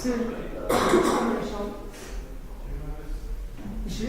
是上面烧，你吃？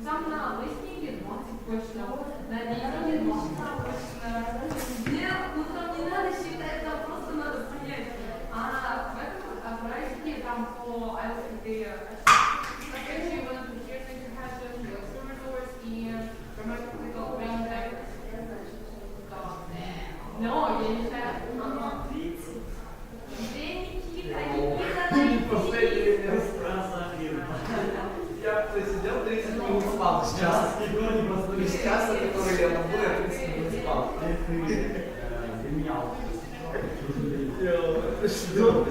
Там на лыснике 20 точно, на длиннике 20 точно. Нет, ну там не надо считать, там просто надо понять. А в этом празднике там по IELTS критерию, опять же, его надо учесть, если хотят resource и grammatical grammar. Но, я не знаю. Где Никита? Никита, Последний раз я сидел 30 минут спал. Сейчас. Сейчас, который я могу, я 30 минут спал. Что?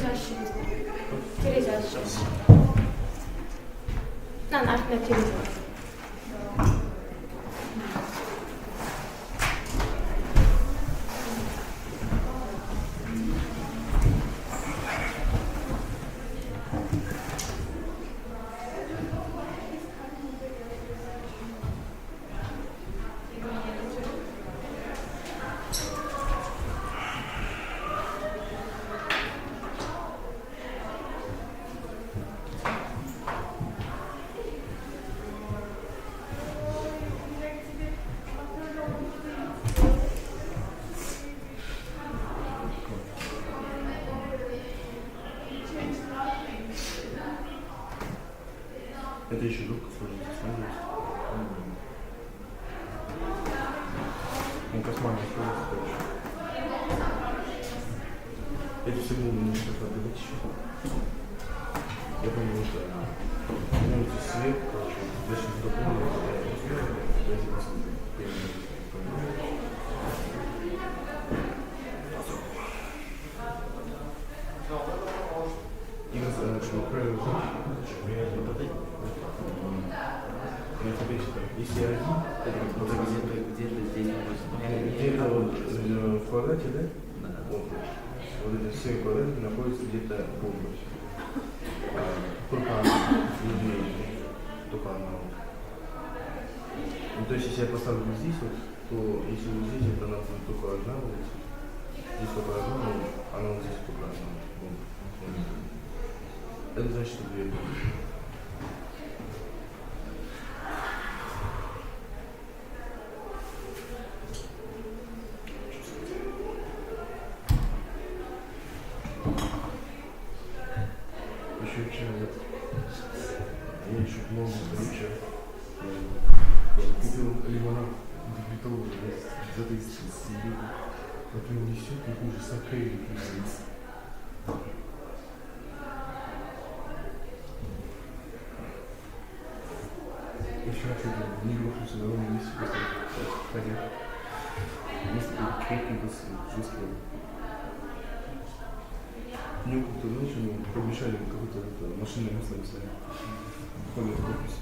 тележащий. Тележащий. На телевизор. Это еще жутко сложно смотреть. Ну, космонавт тоже. Эти все было не что-то отдавать еще. Я помню, что ну, свет, короче, зачем дополнил, если один, Где-то здесь где-то вот в квадрате, да? Да. Вот это все квадраты находятся где-то в области. Только она, только она. Ну, то есть, если я поставлю вот здесь, вот, то если вот здесь, это она будет только одна улица. Здесь только одна, но она вот здесь только одна. Это значит, что две. Еще человек. Я еще много короче. Купил лимонад дебетовый за 30 евро. Вот он несет, и хуже сакрей. Еще что-то не грошусь, но он не себе ходят. Если какие-то жесткие. Мне как-то, знаешь, они помешали какой-то машинное масло, если ходят в корпусе.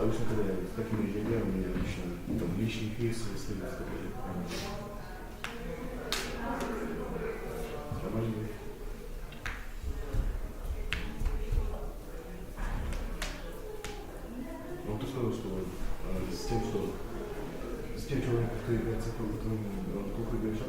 Обычно, когда с такими людьми, у меня лично там личные кейсы стоят с такими. Нормально. Ну, ты сказал, что с тем человеком, кто является потом плохо играешь.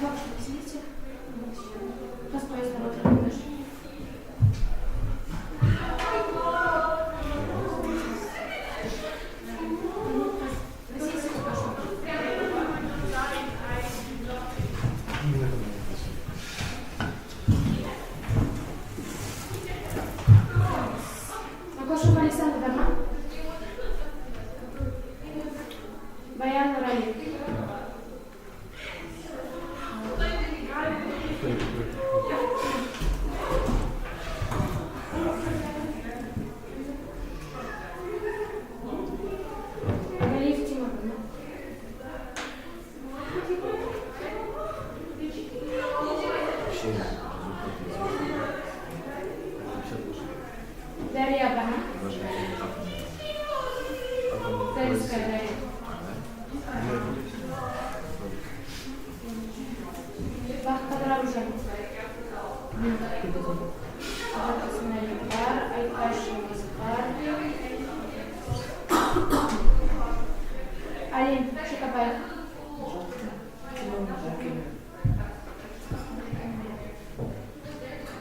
бабушка, сидите. Сейчас поезд работает. Акошев Александр Дарма. Баян Рали. Галиев Тимур. Дарья Баха. Дарьская Дарья. Бахтадыр Абужан. Абат Исмаил бар, Айкашевыз бар. Алим Шикабаев.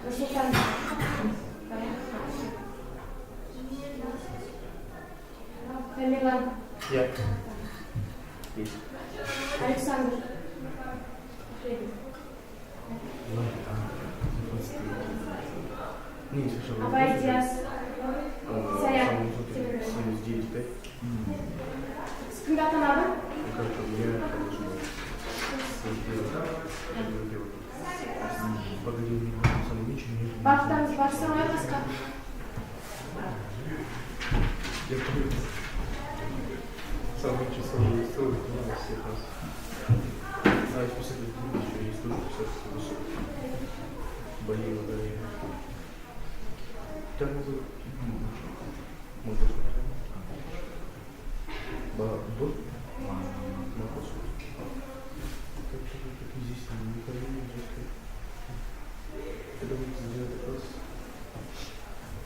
Нурсултан. Камилан. Я. Есть. Александр. Не, совершенно. Абай Диас. Саян. 79,5. С кем дата надо? Ну, короче, у меня положено. Погоди, самый меньше. Бахтан, Барселона, Тоска. Я помню. Самый часовой историк на всех нас. А, из писателей еще есть тоже писатель. Болею, болею. Там могут... Можно сказать. Бабу? Как здесь никогда не жестко. Когда будете 9 класс?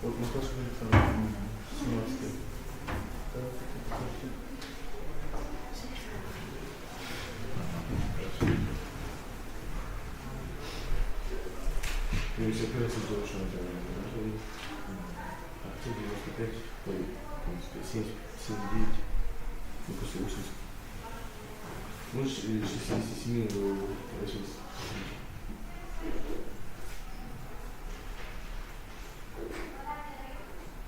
Вот мы пошли там 17. Ну, если операцию сделать, что надо, а 95, ой, 79, ну, после 80. Ну, 67 80.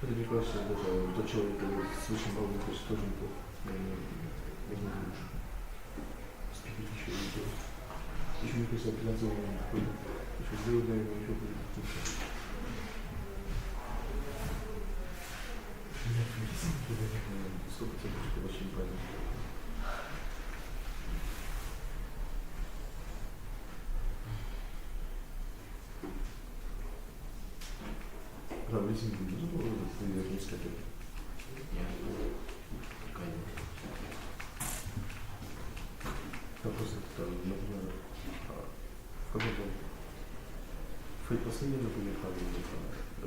Это мне кажется, это тот человек, который слышал много, кажется, тоже неплохо. Я не думаю, что успехи еще не делать. Еще мне кажется, операция такой. Еще сделать, наверное, еще будет. Нет, медицина туда не было. 100% это очень правильно. Да, медицина не нужно было, ты не скажешь. Нет, конечно. Там просто, там, например, в каком-то последний, например,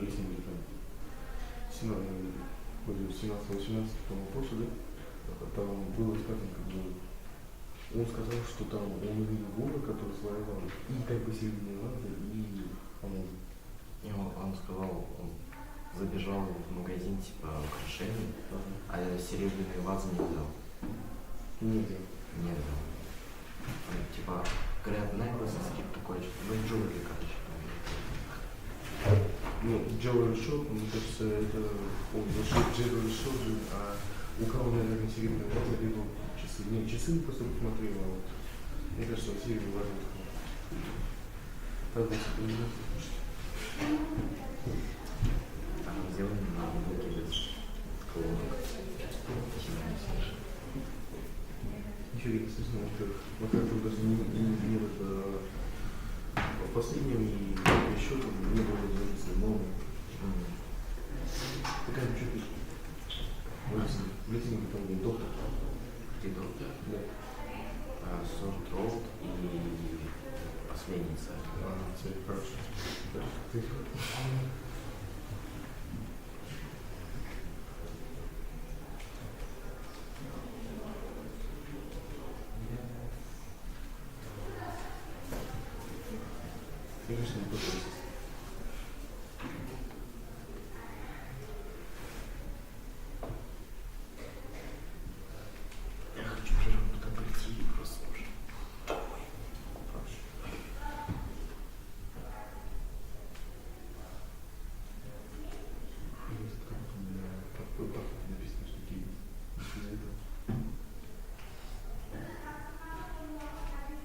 если мы там 17-18 вопроса, да, там было сказано, как бы, он сказал, что там он увидел вора, который своровал, и как бы середине надо, и поможет. Он сказал, он забежал в магазин типа украшений, а серебряные вазы не взял. Не взял. Не взял. Типа, говорят, necklace, типа такой, ну, jewelry, короче. Ну, Jewelry Shop, мне кажется, это он зашел Jewelry Shop, а у кого, наверное, серебряная ваза, либо часы. Не, часы не просто посмотрел, а вот, мне кажется, он серебряная ваза. Тогда если не знаю, Там сделали на облаке без колонок. еще я, естественно, во-первых, даже не в последнем и еще не было записано новым. Такая что пишет? В летинге там был доктор. Где доктор? Да. Сорт Роуд и последний сайт. Все, хорошо. Ты... Конечно, не просто. Я хочу прямо туда прийти и просто уже домой. Как у меня под написано, что Киев. Из-за этого.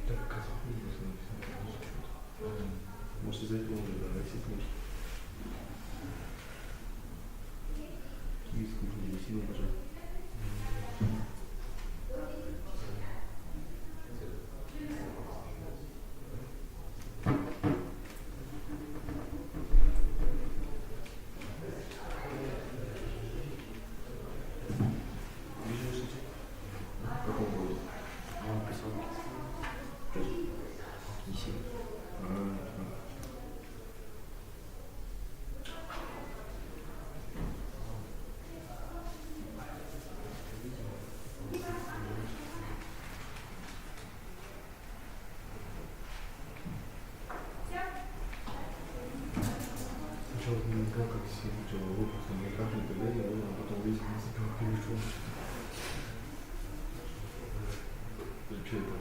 Так, казах, просто написано. Может, из-за этого уже, да, Россия книжка. Киевскую книгу сильно обожаю. Видишь, в каком году? Он писал Кисель. Сначала не знал, как сильно, сначала выпуск, но как не тогда не было, а потом весь не запил перешел. Что это?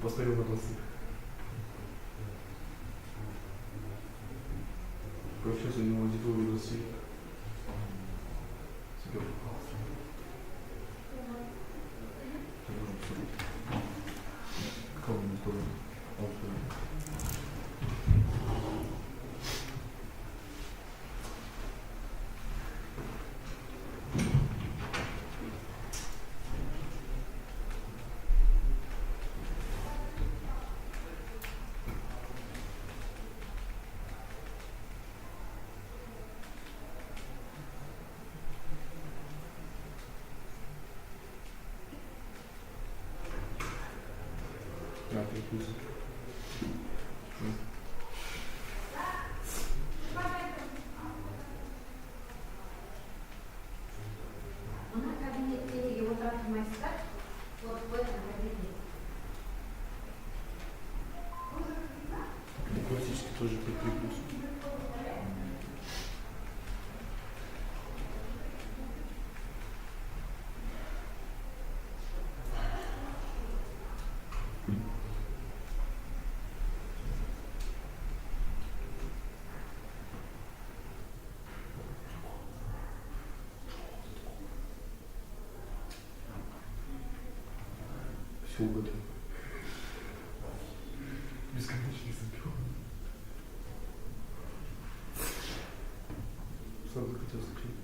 Поставил на пластик. Вообще, у него аудиторию рассели. Супер. Ты можешь посмотреть. Какого аудитория? А, перекусы. На кабинете его брат мастер, вот в этом кабинете. Практически тоже как перекус. Все угодно. Бесконечный запил. Сам захотелось клеить.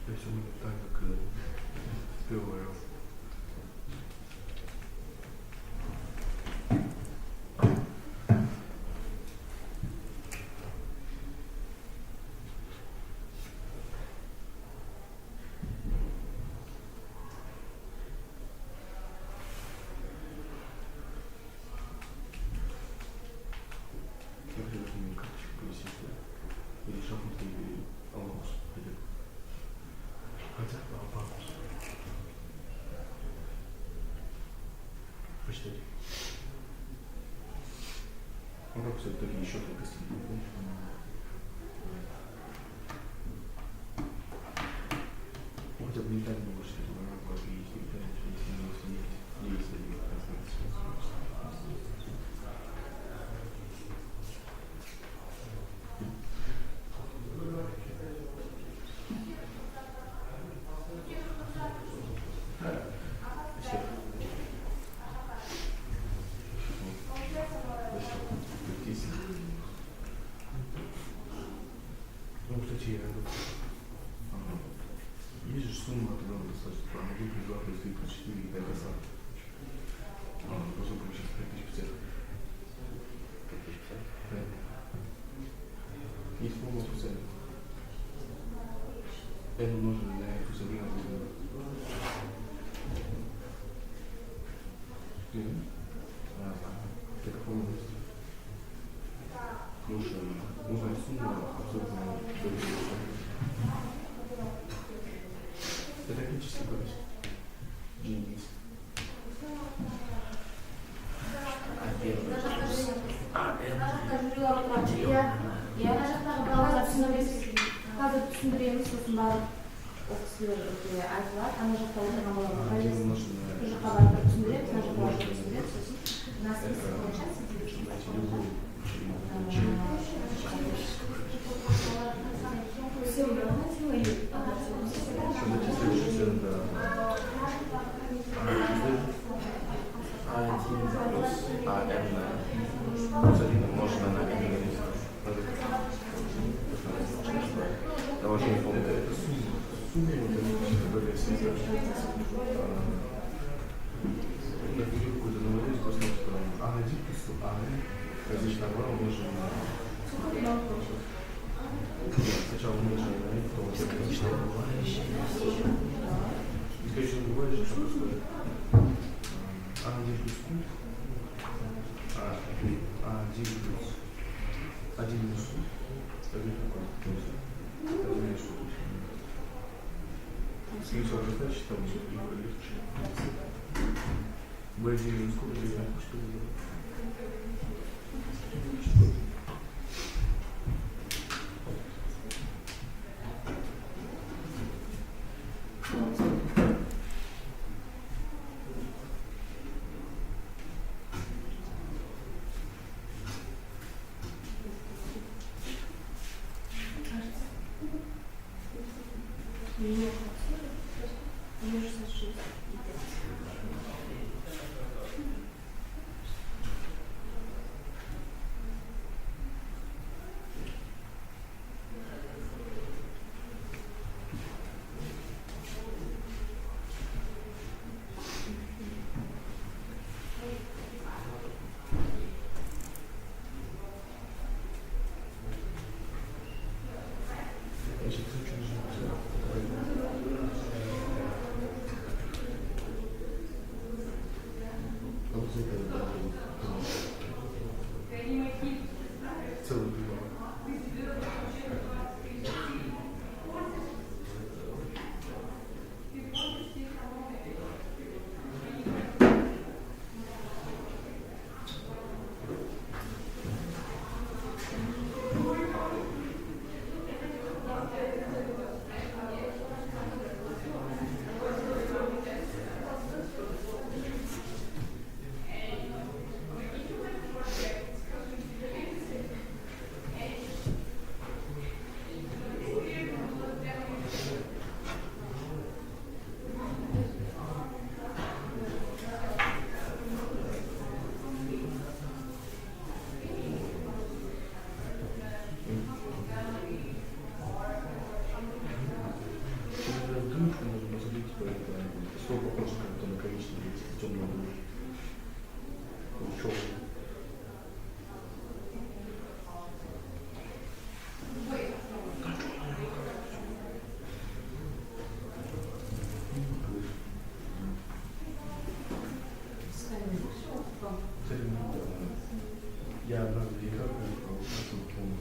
Я сегодня так, как в первый раз. Я хотел, что мне карточку повесить, или шахматы, или алмаз. Хотя бы алмаз. Почитать. Ну как все таки еще только сидит, помнишь? Ну хотя бы ментально больше этого как есть ментально, если не есть Ну, кстати, есть же сумма, которая достаточно, а могу при 2 плюс 3 плюс 4 и 5 осад. Просто получится 5050. 5050. Да. Есть формула специально. N умноженное на f плюс 1 равно. Это формула есть. Потому что нужная сумма абсолютно доверительная. Это технический короче. Genius. var. Ana жақта отырған балалар А, пайыз дело множественное. уже хабарды түсіндіреді, мына жақта Множественное. түсіндіреді, сосын мына список бойынша сіздерге Знаете, любой все уравнять или Что зачислить это А1 плюс АН плюс 1 умноженное на n минус. Я уже не помню. это сумма, которая связана. Напиши какую-то новую просто А1 плюс АН различных два умноженное на... Сначала умноженное на n, потом Бесконечно бывающее. бесконечно бывает, что просто А1 плюс Q, А1 плюс 1 минус Q, это какой? Это минус Q. Смысл раздачи там все легче. B1 минус Q, это знак, что это? Значит, что нужно сделать? А вот за это целый прибор. Думочку можно посадить, типа, это стол похож как-то на коричневый, темный душ. Черный. Кстати, я однажды играл, помню,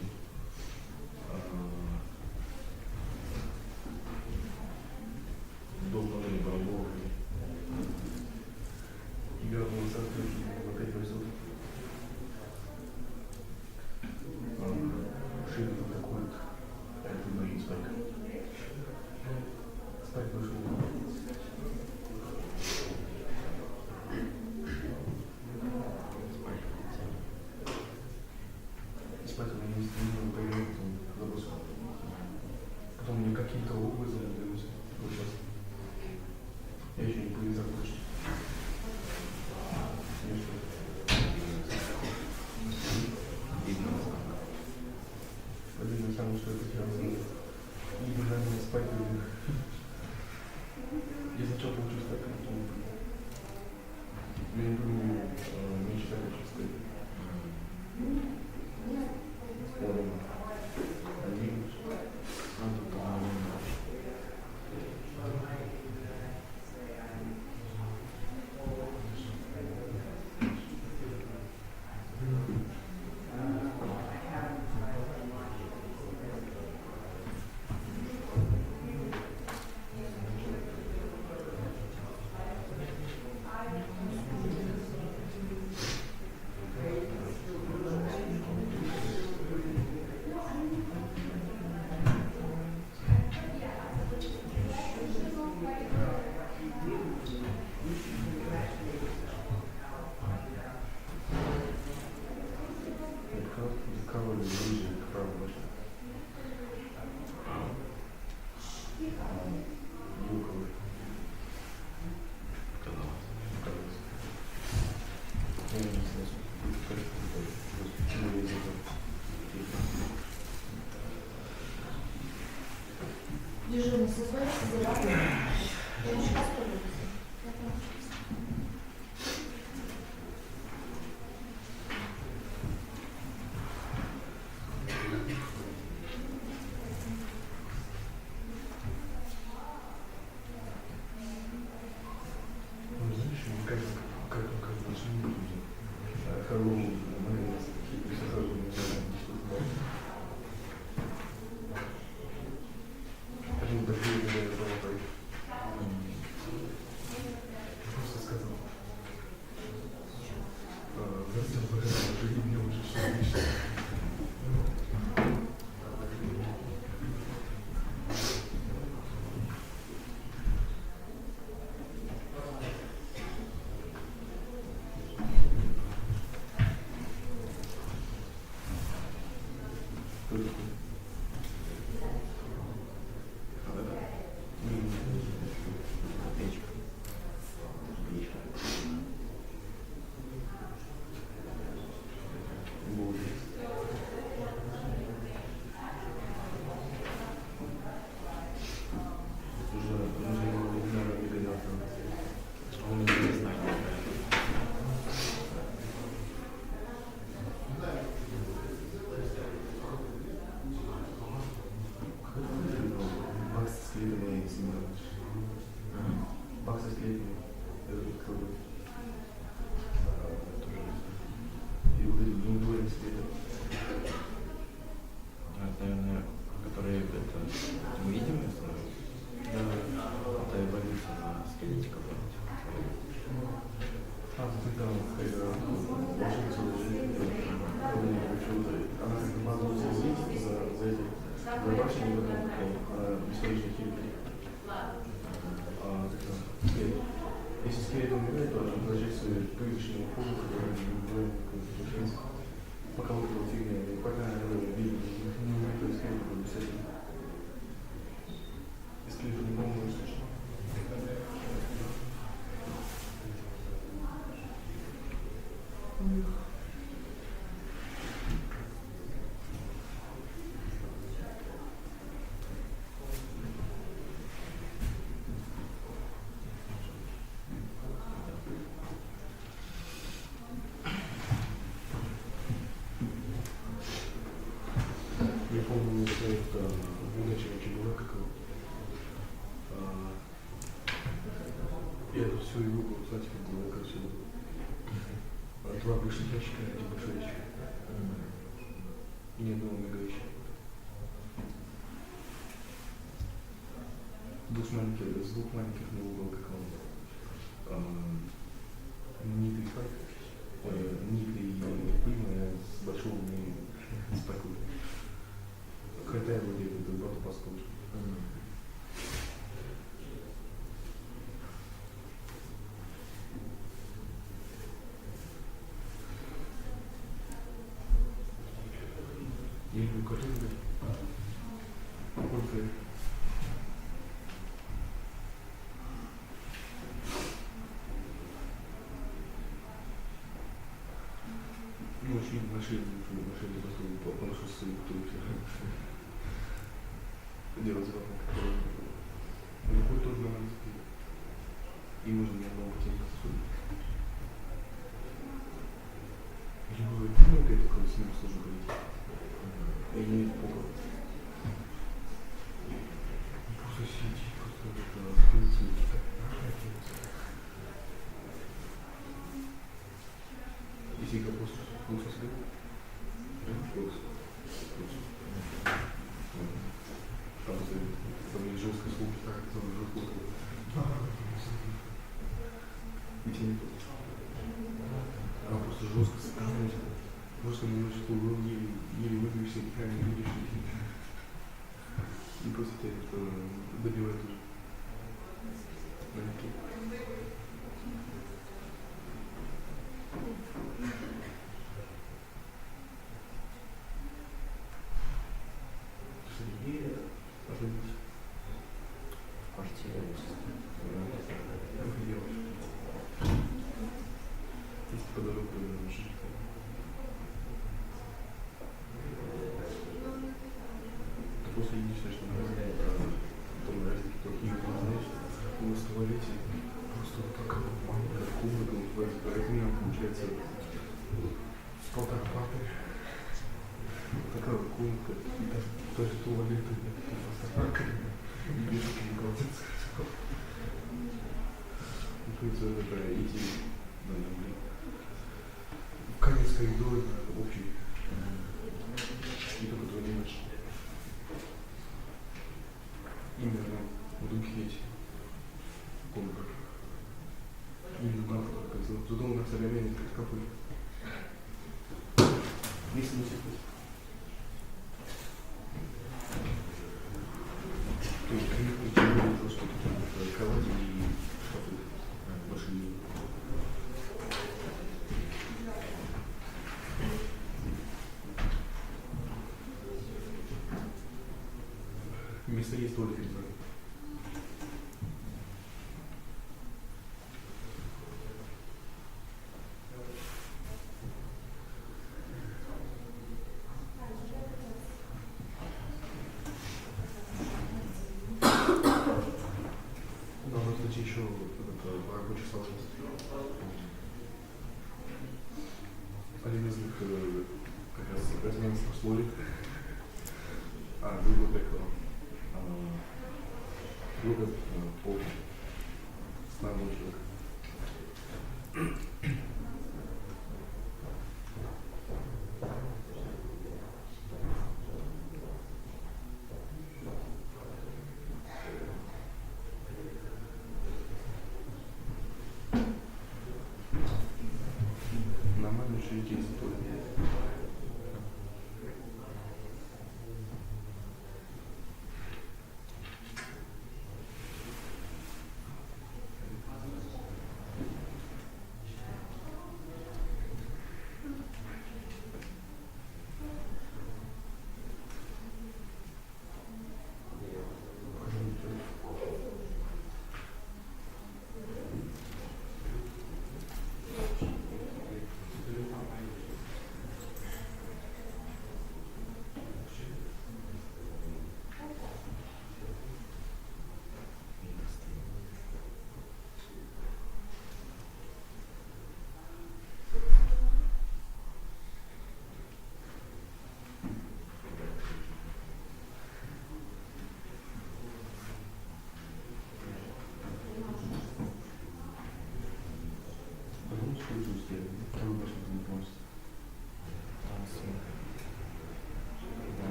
долбаные бомбовые. Игра была с открытием, опять возьмут. созвониться, сделать. Я еще поступила. Ну, знаешь, как отношения люди. Хорошие, наверное, какие-то хорошие, что-то. Один такой, наверное, золотой. Просто сказал. Застел программу, живи мне уже, что лишнее. Печка. Печка. Вот. Уже не дойдет. Он не знает. Бакс с клейтами, если не раньше. Бакс с клейтами. Это кто был? И вот эти двое с клейтами. Это, наверное, которые это невидимые становятся. Это эволюция на скелете какой-нибудь. Ты там какая-то волшебница она как бы могла следить за этим. За башней в этом бесконечной химии. Если скелет умирает, то он возвращает свою привычную форму, которая не пока вот эта фигня, и пока она видит, не умеет, то скелет будет обязательно. Скелет по-любому будет слышно. Я помню, это удача очень была, как я тут всю Европу, знаете, как было, как все было. Два больших ящика, один большой ящик. И ни одного мигающего. С двух маленьких на угол, как он. Нитый спайк. Нитый пыльный, с большого не спайкует. Хотя вроде это было похоже. Я люблю картинку. Сколько? Ну, очень машины просто по шоссе, кто делать звонок. Какой тоже нормально. И можно ни одного ботинка сосудить. Я говорю, ты много это когда с ним сложно говорить. Я не вижу плохо. Просто сидеть, просто это открыться. Если капусту лучше съесть, вкус. Там есть жесткая слуха, так, там жесткая. И тебе не просто. А просто жестко становится. Просто немножечко еле выдвигаешься, никогда не видишь. И просто тебя это добивает уже. Маленький. И отойдись. Квартира. Как делаешь? Если по дороге лучше. Ты просто единственное, что нравится, это нравится. Какая маленькая комната, вот в этом получается с полтора парты. Такая вот комната, и там даже туалета нет, просто раковина, и бежки не колотятся. Это идти в конец коридора на общий. И только туда не нашел. Именно в букете комнатах. Именно на как туда у нас современный как кафе. Если не секрет. То есть конечно, просто кровать и шкафы. Больше не. Вместо есть столик, не знаю. Надо, кстати, еще рабочий стол. Один из них как раз разменный столик. А, другой как другой пол. На одном человеке. Нормально еще идти из этого.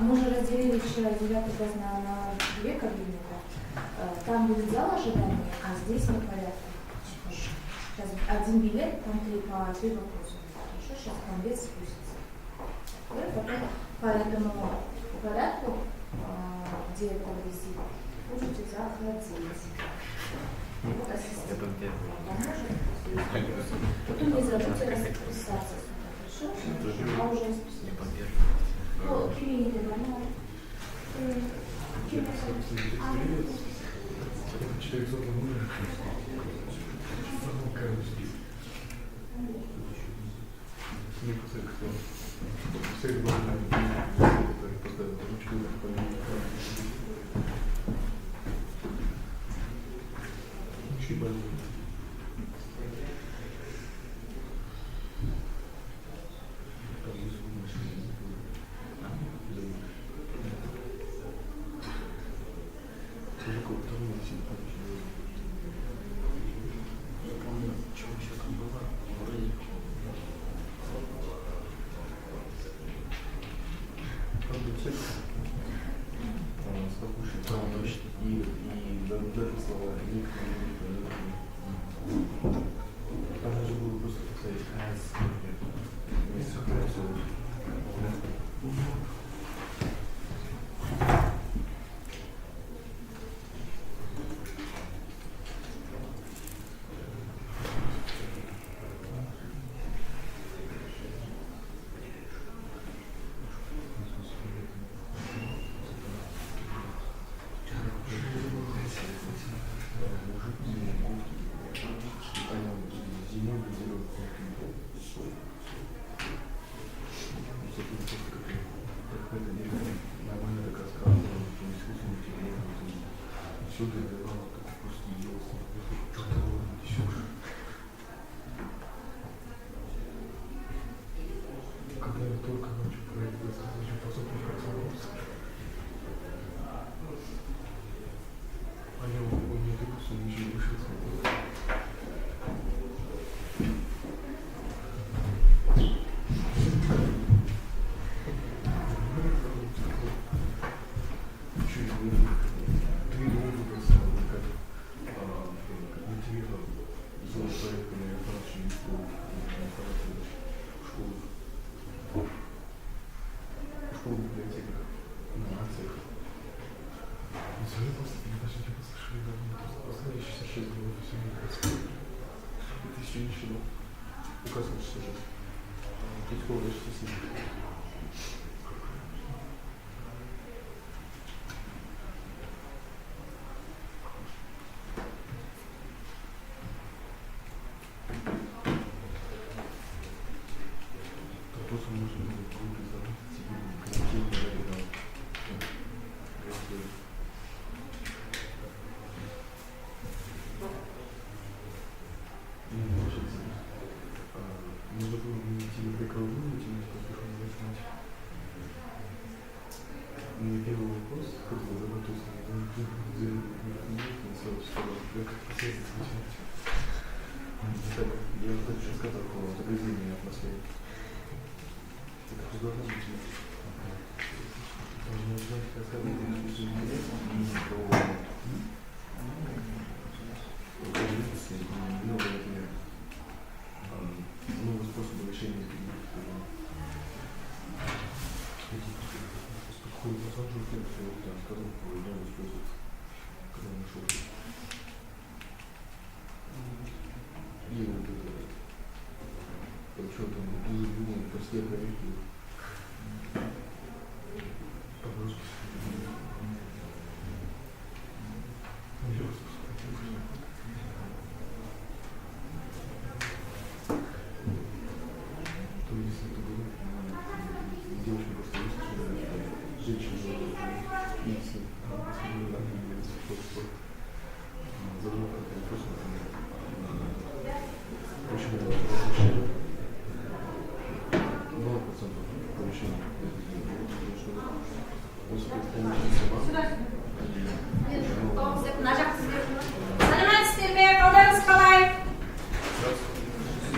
Мы уже разделили вчера 9 на 2 кабинета. Там будет зал ожидания, а здесь по порядку. Сейчас один билет, там 3 вопроса. Хорошо, сейчас там вес спустится. Потом по этому порядку, где это висит, будете заходить. Вот ассистент поможет. Потом не забудьте расписаться сюда. Хорошо? А уже расписаться. Привет, Иванова. такого второго сидит помощник. Что еще там было? Вроде Правда, всякие. Спокушать. точно. И даже слова. Она же была просто такая. Все хорошо. Когда я только ночью проехал, я посмотрел, как самолет. А я у меня такой сон еще не вышел смотреть.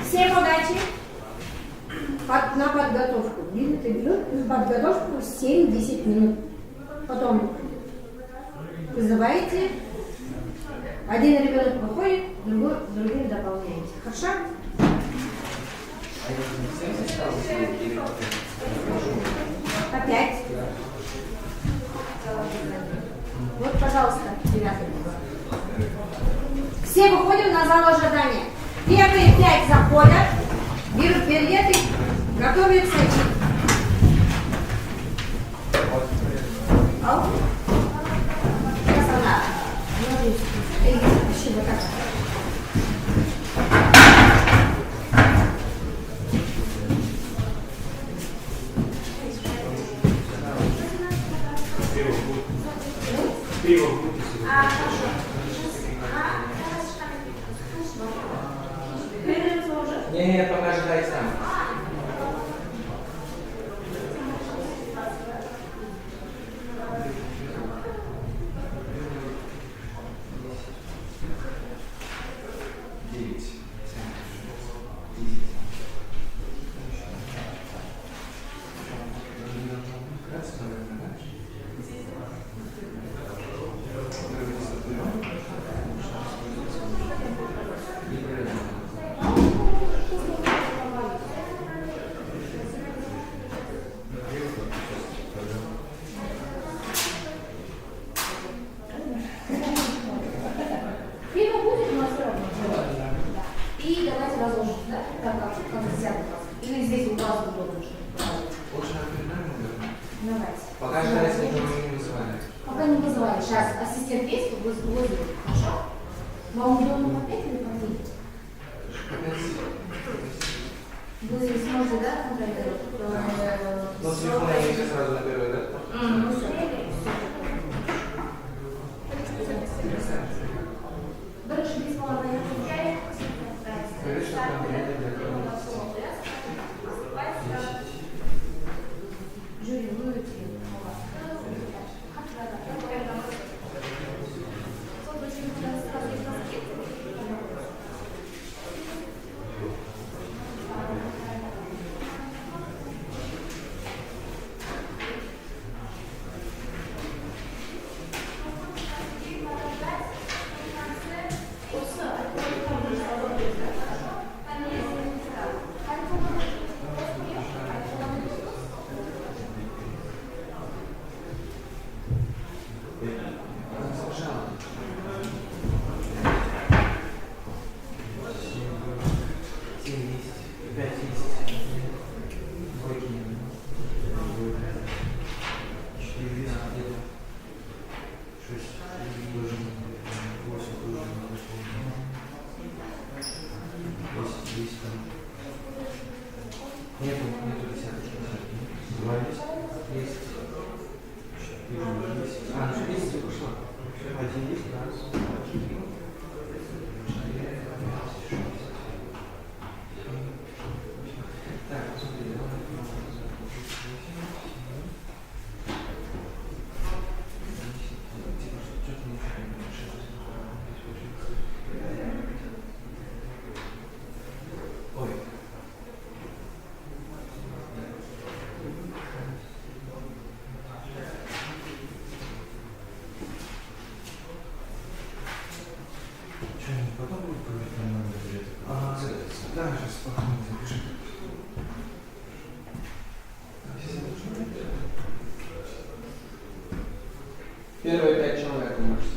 Всем удачи на подготовку. Длинный берет на подготовку 7-10 минут. Потом вызываете. Один ребенок выходит, другим дополняете. Хорошо? Опять. Вот, пожалуйста, ребята. Все выходим на зал ожидания. Первые 5 заходят, берут билеты, готовятся идти. Сейчас она. Еще вот так. Нет, пока ждать там. Или здесь у вас удобно, чтобы показать? Лучше на передачу, наверное. Давайте. Пока ждать никого не вызывали. Пока не вызывали. Сейчас ассистент есть, вызовет. Хорошо? Вам удобно по 5 или по 3? Вы сможете, да, контролировать? Но с телефона я еще сразу наберу, да? Ну, все. Дальше без половины чая. Жюри, вы Нету десяточки. Два есть? Есть. Четыре есть. А, ну есть, только что. Один есть, раз. Четыре, пять, шесть. Так, посмотри, давай. Ой. Что, не потом будет проверить на номер билета? Да, сейчас спокойно запиши. Первые 5 человек вы можете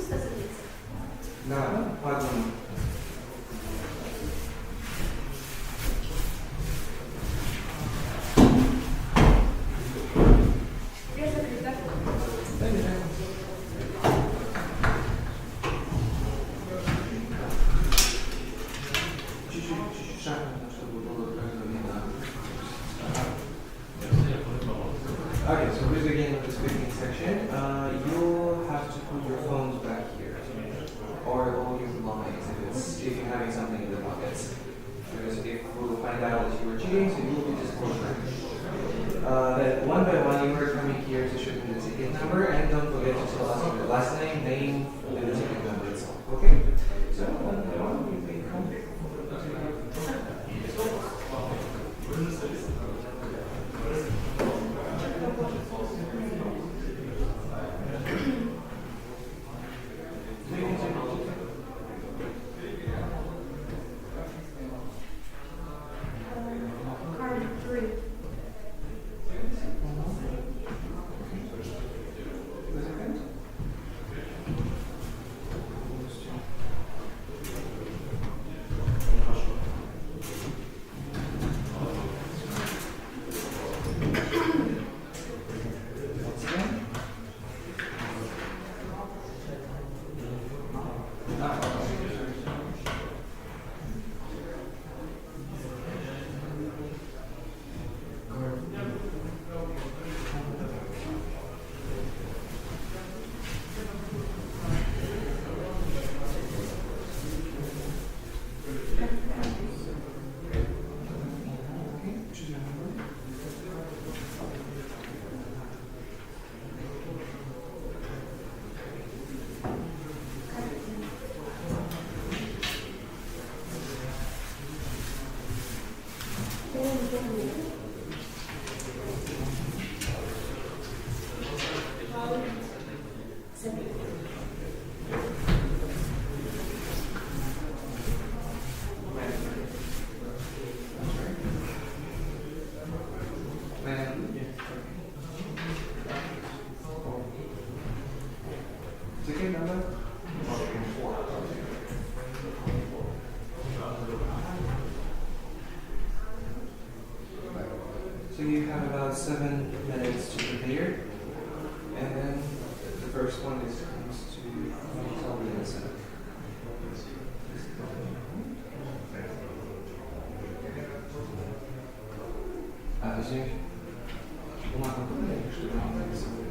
заходить. Да, по одному. Чуть-чуть шагнуть, чтобы было как-то видно. Okay, so we're beginning with the speaking section. You'll have to put your phones back here, or all your belongings if you're having something in the pockets. Because if we'll find out that you were cheating, so you will be disqualified. Then one by one, you are coming here to show me the ticket number, and don't forget to tell us your last name, and the ticket number itself. Okay? So one by one, you may come. Card 3. Ticket number? So you have about 7 minutes to prepare. And then the first one is comes to tell the answer. Извините, бумага была или что там написано?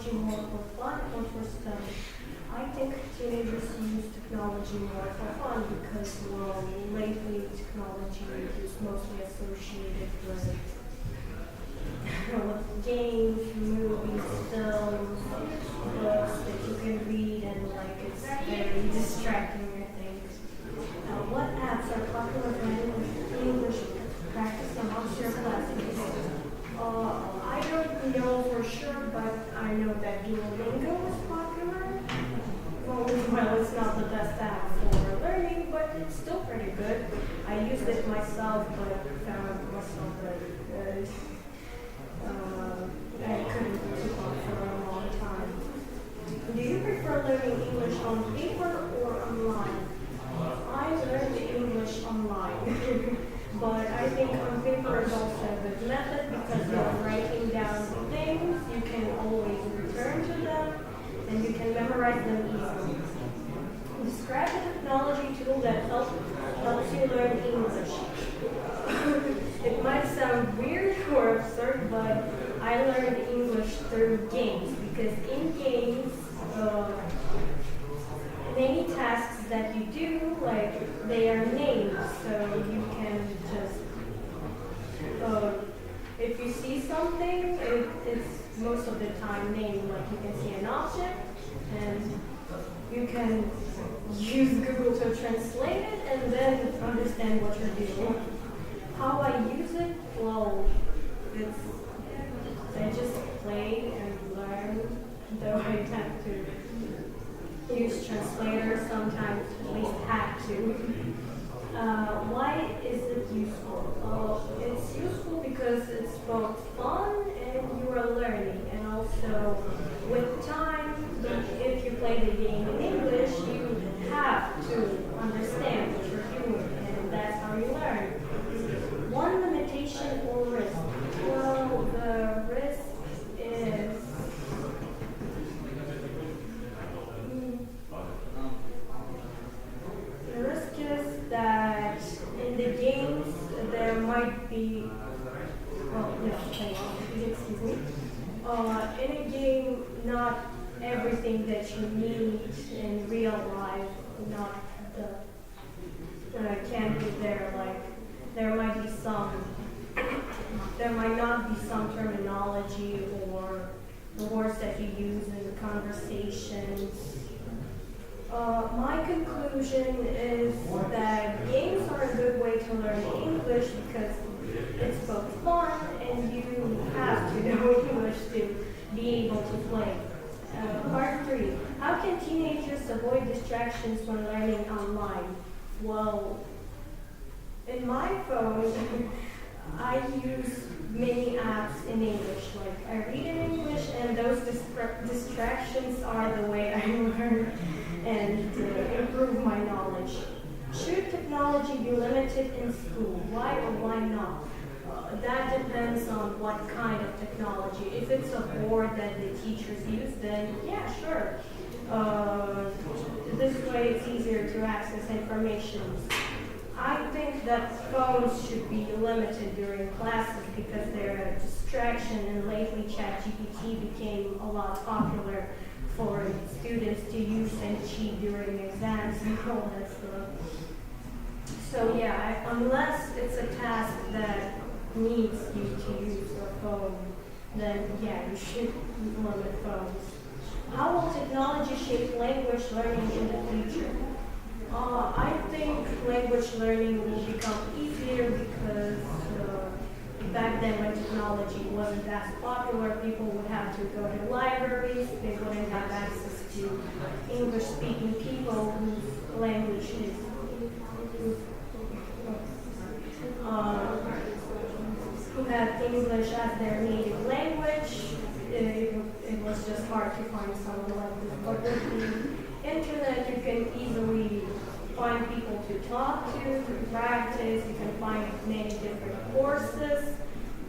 technology more for fun or for study? I think teenagers use technology more for fun because, well, lately technology is mostly associated with games, movies, films, books that you can read, and like it's very distracting, I think. What apps are popular for English practice amongst your classmates? I don't know for sure, but I know that Duolingo is popular. Well, it's not the best app for learning, but it's still pretty good. I used it myself, but found myself that I couldn't keep on for a long time. Do you prefer learning English on paper or online? I learned English online, but I think on paper is also a good method because you're writing down things, you can always return to them, and you can memorize them easily. Describe a technology tool that helps you learn English. It might sound weird or absurd, but I learned English through games because in games, many tasks that you do, like they are named, so you can just, if you see something, it's most of the time named, like you can see an object, and you can use Google to translate it and then understand what you're doing. How I use it? Well, I just play and learn, though I have to use translators sometimes, at least have to. Why is it useful? It's useful because it's both fun and you are learning, and also with time, if you play the game in English, you have to understand what you're doing, and that's how you learn. One limitation or risk? Well, the risk is that in the games there might be, excuse me. In a game, not everything that you need in real life, can be there. Like there might not be some terminology or the words that you use in the conversations. My conclusion is that games are a good way to learn English because it's both fun and you have to know English to be able to play. Part 3. How can teenagers avoid distractions when learning online? Well, in my phone, I use many apps in English. Like I read in English, and those distractions are the way I learn and improve my knowledge. Should technology be limited in school? Why or why not? That depends on what kind of technology. If it's a board that the teachers use, then yeah, sure. This way it's easier to access information. I think that phones should be limited during classes because they're a distraction, and lately ChatGPT became a lot popular for students to use and cheat during exams and all that stuff. So yeah, unless it's a task that needs you to use your phone, then yeah, you should limit phones. How will technology shape language learning in the future? I think language learning will become easier because back then when technology wasn't as popular, people would have to go to libraries, they wouldn't have access to English-speaking people whose language is who had English as their native language. It was just hard to find someone like this. But with the internet, you can easily find people to talk to practice. You can find many different courses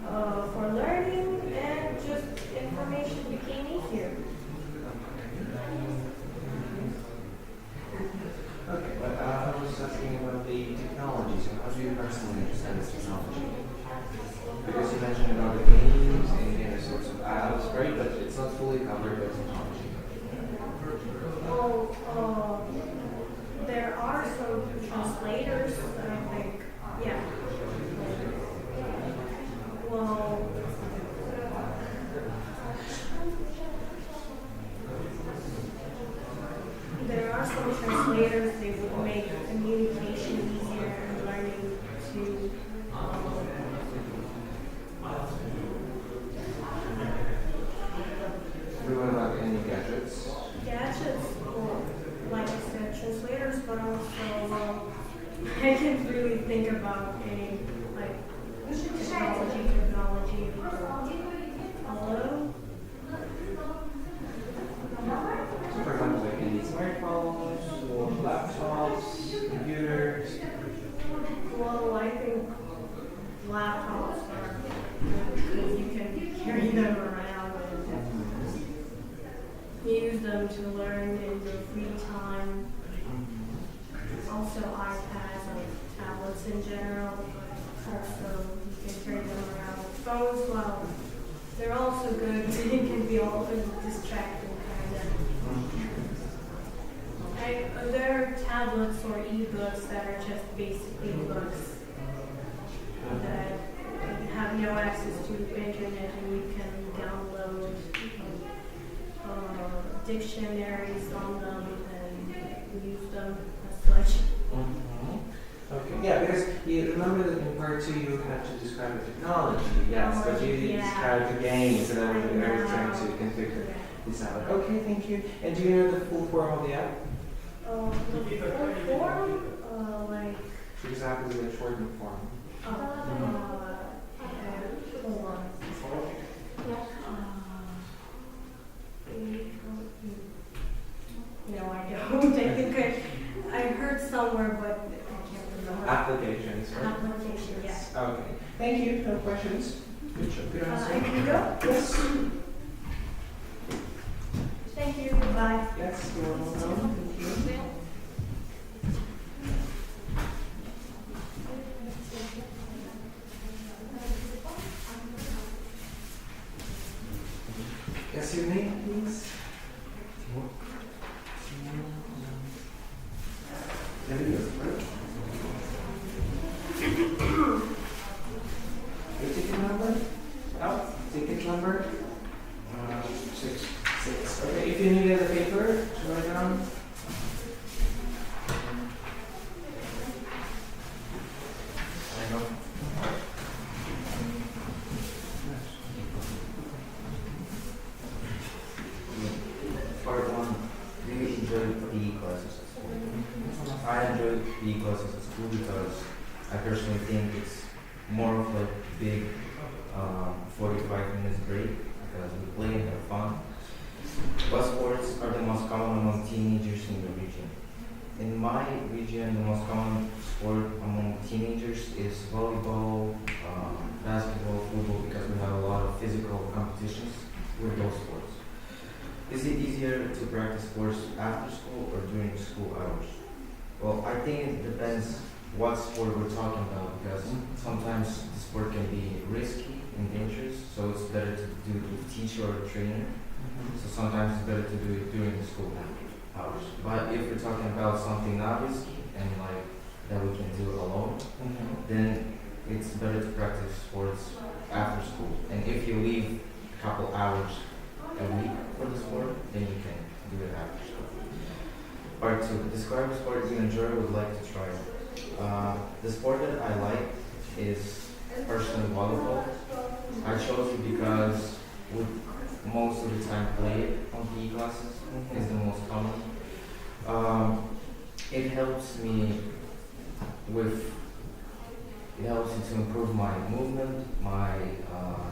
for learning, and just information became easier. Okay, but I was asking about the technology. So how do you personally understand this technology? Because you mentioned about the games and sorts of, that was great, but it's not fully covered by technology. Well, there are some translators, I think. Yeah. Well, there are some translators. They would make communication easier and learning to. What about any gadgets? Gadgets, or like I said, translators, but also I can't really think about any like technology. Hello? So for example, like any smartphones or laptops, computers. Well, I think laptops are good because you can carry them around and use them to learn in your free time. Also iPads and tablets in general. Also, you can carry them around. Phones, well, they're also good. It can be also distracting, kind of. There are tablets or e-books that are just basically books that have no access to the internet, and you can download dictionaries on them and use them as such. Okay, yeah, because you remember that in part 2 you had to describe the technology, yes, but you Yeah. described the games, and I was trying to configure this out. Okay, thank you. And do you know the full form of the app? The full form, like, Exactly the shortened form. hold on. No, I don't. I think I heard somewhere, but I can't remember. Applications, right? Application, yes. Okay. Thank you. No questions? Good job. Good I answer. can go? Yes. Thank you. Bye. Yes, you're welcome. Thank you. Yes, your name, please. There you go. Your ticket number? Oh, ticket number? 6. Okay, if you need a paper to write down. Part 1, do you enjoy PE classes at school? I enjoy PE classes at school because I personally think it's more of a big 45 minutes break because we play and have fun. What sports are the most common among teenagers in the region? In my region, the most common sport among teenagers is volleyball, basketball, football, because we have a lot of physical competitions with those sports. Is it easier to practice sports after school or during school hours? Well, I think it depends what sport we're talking about, because sometimes the sport can be risky and dangerous, so it's better to do it with a teacher or a trainer. So sometimes it's better to do it during the school hours. But if we're talking about something not risky and like that we can do alone, then it's better to practice sports after school. And if you leave a couple hours a week for the sport, then you can do it after school. Part 2. Describe a sport you enjoy or would like to try. The sport that I like is personally volleyball. I chose it because we most of the time play it on PE classes. It's the most common. It helps me to improve my movement, my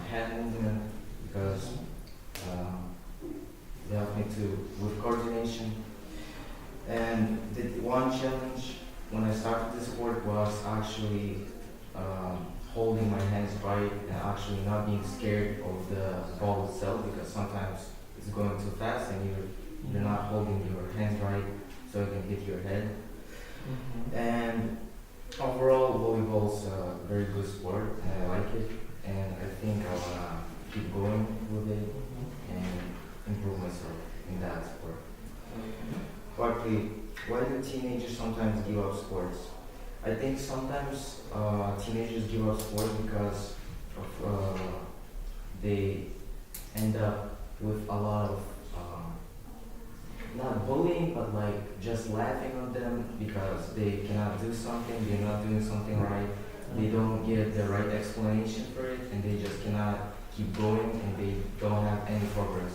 hand movement, because they help me with coordination. And the one challenge when I started this sport was actually holding my hands right and actually not being scared of the ball itself, because sometimes it's going too fast and you're not holding your hands right, so it can hit your head. And overall, volleyball's a very good sport, and I like it, and I think I wanna keep going with it. And improve myself in that sport. Why do teenagers sometimes give up sports? I think sometimes teenagers give up sports because of they end up with a lot of not bullying, but like just laughing on them because they cannot do something, they're not doing something right, they don't get the right explanation for it, and they just cannot keep going, and they don't have any progress.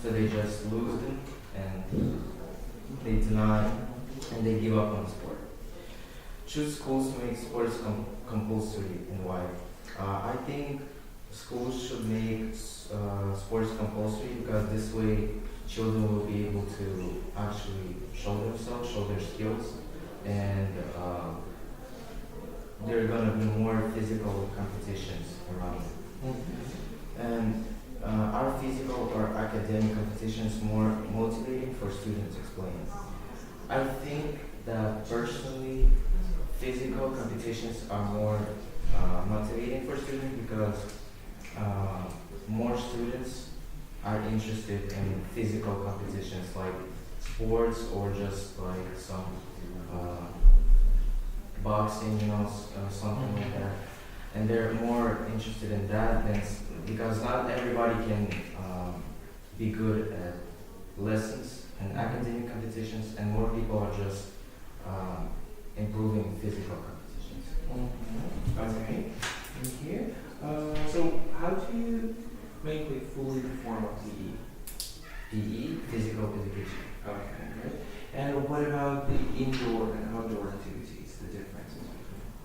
So they just lose them, and they deny, and they give up on sport. Choose schools to make sports compulsory, and why? I think schools should make sports compulsory because this way children will be able to actually show themselves, show their skills, and there are going to be more physical competitions around. And are physical or academic competitions more motivating for students? Explain. I think that personally, physical competitions are more motivating for students because more students are interested in physical competitions like sports or just like some boxing, something like that. And they're more interested in that than because not everybody can be good at lessons and academic competitions, and more people are just improving physical competitions. Okay, thank you. So how do you make a fully formal PE? PE, physical education. Okay, good. And what about the indoor and outdoor activities, the differences?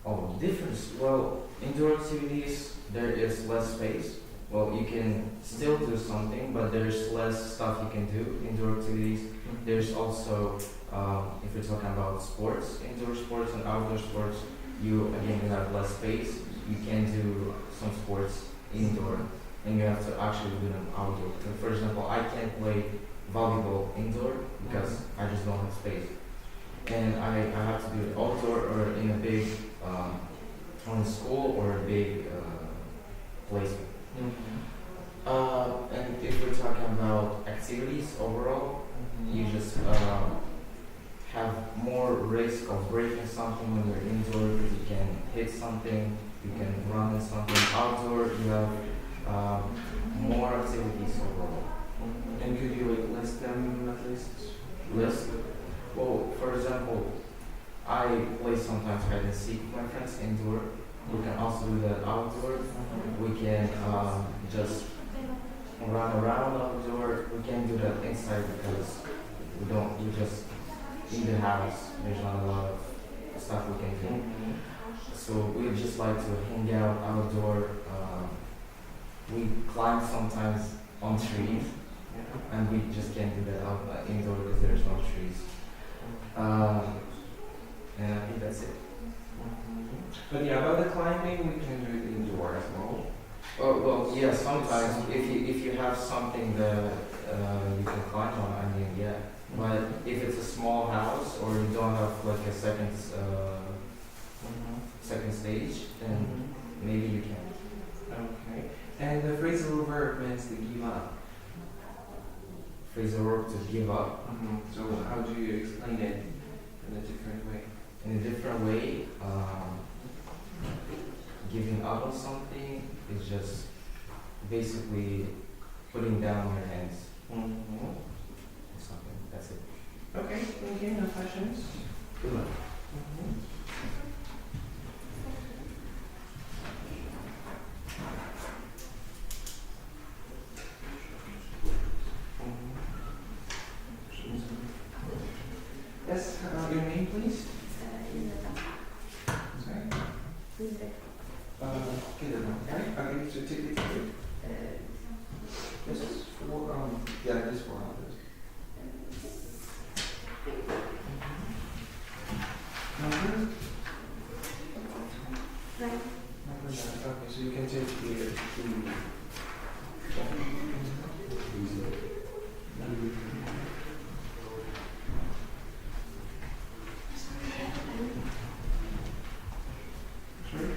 Oh, difference. Well, indoor activities, there is less space. Well, you can still do something, but there's less stuff you can do. Indoor activities. There's also, if we're talking about sports, indoor sports and outdoor sports, you have less space. You can do some sports indoor, and you have to actually do them outdoor. For example, I can't play volleyball indoor because I just don't have space, and I have to do it outdoor or in a big, on a school or a big place. And if we're talking about activities overall, you just have more risk of breaking something when you're indoor because you can hit something, you can run in something. Outdoor, you have more activities overall. And could you like list them at least? List? Well, for example, I play sometimes hide and seek with my friends indoor. We can also do that outdoor. We can just run around outdoor. We can't do that inside because we just in the house. There's not a lot of stuff we can do. So we just like to hang out outdoor. We climb sometimes on trees, and we just can't do that indoor because there's no trees. And I think that's it. But yeah, about the climbing, we can do it indoor as well. Oh, well, yeah, sometimes if you have something that you can climb on, I mean, yeah. But if it's a small house or you don't have like a second stage, then maybe you can. Okay. And the phrasal verb means to give up. Phrasal verb to give up. So how do you explain it in a different way? In a different way, giving up on something is just basically putting down your hands. Something. That's it. Okay, thank you. No questions? Good luck. Yes, your name, please. Sorry. Get it on, right? I'll give you certificate to you. This is for, yeah, this is for others. Number? Number 9. Okay, so you can take here to Sure.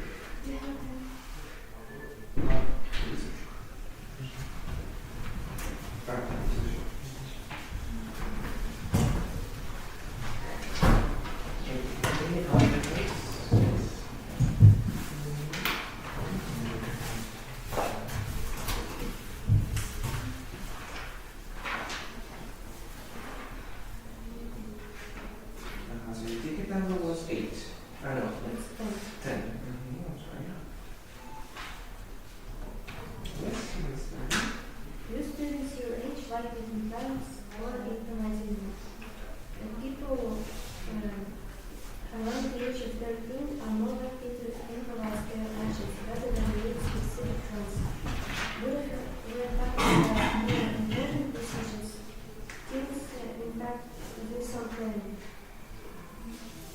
making plans or implementing them. And people around the age of 13 are more likely to improvise their actions rather than make specific plans. We're talking about more important decisions. Teens, in fact, do some planning.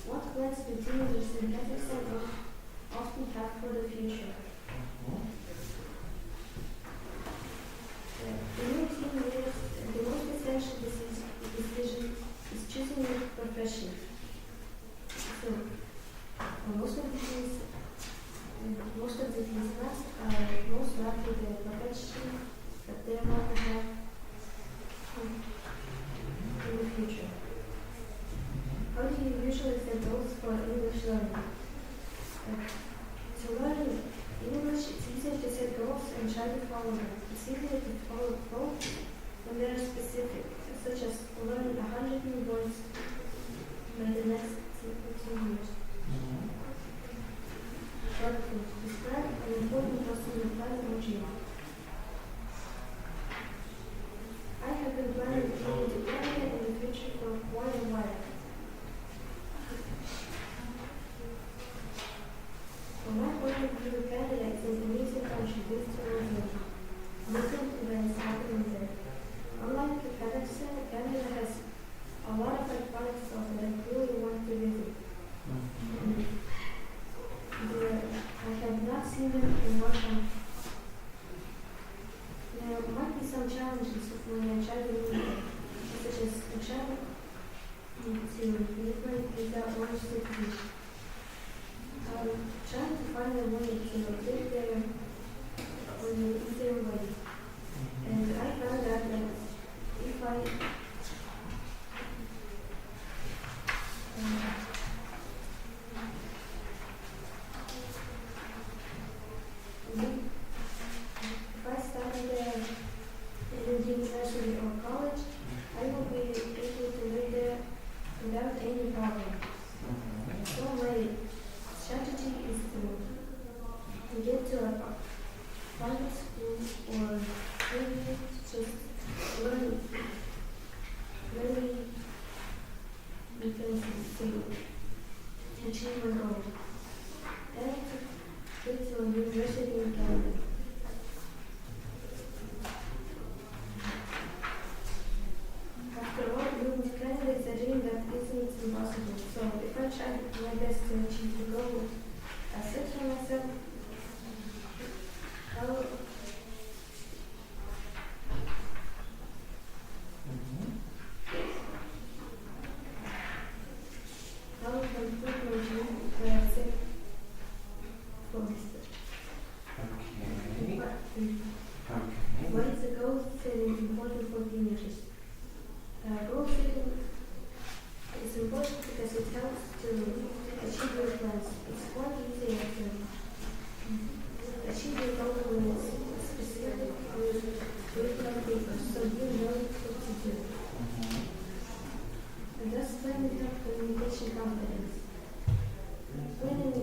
What plans do teenagers in Kazakhstan often have for the future? In your teen years, the most essential decision is choosing your profession. So, most of the teens class are most likely the profession that they want to have in the future. How do you usually set goals for English learning? To learn English, it's easier to set goals and try to follow them. It's easier to follow goals when they are specific, such as learning 100 new words by the next 2 years. Describe an important personal plan or dream. I have been planning to go to Canada in the future for quite a while. From my point of view, Canada is an amazing country built to live. Different events happening there. Unlike Kazakhstan, Canada has a lot of iconic stuff that I really want to visit. I have not seen them in one country. There might be some challenges when I try to move there, such as the travel to different without one citizenship. Trying to find a way to live there in an easier way. And I found out that if I study there in university or college, I will be able to live there without any problem. So my strategy is to get to a private school or maybe just learn very things to achieve my goal. And to get to a university in Canada. After all, moving to Canada is a dream that isn't impossible. So if I try my best to achieve the goal I set for myself, I will complete my dream that I set for myself. Why is the goal setting important for teenagers? Goal setting is important because it helps to achieve your plans. It's quite easier to achieve your goal when it's specific with written on paper, so you know what to do. And thus planning helps communication confidence. Planning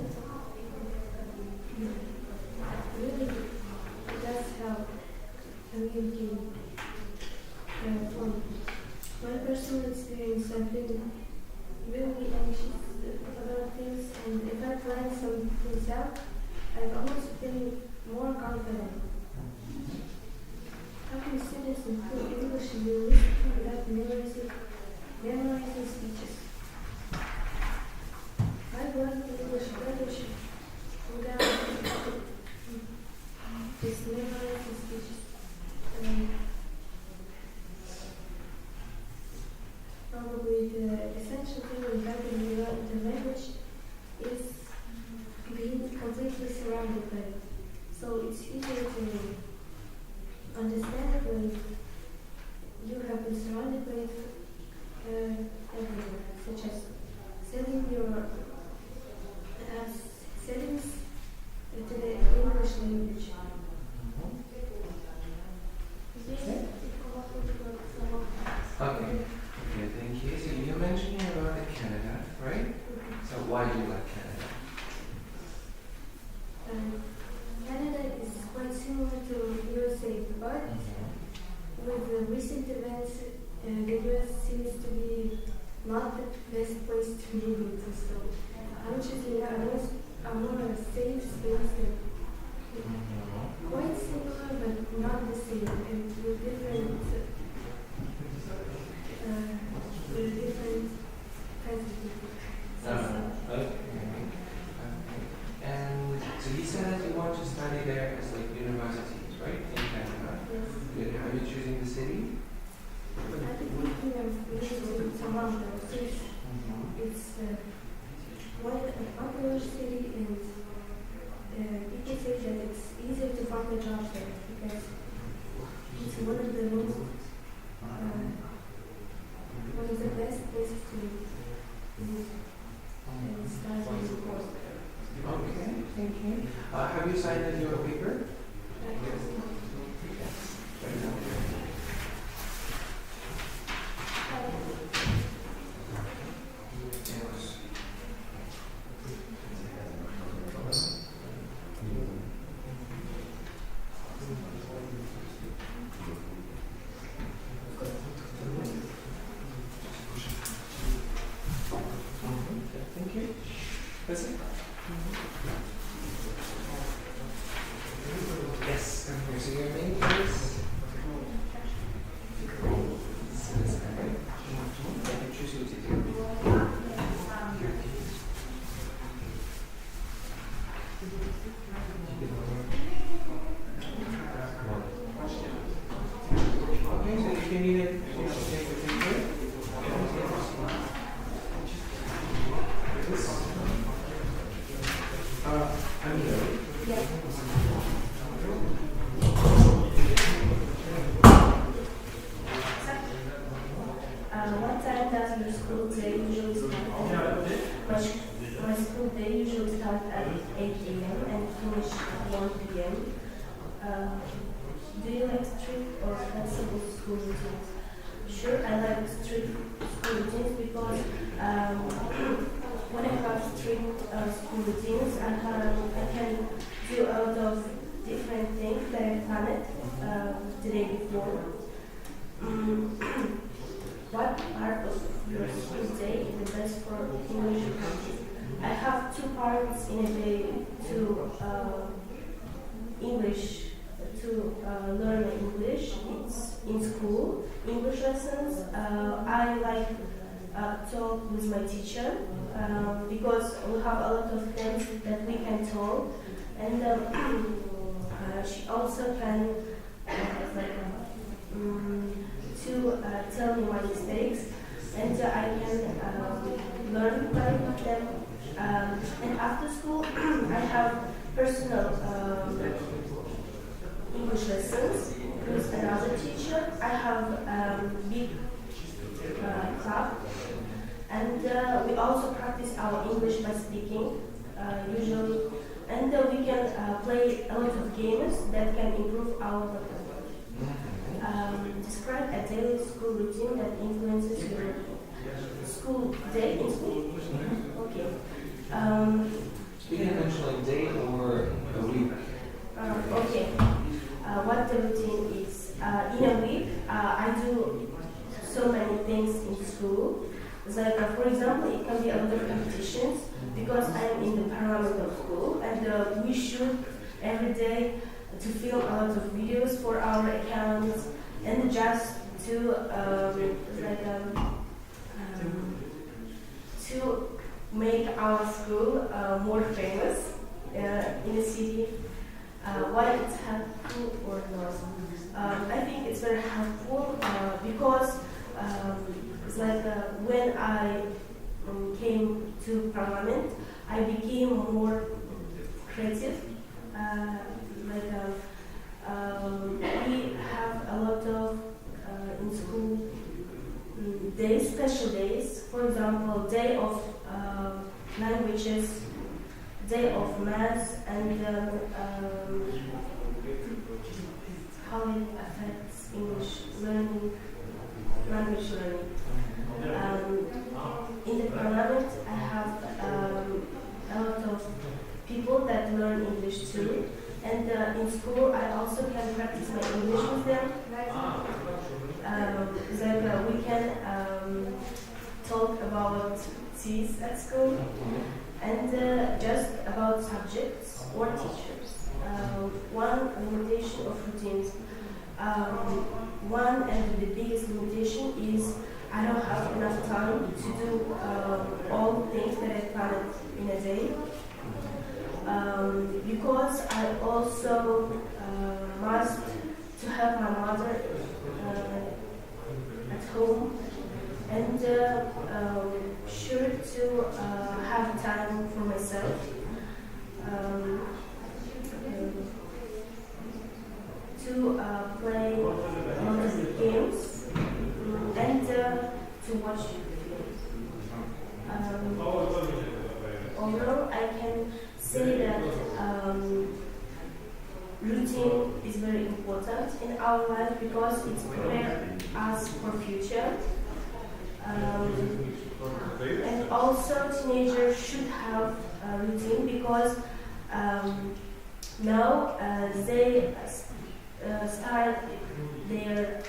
really does help communicating. My personal experience, I've been really anxious about things, and if I plan some things out, I've always been more confident. How can students improve English and be listening without memorizing speeches? I've learned English better without just memorizing speeches. Probably the essential thing in helping me learn the language is being completely surrounded by it. So it's easier to understand it when you have been surrounded by it everywhere, such as setting your settings to the English language. Okay, thank you. So you're mentioning about Canada, right? So why do you like Canada? Canada is quite similar to USA, but with the recent events, the US seems to be not the best place to move into. So I'm choosing a more safe space that quite similar but not the same, and with different kinds of people. Okay. And so you said that you want to study there as like universities, right? In Canada. Yes. Good. Are you choosing the city? I've been thinking of moving to Toronto since it's quite a popular city, and people say that it's easier to find a job there because it's one of the most one of the best places to live and start your course. Okay, thank you. Have you signed in your paper? Yes. Right now. Yes. Thank you. That's it. Yes, come here. So your name is? Can you choose your teacher? Okay, so if you need it, you know, take the picture. This. I'm here. Yes. What time does your school day usually start? My school day usually starts at 8 a.m. and finish at 1 p.m. Do you like strict or flexible school routines? Sure, I like strict school routines because when I have strict school routines, I can do a lot of different things that I've planned the day before. What part of your school day is the best for English practice? I have 2 parts in a day to English, to learn English. It's in school, English lessons. I like talk with my teacher because we have a lot of things that we can talk, and she also can to tell me my mistakes, and I can learn by them. And after school, I have personal English lessons with another teacher. I have big club, and we also practice our English by speaking usually, and we can play a lot of games that can improve our vocabulary. Describe a daily school routine that influences your school day in school. Okay. You can mention a day or a week. Okay. What the routine is. In a week, I do so many things in school. It's like, for example, it can be a lot of competitions because I'm in the parliament of school, and we shoot every day to film a lot of videos for our accounts, and just to to make our school more famous in the city. Why it's helpful or not? I think it's very helpful because it's like when I came to parliament, I became more creative. We have a lot of in school days, special days. For example, day of languages, day of maths, and how it affects English learning, language learning. In the parliament, I have a lot of people that learn English too, and And in school, I also can practice my English with them. We can talk about things at school and just about subjects or teachers. One limitation of routines. One and the biggest limitation is I don't have enough time to do all the things that I planned in a day. Because I also must to help my mother at home and sure to have time for myself. To play a lot of games and to watch films. Although I can say that routine is very important in our life because it prepares us for future. And also teenagers should have a routine because now they start their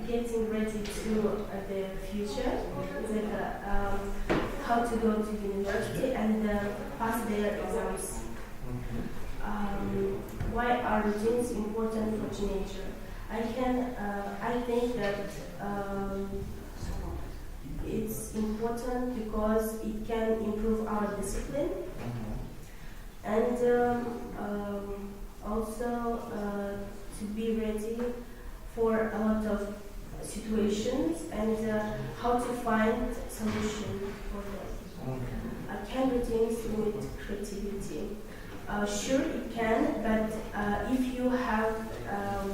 getting ready to their future, like how to go to university and pass their exams. Why are routines important for teenagers? I think that it's important because it can improve our discipline and also to be ready for a lot of situations and how to find solution for them. Can routines limit creativity? Sure it can, but if you have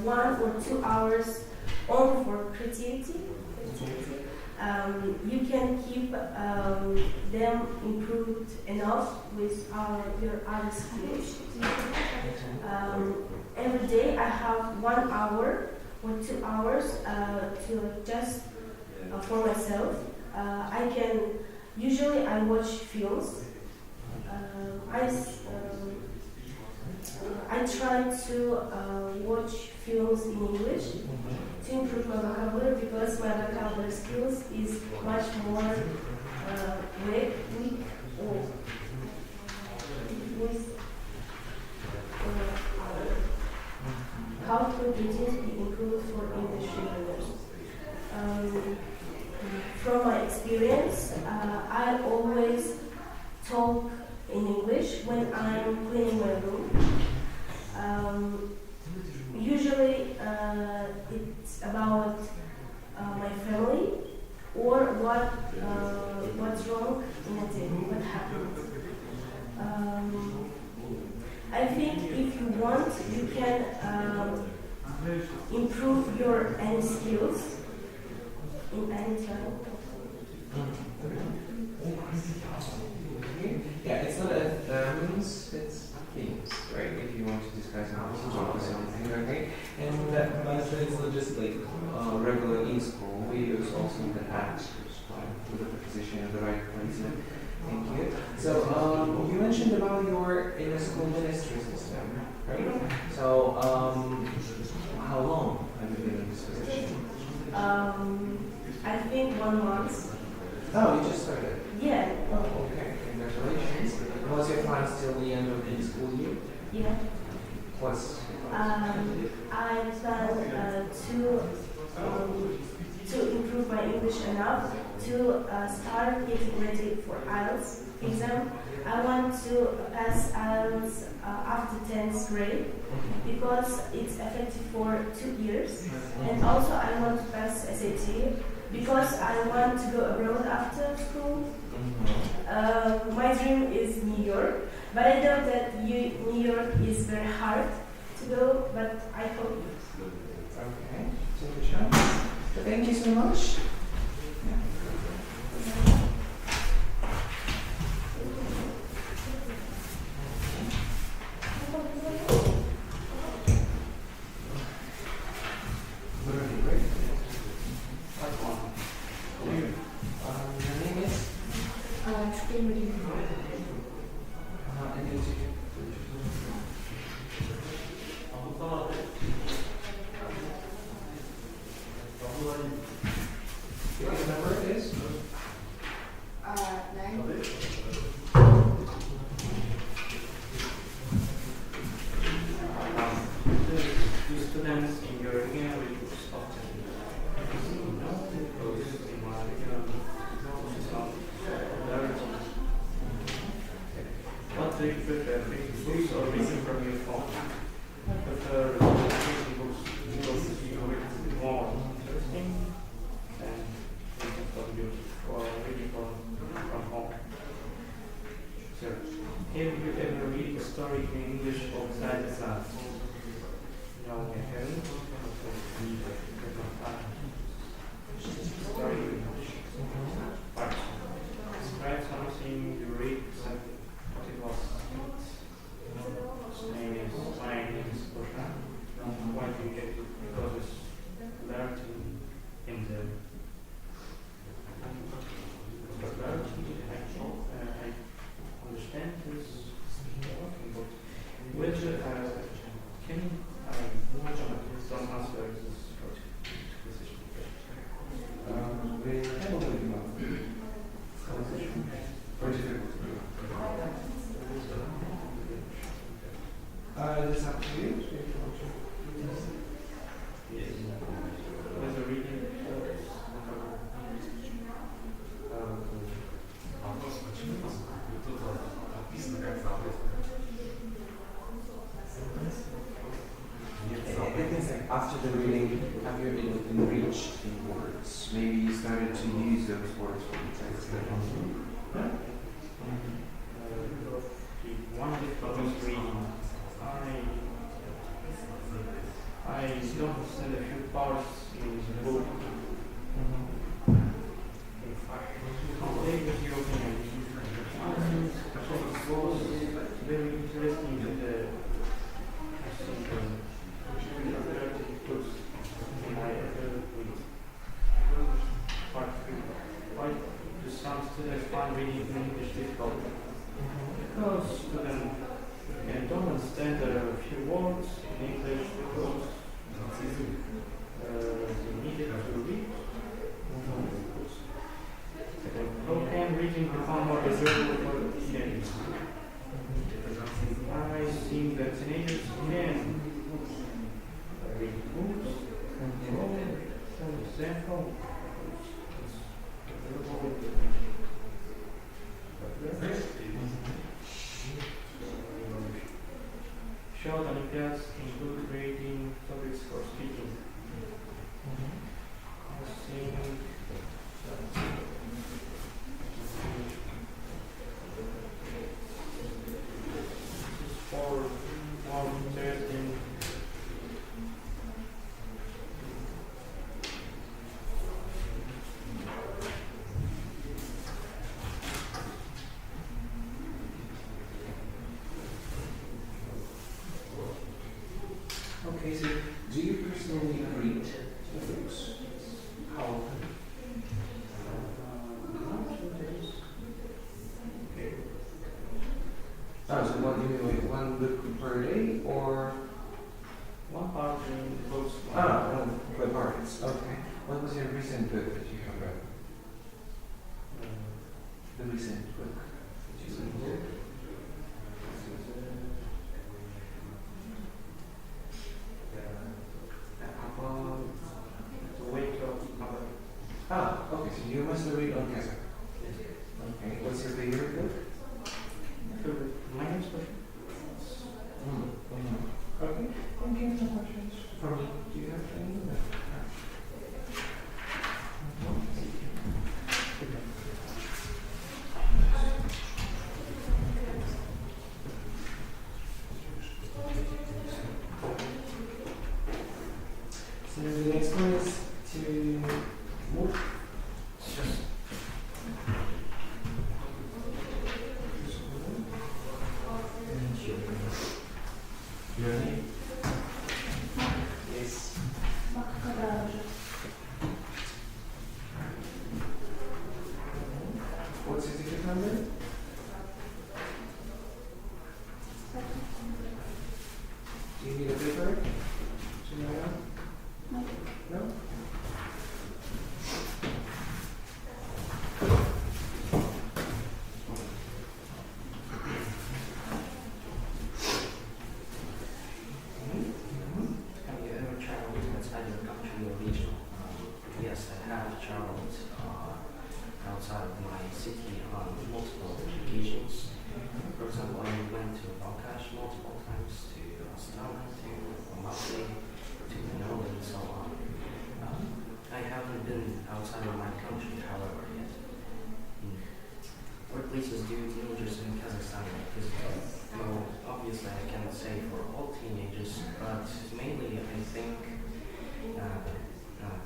1 or 2 hours only for creativity, you can keep them improved enough with your other skills. Every day I have 1 hour or 2 hours to just for myself. Usually I watch films. I try to watch films in English to improve my vocabulary because my vocabulary skills is much more weak or with how could routines be improved for English learners? From my experience, I always talk in English when I'm cleaning my room. Usually it's about my family or what's wrong in a day, what happened. I think if you want, you can improve your any skills in any time. Yeah, it's not themes, it's themes, right? If you want to discuss something, okay? And but it's not just like regular in school. We use also the at with the preposition in the right place. Thank you. So you mentioned about your in the school ministry system, right? So how long have you been in this position? I think 1 month. Oh, you just started. Yeah. Oh, okay. Congratulations. What's your plans till the end of the school year? Yeah. What's I plan to improve my English enough to start getting ready for IELTS exam. I want to pass IELTS after 10th grade because it's effective for 2 years. And also I want to pass SAT because I want to go abroad after school. My dream is New York, but I know that New York is very hard to go, but I hope. okay? Take a chance. So thank you so much. Your name is? Четыре. And students in your area which often know because in my area it's not popularity. What do you prefer, reading books or reading from your phone? I prefer reading books because you read more interesting than reading from your or reading from home. So, have you ever read a story in English outside the class? No, I haven't. Story in English. Part. Describe something you read, something, what it was. My name is Boshan. Why do you get it? Because it's learned in the popularity. I understand this working, but which can some answer this question. Very it's up to you. Yes. There's a reading. After the reading, have you been enriched in words? Maybe you started to use those words for the text. One difficult reading. I don't understand a few parts in the book. In fact, take with your opinion. It was very interesting in the in my part 3. Why do some students find reading in English difficult? Because students don't understand a few words in English because they need it to read. How can reading become more desirable for teenagers? I think that teenagers can read books and roll from the same phone. Short Olympiads include creating topics for speaking. I think for more interesting. Okay, so do you personally read books? How often? Oh, so what do you mean, like one book per day or? One part in books. By parts. Okay. What was your recent book that you have read? The recent book that you read? Okay, so you must read on Kazakh. Okay, what's your favorite book? My next question. Okay, okay, no questions for me. Do you have any? So the next one is to move. Your name? Yes. What's your ticket number? Do you need a paper? Do you know that? No? Have you ever say for all teenagers, but mainly I think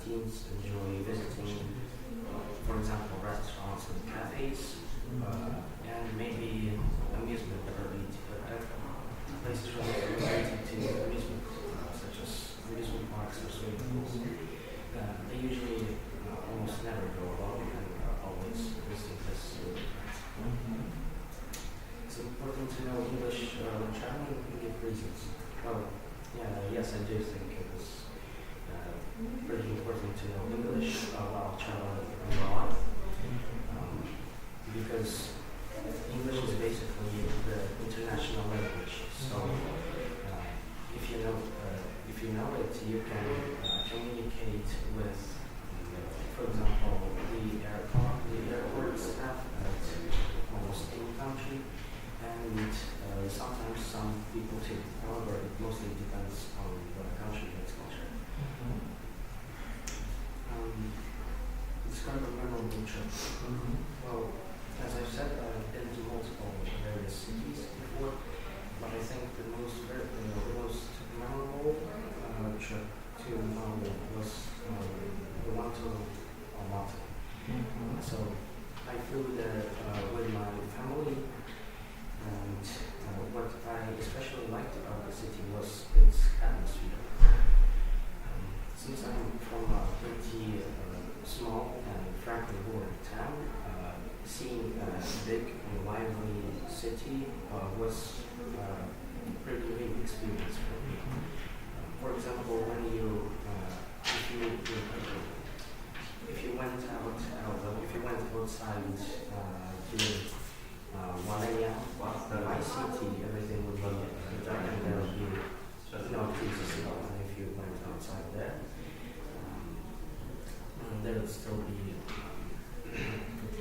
teens enjoy visiting, for example, restaurants and cafes, and maybe amusement places related to amusement, such as amusement parks or swimming pools. They usually almost never go alone and always visiting places with friends. It's important to know English when traveling can give reasons. Well, yes, I do think it was pretty important to know English while traveling abroad, because English is basically the international language. So if you know it, you can communicate with, for example, the airport staff at almost any country, and sometimes some people too. However, it mostly depends on the country and its culture. Describe a memorable trip. Well, as I've said, I've been to multiple various cities before, but I think the most memorable trip to Malmo was the one to Almaty. So I flew there with my family, and what I especially liked about the city was its atmosphere. Since I'm from a pretty small and frankly boring town, seeing a big and lively city was a pretty unique experience for me. For example, when if you went outside during 1 a.m. in my city, everything would be dark and there would be no trees to see. And if you went outside there, there would still be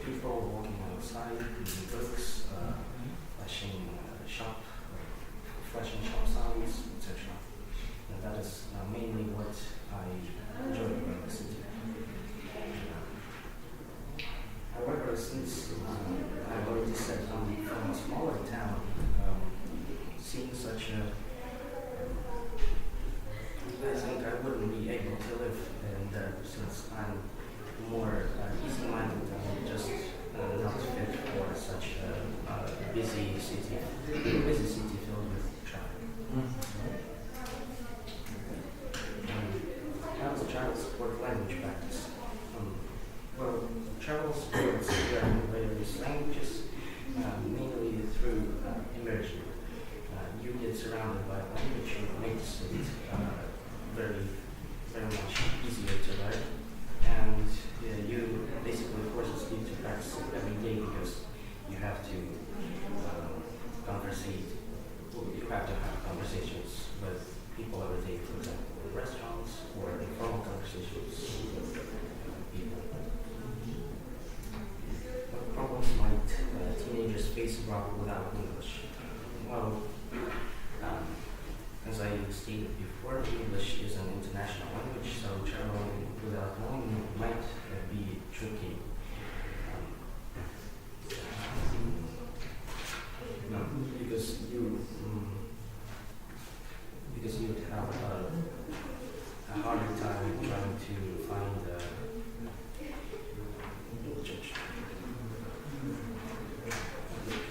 people walking outside, reading books, flashing shop signs, etc. And that is mainly what I enjoy about the city. However, since I've already said I'm from a smaller town, seeing such I think I wouldn't be able to live in there since I'm more easy-minded and just not fit for such a busy city filled with traffic. How does travel support language practice? Well, travel supports learning various languages, mainly through immersion. You get surrounded by language and makes it very, very much easier to learn. And you basically forces you to practice it every day because you have to you have to have conversations with people every day, for example, in restaurants or informal conversations with people. What problems might teenagers face abroad without English? Well, as I stated before, English is an international language, so traveling without knowing it might be tricky. Because you would have a harder time trying to find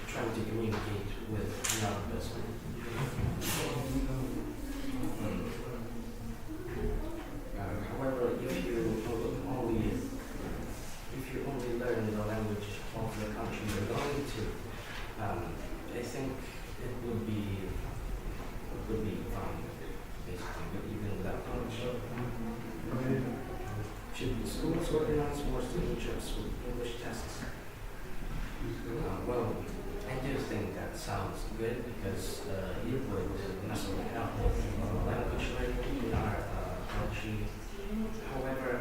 trying to communicate with another person. However, if you only learn the language of the country you're going to, I think it would be fine, basically, but even without English. Should schools organize more student trips with English tests? Well, I do think that sounds good because it would necessarily help with language learning in our country. However,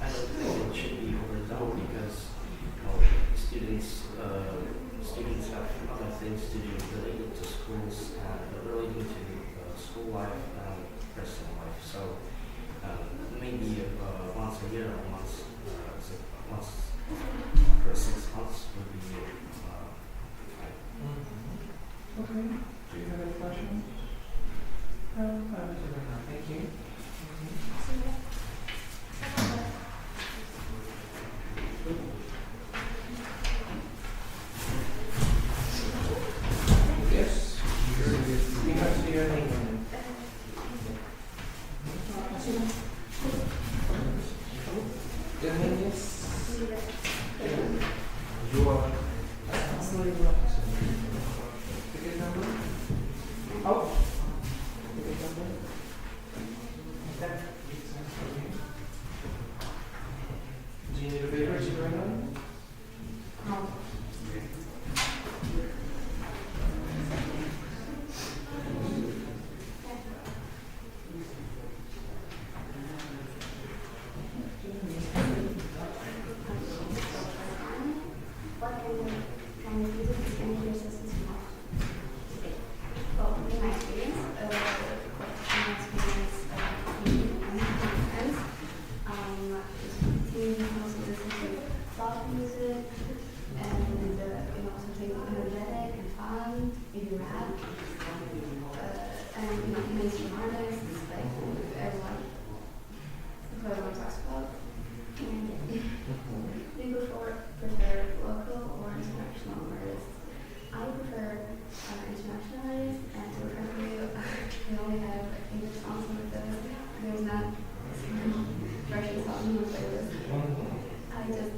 I don't think it should be overdone because students have other things to do related to schools, related to school life and personal life. So maybe once a year or once per 6 months would be fine. Okay. Do you have any questions? Thank you. Yes. You have to do your name. Your name is? You are. Ticket number? Oh. Ticket number? Okay. Do you need a paper to write on? No. What kind of music is going to your sisters most? Well, in my experience, me and my friends, we mostly listen to soft music and something energetic and fun, maybe rap, and mainstream artists like everyone talks about. And we prefer local or international artists. I prefer international artists, and to be frank with you, we only have English songs on the playlist. There's not Russian songs on the playlist. I just,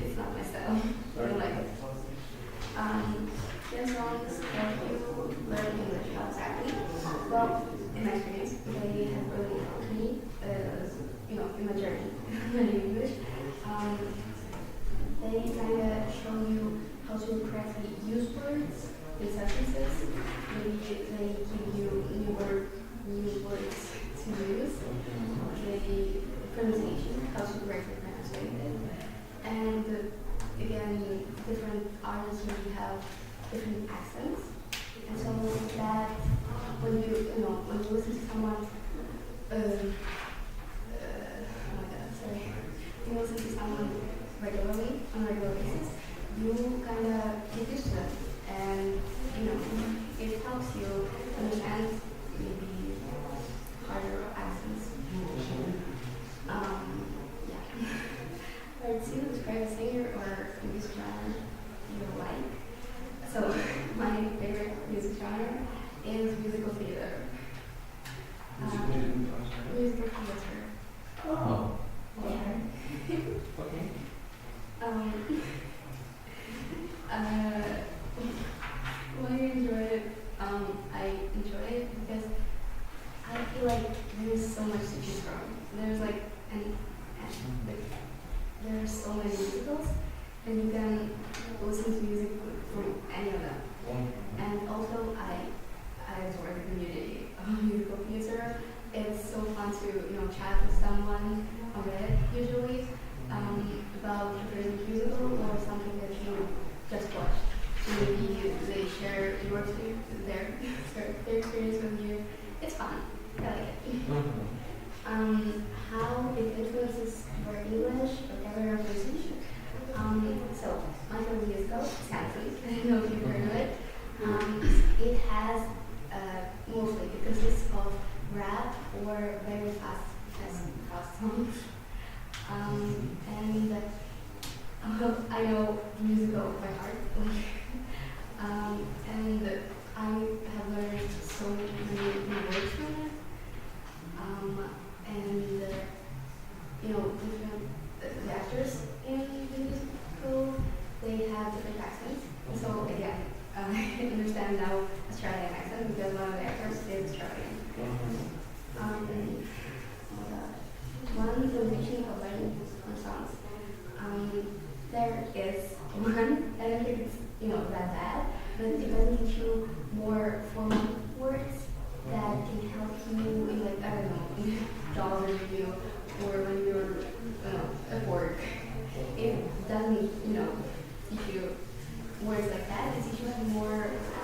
it's not my style. I don't like it. Their songs help you learn English. How exactly? Well, in my experience, they have really helped me, in my journey learning English. They kind of show you how to correctly use words in sentences. Maybe they give you new words to use. The pronunciation, how to correctly pronounce it. And again, different artists really have different accents. And so that when you listen to someone, you listen to someone regularly, on a regular basis, you kind of get used to it. And, it helps you understand maybe harder accents. Yeah. Let's see, describe a singer or music genre you like. So, my favorite music genre is musical theater. Musical theater. Oh. Yeah. Okay. Why do you enjoy it? I enjoy it because I feel like there's so much to choose from. There's there's so many musicals, and you can listen to music from any of them. And also, I adore the community of musical theater. It's so fun to chat with someone on Reddit usually about a favorite musical or something that you just watched. Maybe they share their experience with you. It's fun. I like it. How it influences your English vocabulary or pronunciation. So my favorite musical, Samson. I don't know if you've heard of it. It has mostly it consists of rap or very fast songs. And I know the musical by heart. And I have learned so many new words from it. And different the actors in the musical, they have different accents. And so again, I understand now Australian accent because one of the actors is Australian. One limitation of learning songs. There is one, I don't think it's that bad, but it doesn't teach you more formal words that can help you in job interview or when you're at work. It doesn't teach you words like that. It teaches you more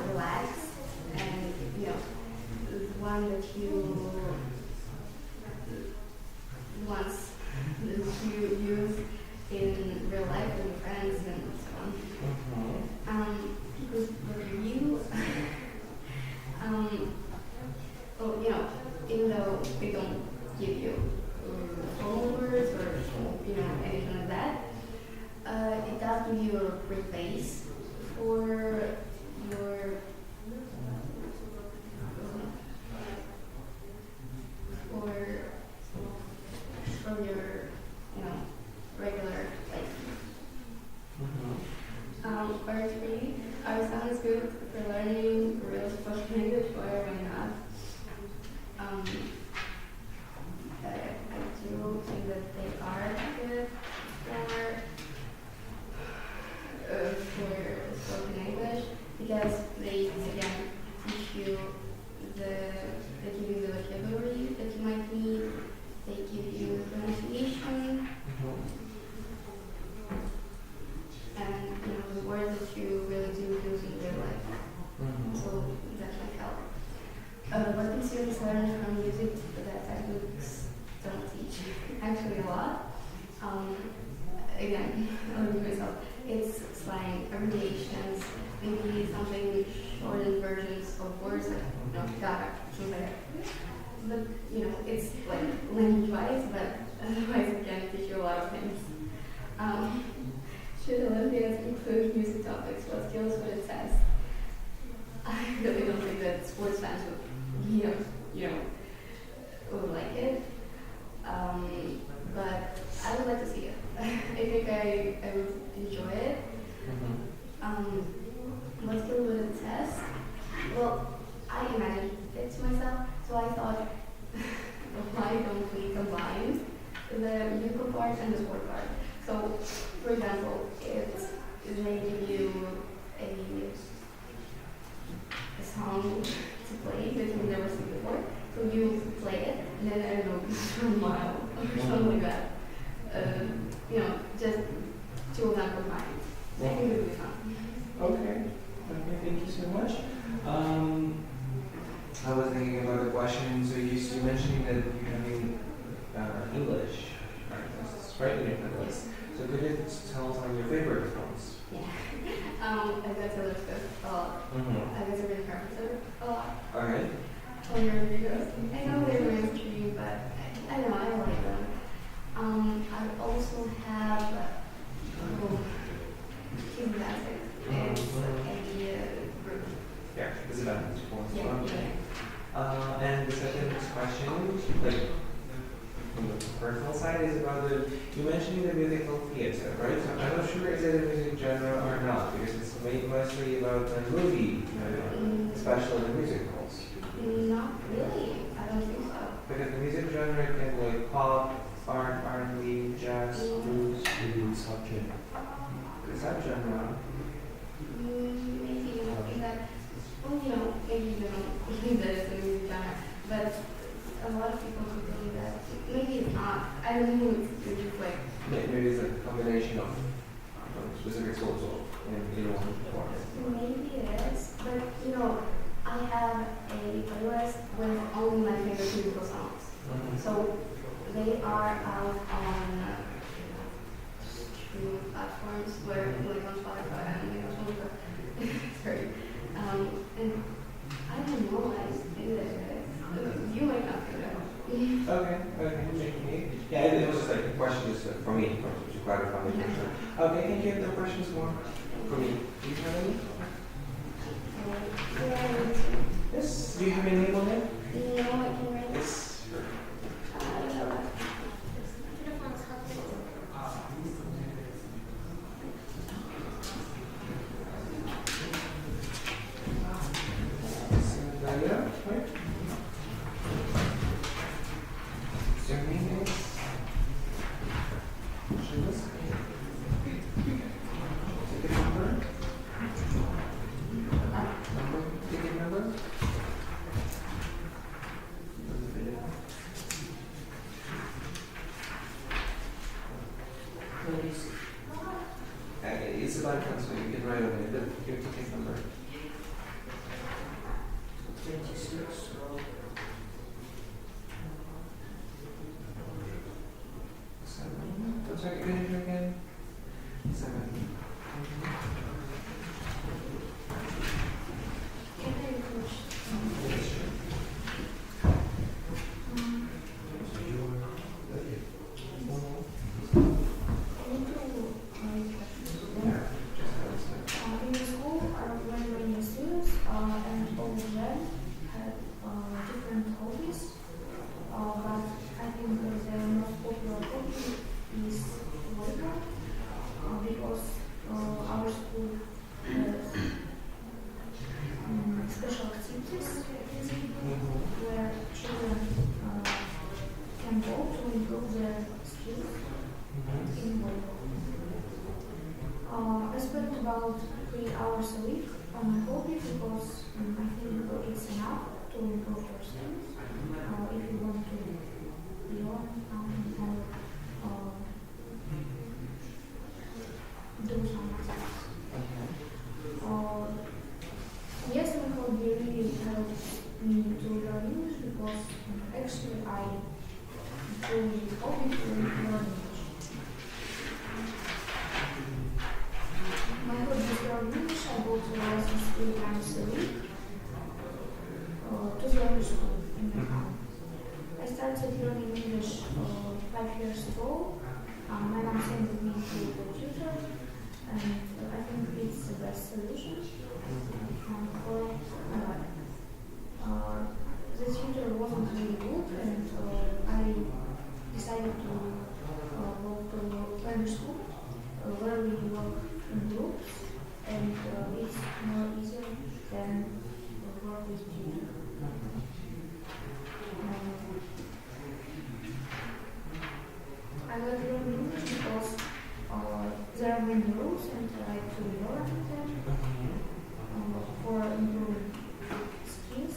relaxed and one that you once you use in real life with your friends and so on. Because what you Our sound is good for learning real spoken language, or why not? I do think that they are good for spoken English because they again teach you they give you the vocabulary that you might need. They give you pronunciation and the words that you really do use in real life. So that might help. What can students learn from music that textbooks don't teach? Actually a lot. Again, I'll repeat myself. It's slang, abbreviations, maybe something shortened versions of words like gotta, something like that. But it's like language-wise, but otherwise it can teach you a lot of things. Should Olympiads include music topics? What skills would it test? I really don't think that sports fans would, would like it. But I would like to see it. I think I would enjoy it. What skill would it test? Well, I imagined it to myself, so I thought, why don't we combine the musical part and the sport part? So, for example, it may give you a song to play that you've never seen before. So you play it, and then I don't know, smile or something like that. Just two of them combined. I think it would be fun. Okay, thank you so much. I was thinking about the question, so you mentioned that you're having English artists, right, in your playlist. So could you tell us some of your favorite ones? Yeah. I go to Taylor Swift a lot. I go to Sabrina Carpenter a lot. Okay. I know they're mainstream, but I know, I like them. I also have She's Classic. It's a group. Yeah, this is about Yeah. And the second question, like from the personal side, is about you mentioned the musical theater, right? So I'm not sure is it a music genre or not, because it's mostly about the movie, especially the musicals. Not really. I don't think so. Because the music genre can be like pop, R&B, jazz, blues, Maybe subject. is that genre? Maybe you don't think that. Well, maybe you don't think that it's a music genre, but a lot of people who believe that. Maybe it's not. I don't know. It's just like. Maybe it's a combination of specific sorts of one performance. Maybe it is, but I have a playlist with only my favorite musical songs. So they are out on streaming platforms where like on Spotify and it's great. And I don't know, I do that. You might not do that. Okay, thank you. Yeah, it was just like a question just for me, to clarify the question. Okay, thank you. No questions more for me. Do you have any? Yes. Do you have any name on it? No, I can write. Yes. Sure. my hobby because I think it's enough to improve yourself. If you want to learn or do some things. Yes, my hobby really helps me to learn English because actually I do hobby to learn English. My hobby is learn English. I go to lessons 3 times a week to the English school in my town. I started learning English 5 years ago. My mom sent me to the tutor, and I think it's the best solution for my life. The tutor wasn't really good, and I decided to go to primary school where we work in groups, and it's more easier than work with tutor. I like learning English because there are many rules and I like to learn them for improving skills.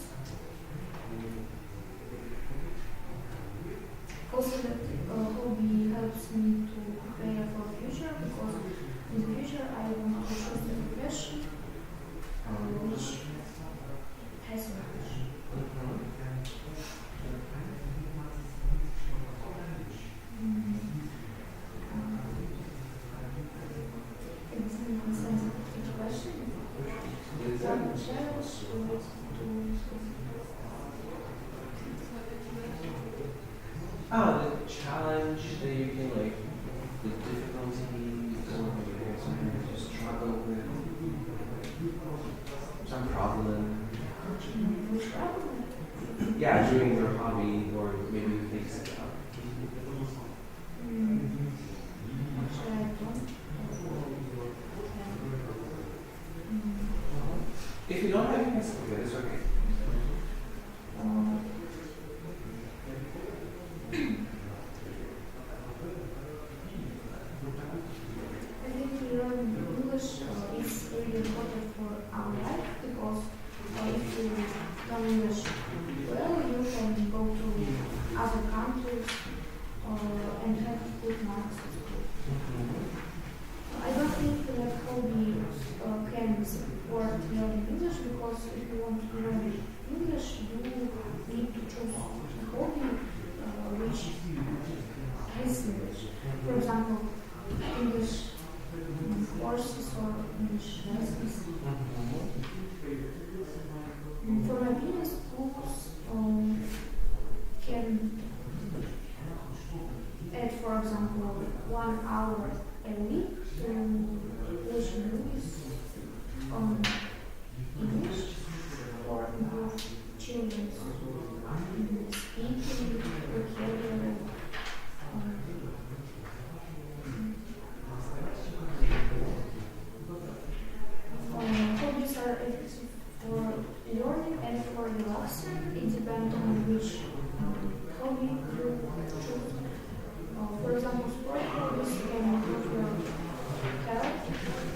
Also, that hobby helps me to prepare for the future because in the future I want to choose a profession which has English. The challenge that you can like, the difficulty, or maybe something that you struggle with, some problem. Yeah, doing your hobby, or maybe you fix it up. If you don't have any, it's okay. It's okay. I think learning English is really important for our life because if you learn English well, you can go to other countries and have good marks at school. I don't think that hobby can support learning English because if you want to learn English, you need to choose a hobby which has English. For example, English courses or English lessons. For my opinion, schools can add, for example, 1 hour a week to teach movies on English or improve children's speaking, vocabulary. Hobbies are effective for learning and for relaxing. It depends on which hobby you choose. For example, sport hobbies can improve your health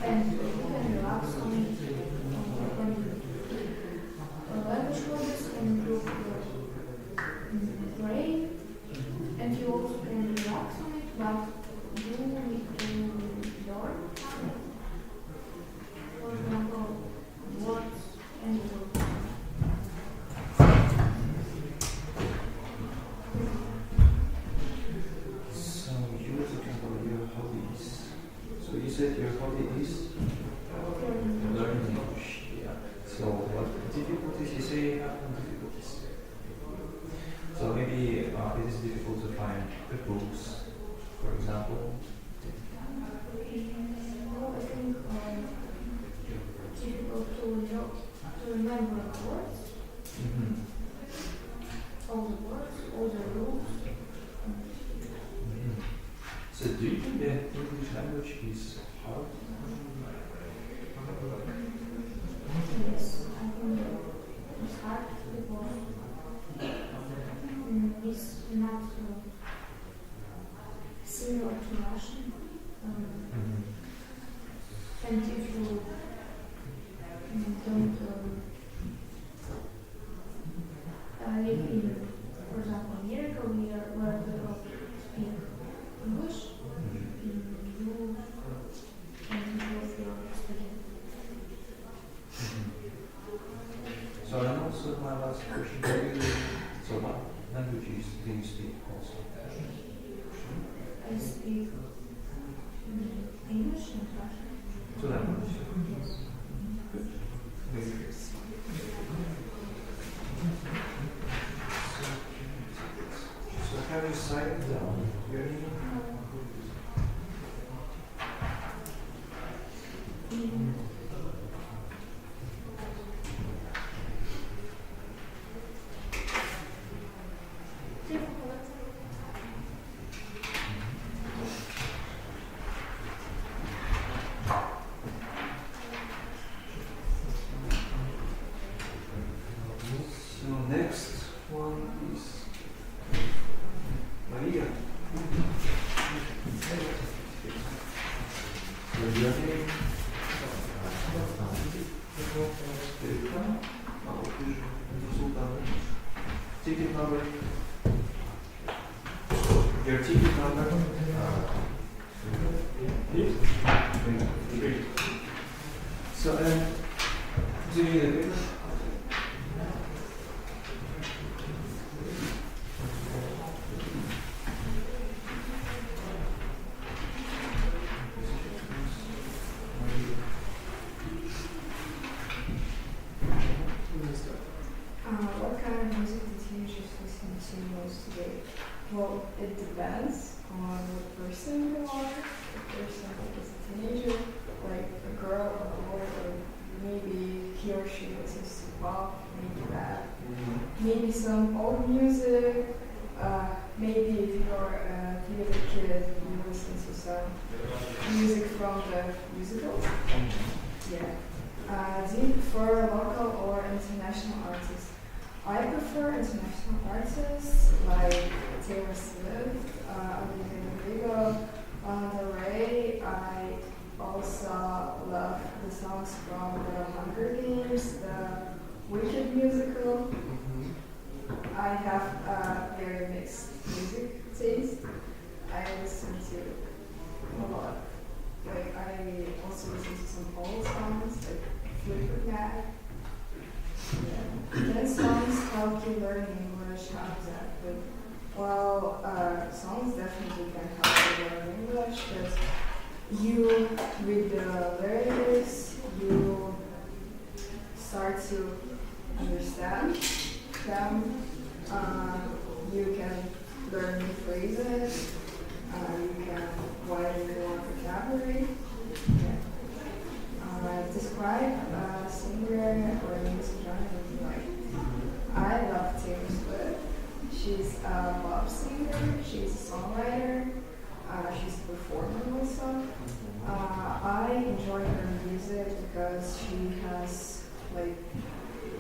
and you can relax on it. Language hobbies can improve your brain and you also can relax on it, but you need to learn. For example, words and words. So you were talking about your hobbies. So you said your hobby is learning English. Yeah. So what difficulties you say you have? Difficulties. So maybe it is difficult to find the books, for example. I think difficult to remember words, all the words, all the rules. So do you think that English language is hard? Yes, I think it's hard because it's not similar to Russian. And if you don't live in, for example, America, where people speak English, you can improve your study. So and also my last question to you. So what languages do you speak also? I speak English and Russian. Two languages. So have you cited your name? So next one is Maria. So your name? Ticket number. Your ticket number. So do you need a paper? What kind of music did you usually listen to most today? Well, it depends on what person you are. If person is a teenager, like a girl or a boy, or maybe he or she listens to pop, maybe rap, maybe some old music. Maybe if you're a theater kid, you listen to some music from the musicals. Yeah. Do you prefer local or international artists? I prefer international artists like Taylor Swift, Olivia Rodrigo, Lana Del Rey. I also love the songs from the Hunger Games, the Wicked musical. I have a very mixed music taste. I listen to a lot. Like I also listen to some old songs, like Fleetwood Mac. Yeah. Then songs help you learn English. How is that? But well, songs definitely can help you learn English because you read the lyrics, you start to understand them. You can learn new phrases. You can widen your vocabulary. Yeah. Describe a singer or a music genre that you like. I love Taylor Swift. She's a pop singer. She's a songwriter. She's a performer also. I enjoy her music because she has like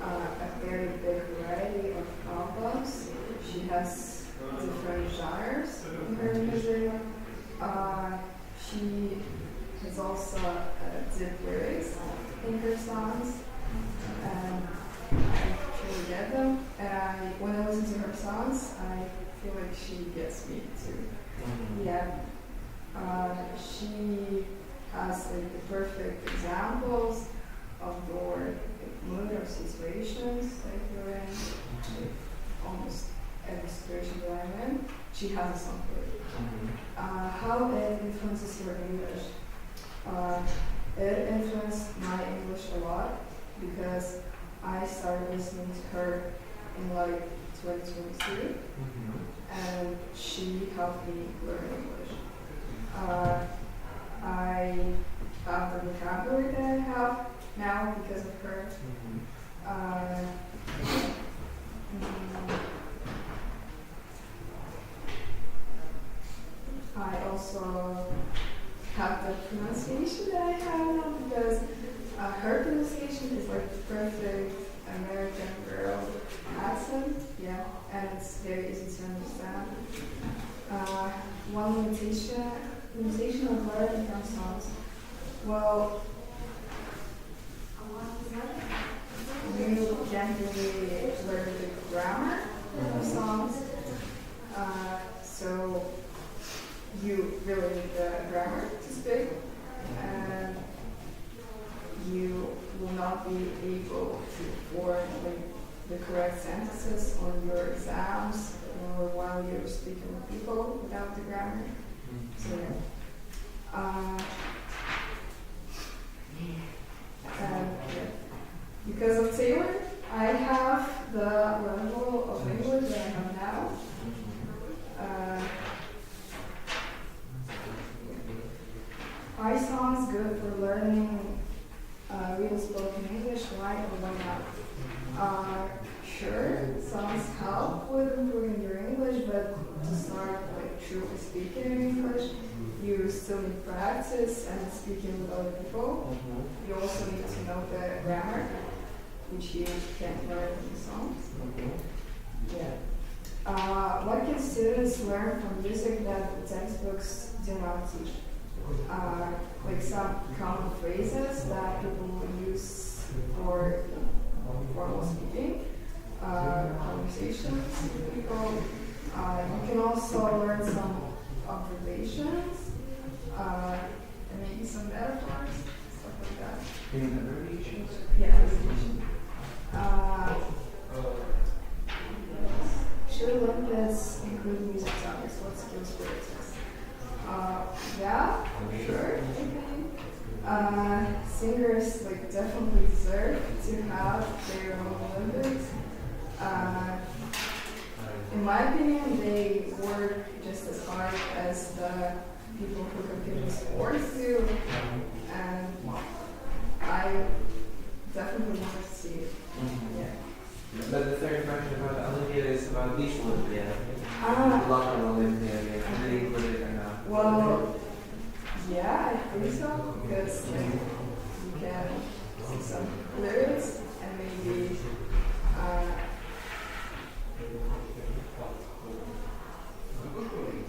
a very big variety of albums. She has different genres in her music. She has also deep lyrics in her songs, and I truly get them. And when I listen to her songs, I feel like she gets me too. Yeah. She has like the perfect examples of your mood or situations like you're in. Like, almost every situation that I'm in, she has a song for it. How it influences your English? It influenced my English a lot because I started listening to her in like 2022, and she helped me learn English. I have the vocabulary that I have now because of her. I also have the pronunciation that I have now because her pronunciation is like the perfect American girl accent, yeah, and it's very easy to understand. One limitation of learning from songs. Well, what was that? can't really learn the grammar of songs. So you really need the grammar to speak, and you will not be able to form the correct sentences on your exams or while you're speaking with people without the grammar. So yeah. And because of Taylor, I have the level of English that I have now. Python's good for learning real spoken English, why or why not? Sure, songs help with improving your English, but to start truly speaking English, you still need practice and speaking with other people. You also need to know the grammar, which you can't learn from songs. Yeah. What can students learn from music that the textbooks do not teach? Like some common phrases that people will use for formal speaking, conversations with people. You can also learn some observations, and maybe some metaphors, stuff like that. You mean abbreviations? Yeah, abbreviations. Should Olympiads include music topics? What skills will it test? Yeah, sure. Singers definitely deserve to have their own Olympics. In my opinion, they work just as hard as the people who compete in sports do, and I definitely want to see it. Yeah. But the third question about the Olympiad is about this Olympiad. Local Olympiad, yeah. Did they include it or not? Well, yeah, I think so, because you can see some lyrics and maybe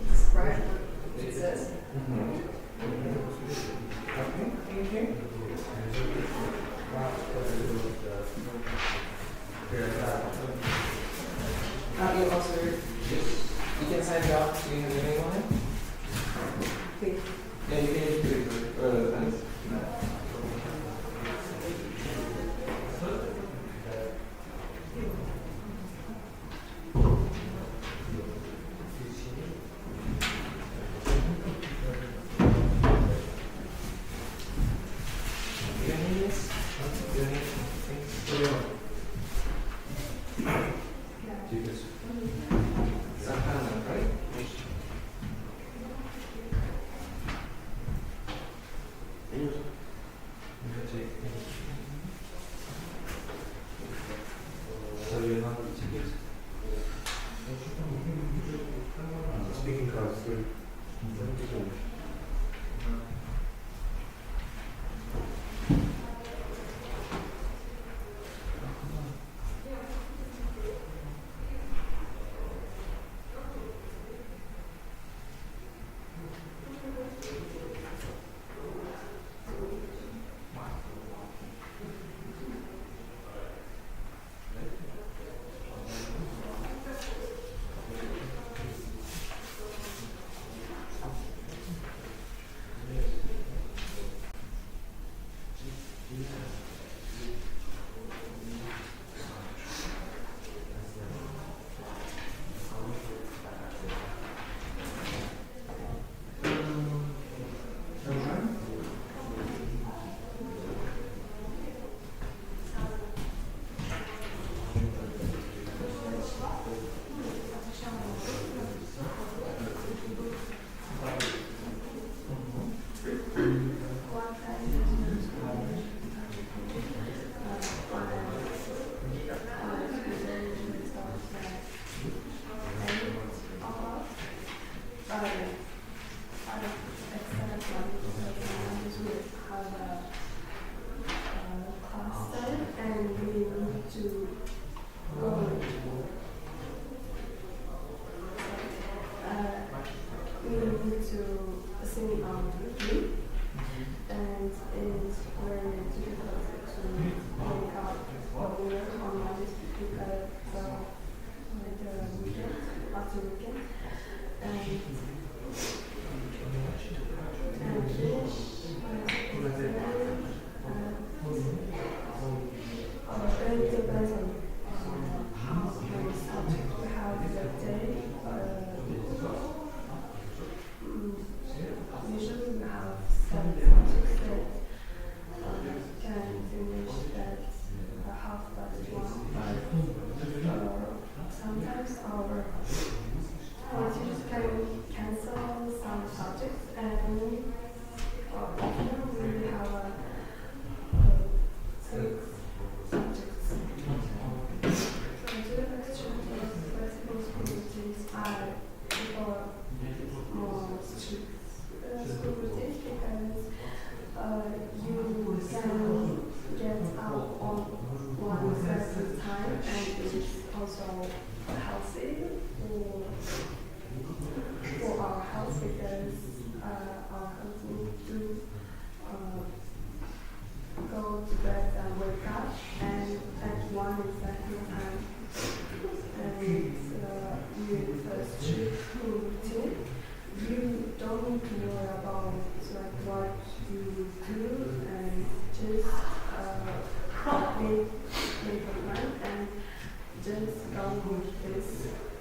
describe what it says. Okay, thank you. You also you can sign it off. Do you have anything on it? Okay. Yeah, you can do it. Thanks. Speaking cards, three. also healthy for our health because our health needs to go to bed and wake up and at one exactly time. And with a strict routine, you don't need to worry about like what you do and just make a plan and just go with this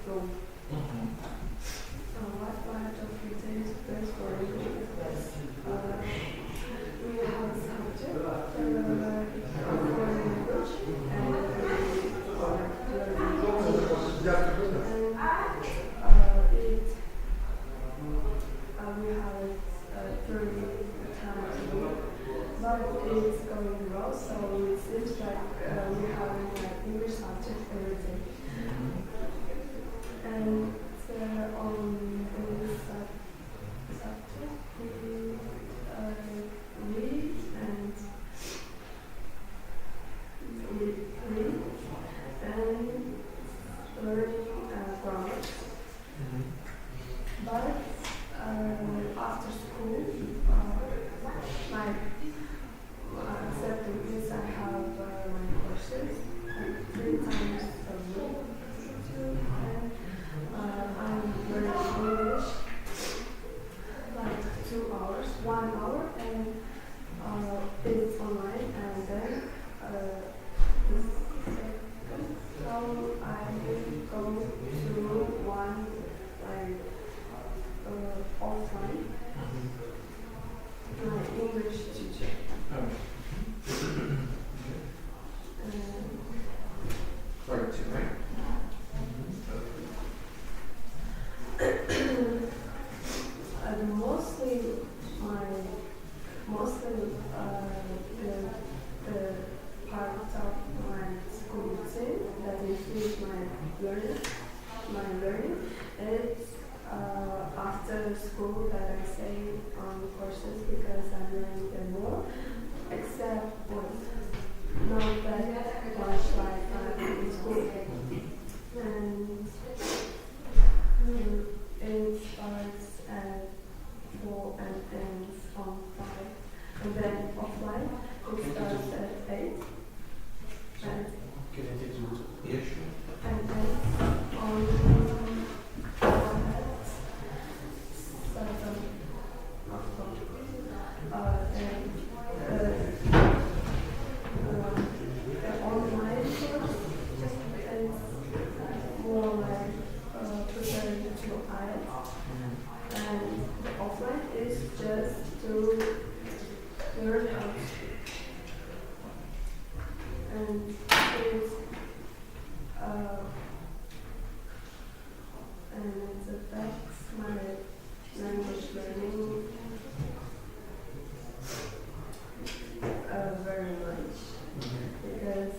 flow. What part of routine is best for English is best? We have a subject for language and for we have it 30 times a week, but it's going well, so it seems like we have an English subject every day. And on English subject, we read and learning grammar. But after school, except in this, I have my courses 3 times a week, and I'm learning English like 2 hours, 1 hour, and it's online, and then so I go to one like offline, my English teacher. Part 2, right? The part of my school routine that includes my learning. It's after school that I stay on courses because I'm learning them more, except not that much like in school. And it starts at 4 and ends on 5. And then offline, it starts at 8. And Yeah, sure. and then on 7 the online course is more like preparing to IELTS, and the offline is just to learn how to speak. And it's and it affects my language learning very much because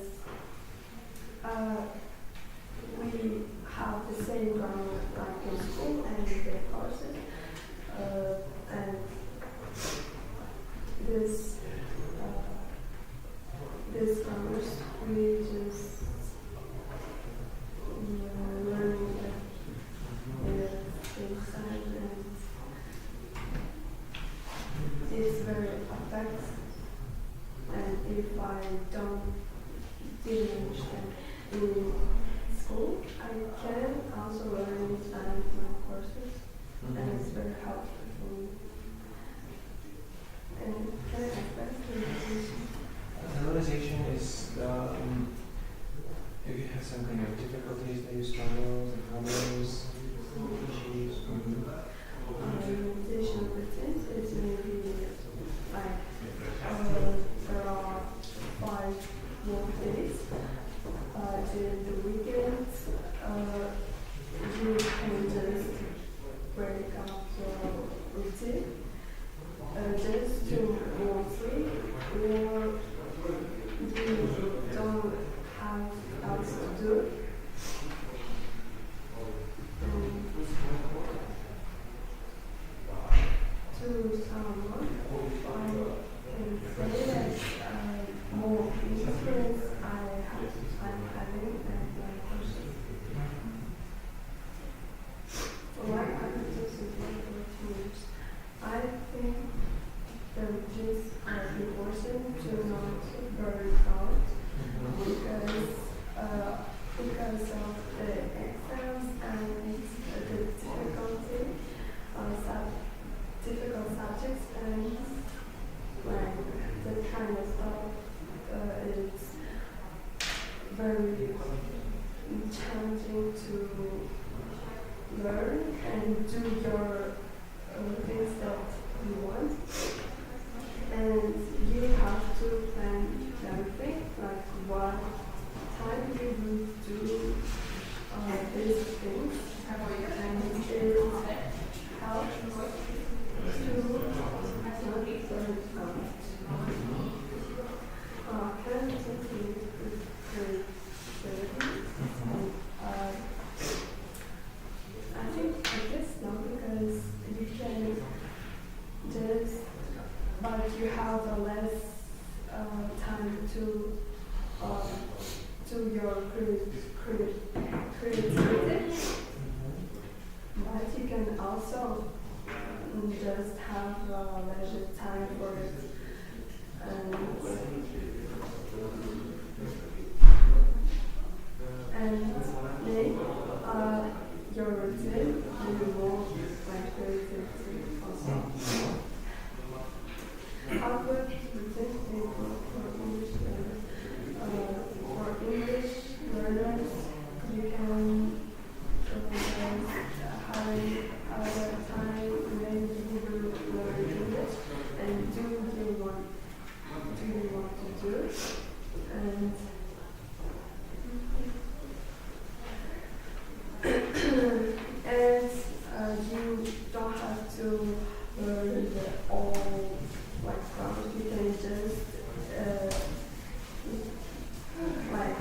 we have the same grammar like in school and the courses, and this grammars we just learning inside, and it's very affects. And if I didn't understand in school, I can also learn inside my courses, and it's very helpful for me. And can I express memorization? Memorization is if you have some kind of difficulties that you struggle, and problems, issues. Memorization of the things is maybe like there are 5 work days. During the weekends, you can just break up your routine just to mostly, or you don't have else to do. To someone, I can say that more experience I'm having at my courses. very challenging to learn and do your things that you want. And you have to plan everything, like what time you will do these things. And it helps to I guess not, because you can just, but you have a less time to your creativity. But you can also just have leisure time for it. And make your routine really more like creativity also. How good routine is for English learners? For English learners, you can have time when you learn English and do you want to do, and you don't have to learn all like grammar. You can just like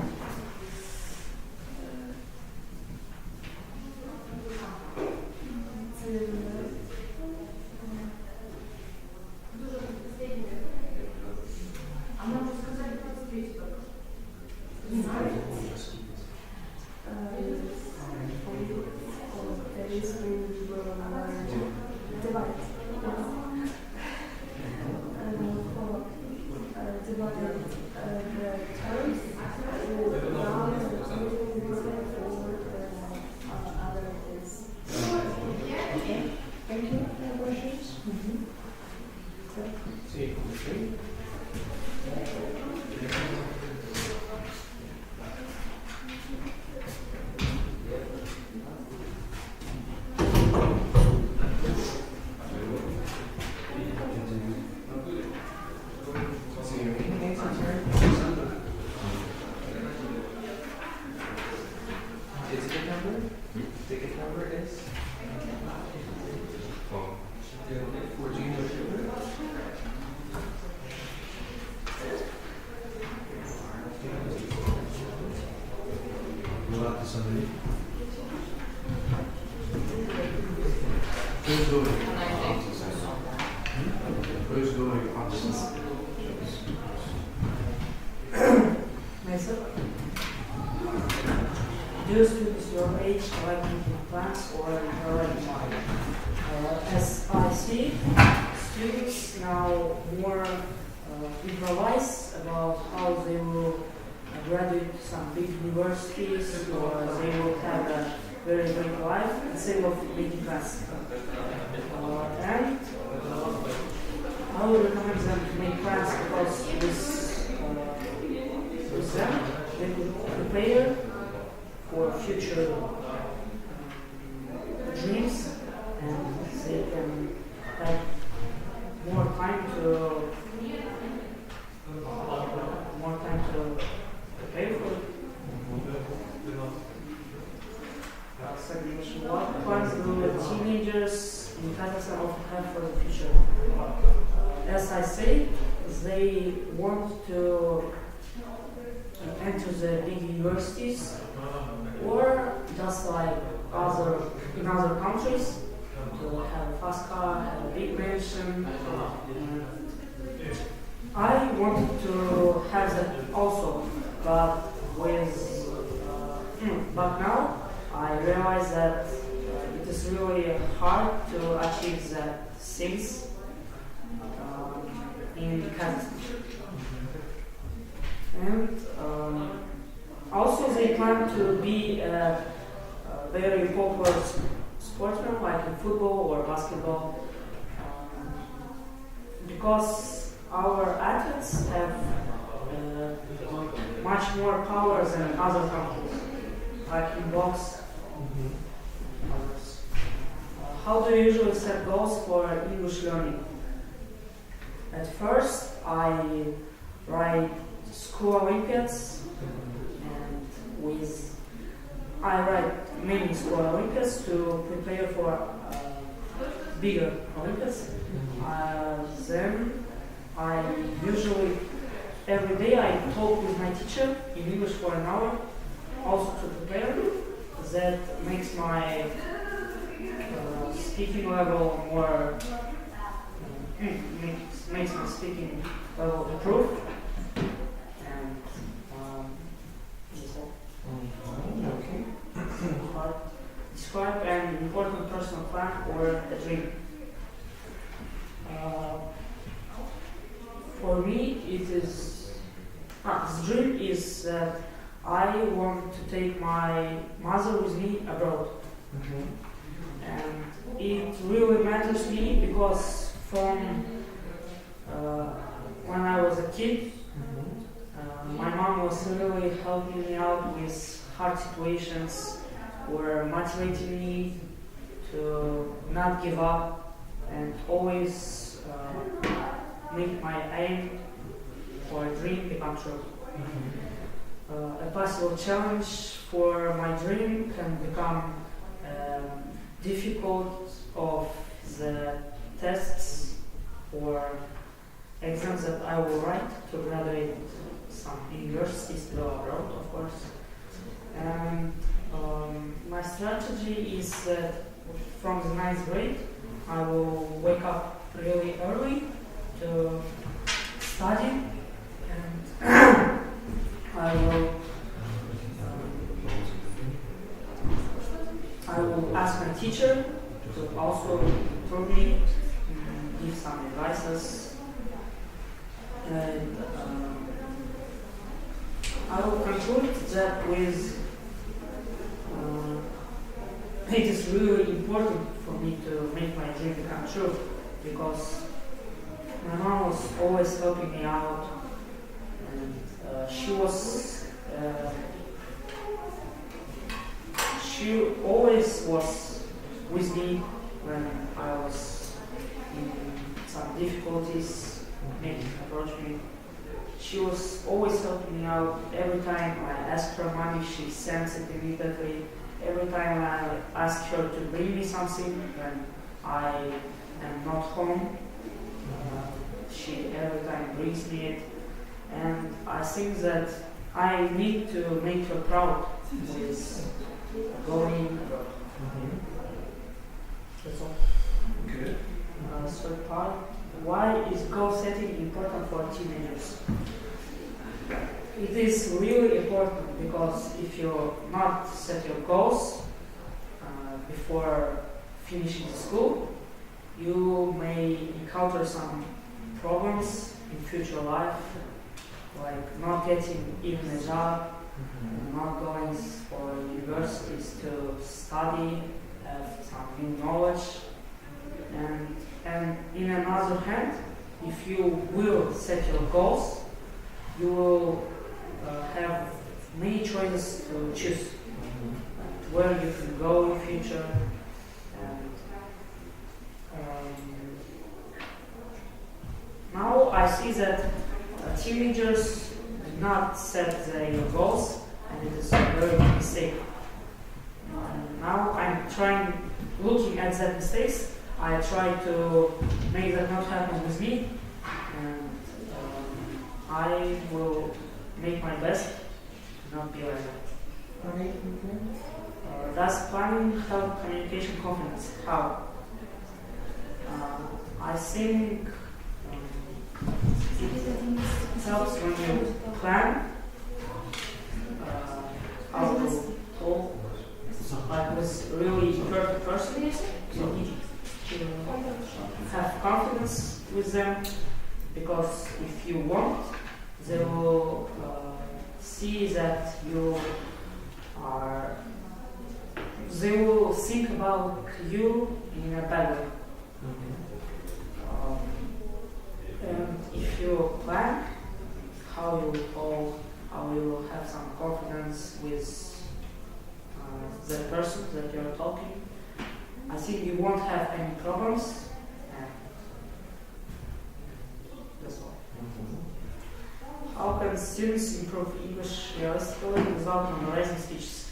Do students your age like making plans or like mine? As I see, students now more improvise about how they will graduate some big universities, or they will have a very great life instead of making plans. And I would recommend them to make plans, because with them they could prepare for future dreams, and they can have more time to prepare for it. What plans do teenagers in Kazakhstan often have for the future? As I say, they want to enter the big universities, or just like in other countries, to have a fast car, have a big mansion. I wanted to have that also, but but now I realize that it is really hard to achieve that things in Kazakhstan. And also they plan to be a very popular sportsman, like in football or basketball, because our athletes have much more power than other countries, like in box. How do you usually set goals for English learning? At first, I write school Olympiads, and I write many school Olympiads to prepare for bigger Olympiads. Then I usually every day I talk with my teacher in English for an hour, also to prepare. That makes my speaking level more, makes my speaking level improve. And Okay. describe an important personal plan or a dream. For me, it is this dream is that I want to take my mother with me abroad. And it really matters to me because from when I was a kid, my mom was really helping me out with hard situations, or motivating me to not give up and always make my aim or dream become true. A possible challenge for my dream can become difficult of the tests or exams that I will write to graduate some universities to go abroad, of course. And my strategy is that from the 9th grade, I will wake up really early to study, and I will ask my teacher to also improve me, give some advices, and I will conclude that with it is really important for me to make my dream become true, because my mom was always helping me out, and she always was with me when I was in some difficulties, maybe approach me. She was always helping me out. Every time I asked her money, she sends it immediately. Every time I ask her to bring me something when I am not home, she every time brings me it. And I think that I need to make her proud with going abroad. That's all. Good. Third part. Why is goal setting important for teenagers? It is really important because if you not set your goals before finishing the school, you may encounter some problems in future life, like not getting even a job, not going for universities to study, have some new knowledge, and in another hand, if you will set your goals, you will have many choices to choose where you can go in future. And now I see that teenagers do not set their goals, and it is a very big mistake. Now I'm looking at that mistakes. I try to make that not happen with me, and I will make my best to not be like that. Does planning help communication confidence? How? I think it helps when you plan how to talk like with really perfect person. To have confidence with them, because if you won't, they will see that they will think about you in a bad way. And if you plan how you will talk, how you will have some confidence with that person that you're talking. I think you won't have any problems. And that's all. How can students improve English realistically without memorizing speeches?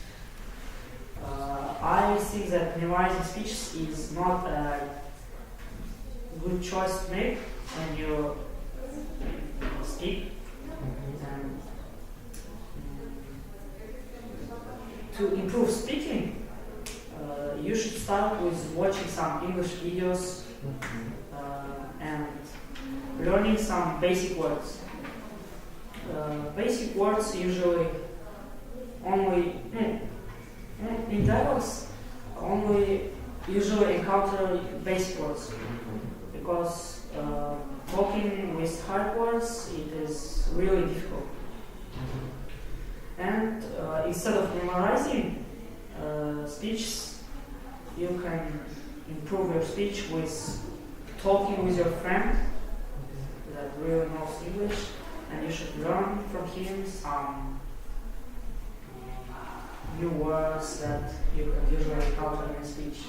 I think that memorizing speeches is not a good choice to make when you speak. And to improve speaking, you should start with watching some English videos and learning some basic words. Basic words usually only in dialogues only usually encounter basic words, because talking with hard words, it is really difficult. And instead of memorizing speeches, you can improve your speech with talking with your friend that really knows English, and you should learn from him some new words that you can usually encounter in speech.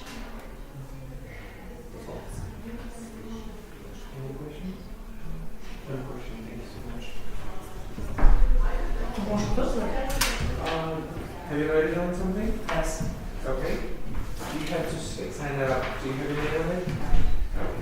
Any questions? No question. Thank you so much. Have you already done something? Yes. Okay. You have to sign that up. Do you have your name on it? Okay.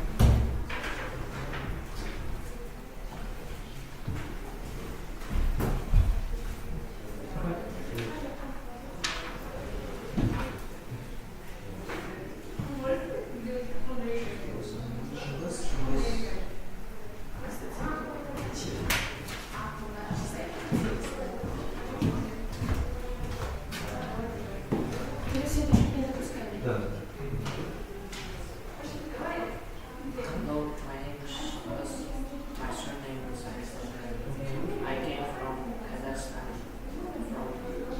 Hello, my name is my surname is I came from Kazakhstan, from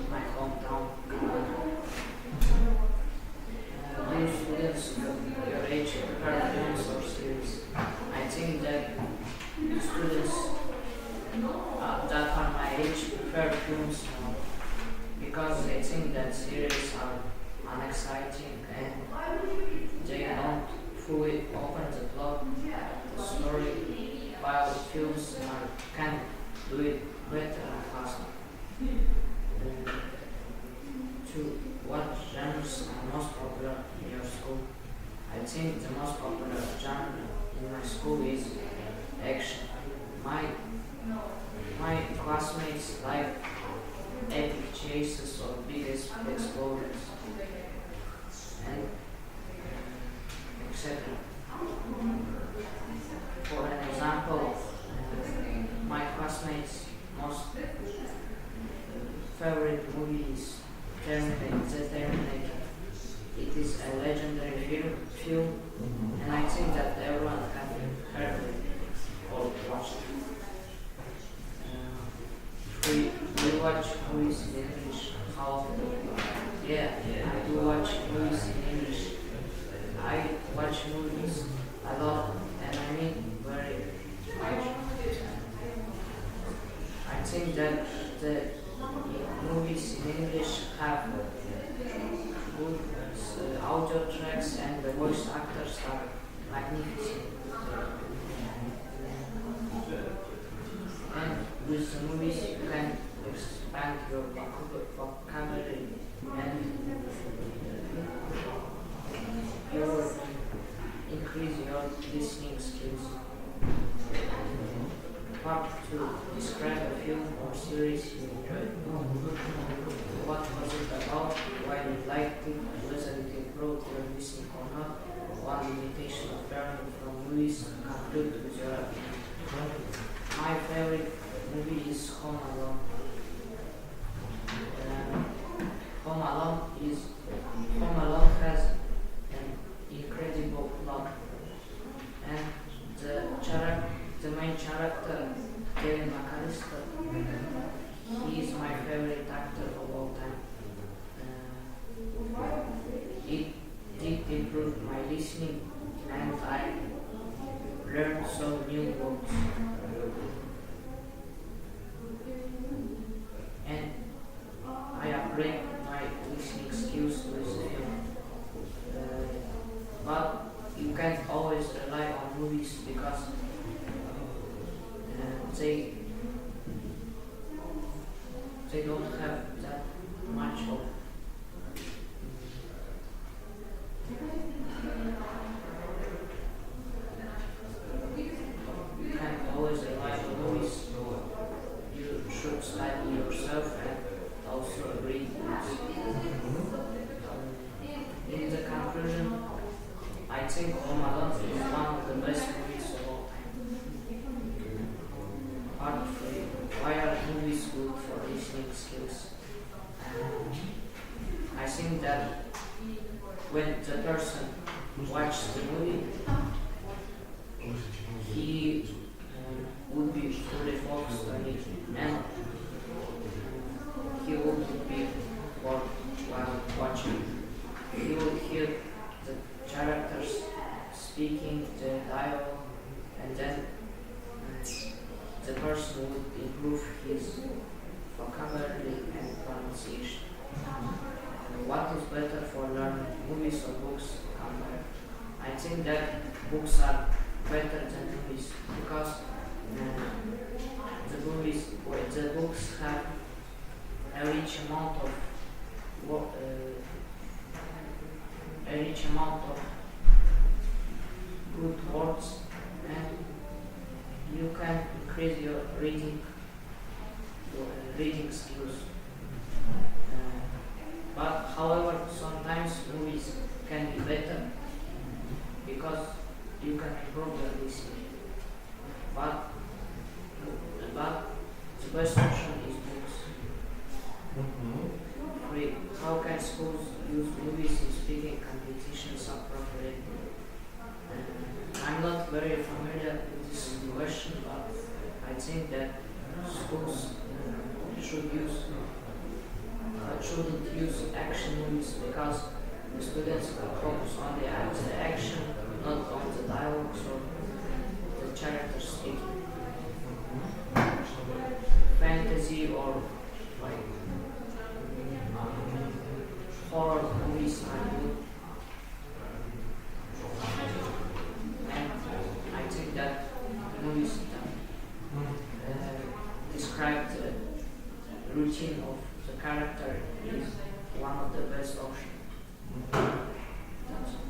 my hometown. New students your age prepare films or series. I think that students that are my age prefer films because they think that series are unexciting and they don't fully open the plot, the story, while films can do it better and faster. To what genres are most popular in your school? I think the most popular genre in my school is action. My classmates like epic chases or big explosions, and etc. For an example, my classmates' most favorite movie is The Terminator. It is a legendary film, and I think that everyone has heard it or watched it. We watch movies in English. How often? Yeah, I do watch movies in English. I watch movies a lot, and I mean very much. I think that the movies in English have good audio tracks, and the voice actors are magnificent. And with the movies you can expand your vocabulary and you will increase your listening skills. Part to describe a film or series you enjoyed. What was it about? Why you liked it? Whether it improved your listening or not? One limitation of learning from movies. Conclude with your opinion. My favorite movie is Home Alone. Home Alone has an incredible plot, and the main character, Kevin McAllister, he is my favorite actor of all time. It did improve my listening, and I learned some new words. have that much of you can't always rely on movies. You should study yourself and also read books. In the conclusion, I think Home Alone is one of the best movies of all time. Part 3. Why are movies good for listening skills? I think that when the person watches the movie, he would be fully focused on it, and he would be bored while watching. He would hear the characters speaking the dialogue, and then the person would improve his vocabulary and pronunciation. What is better for learning, movies or books? I think that books are better than movies because the books have a rich amount of good words, and you can increase your reading skills. But however, sometimes movies can be better because you can improve your listening. But the best option is books. 3. How can schools use movies in speaking competitions appropriately? I'm not very familiar with this question, but I think that schools shouldn't use action movies because the students will focus on the action, not on the dialogues or the characters speaking. Fantasy or like horror movies are good, and I think that movies that describe the routine of the character is one of the best options. That's all.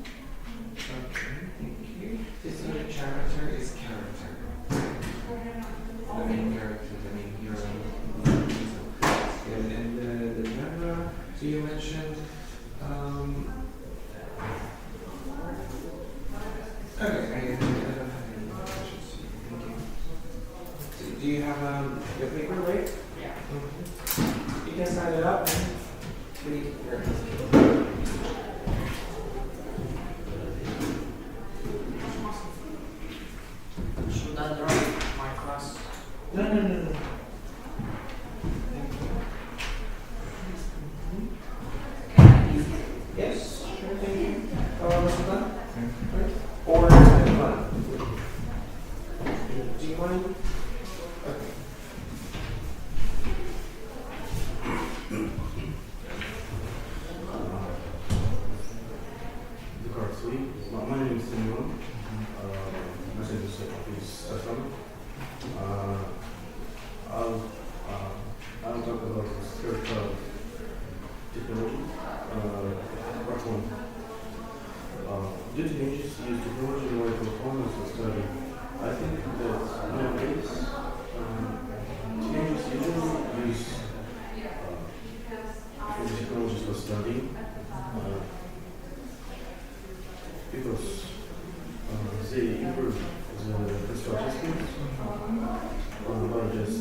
Okay, thank you. This character is character. The main character, the main hero. And the genre, so you mentioned, okay, I don't have any more questions. Thank you. So do you have your paper, right? Yeah. You can sign it up and read your Should I draw my class? No. Yes, sure, thank you. Mr. Dunn? Right? Or Dunn? Do you mind? Okay. The card 3. My name is Samuel. My name is Stefan. I'll talk about the third technology. Part 1. Due to changes used technology in order performance for study, I think that nowadays teenagers usually use technologies for studying because they improve the construction skills by just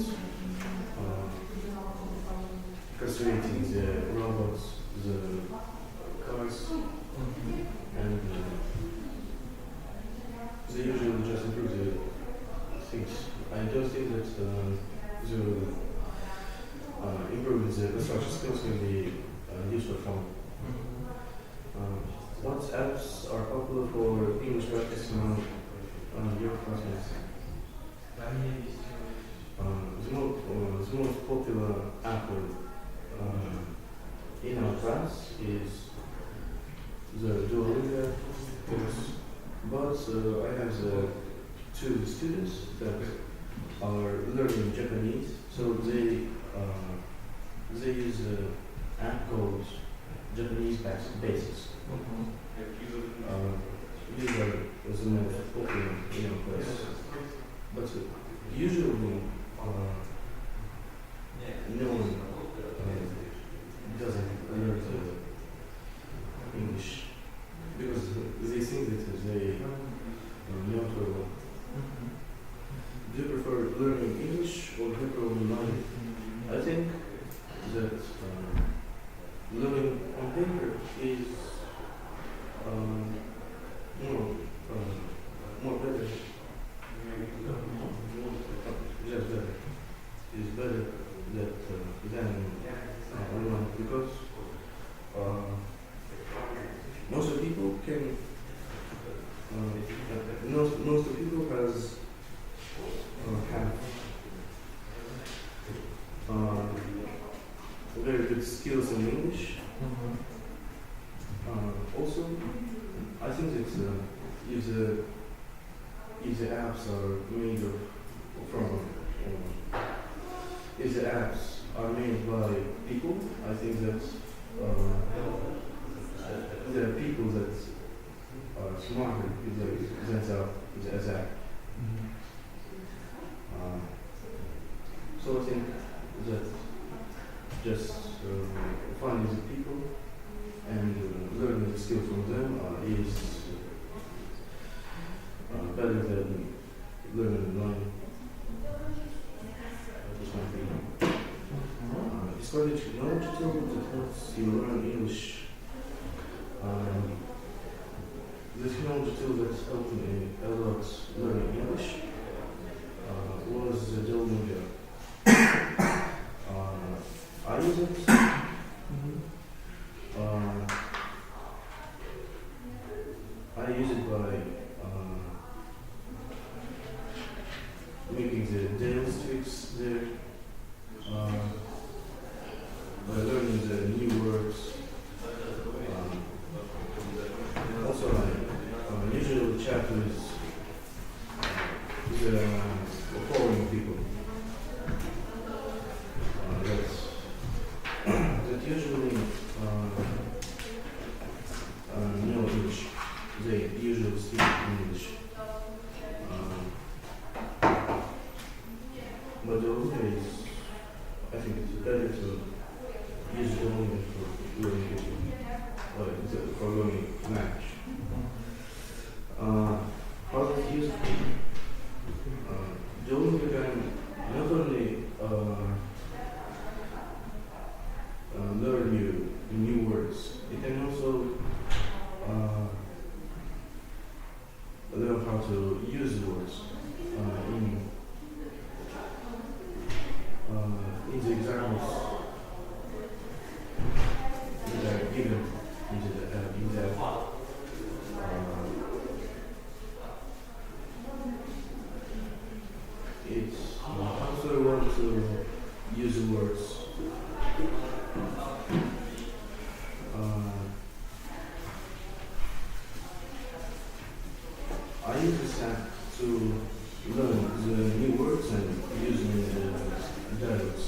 constructing the robots, the cars, and they usually just improve the things. I don't think that the improving the construction skills can be useful for. What apps are popular for English practice among your classmates? The most popular app in our class is the Duolingo course, but I have two students that are learning Japanese, so they they use an app called Japanese Basics. These are the most popular place. But usually, no one doesn't learn English because they think that they know it very well. Do you prefer learning English or Hebrew online? I think that learning on paper is more better. Just better. It's better than online because most of people can most of people have very good skills in English. Also, I think that if the apps are made if the apps are made by people, I think that there are people that are smarter than the app. So I think that just finding the people and learning the skills from them is better than learning online. That's my opinion. Describe the technology tool that helps you learn English. The technology tool that helped me a lot learning English was the Duolingo. I use it. I use it by making the daily tricks there, by learning the new words. Also, I usually chat with the foreign people. That usually know English. They usually speak English. But the only is, I think it's better to use the only for learning people, for learning language. How does it use it? Duolingo can not only learn you new words, it can also learn how to use the words in the examples that are given in the it's also want to use the words. I use this app to learn the new words and using the dialects.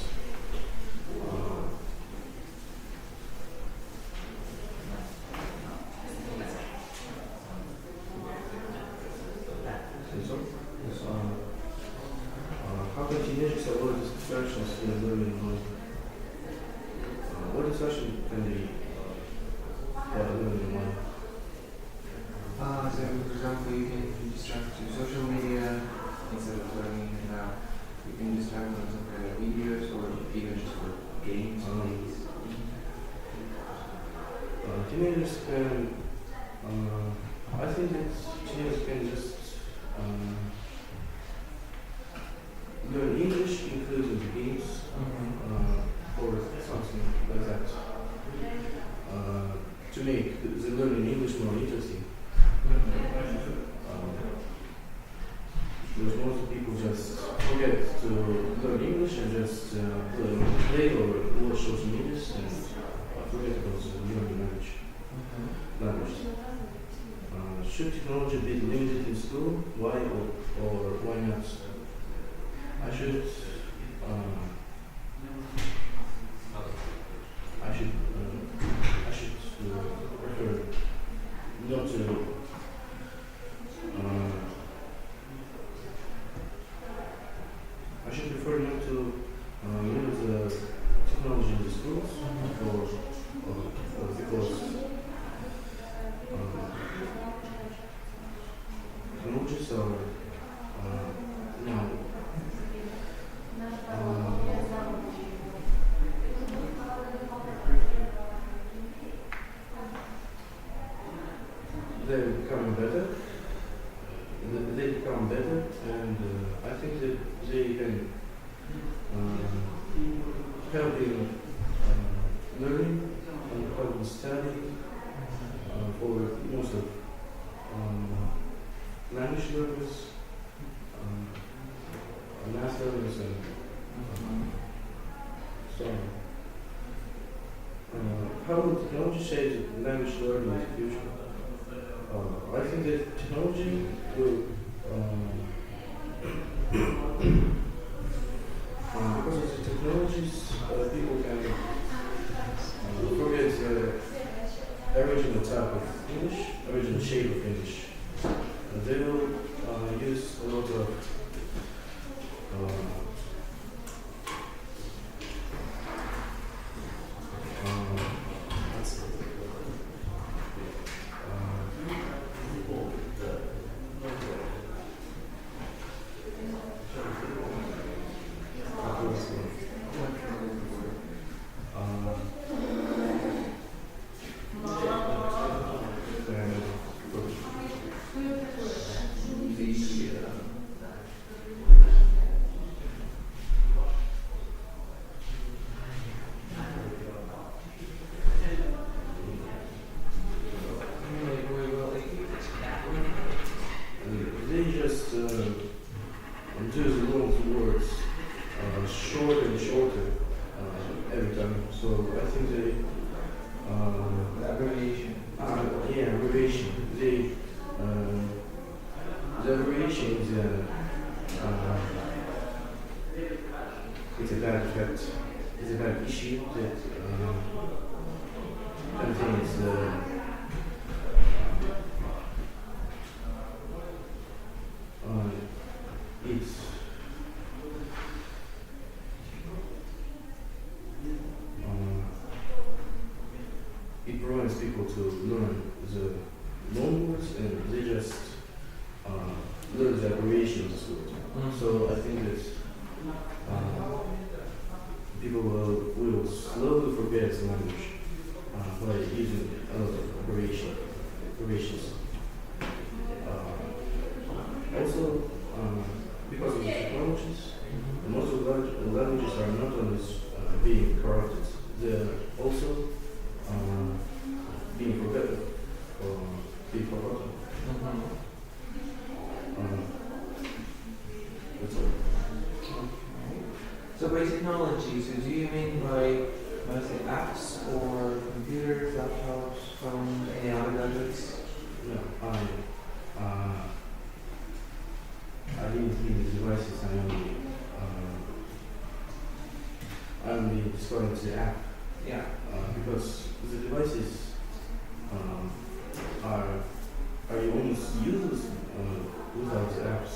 How can teenagers avoid distractions when learning online? What distraction can they learn online? So, for example, you can distract to social media instead of learning. You can distract on some kind of videos or even just for games. Teenagers can, I think that teenagers can just learn English, including the games, or something like that, to make the learning English more interesting. Because most people just forget to learn English and just play or watch social media and forget about the learning language. Should technology be limited in school? Why or why not? I should they're becoming better. They become better, and I think that they can help in learning and help in studying for most of language learners, math learners, and so on. How will technology shape language learning in the future? I think that technology will, because of the technologies, people can forget the original type of English, original shape of English. They will use a lot of they just do the long words shorter and shorter every time. So I think they abbreviation. Yeah, abbreviation. The abbreviation is it's a bad effect. It's a bad issue that contains it prevents people to learn the long words, and they just learn the abbreviations as well. So I think that people will slowly forget the language by using a lot of abbreviations. Also, because of the technologies, most of the languages are not only being corrupted, they're also being forgotten or being forgotten. That's all. So by technology, so do you mean by mostly apps or computers, laptops, phones, any other gadgets? No, I didn't mean the devices. I only described the app. Yeah. Because the devices are almost useless without the apps.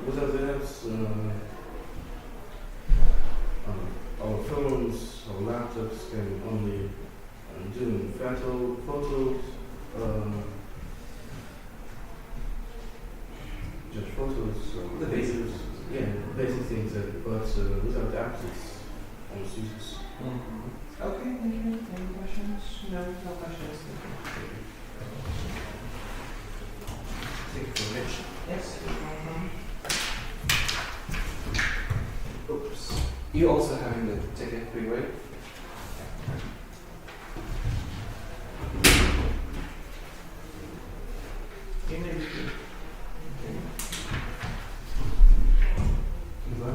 Without the apps, our phones, our laptops can only do photos, just photos, the basics. Yeah, basic things. But without apps, it's almost useless. Okay, any questions? No questions. Thank you very much. Yes. Oops. You also having the ticket free, right?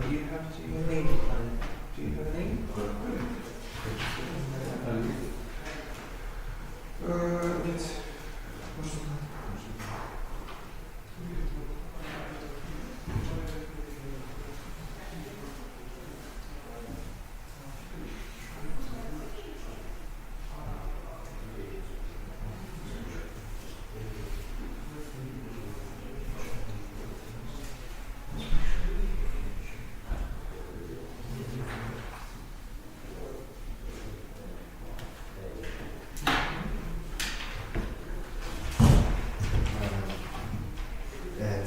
Do you have a name? Do you have a name? Let's.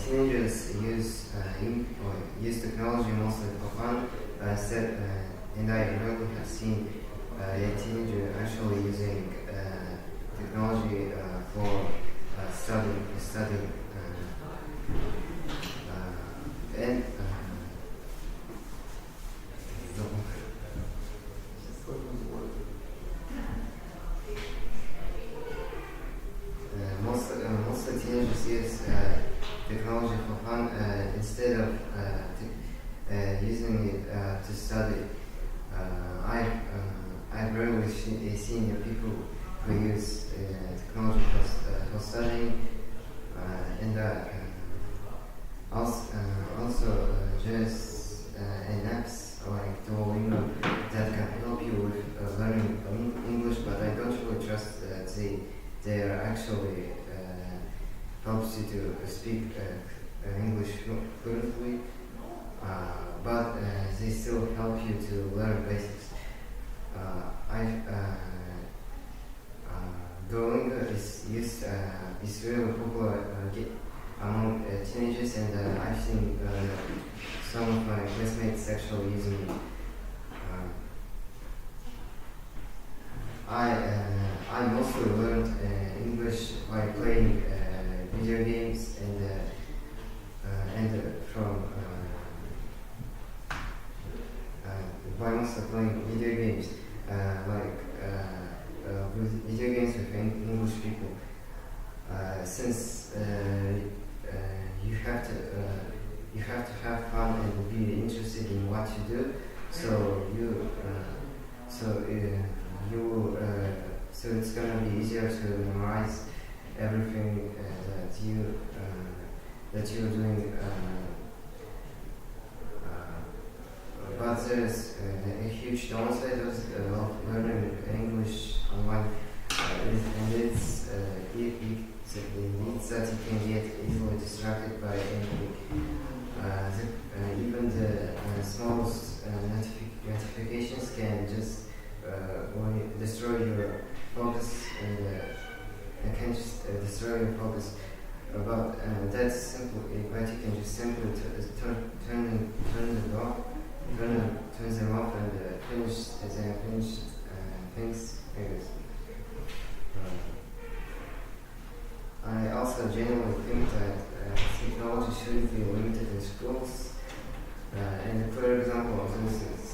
Teenagers use technology mostly for fun, and I rarely have seen a teenager actually using technology for studying and most of the teenagers use technology for fun instead of using it to study. I've rarely seen people who use technology for studying, and also just and apps like Duolingo that can help you with learning English, but I don't really trust that they are actually helps you to speak English fluently, but they still help you to learn basics. Duolingo is really popular among teenagers, and I've seen some of my classmates actually using it. I mostly learned English by playing video games and from by mostly playing video games with video games with English people. Since you have to have fun and be interested in what you do, so it's gonna be easier to memorize everything that you're doing. But there's a huge downside of learning English online, and it's that you can get easily distracted by anything. Even the smallest notifications can just destroy your focus, and can just destroy your focus. But that's simple. But you can just simply turn them off and finish things. I guess. I also generally think that technology shouldn't be limited in schools. And a clear example of this is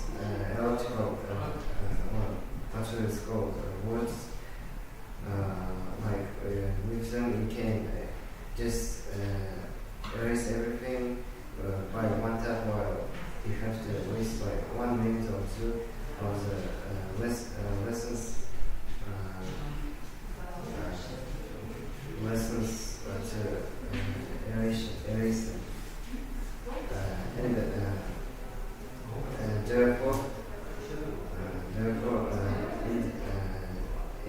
electrical, actually it's called words. With them you can just erase everything by one tap, while you have to waste like 1 minute or two of the lessons to erase them. Therefore,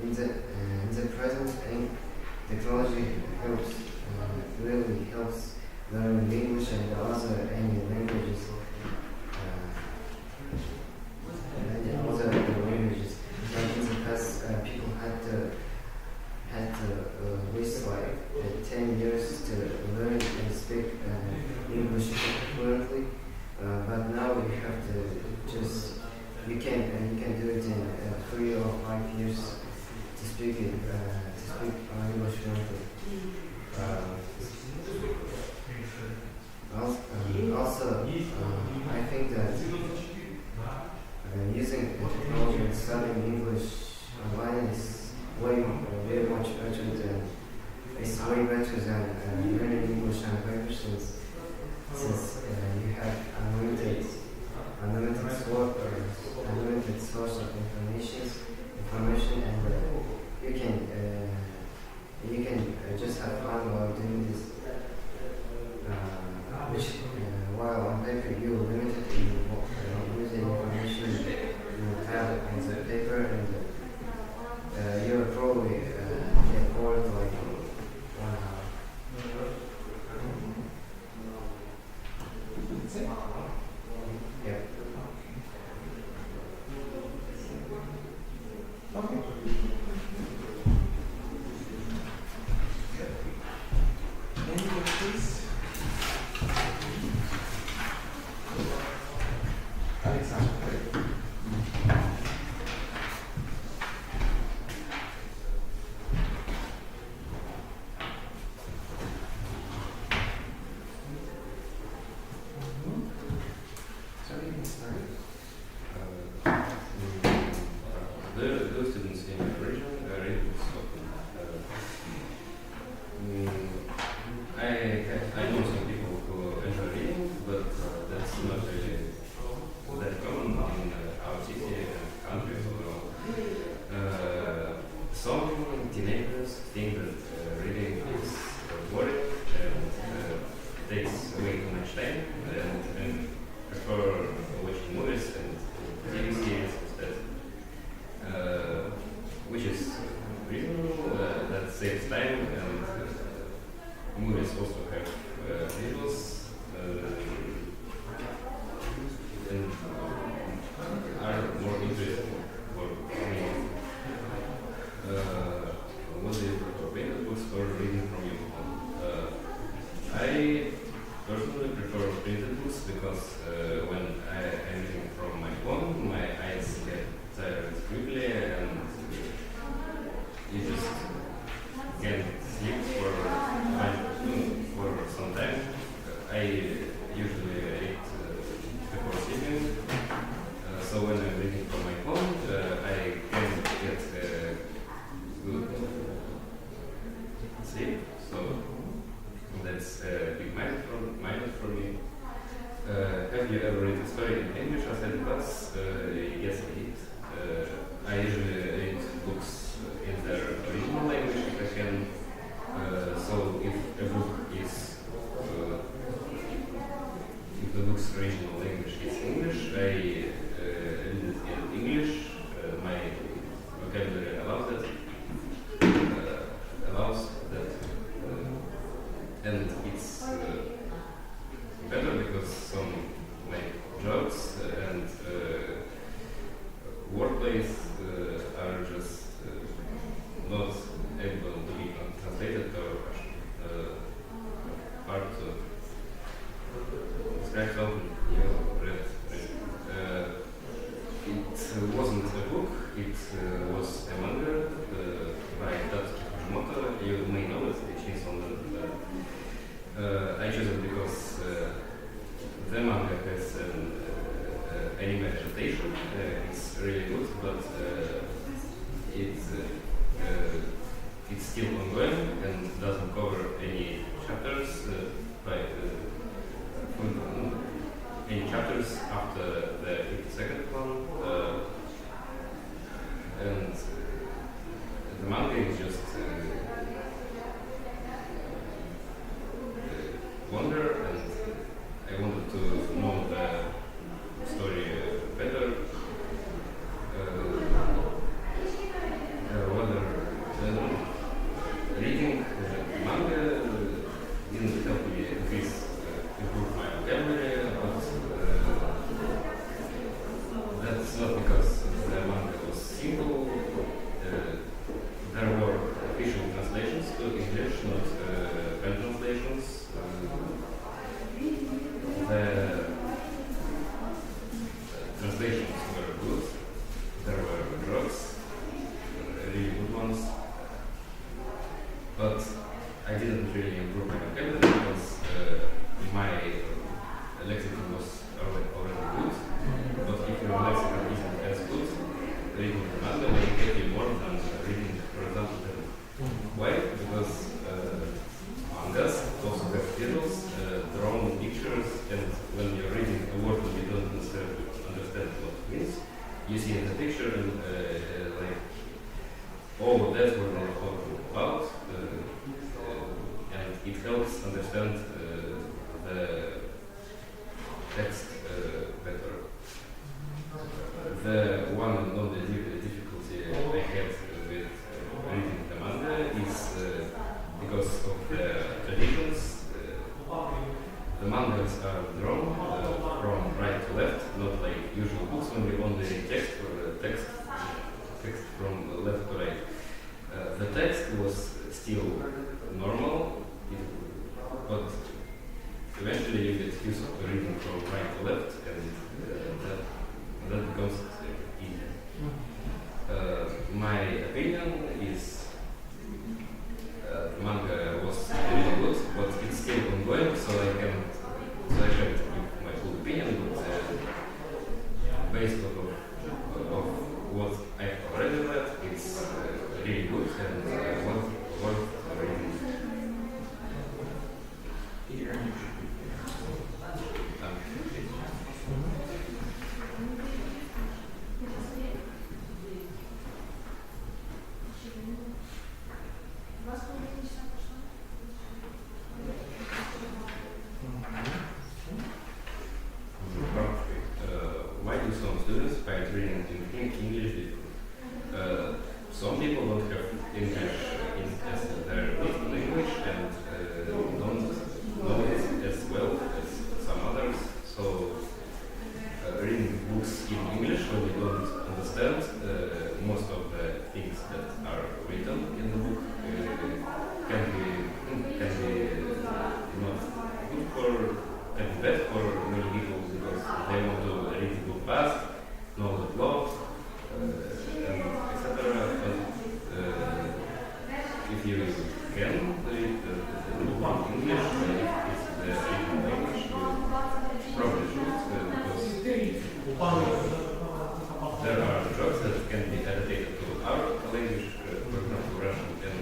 in the present thing, technology really helps learning English and other any languages. Like in the past, people had to waste like 10 years to learn and speak English fluently. But now you have to you can do it in 3 or 5 years to speak English fluently. Also, I think that using technology and studying English online is way much better than learning English on paper, since you have unlimited source of information, and you can students in the region read books often. I know some people who enjoy reading, but that's not really that common in our city and country. Some teenagers think that reading is boring and takes way too much time, and prefer watching movies and TV series instead, which is reasonable. That saves time, and movies also have visuals and are more interesting for me. What do you prefer, printed books or reading from your phone? I personally prefer printed books because when I'm reading from my phone, my eyes get tired quickly and you just can't sleep for some time. I usually read before sleeping, so when I'm reading from my phone, I can get good sleep. So that's a big minus for me. Have you ever read a story in English outside the class? Yes, I did. I usually read books in their original language if I can. So if a book is, if the book's original language is English, I read it in English. My vocabulary allows that. And it's better because some like jokes and wordplays are just not able to be translated to our part of describe something you read. It wasn't a book, it was a manga by Tatsuki Fujimoto. You may know it, it's on I chose it because the manga has an anime adaptation. It's really good, but it's still ongoing and doesn't cover any chapters any chapters after the 52nd one, and the manga is just wonder, and I wanted to know the story better. Whether reading manga didn't help me improve my vocabulary, but that's not because the manga was simple. There were official translations to English, not pen translations. The translations were good. There were jokes, really good ones, but I didn't really improve my vocabulary because my lexicon was already good. But if your lexicon isn't as good, reading the manga will get you more than reading, for example, the why? Because mangas also have visuals, drawn pictures, and when you're reading a word that you don't understand what it means, you see in the picture and like, oh, that's what they're talking about, and it helps understand the text better. The one and only difficulty I had with reading the manga is because of the traditions. The mangas are drawn from right to left, not like usual books when we only read text or text from left to right. The text was still normal, but eventually you get used to reading from right to left, and that becomes easier. My opinion is the manga was really good, but it's still ongoing, so I can't give my full opinion, but based on what I've already read, and worth reading. Here. Why do some students find reading in English difficult? Some people don't have English as their native language and don't know it as well as some others. So reading books in English when you don't understand most of the things that are written in the book can be not good for and bad for many people because they want to read the book fast, know the plot, and etc. But if you can read the book in English, if it's the written language, you probably should because there are jobs that can be adapted to our language, for example Russian, and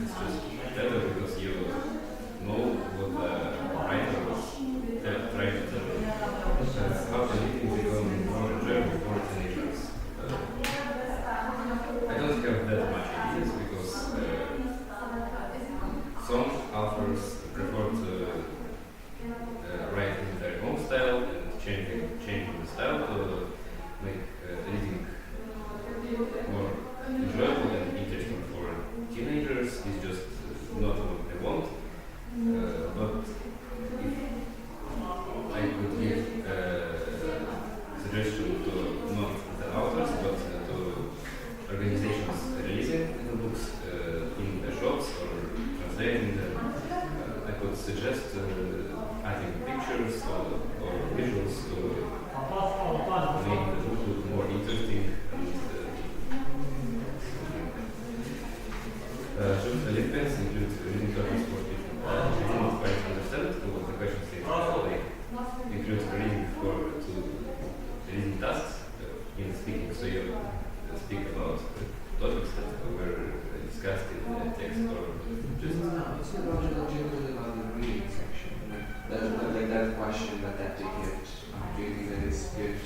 it's just better because you know what the writer was trying to tell you. How the reading become more enjoyable for teenagers. I don't have that much ideas because some authors prefer to write in their own style and changing the style to make reading more enjoyable and interesting for teenagers. It's just not what they want. But if I could give suggestion to not the authors but to organizations releasing the books in the shops or translating them, I could suggest adding pictures or visuals to make the book look more interesting and should the link include reading topics for people? I didn't quite understand what the question says. Like include reading to reading tasks in speaking, so you speak about topics that were discussed in the text or just. No, it's not generally about the reading section. Like that question, but that ticket. Do you think that is good?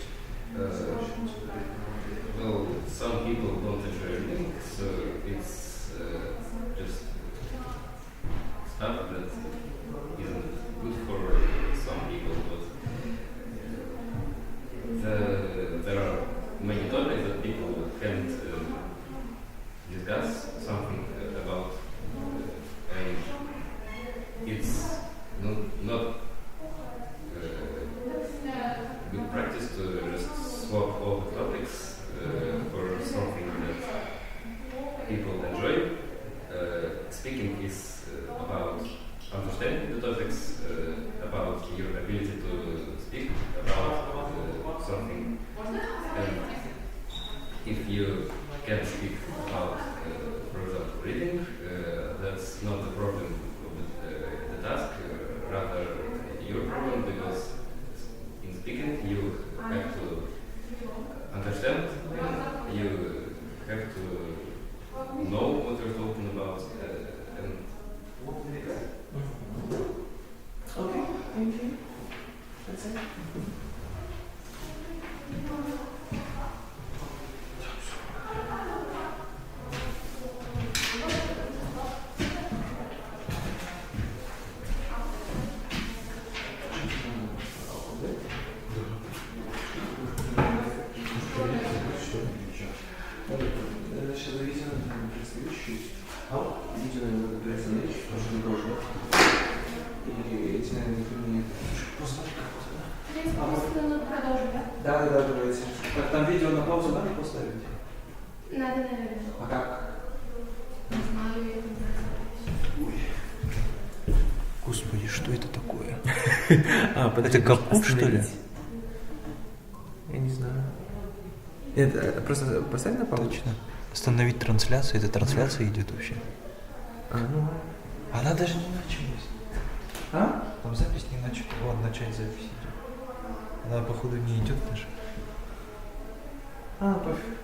Well, some people don't enjoy reading, so it's just stuff that isn't good for some people. But there are many topics that people can't discuss something about, and it's not good practice to just swap all the topics for something that people enjoy. Speaking is about understanding the topics, about your ability to speak about something. And if you can speak about, for example, reading, that's not the problem of the task, rather your problem, because in speaking you have to understand and you have to know what you're talking about. And Okay, thank you. That's it. Сейчас зависит от предстоящей. Видео надо представить, потому что дорого. И эти, наверное, просто да, давайте. Так, там видео на паузу надо поставить? Надо, наверное. А как? Не знаю, я не знаю. Господи, что это такое? Это капут, что ли? Я не знаю. Это просто поставь на паузу. Точно. Остановить трансляцию, эта трансляция идет вообще. Она даже не началась. А? Там запись не начала. Вон, начать запись идет. Она, походу, не идет даже. Пофиг.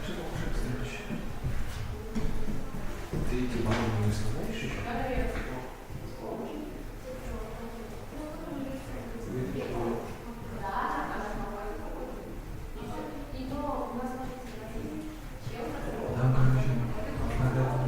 Что-то уже следующее. ты эти банки не знаешь еще? Нам, короче, надо...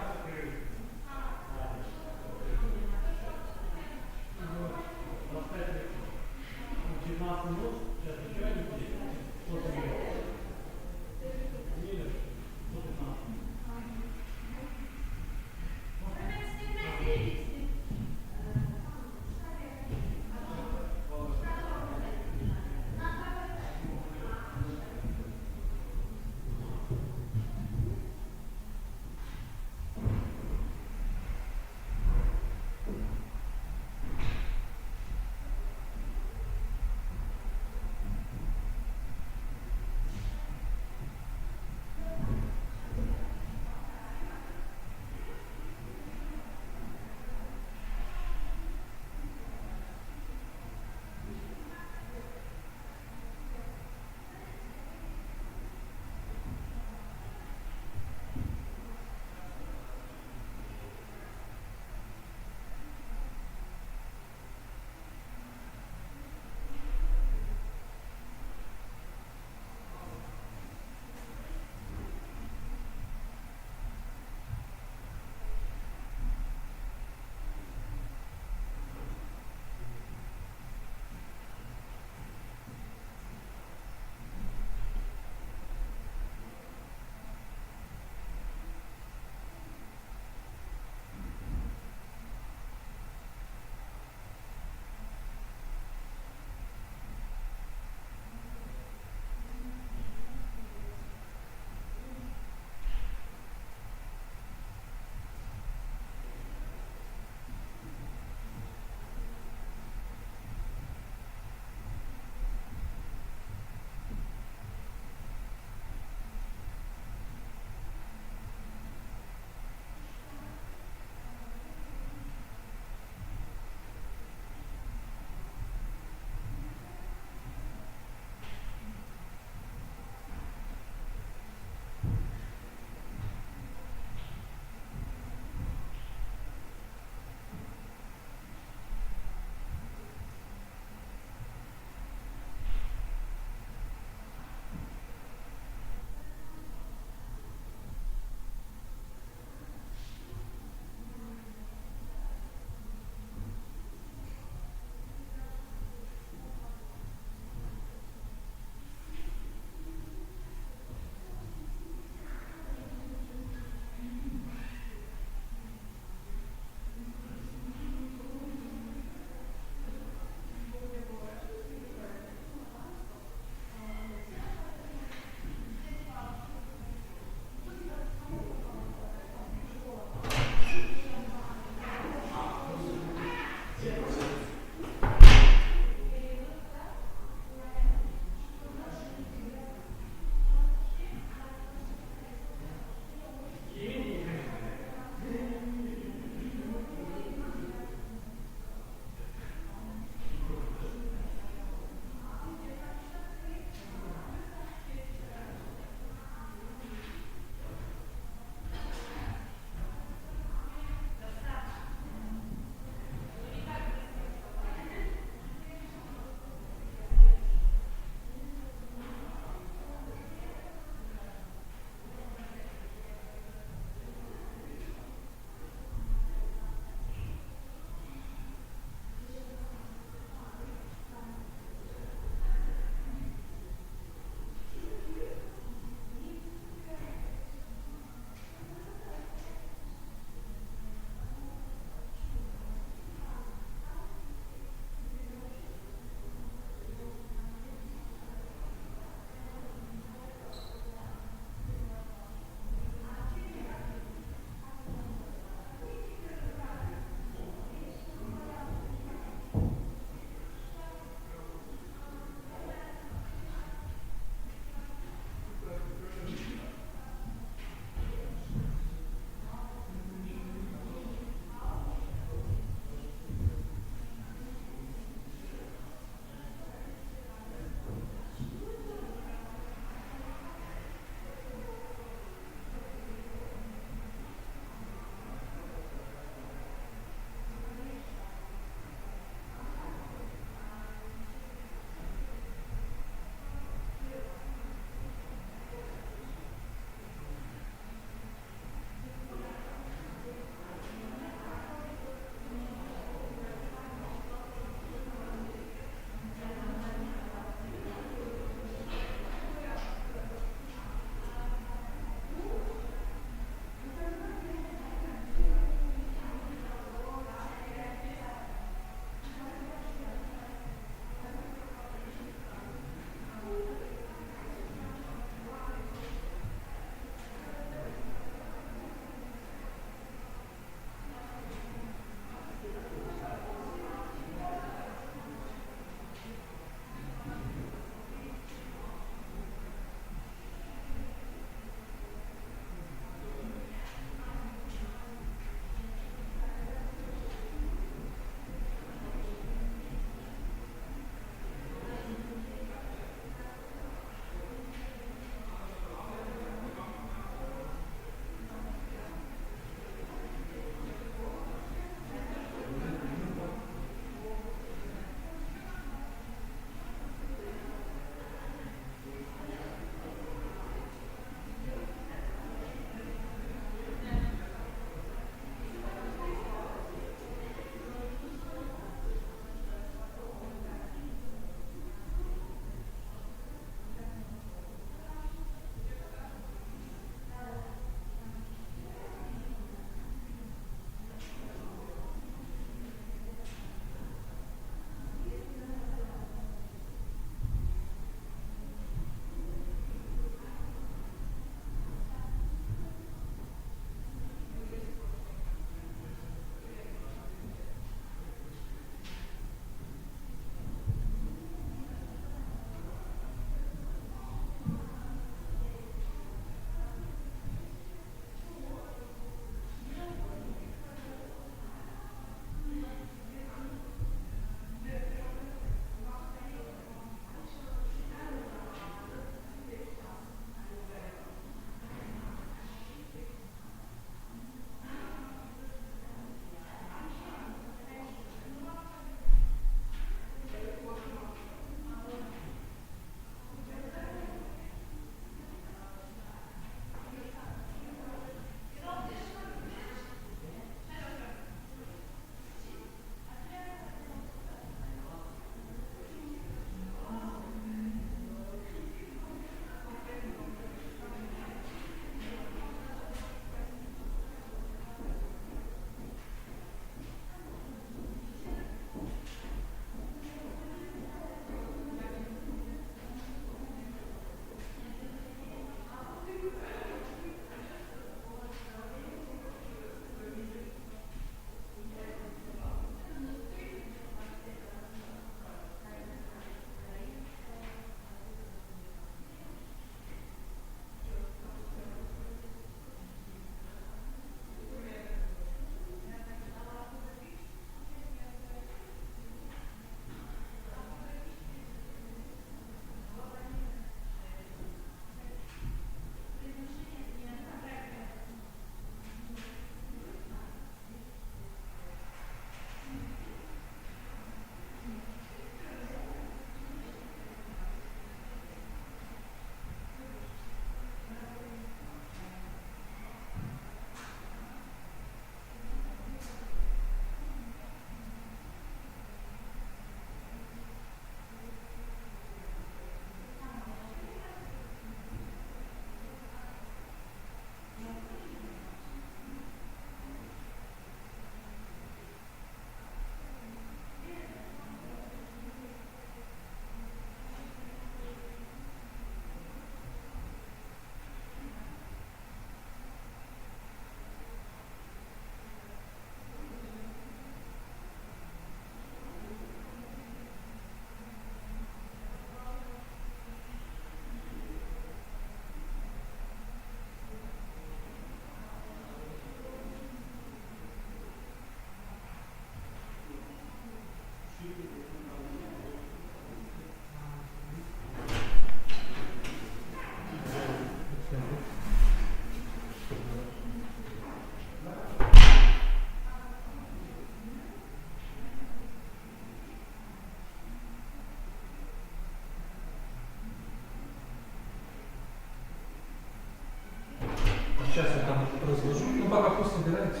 Сейчас я там разложу. Ну, пока пусть собираются.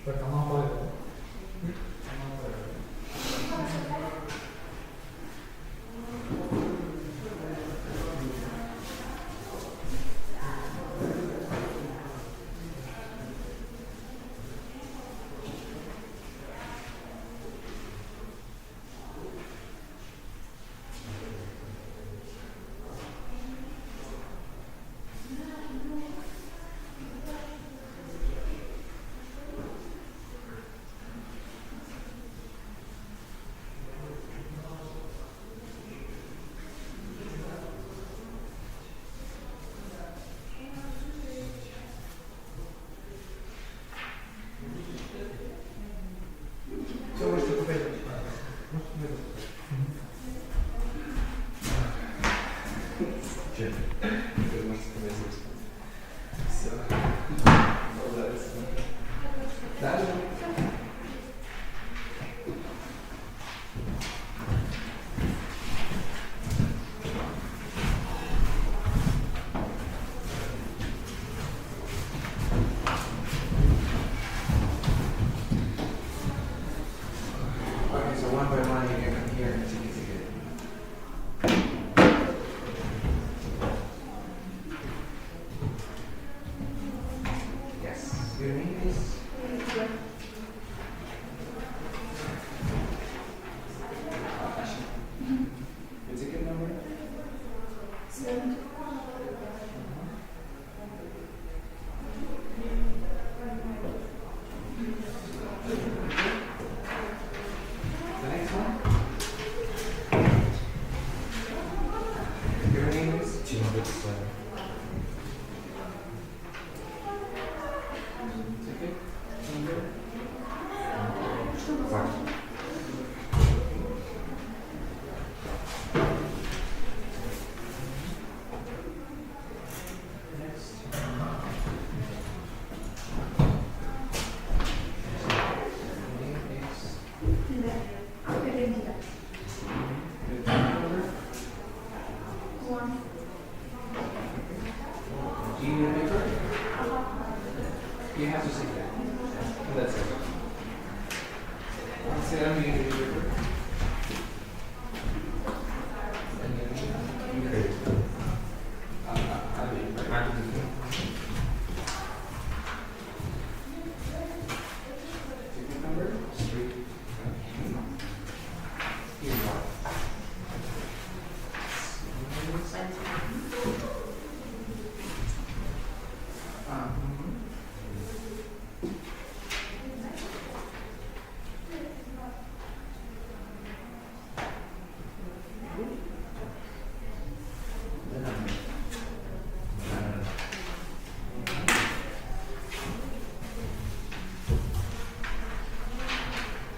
Так, она поэтому. Все, можете походить. Че? Ты можешь сказать здесь. Все. Молодец. Да? Okay, so one by one you can come here and take a ticket. Yes. Your name is? Your ticket number? 7. The next one? Your name is? Ticket? Number? What? Next. Name is? Your number? 1. Do you need a paper? You have to sit down. That's it. Sit down, you need a paper. And then you create. I'll be right. Ticket number? Street. Here you go.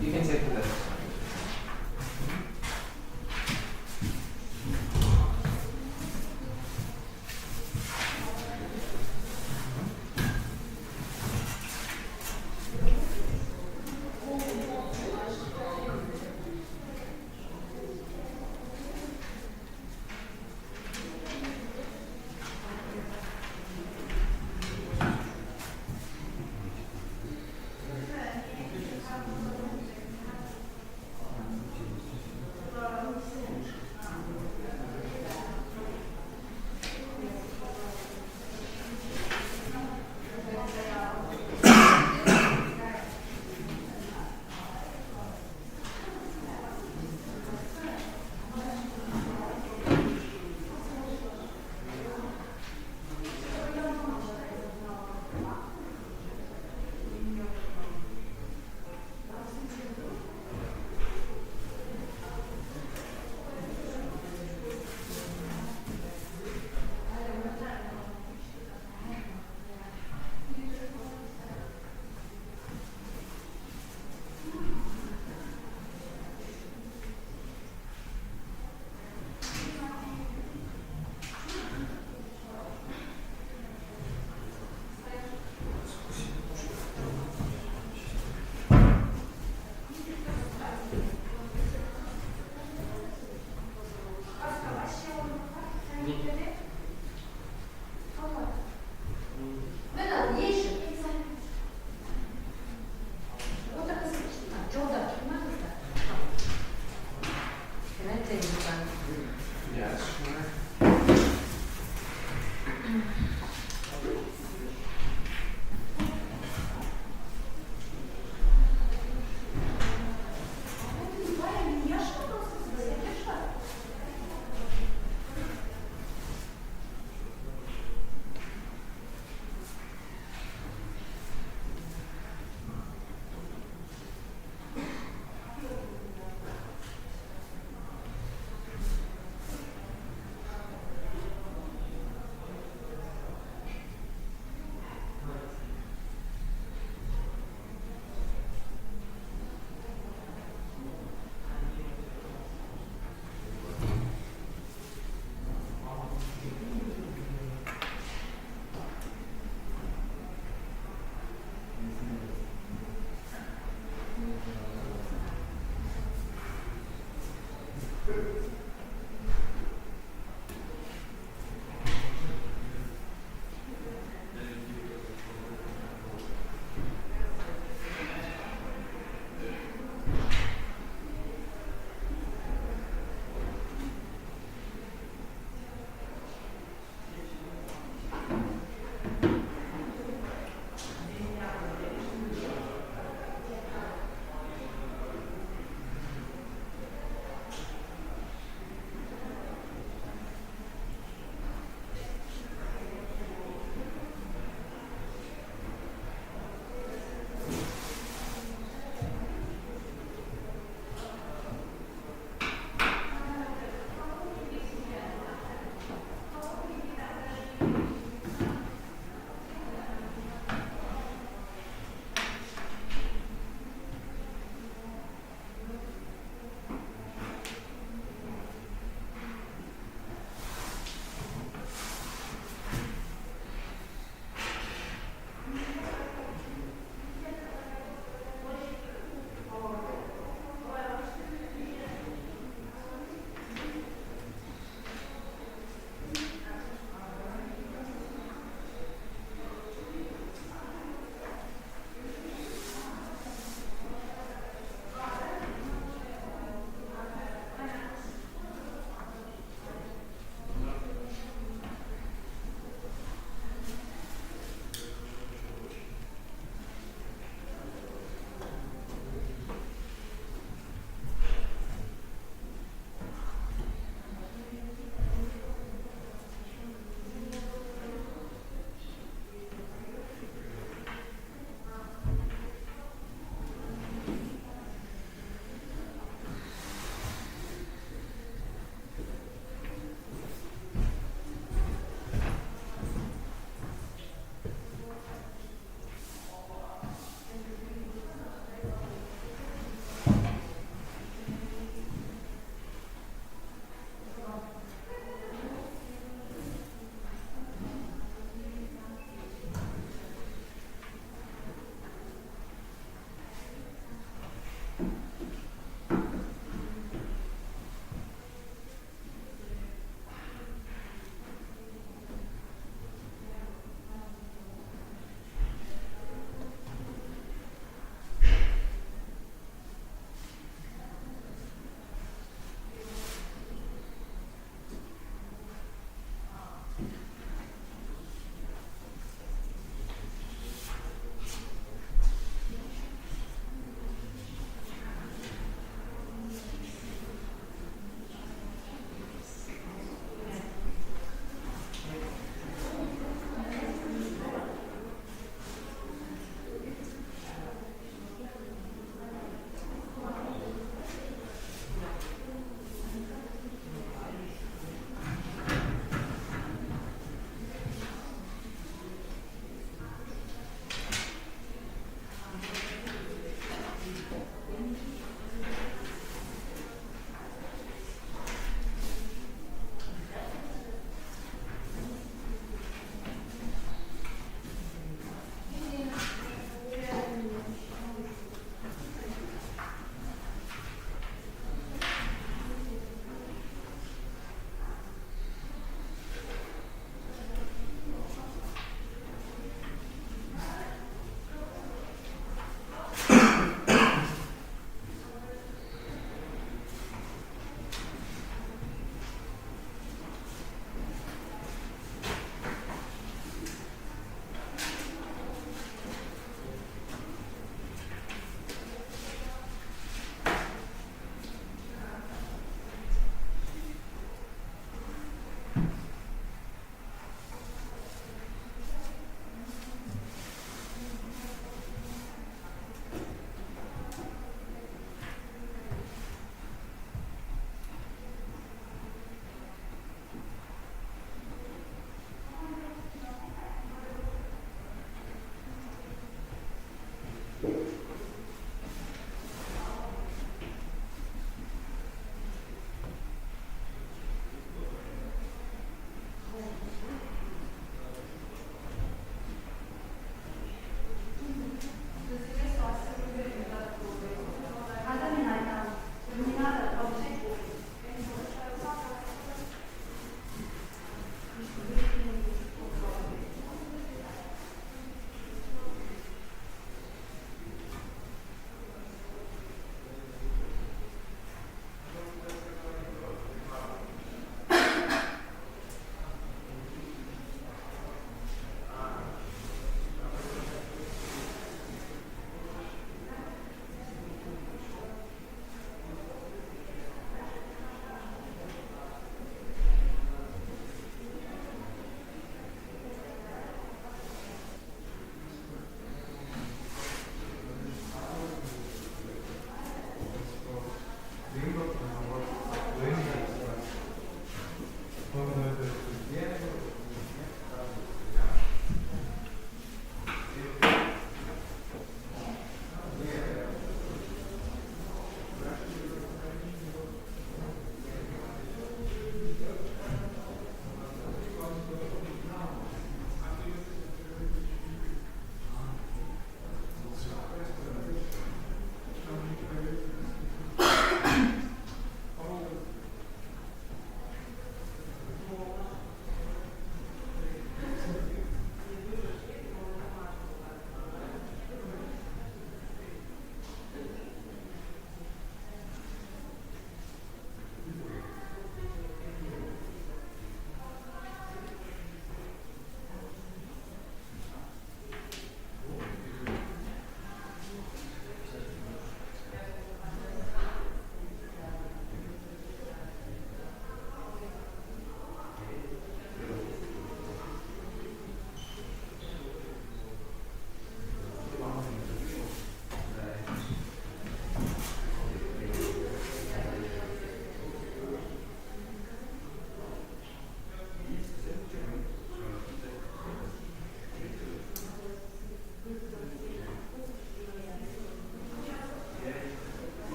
You can take the left.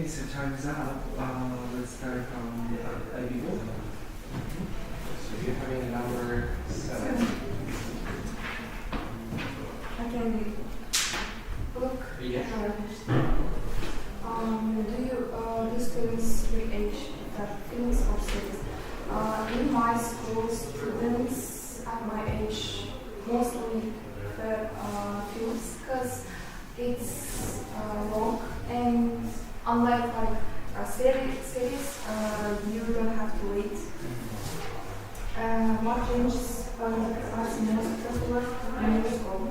so time's up. Let's start from Abibu. So you're having number 7. I can read. Look. Yeah. Do students your age that films or series? In my school, students at my age mostly prefer films because it's long and unlike like a series, you don't have to wait. What changes are the most popular in your school?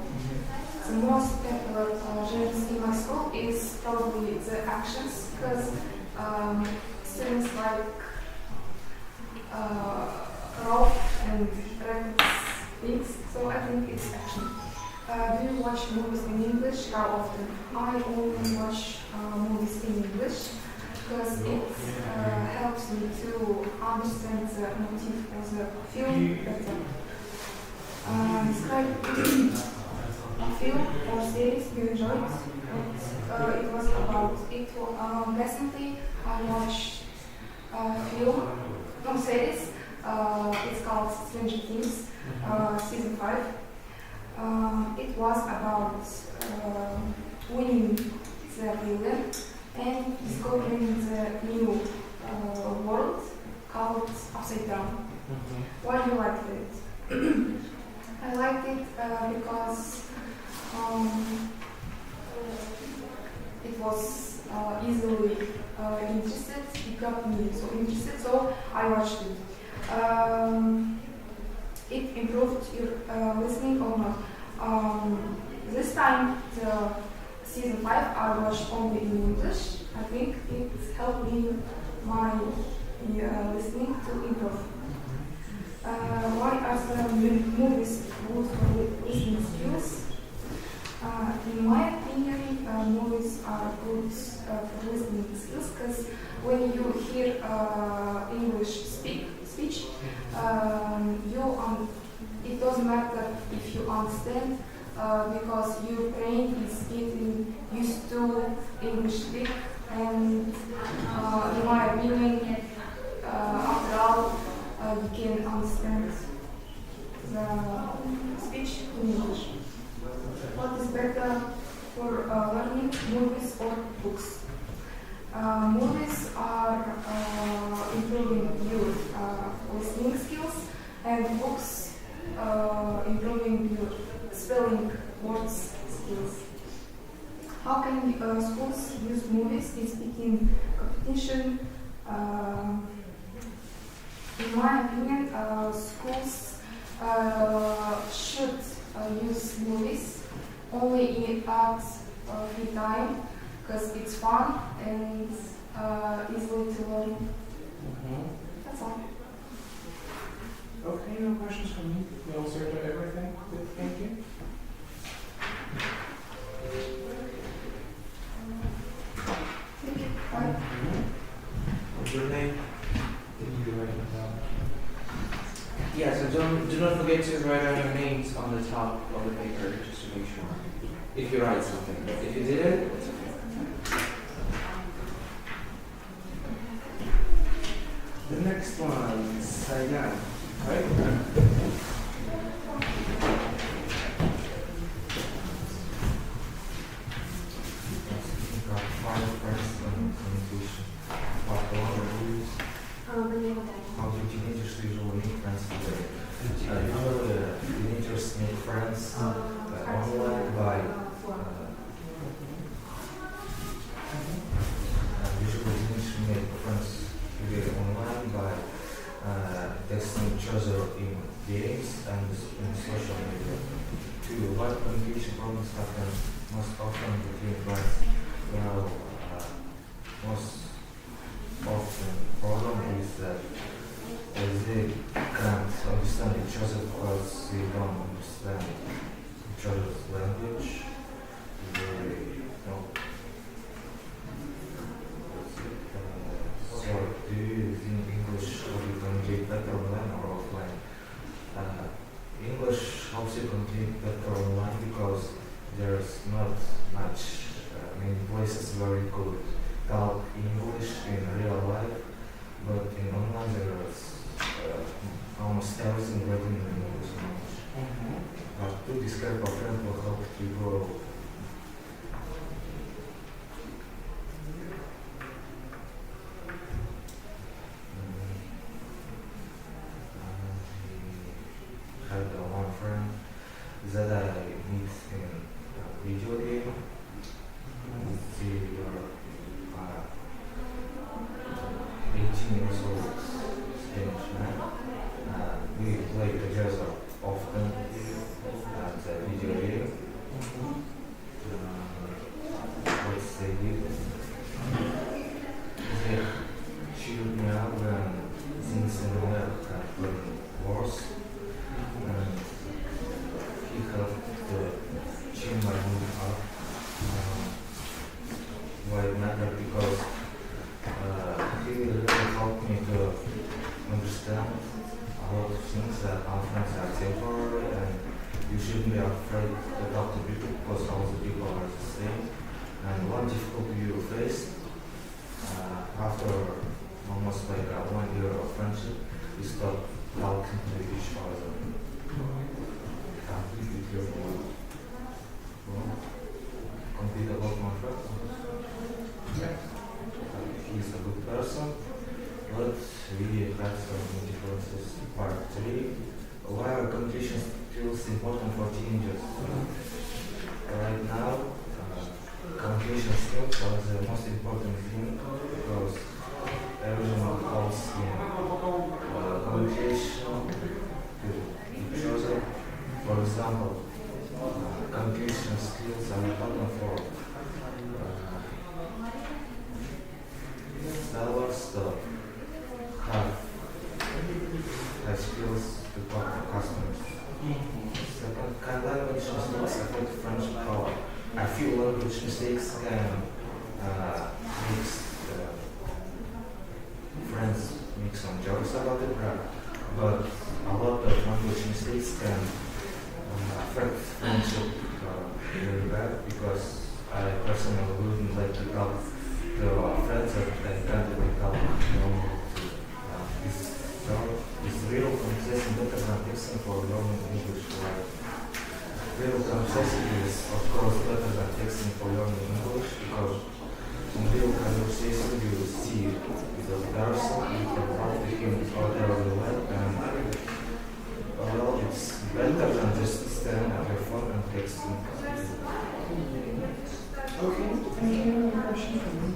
The most popular genres in my school is probably the actions because students like raw and reckless things, so I think it's action. Do you watch movies in English? How often? I only watch movies in English because it helps me to understand the motive of the film better. Describe a film or series you enjoyed. It was about it. Recently, I watched a film series. It's called Stranger Things, season 5. It was about winning the villain and discovering the new world called Upside Down. Why do you like it? I liked it because it was easily interested. It got me so interested, so I watched it. It improved your listening or not. This time, the season 5 I watched only in English. I think it helped me my listening to improve. Why are the movies good for listening skills? In my opinion, movies are good for listening skills because when you hear English speech, it doesn't matter if you understand because your brain is getting used to English speak, and in my opinion, after all, you can understand the speech in English. What is better for learning, movies or books? Movies are improving your listening skills, and books improving your spelling words skills. How can schools use movies in speaking competition? In my opinion, schools should use movies only in at free time because it's fun and easily to learn. That's all. Okay, no questions from me. We answered everything. Good, thank you. What's your name? Did you write it down? Yeah, so do not forget to write down your names on the top of the paper just to make sure. If you write something. If you didn't, it's okay. The next one, Sayan, right? How do teenagers usually make friends today? Usually teenagers make friends online by usually teenagers make friends today online by texting each other in games and in social media. To avoid communication problems happen most often between friends. Well, most often problem is that they can't understand each other because they don't understand each other's language. They don't. So, do you think English will be communicate better online or offline? English helps you communicate better online because there's not much many places where you could talk English in real life, but in online there's almost everything written in English language. To describe a friend will help to grow. I had one friend that I meet in a video game. They are 18 years old Spanish man. We play together often at the video game. What they did, they cheered me up when things in life have been worse. And he helped to cheer my mood up. Why it mattered because he really helped me to understand a lot of things that our friends are temporary and you shouldn't be afraid to talk to people because all the people are the same. And one difficulty you face after almost like 1 year of friendship is stop talking to each other. Completely careful. Complete about my friend. He's a good person, but we had some differences. Part 3, why are communication skills important for teenagers? Right now, communication skills are the most important thing because everyone calls in communication to each other. For example, communication skills are important for sellers to have skills to talk to customers. Second, can language mistakes affect friendship power? I feel language mistakes can make friends make some jokes about it, but a lot of language mistakes can affect friendship very bad because I personally wouldn't like to talk to friends that I can't really talk normal to. Is real conversation better than texting for learning English? Real conversation is of course better than texting for learning English because in real conversation you see the person, you can talk to him whatever you like, and well, it's better than just staring at your phone and texting. Okay, any more questions from you?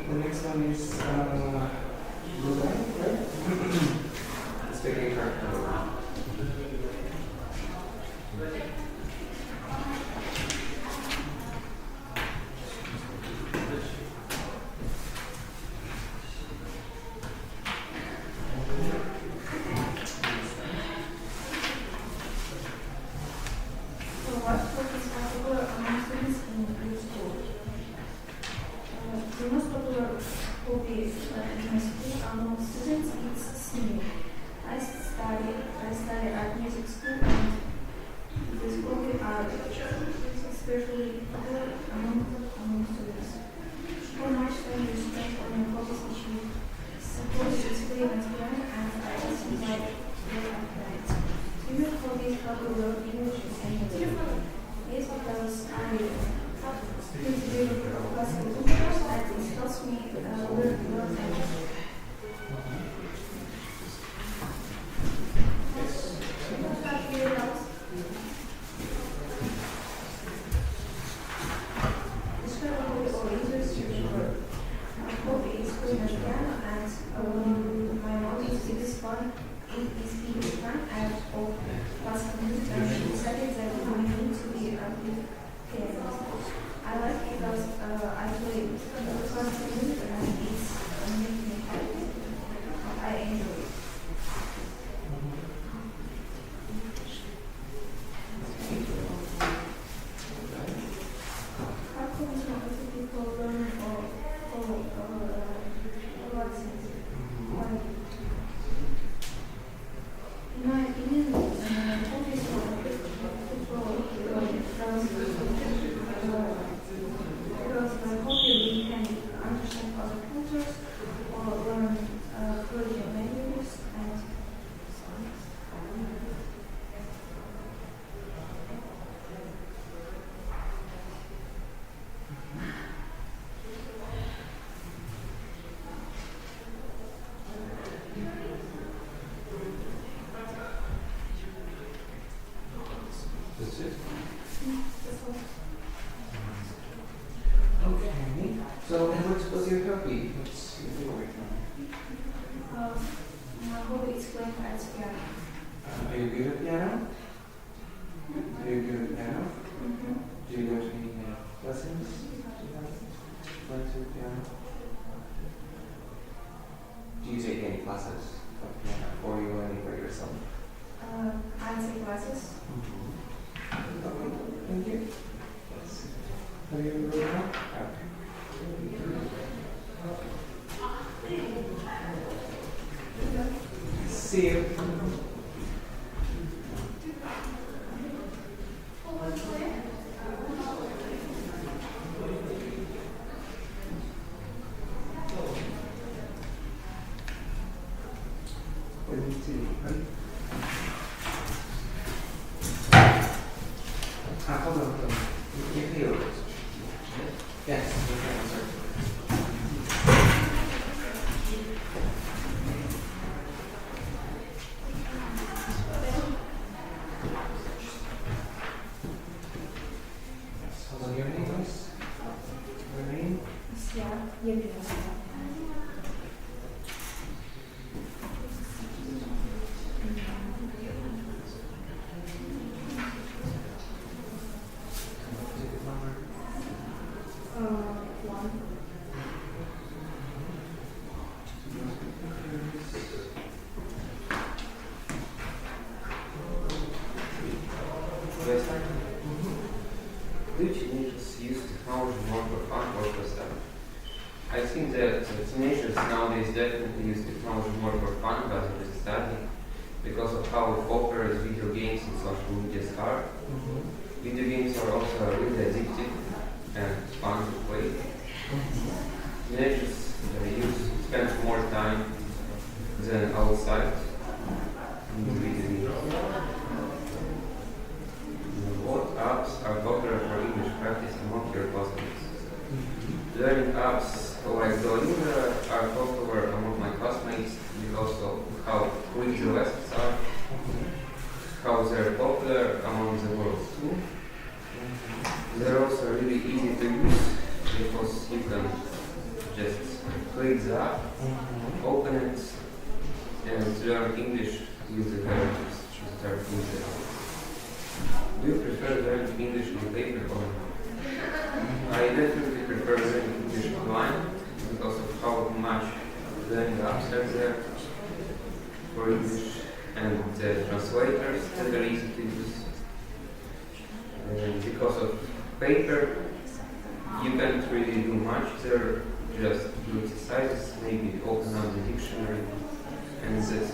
The next one is Murager, right? Speaking character. The most popular hobby in my school among students is singing. I study at music school and this hobby are especially popular among students. How much time do you spend on your hobbies which you suppose to explain at home and I also like your night? Do your hobbies help you learn English and yes, because I classical computers and it helps me learn language. Describe a hobby or interest you prefer. My hobby is playing the piano and my mom is biggest fan and of classical music and she decided that we need to be a good pianist. I like it because I play classical music and it's making me happy. I enjoy it. How come some other people learn or follow That's it? That's all. Okay. So, and what's your hobby? What's your favorite? My hobby is playing piano. Are you good at piano? Are you good at piano? Do you go to any lessons? Piano? Do you take any classes of piano, or you learning by yourself? I take classes. Okay, thank you. Yes. Have you ever written out? Okay. See you. Hold on. You feel it? Yes, okay, I'm sorry. Yes, hold on, your name, please? Your name? Ticket number? One. Yes, do teenagers use technology more for fun or for study? I think that teenagers nowadays definitely use technology more for fun rather than study because of how popular video games and social media are. Video games are also really addictive and fun to play. Teenagers spend more time than outside in the video games. What apps are popular for English practice among your classmates? Learning apps like Duolingo are popular among my classmates because of how quick the lessons are, how they're popular among the world too. They're also really easy to use because you can just click the app, open it, and learn English with the characters that are in the app. Do you prefer learning English on paper or not? I definitely prefer learning English online because of how much learning apps are there for English and the translators that are easy to use. And because of paper, you can't really do much there, just do exercises, maybe open up the dictionary, and that's it.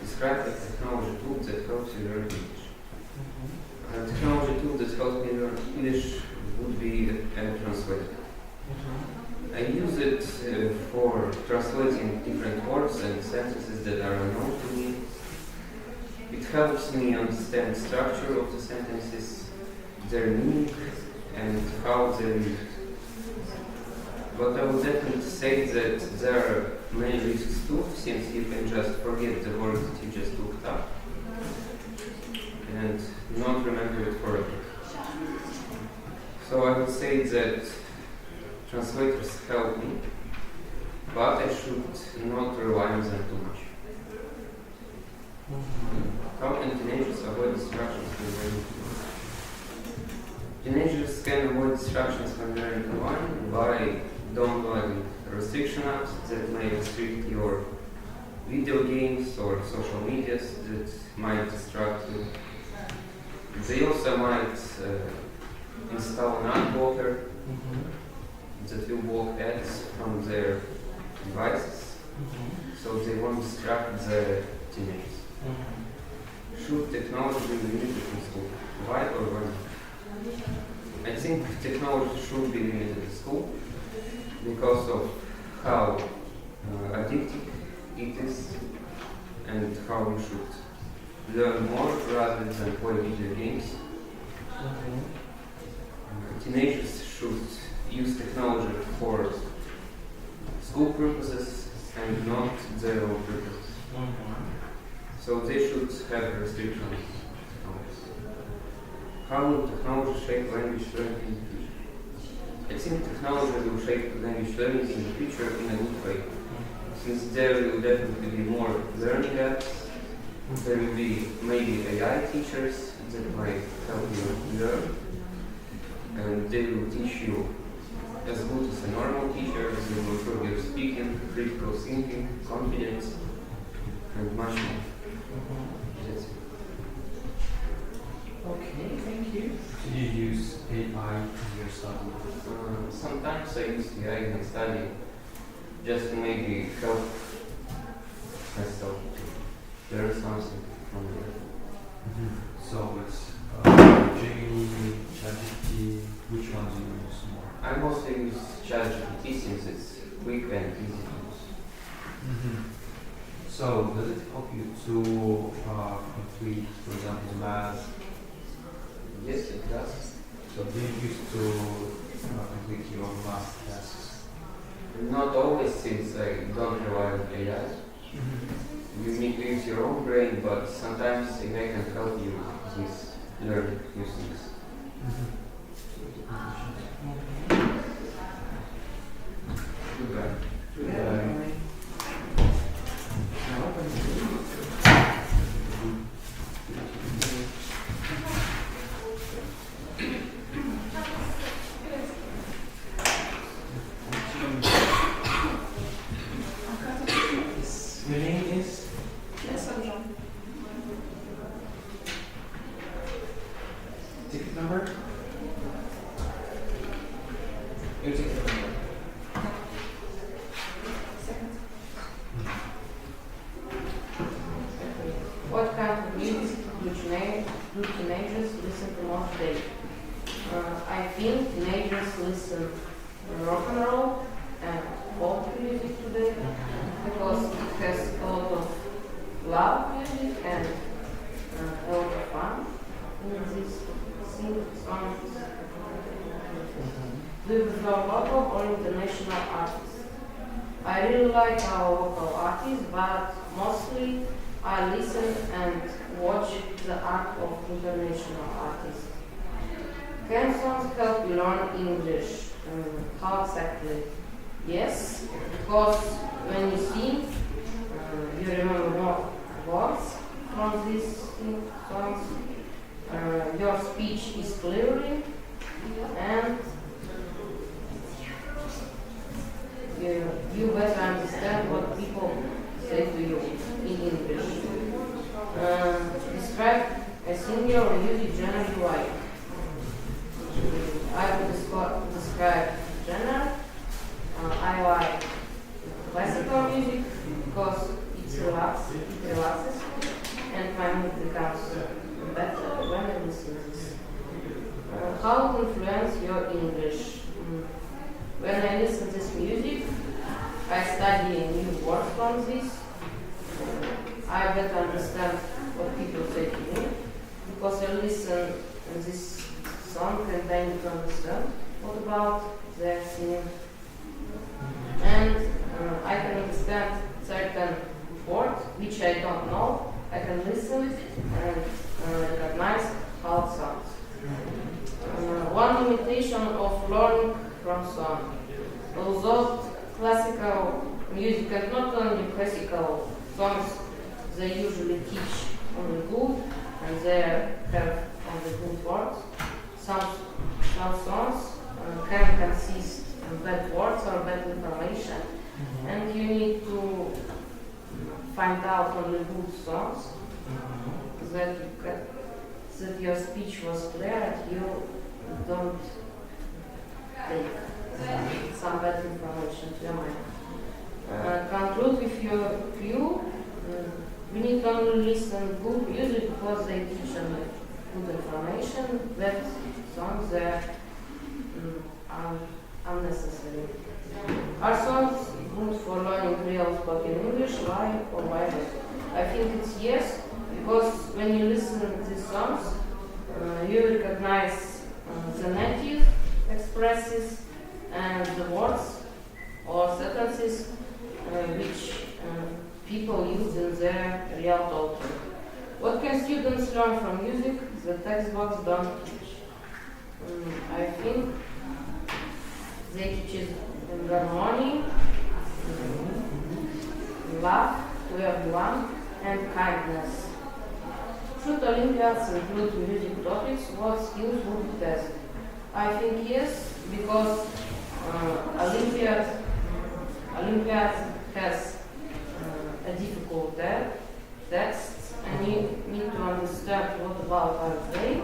Describe a technology tool that helps you learn English. A technology tool that helps me learn English would be a translator. I use it for translating different words and sentences that are unknown to me. It helps me understand the structure of the sentences, their meaning, and how they're used. But I would definitely say that there are many risks too, since you can just forget the word that you just looked up and not remember it forever. So I would say that translators help me, but I should not rely on them too much. How can teenagers avoid distractions when learning? Teenagers can avoid distractions when learning online by downloading restriction apps that may restrict your video games or social medias that might distract you. They also might install an ad blocker that will block ads from their devices, so they won't distract the teenagers. Should technology be limited in school? Why or why not? I think technology should be limited in school because of how addictive it is and how you should learn more rather than play video games. Teenagers should use technology for school purposes and not their own purposes. So they should have restrictions songs. How will technology shape language learning in the future? I think technology will shape language learning in the future in a good way. Since there will definitely be more learning apps, there will be maybe AI teachers that might help you learn, and they will teach you as good as a normal teacher. They will improve your speaking, critical thinking, confidence, and much more. That's it. Okay, thank you. Do you use AI in your study? Sometimes I use AI in my study just to maybe help myself to learn something from it. So it's Gemini, ChatGPT, which one do you use more? I mostly use ChatGPT since it's quick and easy to use. So does it help you to complete, for example, math? Yes, it does. So do you use to complete your math tasks? Not always, since I don't rely on AI. You need to use your own brain, but sometimes AI can help you with learning new things. Goodbye. Goodbye. Your name is? Ticket number? Your ticket number. What kind of music do teenagers listen to most today? I think teenagers listen to rock and roll and folk music today because it has a lot of loud music and a lot of fun in these songs. Do you prefer local or international artists? I really like our local artists, but mostly I listen and watch the art of international artists. Can songs help you learn English? How exactly? Yes, because when you sing, you remember more words from these songs. Your speech is clearer, and you better understand what people say to you in English. Describe a singer or music genre you like. I would describe genre. I like classical music because it relaxes and my mood becomes better when I listen to this. How influence your English? When I listen to this music, I study new words from this. I better understand what people say to me because I listen to this song and I need to understand what about their singing. And I can understand certain words which I don't know. I can listen and recognize how it sounds. One limitation of learning from song. Although classical music and not only classical songs, they usually teach only good and they have only good words. Some songs can consist of bad words or bad information, and you need to find out only good songs that your speech was clear and you don't take some bad information to your mind. Conclude with your view. We need to only listen good music because they teach only good information. Bad songs are unnecessary. Are songs good for learning real spoken English, why or why not? I think it's yes, because when you listen to these songs, you recognize the native expresses and the words or sentences which people use in their real talking. What can students learn from music? The textbooks don't teach. I think they teach them harmony, love, where belong, and kindness. Should Olympiads include music topics? What skills would it test? I think yes, because Olympiad has a difficult text, and you need to understand what about are they.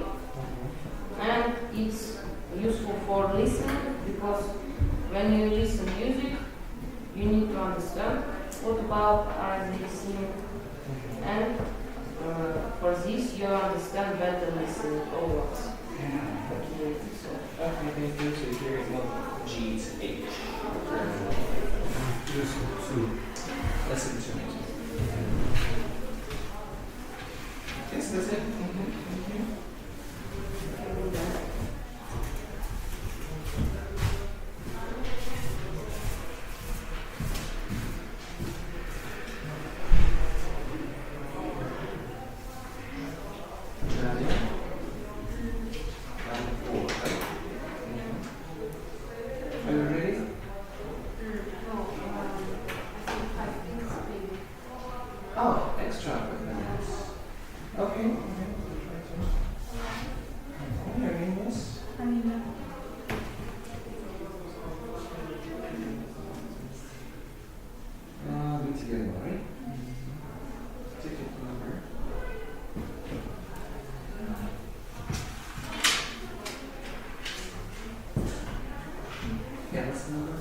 And it's useful for listening, because when you listen music, you need to understand what about are they singing. And for this, you understand better listening always. Okay, Okay, thank you. So here is not G to H. Listen to me. Yes, that's it. Thank you. Are you ready? Oh, extra minutes. Okay. Your name is? Amina. Be together, right? Ticket number. Yeah, that's the number.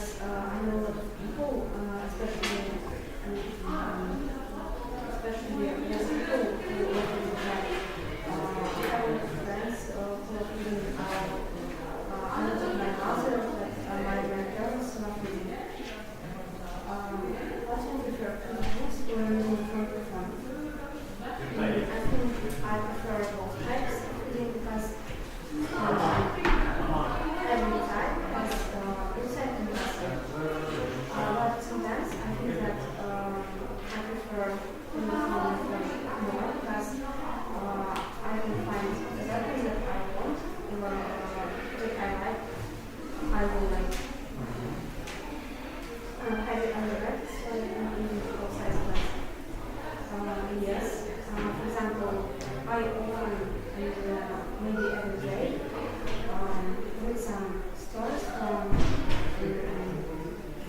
because I know a lot of people, especially young people who live in Japan. I have a lot of friends who live in another my mother, but my grandparents not living. What do you prefer, books or reading from the phone? I think I prefer both types of reading because every type has insight and passive. But sometimes I think that I prefer reading from more because I can find exactly that I want or that I like. I will like. Have you ever read in outside class? Yes. For example, I often and maybe every day read some stories from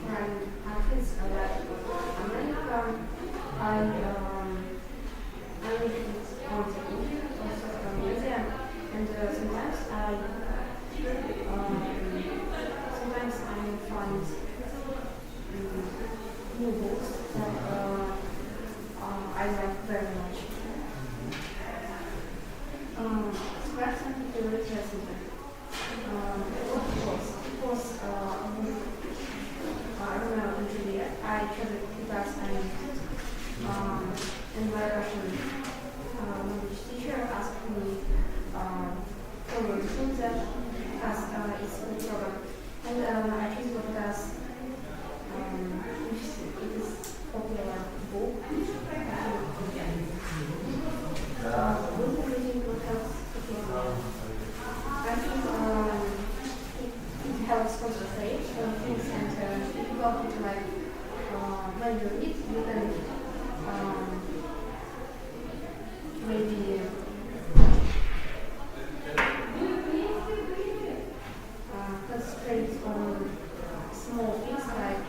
foreign countries like America. I read it on the internet or social media, and sometimes I find new books that I like very much. Scratch something to read recently. What was Romeo and Juliet. I chose it because and my Russian language teacher asked me for reasons that because it's a good program. And I chose it because it is popular book. Book reading will help people. I think it helps concentrate on things and if you go to like when you read, you can maybe concentrate on small things like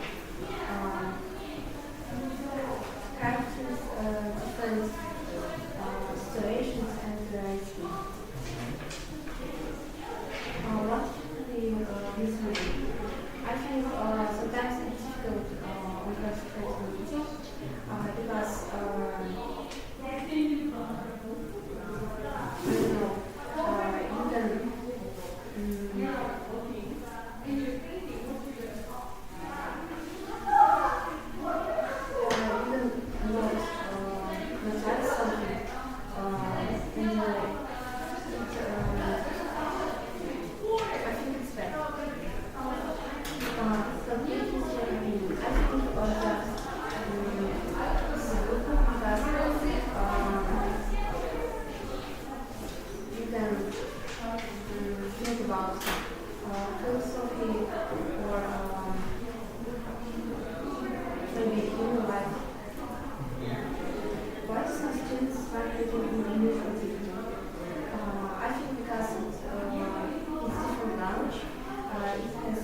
characters, different situations, and what should be this reading? I think sometimes it's difficult on concentrate on reading because I don't know, think about philosophy or maybe human life. Why some students start reading in English or different? I think because it's different language. It has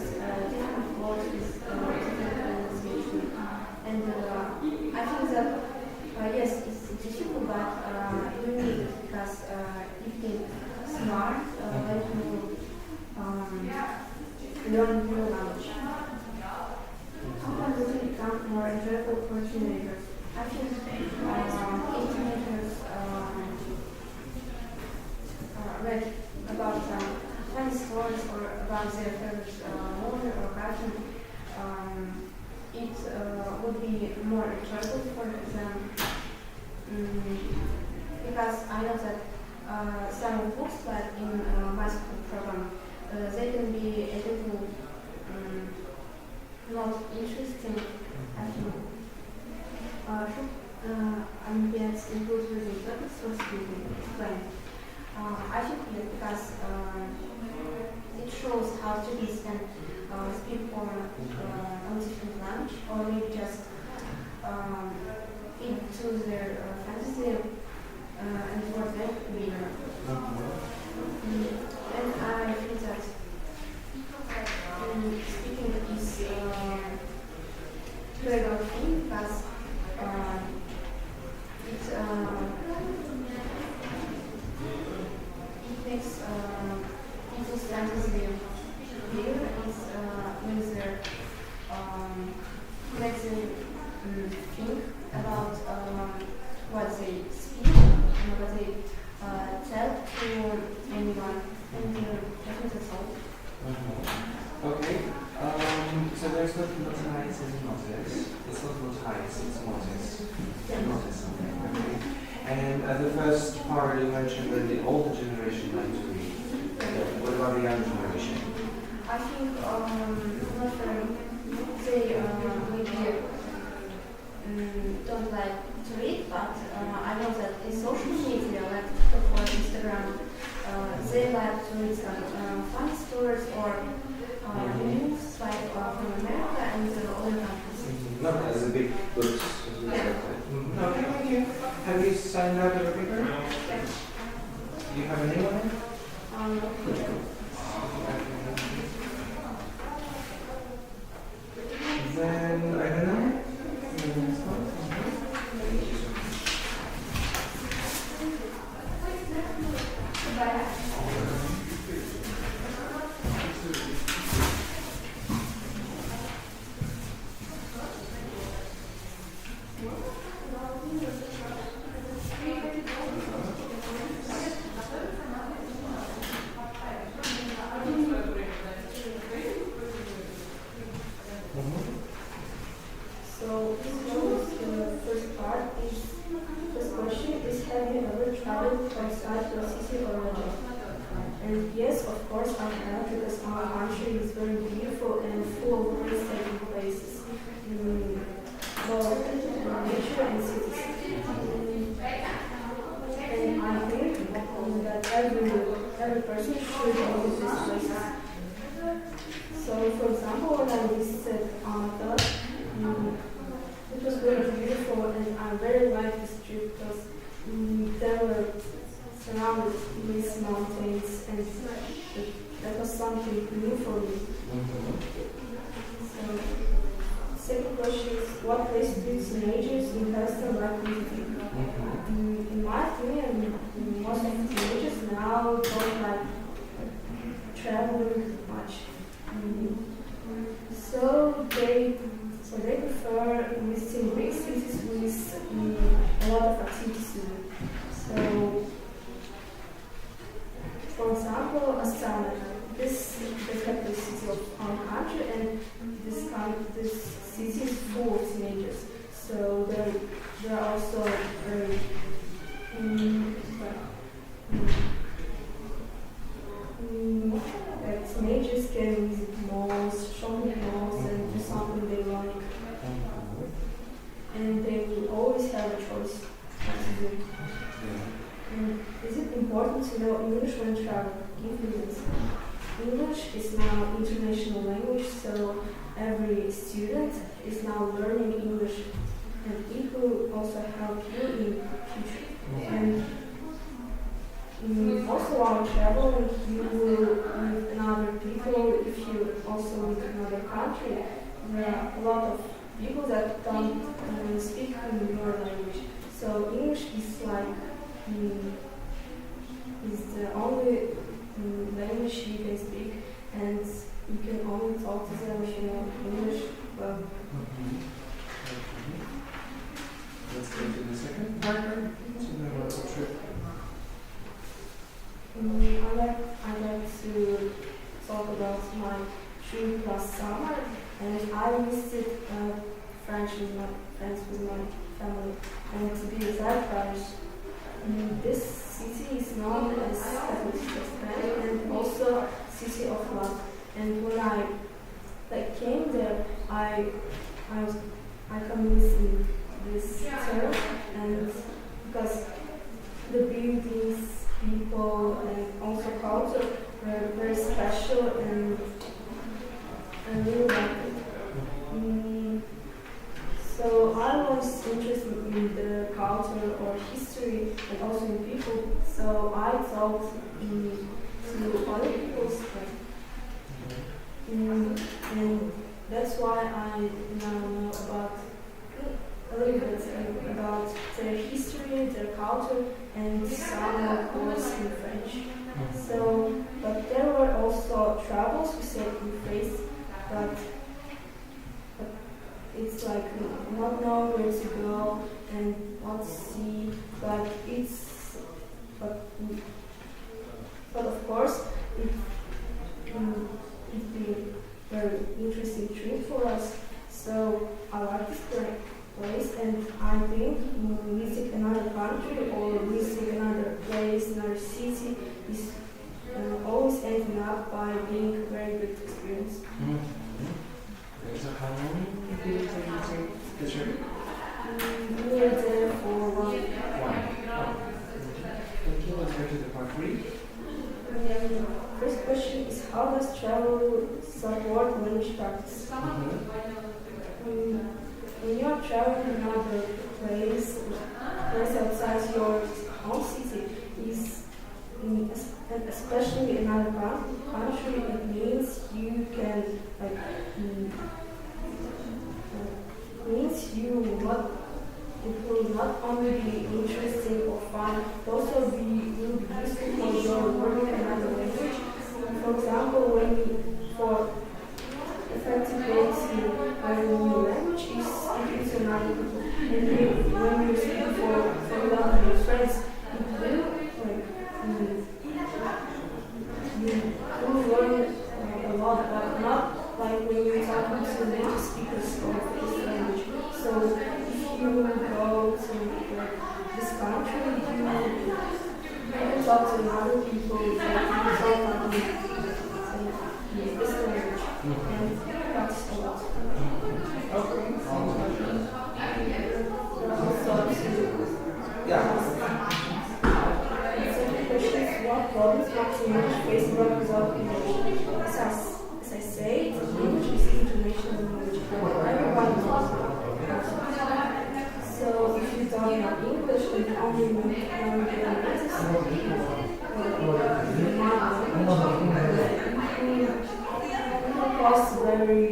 different words with different pronunciation. And I think that yes, it's difficult, but you need it because if you're smart, when you learn new language. How can reading become more enjoyable for teenagers? I think if teenagers read about funny stories or about their favorite movie or cartoon, it would be more enjoyable for them. Because I know that some books, like in my school program, they can be a little not interesting. I think Olympiads include reading topics or speaking. Explain. I think because it shows how students can speak on different language, or maybe just into their fantasy and for them to be and I think that speaking is very good thing because it makes people's fantasy clear when they're So there's not notice and notice. It's not notice, it's notice. Notice something, okay? And the first part you mentioned that the older generation like to read. What about the younger generation? I think not they maybe don't like to read, but I know that in social media, like TikTok or Instagram, they like to read some funny stories or news like from America and other countries. Not as a big books. Okay, thank you. Have you signed out your paper? Yes. Do you have a name on it? Then I don't know. So the first part is, first question is, have you ever traveled outside your city or region? And yes, of course I have, because our country is very beautiful and full of breathtaking places, both nature and cities. And I think that every person should visit these places. So, for example, when I visited Anata, it was very beautiful, and I very liked this trip because they were surrounded with mountains, and that was something new for me. So, second question is, what place do teenagers in Pakistan like visiting? In my opinion, most of the teenagers now don't like traveling much. So they prefer visiting big cities with a lot of activities to do. So, for example, Astana, this is the capital city of our country, and this city is full of teenagers. So there are also very teenagers can visit malls, shopping malls, and do something they like. And they will always have a choice what to do. And is it important to know English when traveling? Give me this. English is now international language, so every student is now learning English, and it will also help you in future. And also while traveling, you will meet other people. If you also meet another country, there are a lot of people that don't speak in your language. So English is like is the only language you can speak, and you can only talk to them if you know English well. Let's go to the second part. So trip. I like to talk about my trip last summer, and I visited France with my family, and to be exact, Paris. This city is known as capital city of Spain and also city of love. And when I came there, I convinced in this term, and because the buildings, people, and also culture were very special, and I really liked it. So I was interested in the culture or history and also in people, so I talked to other people. And that's why I now know about a little bit about their history, their culture, and some course in French. So, but there were also troubles we said in face, but it's like not knowing where to go and what to see, but of course it's been very interesting trip for us. So I like this place, and I think visiting another country or visiting another place, another city is always ending up by being a very good experience. Okay, so how long did it take the trip? We were there for 1 week. Thank you. Let's go to the part 3. First question is, how does travel support language practice? When you are traveling another place outside your own city, especially another country, it means you can it will not only be interesting or fun, it also will be useful for your learning another language. For example, for effective ways to learn a new language is speaking to another people. And when you speak for example, your friends, you will learn a lot, but not like when you're talking to native speakers of this language. So if you go to this country, you can talk to other people, you can talk in this language, and practice a lot. What problems might English face without English? As I say, English is international language. Everybody knows it. So if you talk about English, it only means it cause very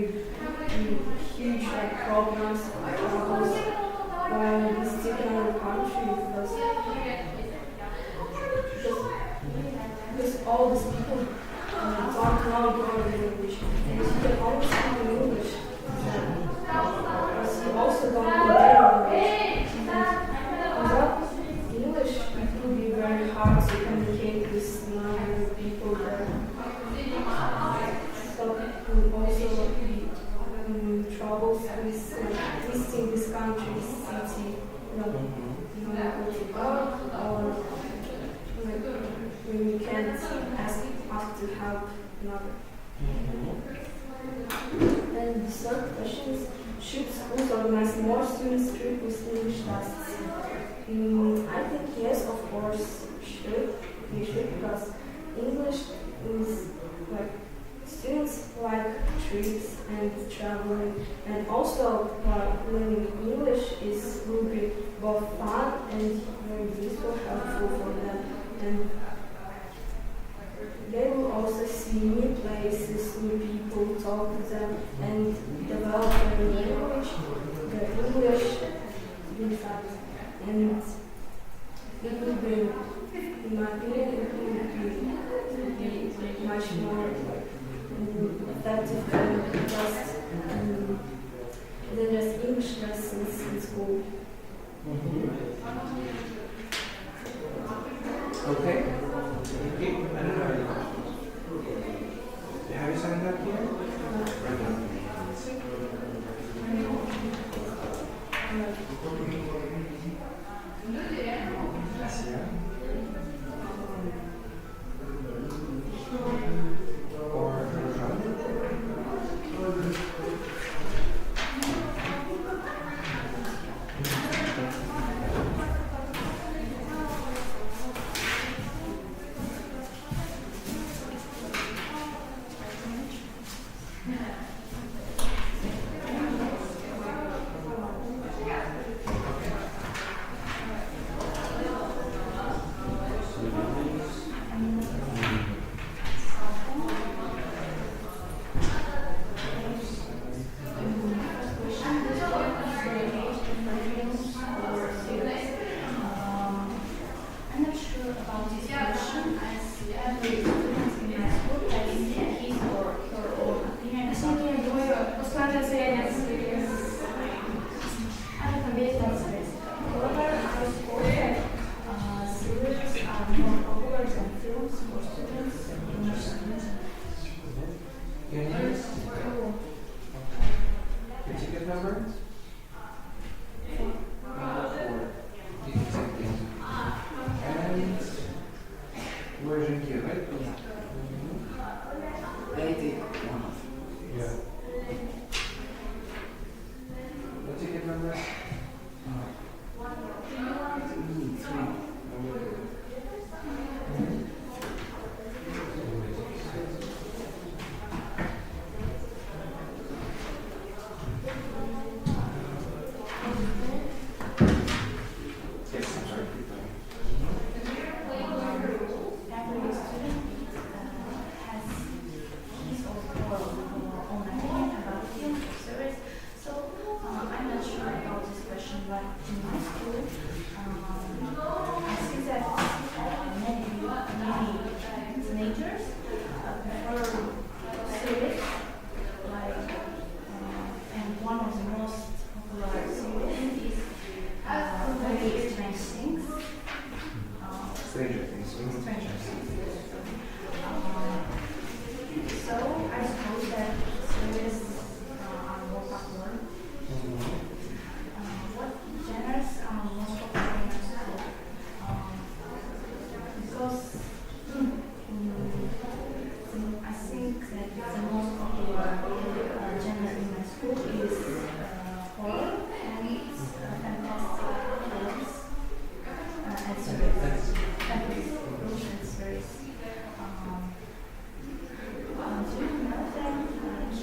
huge problems while visiting another country because all these people don't know your language. And you can only speak in English. Because you also don't know their language. Without English, it will be very hard to communicate with other people there. So it will also be troubles with visiting this country, city, where to go, or when you can't ask to help another. And the third question is, should schools organize more students trip with English tests? I think yes, of course, they should, because English is students like trips and traveling, and also learning English will be both fun and very useful, helpful for them. And they will also see new places, new people, talk to them, and develop their language, their English, inside. And it will be, in my opinion, it will be much more effective than just English lessons in school. Okay. Thank you. I don't know any questions. Have you signed up here? Right now.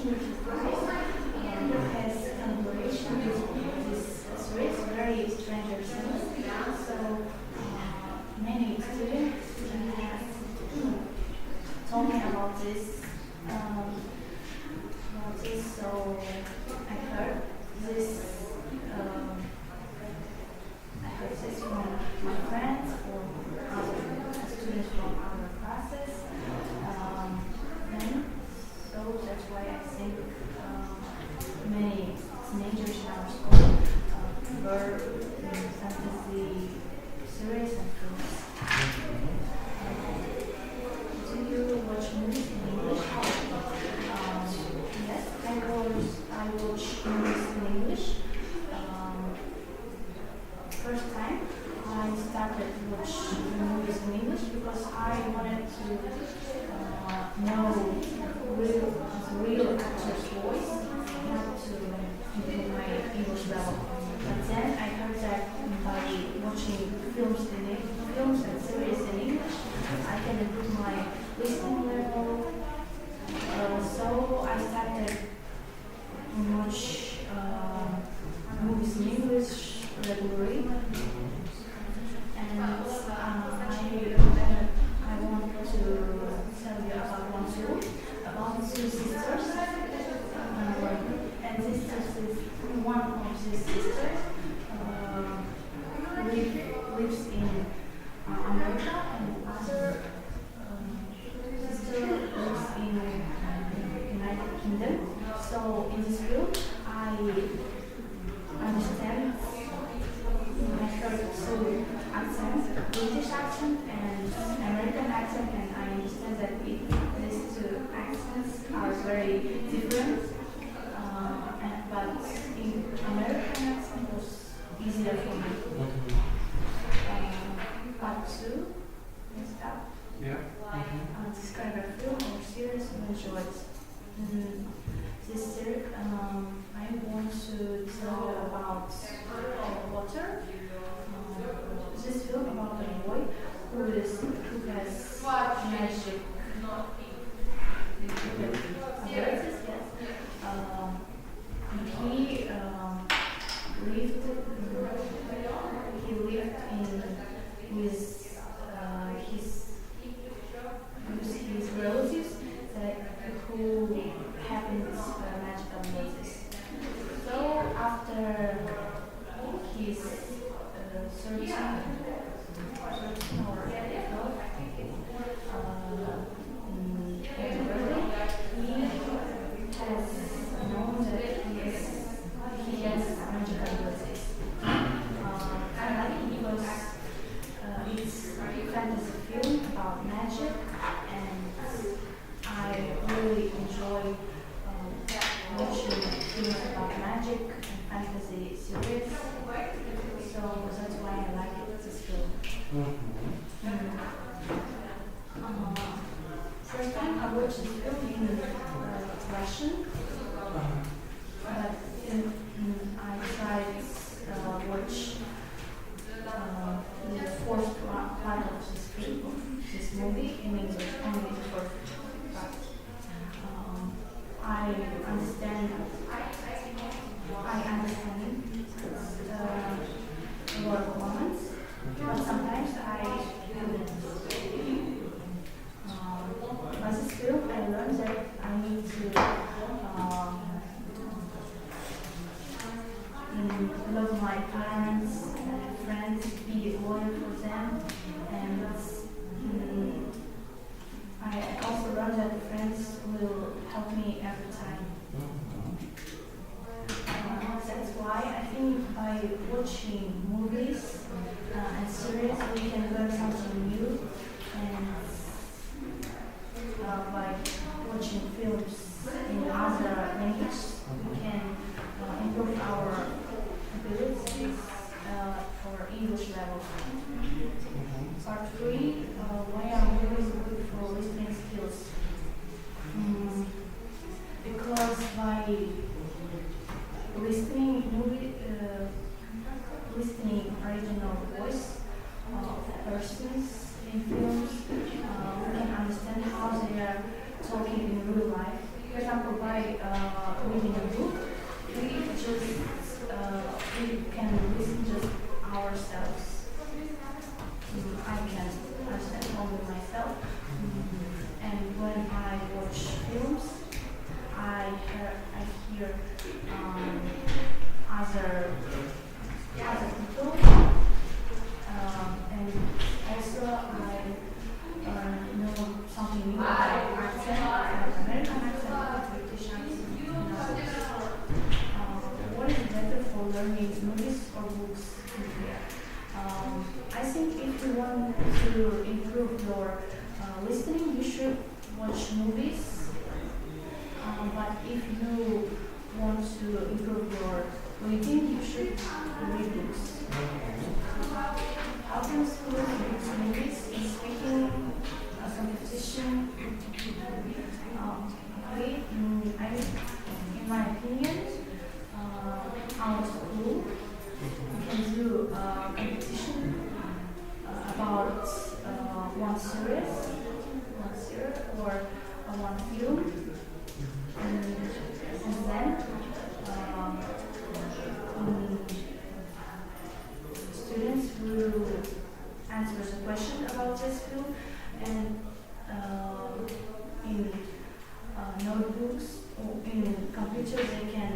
opportunity for this. Has collaboration with this series, very stranger things. So many students have told me about this. So I heard this. I heard this from my friends or other students from other classes. So that's why I think many teenagers in our school were fantasy series and films. Do you watch movies in English? Yes, I watch movies in English. First time I started to watch movies in English because I wanted to know the real actor's voice, not to improve my English level. But then I heard that by watching films and series in English, I can improve my listening level. So I started to watch movies in English regularly. And I want to tell you about one film, about two sisters. And this is one of these sisters lives in America, and other sister lives in United Kingdom. So in this film, I understand. I heard two accents, British accent and American accent, and I understand that these two accents are very different. But in American accent was easier for me. Part two is up. Yeah. Describe a film or series you enjoyed. This series, I want to tell you about Water. This film about a boy who has magic abilities. Yes. He lived with his relatives who have magic abilities. So after his 13 or 12, he has known that he has magic abilities. I like it because it's a fantasy film about magic, and I really enjoy watching films about magic and fantasy series. So that's why I like this film. First time I watched this film in Russian, but I tried watch the fourth part of this film, this movie in English, only the first part. I understand a lot of moments, but sometimes I couldn't. By this film, I learned that I need to love my parents and friends, be loyal for them, and I also learned that friends will help me every time. That's why I think by watching movies and series we can learn something new, and by watching films in other languages we can improve our abilities for English level. Part 3, why are movies good for listening skills? Because by listening original voice of persons in films, we can understand how they are talking in real life. For example, example, by reading a book, we can listen just ourselves. I can understand only myself. And when I watch films, I hear other people, and also I know something new about accent. I have American accent, British accent. What is better for learning, movies or books in here? I think if you want to improve your listening, you should watch movies. But if you want to improve your reading, you should read books. Often schools use movies in speaking competition. In my opinion, our school can do competition about one series or one film, and then students will answer the question about this film, and in notebooks or in computer they can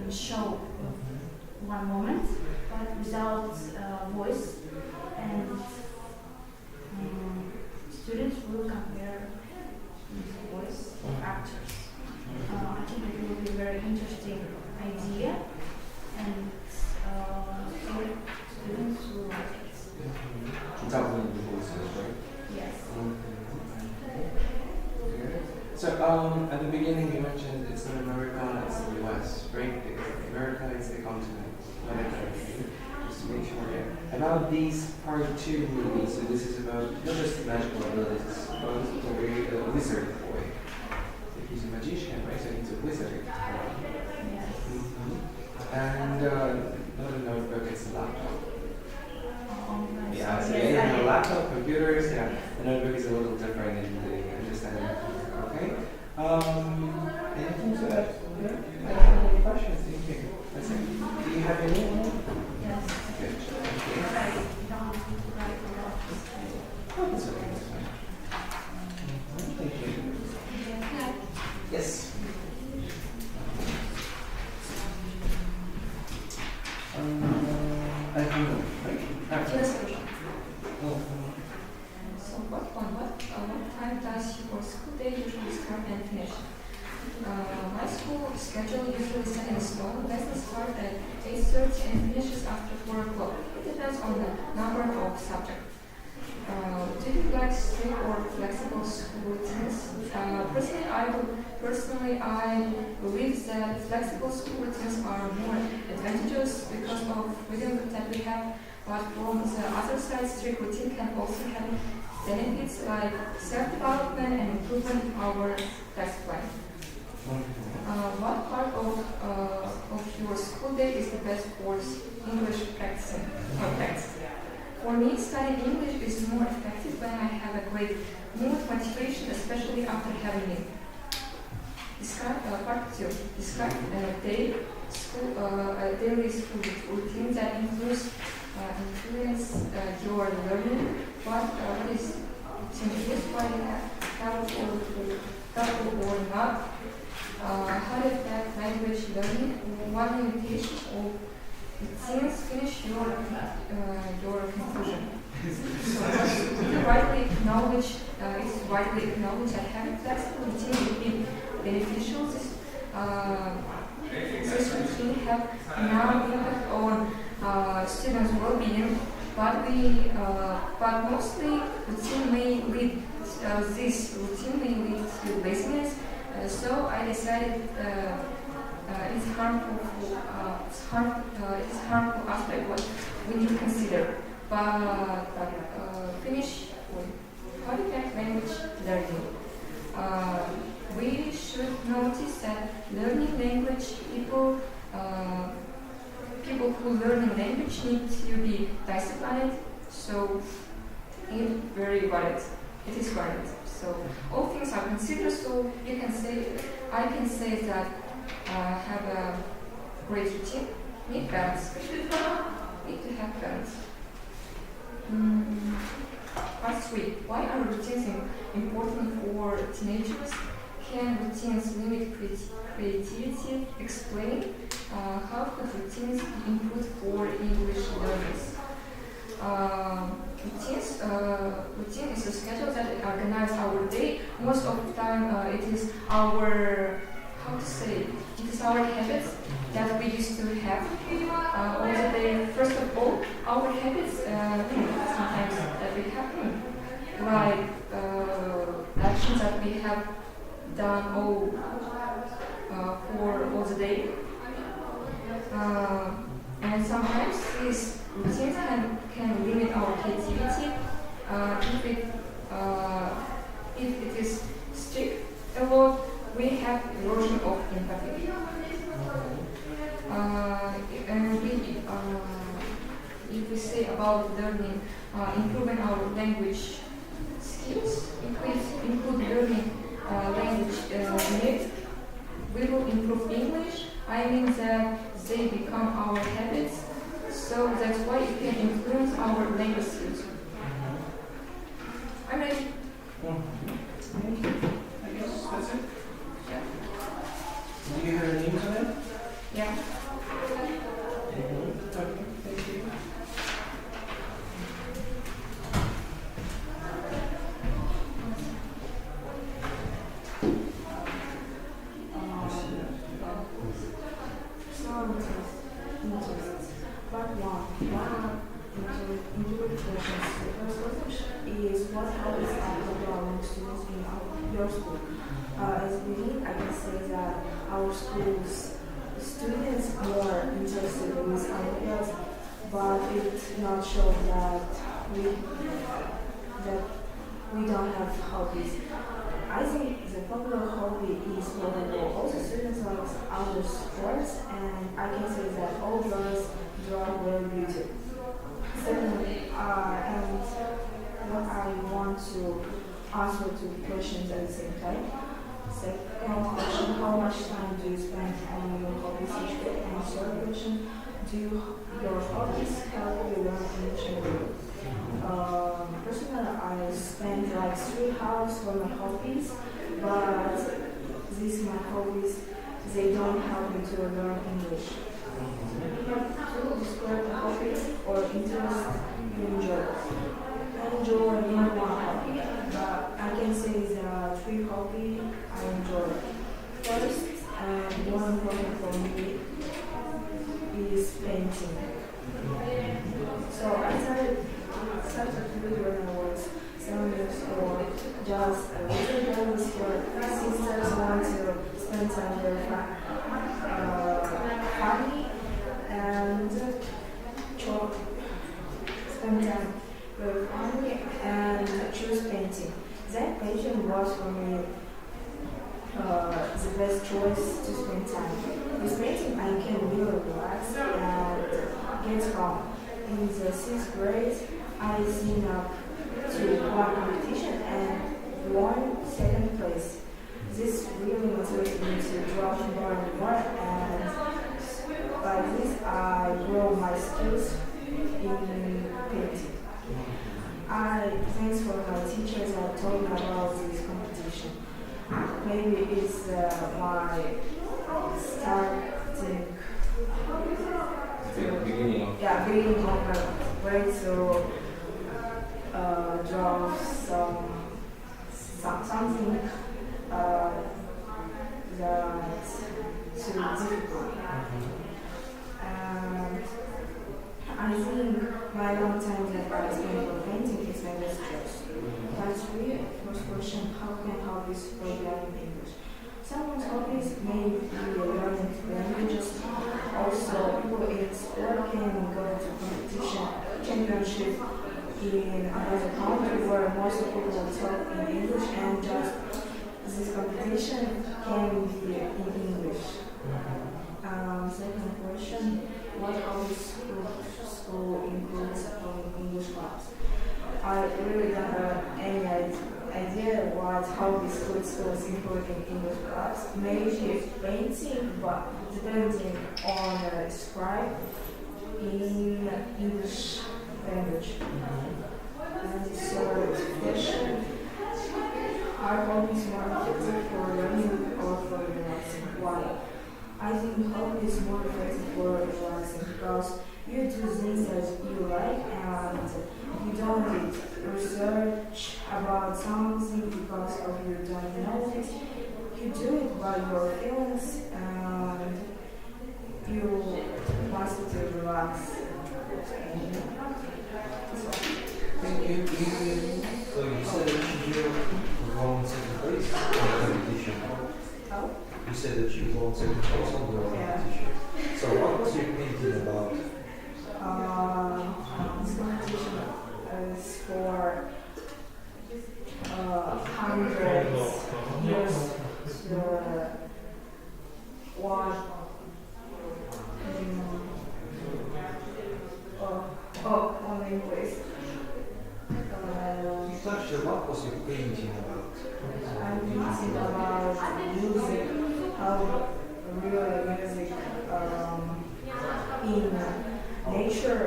show one moment, but without voice, and students will compare with voice of actors. I think it will be a very interesting idea, and students will like it. Doubling the voices, right? Yes. So at the beginning you mentioned it's not America, it's the US, right? America is the continent, not a country. Just to make sure. Yeah. About these part 2 movies, so this is about not just magical abilities, it's about a wizard boy. So he's a magician, right? So he's a wizard. Yes. And not a notebook, it's a laptop. Yeah, so yes, you have a laptop, computers, yeah. The notebook is a little different in the understanding. Okay. Anything to add? Yeah. Any questions? Thank you. That's it. Do you have any? Yes. Good. Thank you. Oh, that's okay. That's fine. Thank you. Yes. I don't know. Right? Yes, Oh. So what time does your school day usually start and finish? My school schedule usually set in stone. Lessons start at 8:30 and finishes after 4 o'clock. It depends on the number of subjects. Do you like strict or flexible school routines? Personally, I believe that flexible school routines are more advantageous because of freedom that we have. But from the other side, strict routine can also have benefits like self-development and improvement in our test plan. What part of your school day is the best for English practice? For me, studying English is more effective when I have a great mood motivation, especially after having it. Part 2. Describe a daily school routine that influence your learning. What is changes by helpful or not? How to affect language learning? What limitation of routines finish your conclusion? So it's widely acknowledged that having flexible routine would be beneficial. This routine have now impact on students' well-being, but mostly routine may lead to laziness. So I decided it's harmful aspect what we need to consider. But finish how to affect language learning. We should notice that learning language people who learn a language need to be disciplined. So it is valid. So all things are considered. So you can say I can say that have a great routine. Need parents. Need to have parents. Part 3. Why are routines important for teenagers? Can routines limit creativity? Explain how could routines be input for English learners? Routine is a schedule that organizes our day. Most of the time, it is our it is our habits that we used to have all the day. First of all, our habits sometimes that we have, like actions that we have done for all the day. And sometimes these routines can limit our creativity if it is strict a lot. We have erosion of empathy. And if we say about learning, improving our language skills, if we include learning language in it, we will improve English. I mean that they become our habits, so that's why it can influence our language skills. I'm ready. I guess that's it. Yeah. Do you have a name tonight? Yeah. Okay, thank you. Part 1. Intuitive questions. The first question is what habits are developing students in your school? As a beginning, I can say that our schools students are interested in these ideas, but it's not shown that we don't have hobbies. I think the popular hobby is volleyball. Also, students like other sports, and I can say that all girls draw very beautiful. Secondly, and what I want to answer two questions at the same time. Second question, how much time do you spend on your hobbies each day? And third question, do your hobbies help you learn English and read? Personally, I spend like 3 hours for my hobbies, but these my hobbies, they don't help me to learn English. To describe a hobby or interest you enjoy. I enjoy not one hobby, but I can say there are 3 hobbies I enjoy. First, and one important for me is painting. So I started to do when I was 7 years old. Just a little girl with her sisters want to spend time very funny and spend time very funny and choose painting. That painting was for me the best choice to spend time. With painting, I can really relax and get calm. In the 6th grade, I signed up to one competition and won 2nd place. This really motivated me to draw more and more, and by this I grow my skills in painting. Thanks for my teachers that told me about this competition. Maybe it's my beginning of my way to draw something that's too difficult. I think my long time that I spent on painting is my best choice. That's really first question, how can hobbies for learning English? Someone's hobbies may be learning languages. Also, people in sport can go to competition, championship in another country where most people talk in English, and just this competition can be in English. Second question, what hobbies school includes English class? I really don't have any idea what hobbies could students include in English class. Maybe painting, but depending on the scribe in English language. And third, fashion. Are hobbies more effective for learning or for relaxing? Why? I think hobby is more effective for relaxing because you do things that you like and you don't need research about something because of you don't know it. You do it by your feelings and you want to relax. Thank you. So you said that you won second place on the competition. How? You said that you won second place on the competition. So what was your painting about? This competition is for hundreds years one only place. You touched a lot. Was your painting about? I'm painting about music, how really music in nature.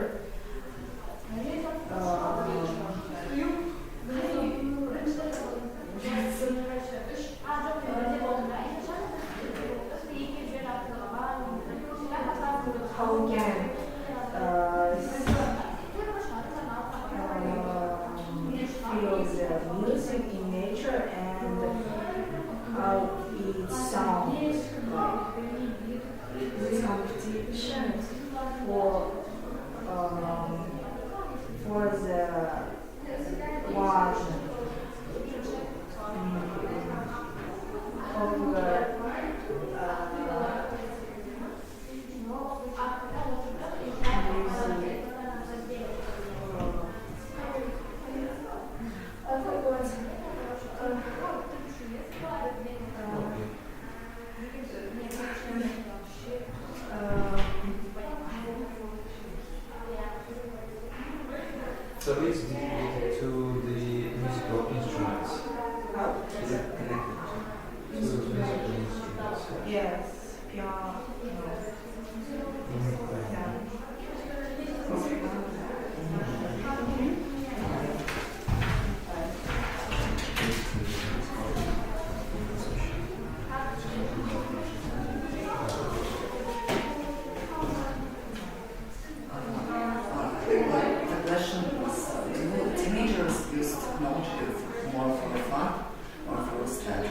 How we can feel the music in nature and how it sounds. This competition for the one popular So it's dedicated to the musical instruments. How? Is it connected to musical instruments? Yes, piano. The question is, do teenagers use technology more for fun or for study?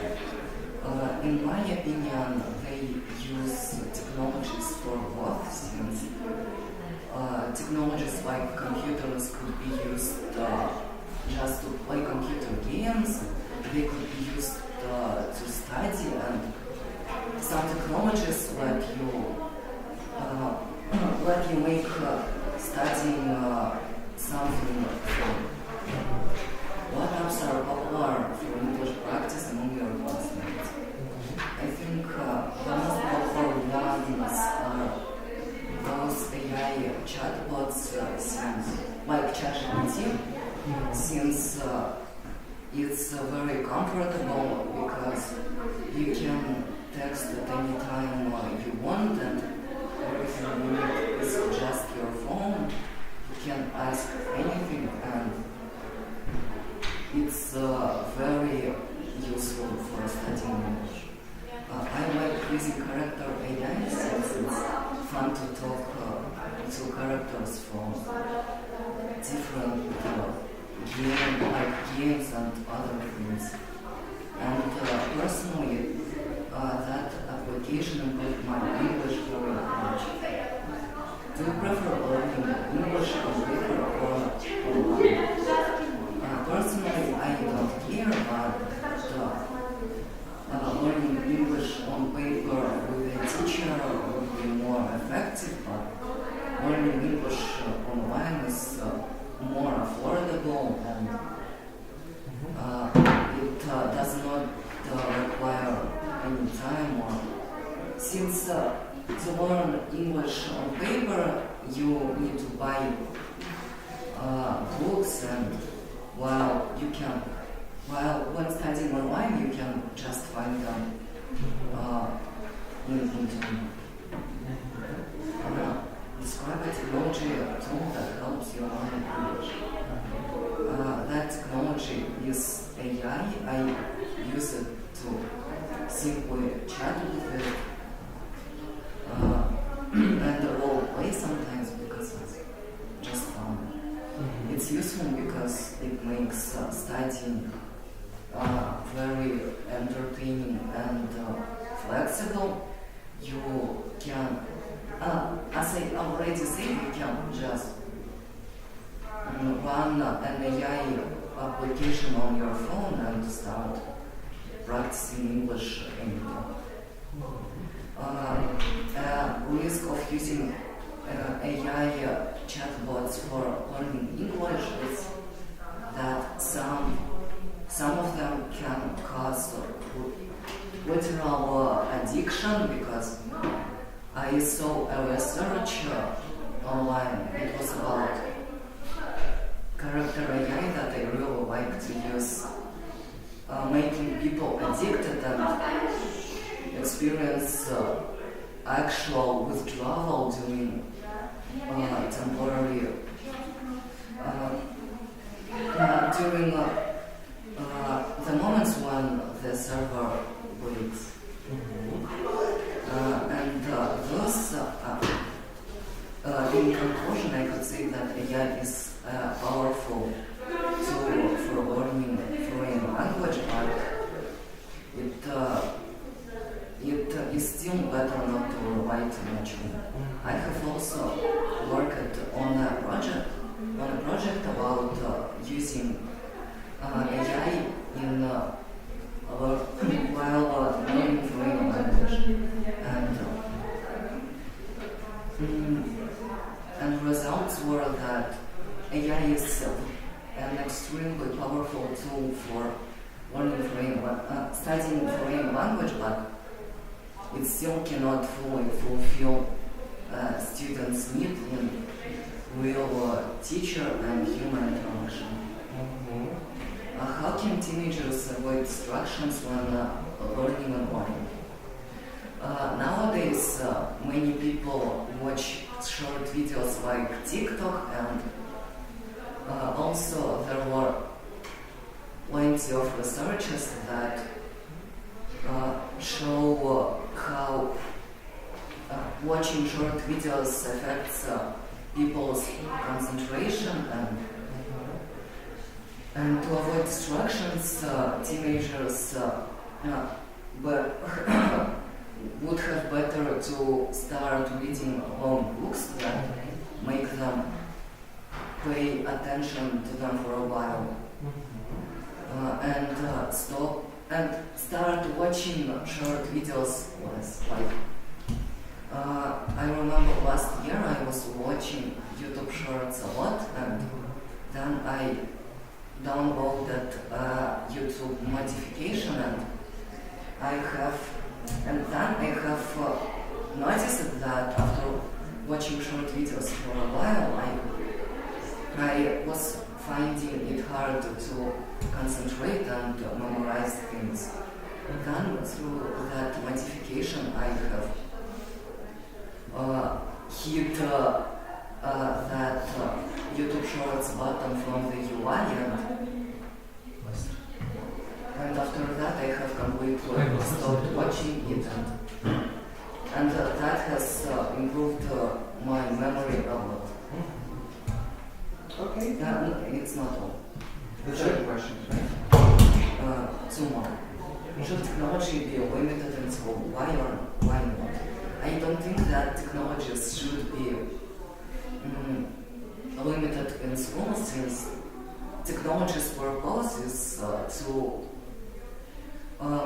In my opinion, they use technologies for both, since technologies like computers could be used just to play computer games, they could be used to study, and some technologies let you make studying something fun. What apps are popular for English practice among your classmates? I think the most popular ones are those AI chatbots, like ChatGPT, since it's very comfortable because you can text at any time you want, and everything you need is just your phone. You can ask anything, and it's very useful for studying English. I like using character AI since it's fun to talk to characters from different games and other things. And personally, that application improved my English very much. Do you prefer learning English on paper or online? Personally, I don't care, but learning English on paper with a teacher would be more effective, but learning English online is more affordable, and it does not require any time. Since to learn English on paper, you need to buy books, and while you can while when studying online, you can just find them in internet. Describe a technology tool that helps you learn English. That technology is AI. I use it to simply chat with it and role play sometimes because it's just fun. It's useful because it makes studying very entertaining and flexible. You can, as I already said, you can just run an AI application on your phone and start practicing English anywhere. Risk of using AI chatbots for learning English is that some of them can cause literal addiction, because I saw a research online. It was about character AI that I really like to use, making people addicted and experience actual withdrawal during temporary during the moments when the server breaks. And thus, in conclusion, I could say that AI is powerful tool for learning foreign language, but it is still better not to rely too much on it. I have also worked on a project about using AI in while learning foreign language, and results were that AI is an extremely powerful tool for learning studying foreign language, but it still cannot fully fulfill students' need in real teacher and human interaction. How can teenagers avoid distractions when learning online? Nowadays, many people watch short videos like TikTok, and also there were plenty of researches that show how watching short videos affects people's concentration, and to avoid distractions, teenagers would have better to start reading long books that make them pay attention to them for a while, and start watching short videos less. I remember last year I was watching YouTube Shorts a lot, and then I downloaded YouTube modification, and then I have noticed that after watching short videos for a while, I was finding it hard to concentrate and memorize things. And then through that modification, I have hit that YouTube Shorts button from the UI, and after that I have completely stopped watching it, and that has improved my memory a lot. Okay. It's not all. The third question, right? Two more. Should technology be limited in school? Why not? I don't think that technologies should be limited in school, since technology's purpose is to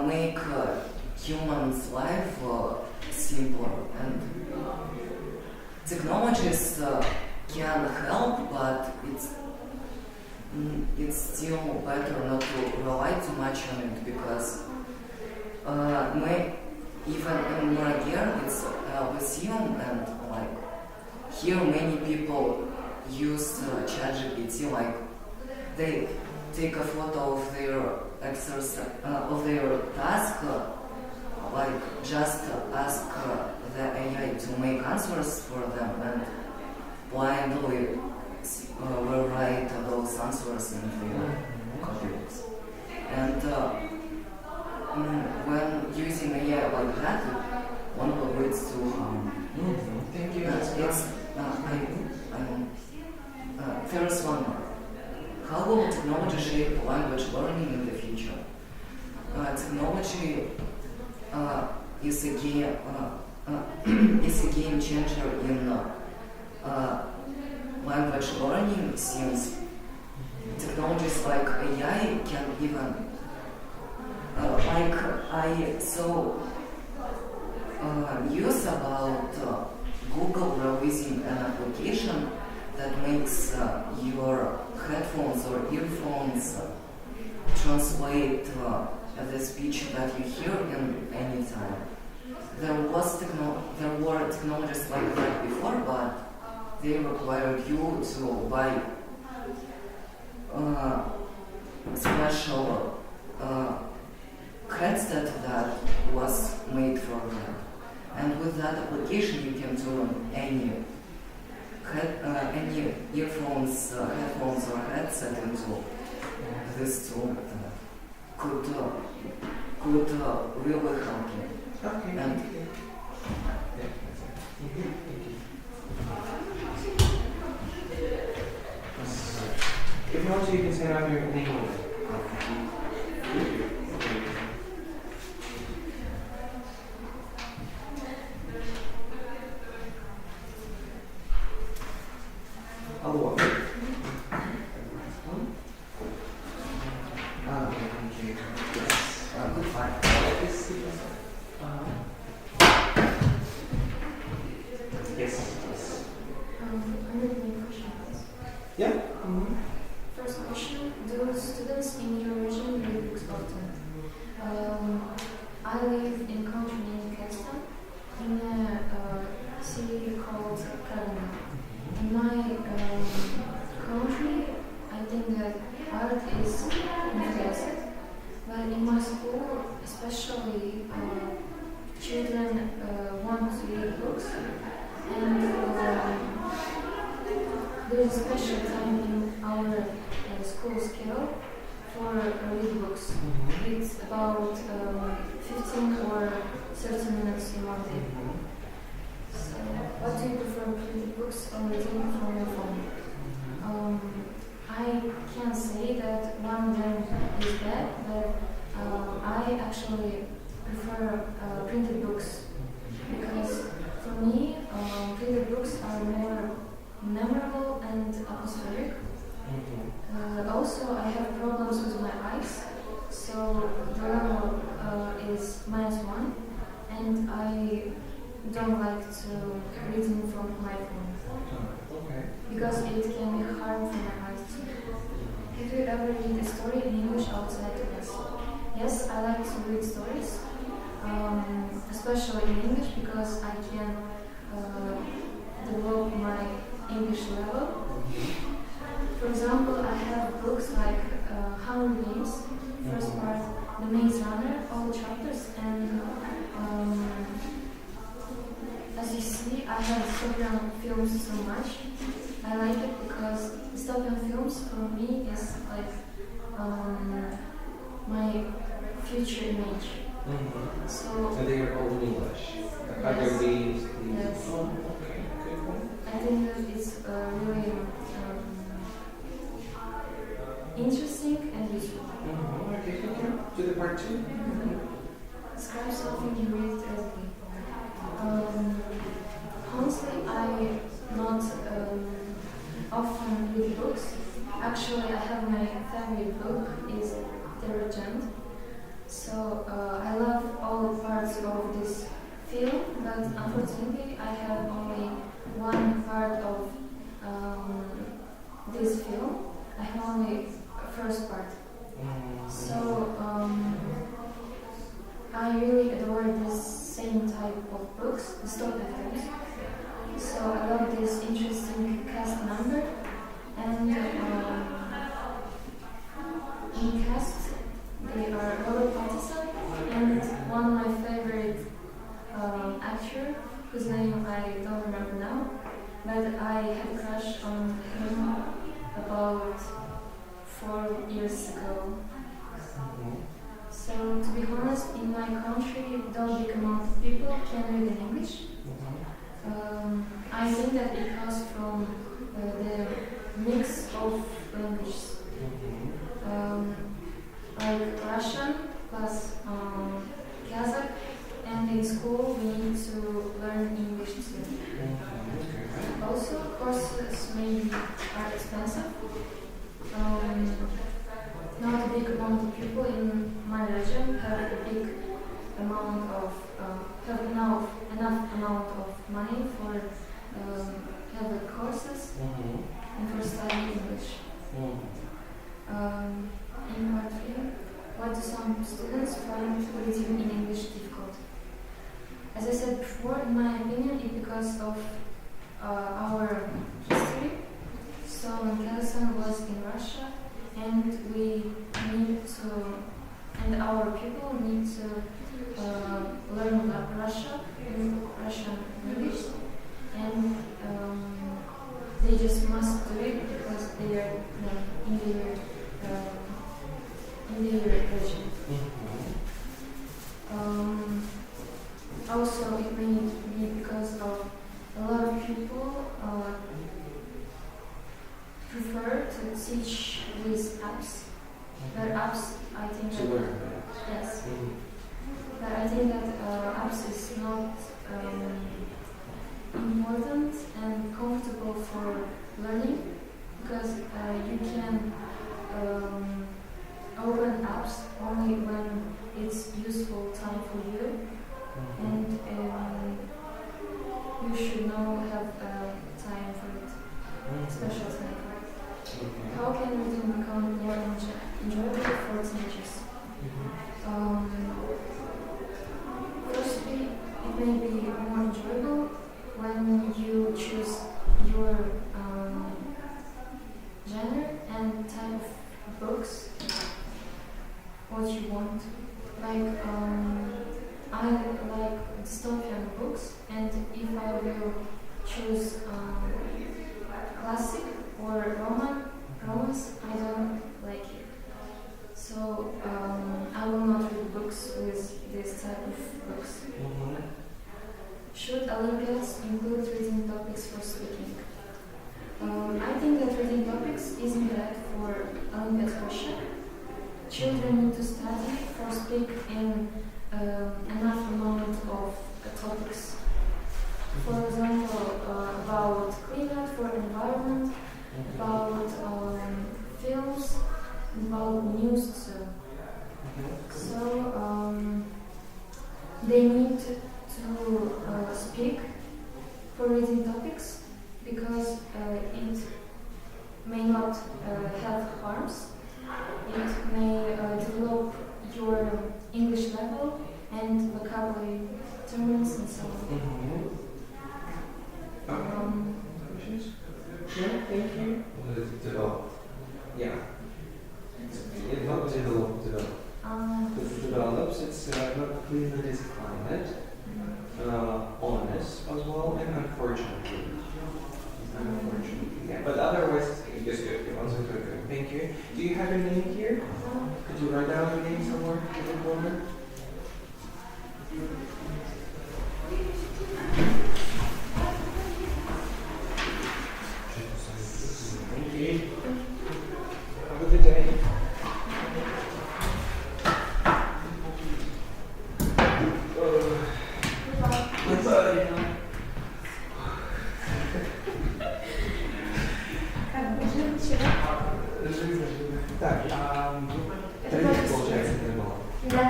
make humans' life simpler, and technologies can help, but it's still better not to rely too much on it, because even in Murager, it's a museum, and here many people use ChatGPT, they take a photo of their task, like just ask the AI to make answers for them and blindly will write those answers in the codebooks. And when using AI like that, one will leads to Thank you. There's one more. How will technology shape language learning in the future? Technology is a game changer in language learning, since technologies like AI can even like I saw news about Google releasing an application that makes your headphones or earphones translate the speech that you hear in any time. There were technologies like that before, but they required you to buy special headset that was made for that. And with that application, you can turn any earphones, headphones, or headset into this tool that could really help you. Okay. And if you want to, you can say out your name on it. Hello. Thank you. Yes. Goodbye. Yes. I have many questions. Yeah. First question: do students in your region read books often? I live in country named Keston, in a city called Kalina. In my country, I think that art is interested, but in my school, especially children want to read books, and there is a special time in our school schedule for read books. It's about 15 or 30 minutes in one day. So, what do you prefer, reading books or reading from your phone? I can't say that one of them is bad, but I actually prefer printed books because for me, printed books are more memorable and atmospheric. Also, I have problems with my eyes, so the level is -1, and I don't like to read in from my phone because it can be hard for my eyes too. Did you ever read a story in English outside of us? Yes, I like to read stories, especially in English because I can develop my English level. For example, I have books like Hunger Games, first part, The Maze Runner, all chapters, and as you see, I have dystopian films so much. I like it because dystopian films for me is like my future image. So And they are all in English. Hunger Games. Yes. Oh, okay. Good one. I think that it's really interesting and useful. Okay, thank you. To the part 2. Describe something you read recently. Honestly, I not often read books. Actually, I have my favorite book is Divergent. So I love all parts of this film, but unfortunately, I have only one part of this film. I have only first part. So I really adore this same type of books, dystopian films. So I love this interesting cast number, and in cast whose name I don't remember now, but I had a crush on him about 4 years ago. So, to be honest, in my country, don't big amount of people can read in English. I think that it comes from the mix of languages. Like Russian plus Kazakh, and in school we need to learn English too. Also, courses maybe are expensive. Not a big amount of people in my region have a big amount of have enough amount of money for have the courses and for studying English. In part 3, why do some students find reading in English difficult? As I said before, in my opinion, it's because of our history. So when Kazakhstan was in Russia, and we need to, and our people need to learn Russian language, and they just must do it because they are in their region. Also, it may be because of a lot of people prefer to teach with apps. But apps, I think To that learn. yes. But I think that apps is not important and comfortable for learning because you can open apps only when it's useful time for you, and you should know have time for it, special time for it. How can reading become more enjoyable for teenagers? Firstly, it may be more enjoyable when you choose your genre and type of books, what you want. Like, I like dystopian books, and if I will choose classic or romance, I don't like it. So I will not read books with this type of books. Should Olympiads include reading topics for speaking? I think that reading topics isn't bad for Olympiad question. Children need to study for speak in enough amount of topics. For example, about climate, for environment, about films, about news too. So they need to speak for reading topics because it may not have harms. It may develop your English level and vocabulary terms and so on. Questions? No, thank you. Develop. Yeah. It not develop. Because it develops, it's not clean that is climate, honest as well, and unfortunately. Yeah, but otherwise, it's good. It was good. Thank you. Do you have your name here? Could you write down your name somewhere in the corner? Thank you. Have a good day. Goodbye. Так, тренинг получается не было. Да.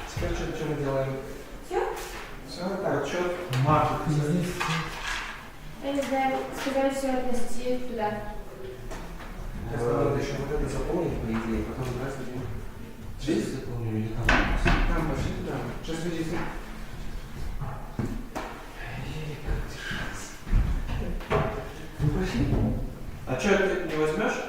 Теперь что мы делаем? Все? Все, так, отчет. Я не знаю, сказали все отнести туда. Надо еще вот это заполнить, по идее, потом здравствуйте. Здесь заполню или там? Там, пошли туда. Сейчас видите. Ну, пошли. А что, ты не возьмешь?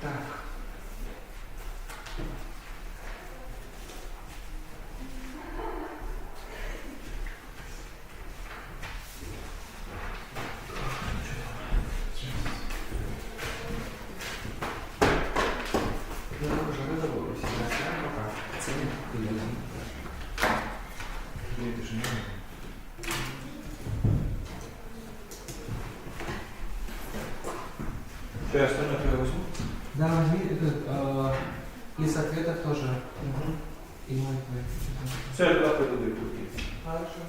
Так. Я уже разговариваю с ними, пока ценят клиентам. Это же не надо. Что, я остальное твое возьму? Да, возьми этот, из ответов тоже. И мой твой. Все, я туда пойду две куртки. Хорошо.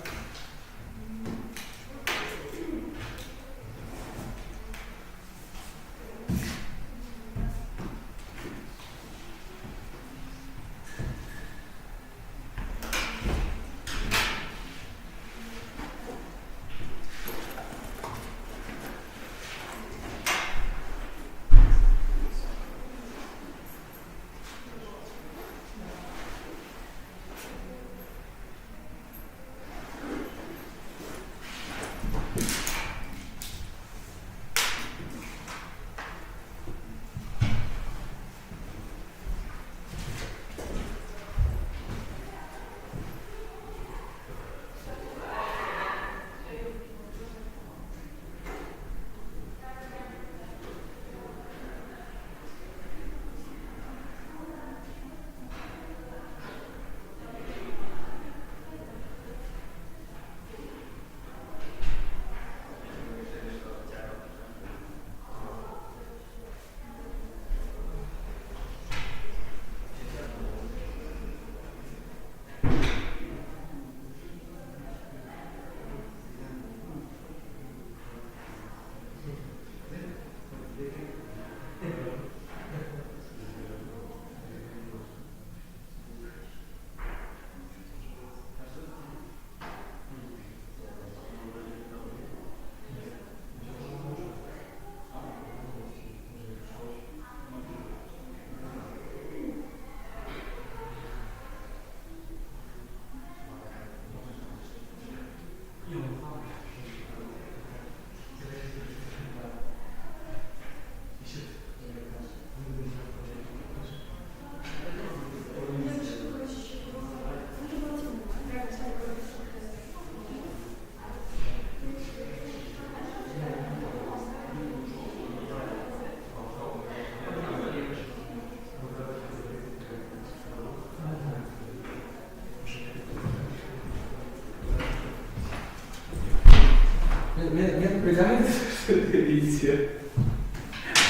Меня напрягает, что это видео.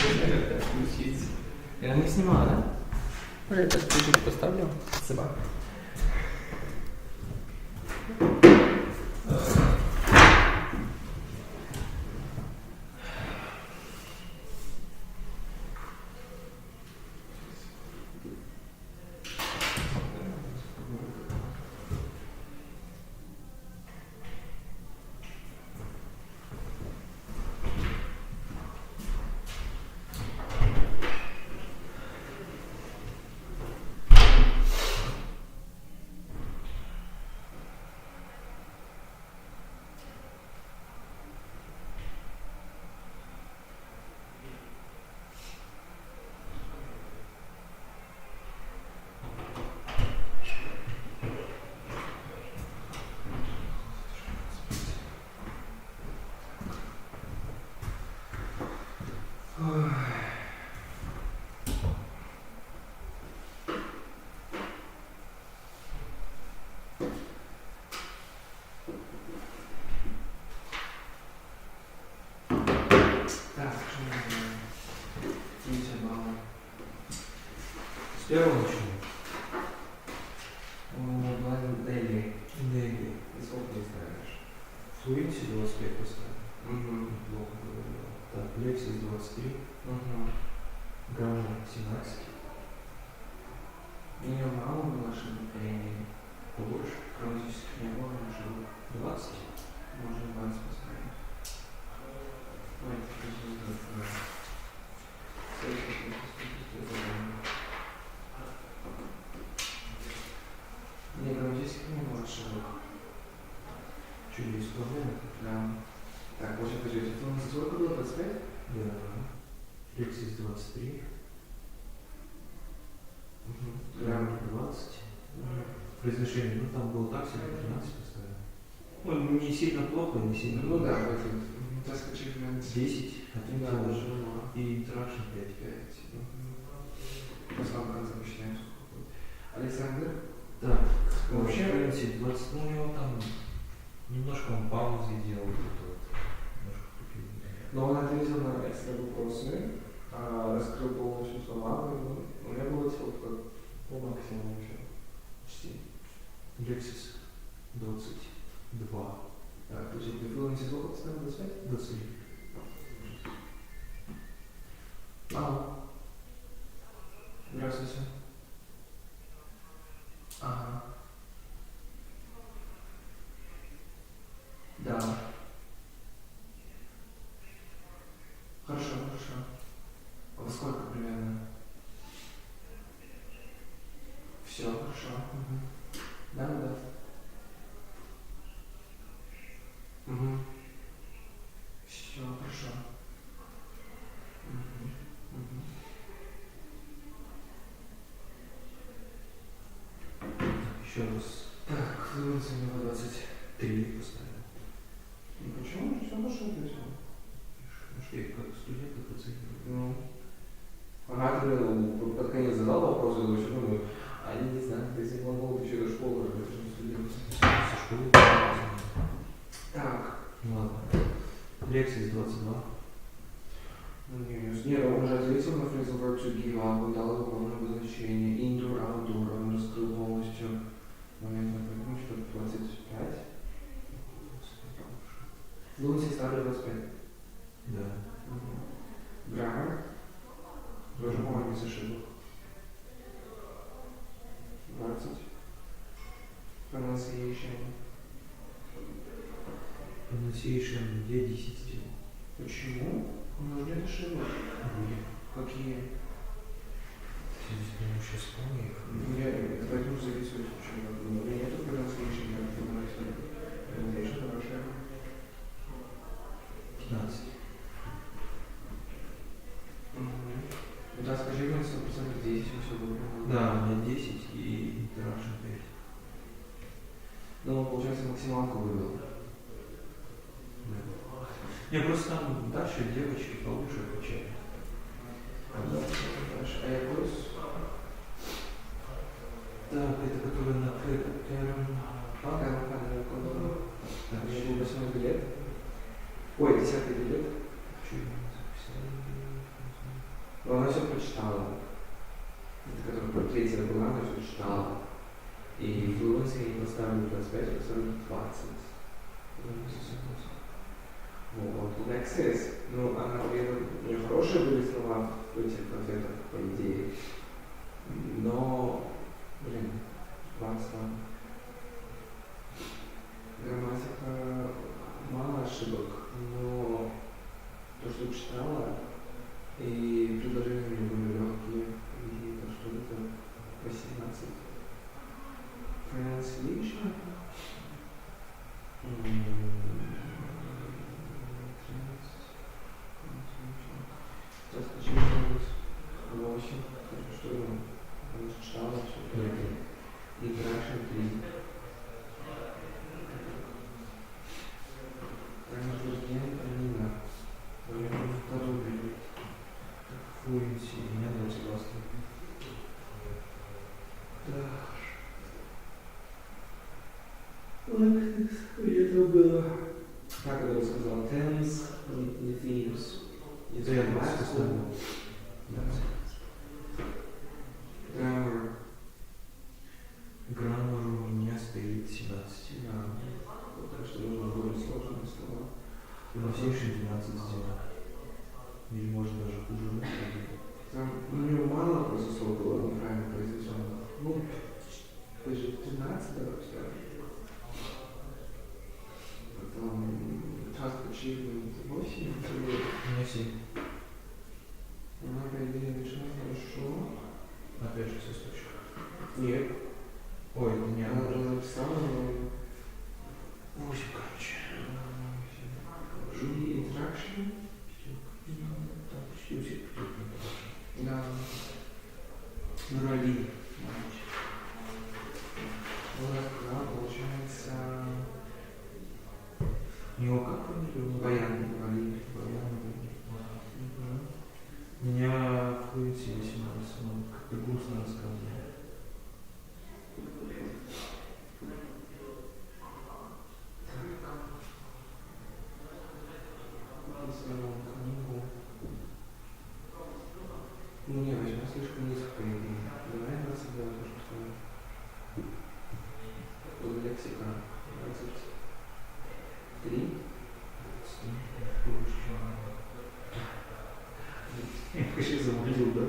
Можно как-то включить. Я не снимала, да? Может, я так чуть-чуть поставлю? Собака. Так, что мы делаем? Видите, мало. С первого начнем. Дели. Дели. И сколько ты ставишь? Флуенси 25 поставил. Угу. Плохо говорил. Так, Лексис 23. Угу. Грамма 17. Меня мало было ошибок времени. Побольше. Хронических не было ошибок. 20. Можно 20 поставить. Ой, это не грамматических не было ошибок. Что, есть проблемы? Да. Так, в общем, подождите, это у нас сколько было? 25? Да. Лексис 23. Произношение, ну там было так себе, 13 поставил. Ну, не сильно плохо, не сильно Ну да, хорошо. das achievement 10, Да, ответил, уже и интеракшн 5. 5. Послал конца посчитаем. Александр? Так, Вообще- вообще, 20, ну у него там немножко он паузы делал, немножко тупил. Но он ответил на экстра вопросы, раскрыл полностью слова, у меня было типа как по максимуму еще. Почти. Лексис 22. Так, подожди, ты fluency сколько поставил? 25? 21. Здравствуйте. Ага. Да. Хорошо. А во сколько примерно? Все, хорошо. Да. Все, хорошо. Еще раз. Так, fluency у него 23 поставил. Ну почему? Все хорошо ответил. Ну что, я как студент это оцениваю. Ну. Ага, ты под конец задал вопрос, я думаю, думаю, я не знаю, ты если глагол, ты еще до школы, это же не студент. Со школы. Так. Ладно. Лексис 22. Нет, он уже ответил на phrasal verb to give up, он дал его полное обозначение. Indoor, outdoor, он раскрыл полностью момент, ну что, 25. Fluency ставлю 25. Да. Grammar. Тоже, по-моему, без ошибок. 20. Pronunciation. Pronunciation 2 10 сделал. Почему? У нас нет ошибок. Какие? Я сейчас помню их. Я поэтому записываюсь очень много. У меня нету pronunciation, я pronunciation хорошая. 15. Да, скажи мне 100% 10, все было. Да, у меня 10 и интеракшн 5. Ну, получается, максималку вывел. Не, просто там дальше девочки получше отвечали. Дальше. А я курс? Так, это который на Кэрон. Так, у меня был 8 билет. Ой, 10 билет. Но она все прочитала. Это который про третьего была, она все прочитала. И fluency я не поставлю 25, я поставлю 20. Вот, Lexis, ну, она при этом, у нее хорошие были слова в этих ответах, по идее. Но, 20. Грамматика, мало ошибок, но то, что читала, и предложения у нее были легкие, и то, что это 18. Pronunciation. Сейчас почему 8, что она читала все. И Russian 3. Нина. У меня второй билет. Флуенси, у меня 22. Так. И это было. Как это сказал? Tense, не themes. Это я 20 поставил. Grammar. Граммар у меня стоит 17. Да. Так что нужно более сложные слова. Pronunciation 12 сделал. Или может даже хуже. Там у нее мало просто слов было неправильно произнесено. Ну, ты же 13 давай поставим. Потом task achievement 8. У меня 7. Она, по идее, решила хорошо. Опять же, с источника. Нет. Ой, это не она уже написала, но... 8, короче. И interaction. Там почти у всех Да. Мурагер5. просто как-то грустно рассказывал. Книгу. Ну не, возьмем слишком низко. Давай 22 тоже поставим. Тут лексика 23. Я вообще замутил, да?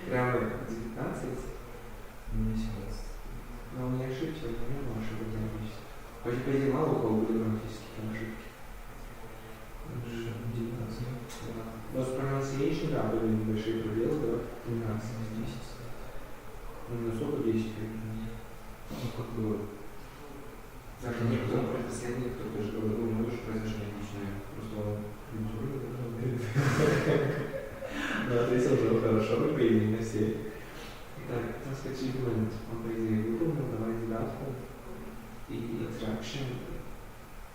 Прямо 19. Мне 17. Но у меня ошибки, у меня не было ошибок грамматических. Вообще, по идее, мало у кого были грамматические там ошибки. 19. Да. Но с pronunciation, да, были небольшие пробелы, да? 13. 10. Ну, сколько 10? Ну, как было. Так, никто, последний, кто тоже говорил, ну, тоже произошло личное. Просто он ну, ответил же хорошо, вы появились на все. Так, task achievement. Он, по идее, выполнил, давай девятку. И interaction.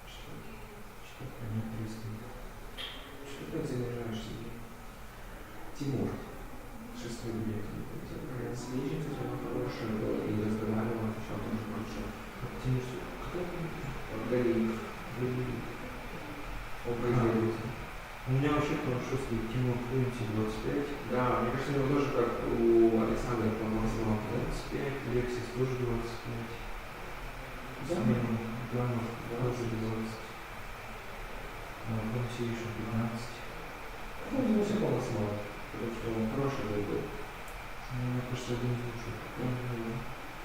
Что-то не происходит. Что ты занижаешься? Тимур. 6 лет. Pronunciation, кстати, он хороший был. И разговаривал, отвечал тоже хорошо. Тимур, кто это? Галиев. У меня вообще хорошо стоит Тимур Флуенси 25. Да, мне кажется, у него тоже как у Александра по максимуму 25, Лексис тоже 25. Смена, Гамов тоже 20. Pronunciation 15. Ну, все по максимуму. Потому что он хороший был. Мне кажется, один из лучших.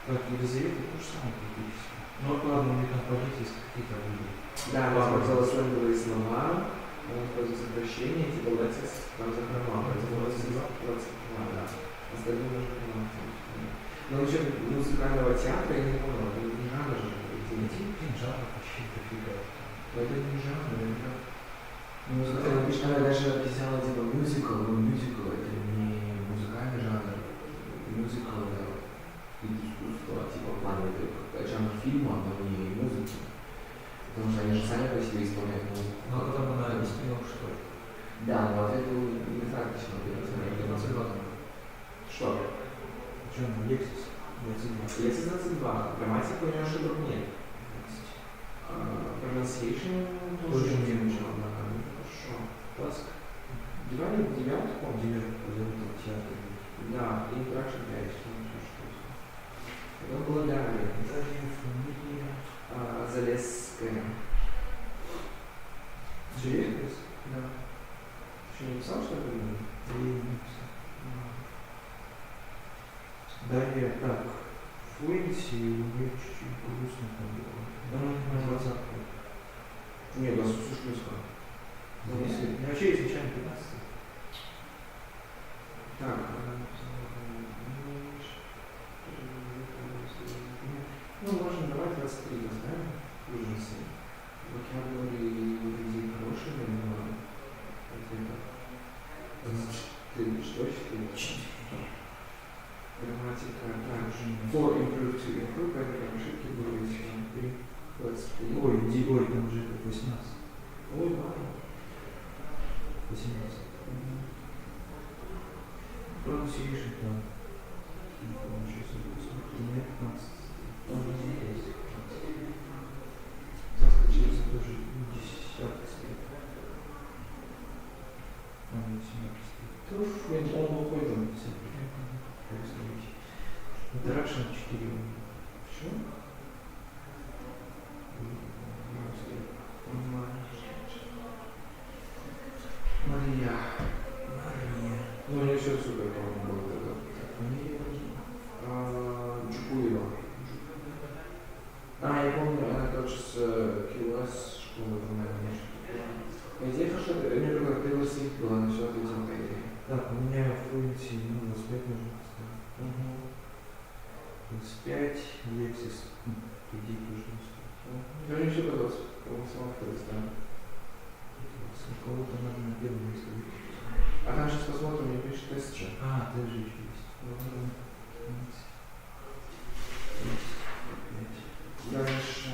Так, Елизавета то же самое практически. Ну, ладно, у них там позиции какие-то были. Да, она использовала сленговые слова, она использует сокращения, типа Lexis, там закрома, поэтому 22, да. Остальные можно понимать. Но насчет музыкального театра я не понял, это не жанр же. Не жанр, почти дофига. Это не жанр, это... Ну, она даже объясняла, типа, мюзикл, но мюзикл это не музыкальный жанр. Мюзикл это вид искусства, типа, в плане жанр фильма, но не музыки. Потому что они же сами по себе исполняют музыку. Ну, а потом она объяснила, что это. Да, но ответ был недостаточно. Что? Что, Лексис 22? Лексис 22. Грамматика у нее ошибок нет. Pronunciation тоже не ничего. Хорошо. Таск. Девятку? Девятку, зовут театр. Да, и interaction 5. Это было далее. Далее фамилия. Залесская. Залесская? Да. Ты еще не писал, что это было? Да, я не написал. Далее, так, Флуенси у нее чуть-чуть грустно там было. 20. Нет, у вас слушай близко. Вообще, если случайно 15. Так, ну, можно давать 23, да? Ужасы. Vocabulary вроде хорошие, но это что? Грамматика, так, for improve to improve, поэтому ошибки были еще 23. Ой, там же как 18. Ой, ладно. 18. Pronunciation там. Не помню, что у меня 15. Заскочился тоже 10 стоит. А, нет, 17. Он выходит. Interaction 4. Почему? Мария. Ну, у нее все супер, по-моему, было. Джукуева. Я помню, она, короче, с КИОС школы, по-моему, по идее, хорошо, у нее только Taylor Swift была, она все ответила, по идее. Так, у меня Флуенси, 25 нужно поставить. 25, Лексис, иди тоже не стоит. Да, у нее все по 20, по-моему, да. У кого-то надо на первом месте выключить. А там сейчас посмотрим, мне пишет тест же. Тест же еще есть. Дальше.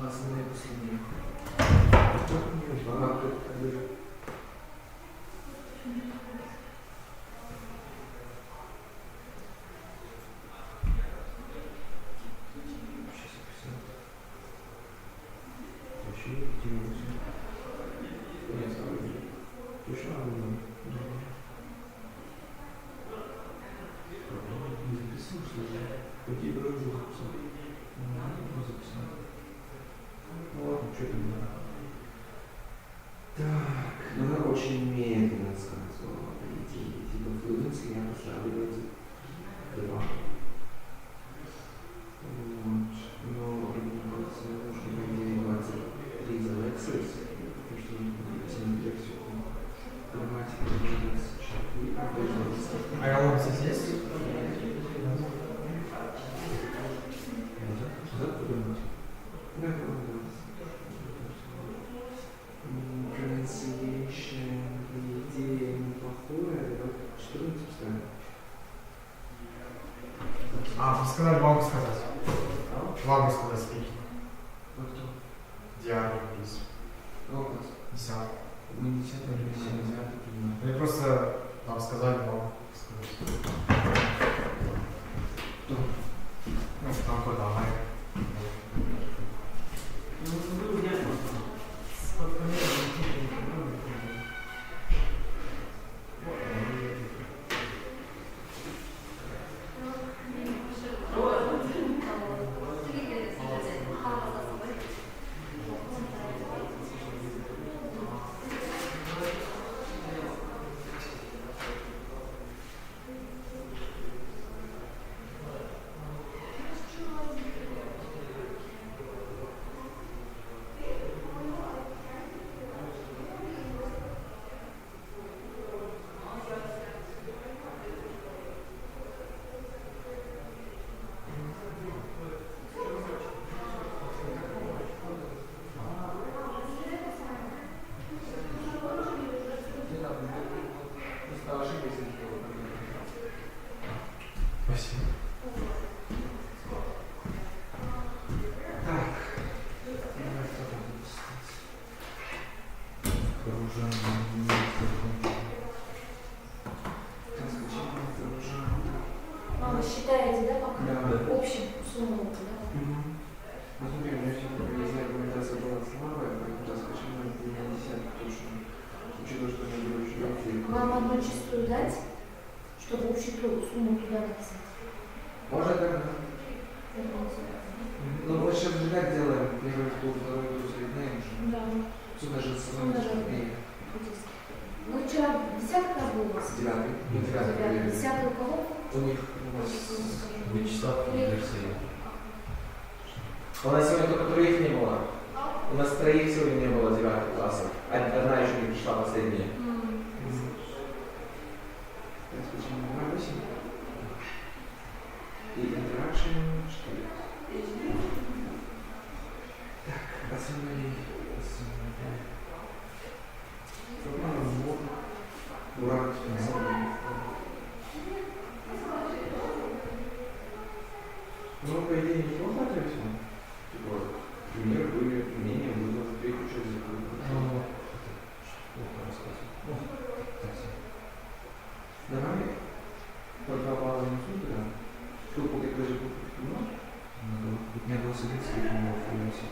Основные последние. Чего ты делаешь? Нет, точно надо. Не записал, что ли? Какие дрожжи записал? Не записал. Ну ладно, что там надо? Так, она очень медленно сказала, по идее. Типа флуенции я поставлю 2. Вот. Но мне кажется, нужно по идее 23 за Lexus. Потому что нужно лексику. Грамматика 24. А я вам здесь? Да, pronunciation, по идее, неплохое, это 14 поставим. А, вы сказали, могу сказать. Могу сказать спикинг. А кто? Диари, плиз. Какой класс? 10. Мы 10 или 10 понимаем. Или просто нам сказали, могу сказать. Кто? Ну, там куда, Майк. Спасибо. Так. Давай кто там будет стать? А вы считаете, да, пока? Да. Общую сумму, да? Ну, смотри, у меня все-таки везде аргументация была слабая, поэтому заскочим на 50 точно. Учитывая, что они были очень легкие. Вам одну чистую дать, чтобы общую сумму туда написать? Можно так, да? Ну, мы сейчас же так делаем. Первый тур, второй тур соединяем уже. Да. Сюда же Умножаем. Ну, вчера десятка был у вас? 9. Ну, 9. 10 у кого? У них. У нас Вячеслав и Алексей. У нас сегодня только троих не было. У нас троих сегодня не было 9 класса. Одна еще не пришла, последняя. И интеракшн, что ли? Так, оценили. Мурагер 5. Ну, по идее, неплохо ответил. Типа, примеры были, мнения было, ты что закрыл. Давай по 2 балла внесу туда. Что, ты даже понимаешь? У меня 21 сколько флюенси.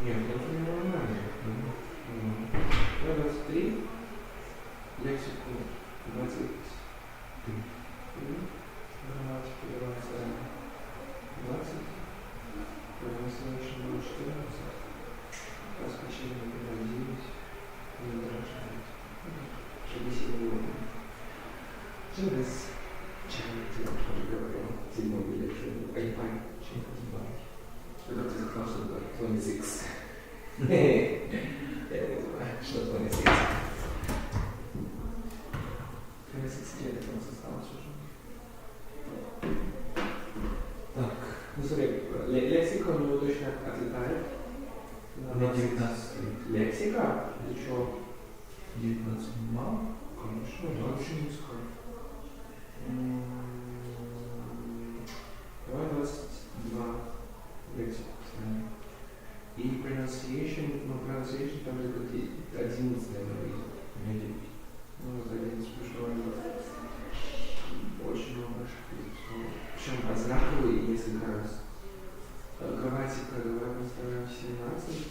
Нет, это не нормально. Я 23, лексику 23. Грамматику 20, pronunciation 14, раскачение 9, интеракшн 60. Через charity, я уже говорил, 7 или 8, когда ты сказал, что это 26. Я не знаю, что 26. 26 лет у нас осталось уже. Так, ну смотри, лексика у него точно отлетает. У меня 19. Лексика? Ты чё? 19 мало? Конечно, да, очень низко. Давай 22 лексику поставим. И pronunciation, ну, pronunciation там же как 11, наверное, у меня 9. Ну, вот 11, потому что он очень много ошибок. Причем одинаковые и несколько раз. Грамматика, давай поставим 17.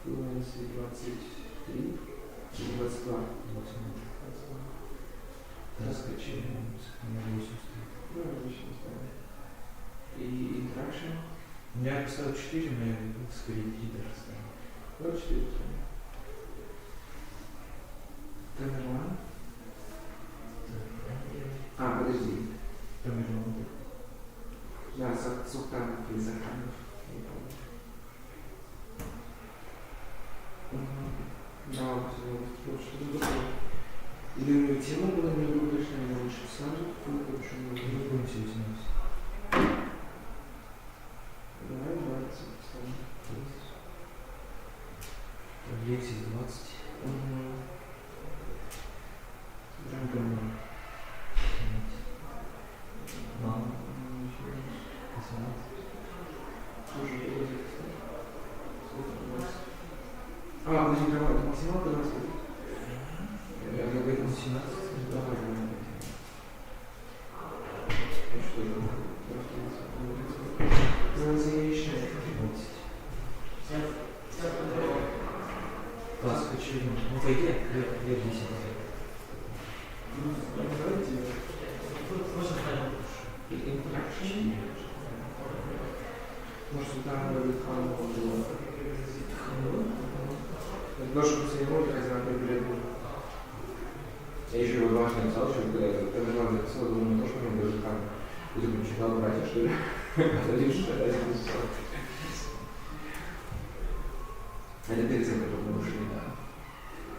Fluency 23, 22. Раскачиваем. Ну, обычно ставим. И interaction? У меня поставил 4, но я скорее лидер ставил. Вот 4. Камерон. А, подожди. Камерон. Да, сухтанов или заханов. Не помню. Да, что-то другое. Или тема была невыигрышная, лучше сразу, почему не будем все изменить. Давай 20 поставим. 10, 20. Да. Мама. А, подожди, давай, это максималка 20. Я говорю 17. Давай, Pronunciation. Класс качели. Ну, по идее, я 10. Interaction. Может, там будет хану было. Это тоже после него, как я билет был. Я еще его дважды написал, что когда я два написал, думаю, тоже мне даже хану. Ты такой, читал братья, что ли? Это перед тем, как мы ушли, да.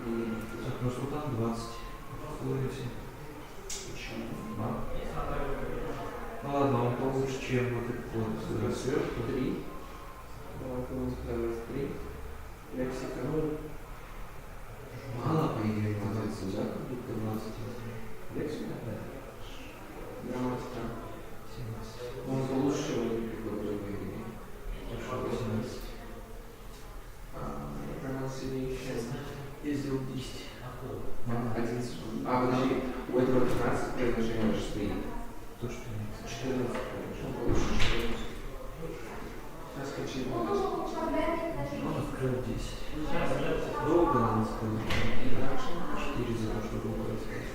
Ну, что там 20. Ну ладно, он получше, чем вот этот вот сверху. 3. Давай, получится 3. Лексика. Мало, по идее, 20, да? Как будто 20. Лексика? Да. Грамматика. 17. Он получше, он не прикладывает, по идее. 18. Pronunciation. Я сделал 10. 11. А, подожди, у этого 13 предложений уже стоит. То, что нет. 14. Он получше 14. Сейчас скачи. Он открыл 10. Долго надо сказать. 4 за то, что долго рассказать.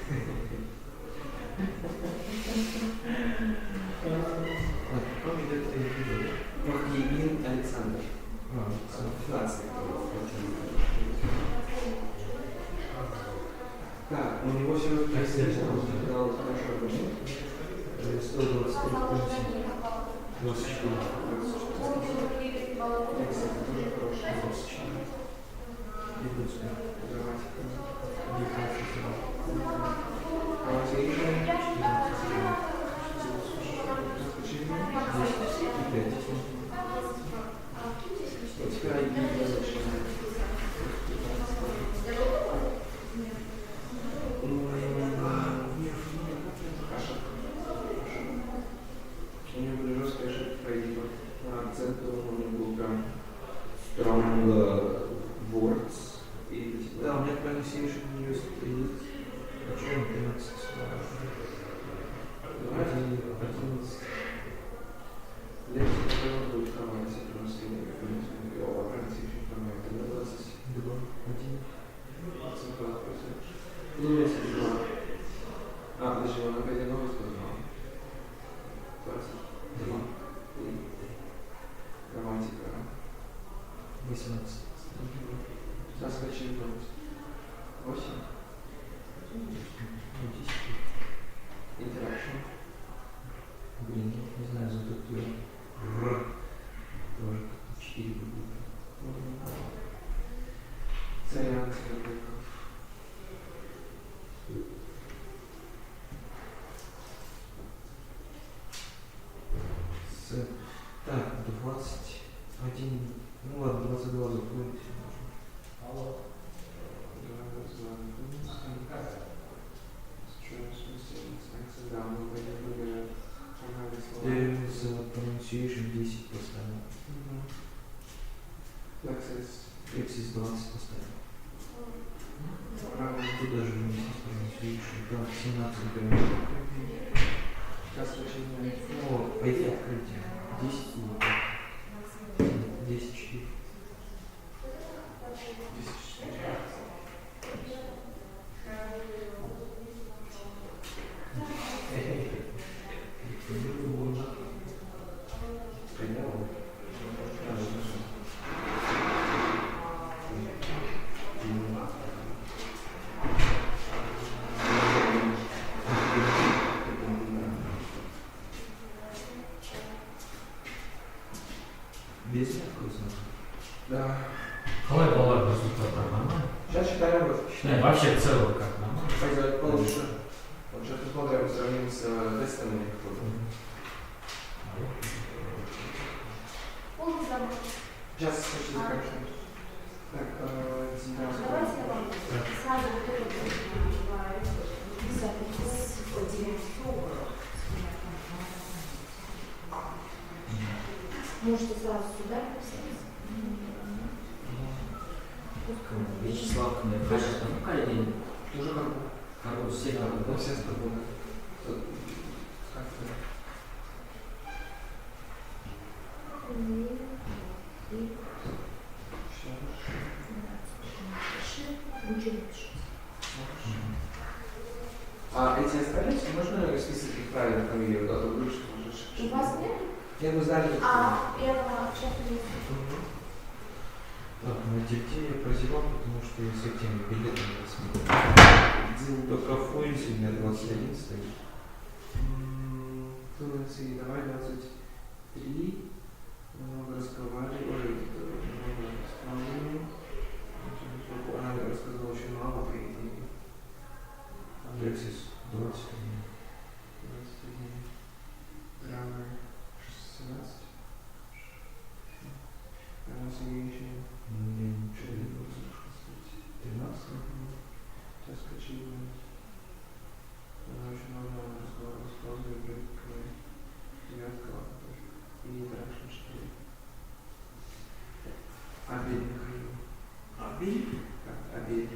Как идет это эпизод? Махьевин Александр. 15. Так, у него все дал хорошо время. 123 24. Тоже хороший. 24. У него были жесткие ошибки по идее. Акцент у него был прям strong words. Да, у меня pronunciation не стоит. Почему 13? Давайте 11. Лексика будет формате просто pronunciation формате. 22. 22. Флуенси 2. А, подожди, он опять новый сказал. 23. Грамматика. 18. Сейчас скачи 8. 10. Interaction. Блин, не знаю, за какую. Тоже 4 будет. Вариант. Так, 21. Ну ладно, 22 заходит. Алло. Я за pronunciation 10 поставил. Lexis 20 поставил. Тут даже вместе с pronunciation. Так, 17 например. О, по идее открытие. 10 и 10 4. Давай баллад результат нормально. Сейчас считаем вот. Считаем вообще в целом как нормально. Пойдет получше. Вот сейчас посмотрим, сравним с тестом некоторых. Сейчас почти заканчиваем. Так, Давайте я вам сразу можете сразу сюда писать. Вячеслав Князев, ну Калинин. Уже как бы. Все как бы. Все с тобой. А эти остались? Можно список их правильно фамилию? Да, то лучше можешь. У вас нет? Я бы знали. Первого сейчас Так, на детей я прозевал, потому что я с этими билетами смотрел. Только в Флуенсе у меня 21 стоит. Флуенсе, давай 23. Много разговаривали, много исполнений. Она рассказала очень мало, по идее. Алексис 21. 21. Граммар 16. Pronunciation. Я ничего не буду. 13. Сейчас качиваем. Она очень много рассказывает, девятка. И дальше 4. Обед Михаил. Обед? Как обед.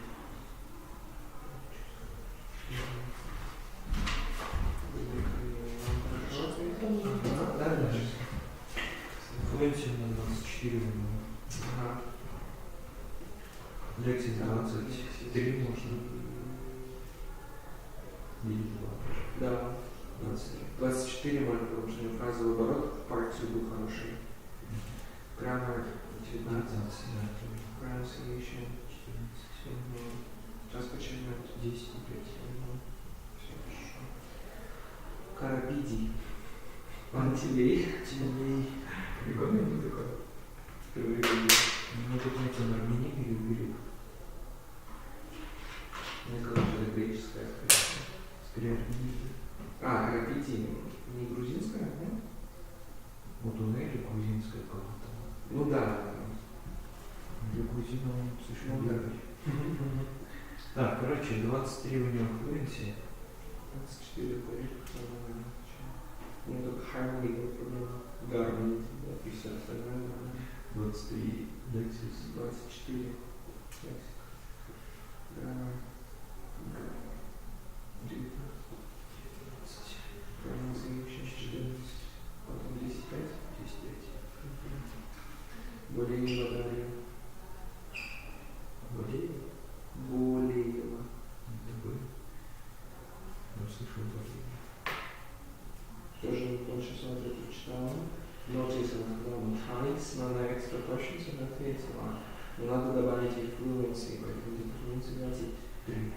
Да, дальше. Флуенси у меня 24 у него. Ага. Лексис 23 можно. Или 2. Да. 23. 24 можно, потому что у него фразовый оборот партию был хороший. Grammar 19. Pronunciation 14. Сейчас почему 10 и 5. Все хорошо. Карабиди. Пантелей. Теней. Прикольно не такое. Впервые видел. Мне тут найти на армяне или грек. Мне казалось, что это греческое. Скорее армянин. Карабиди не грузинское, да? Вот у Нелли грузинская как-то. Ну да. Для грузина он слишком Ну да. длинный. Так, короче, 23 у него Флуенси. 24 корректно. У меня только Harmony был проблема. Гармони, и все остальное. 23 Lexus. 24 Лексик. Граммар. 19. Pronunciation 14. Потом 10-5. 10-5. Болеева Дарья. Болеева? Болеева. Такой. Ну, слышал Болеева. Тоже он сейчас смотрит, прочитала. Notice она сказала, mechanics, но на extra questions она ответила. Но надо добавить и fluency, поэтому где fluency 23.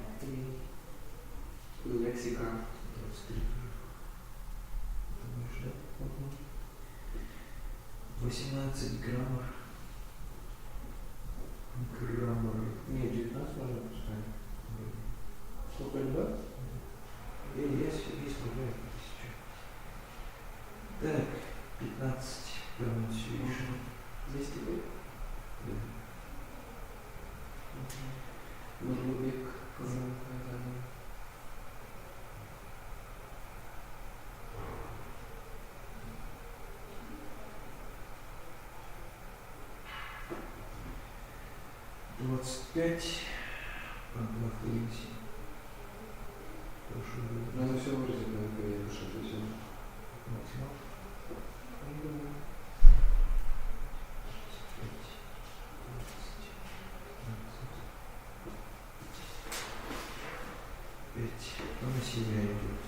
Лексика 23. Думаешь, да? 18 граммар. Граммар. Не, 19 можно поставить. Сколько лет? Есть уже. Так, 15 pronunciation. 200 лет? Мурагер5. на Флуенси. Надо все выразить на алфавите, чтобы все. Максимал. Кто на себя идет?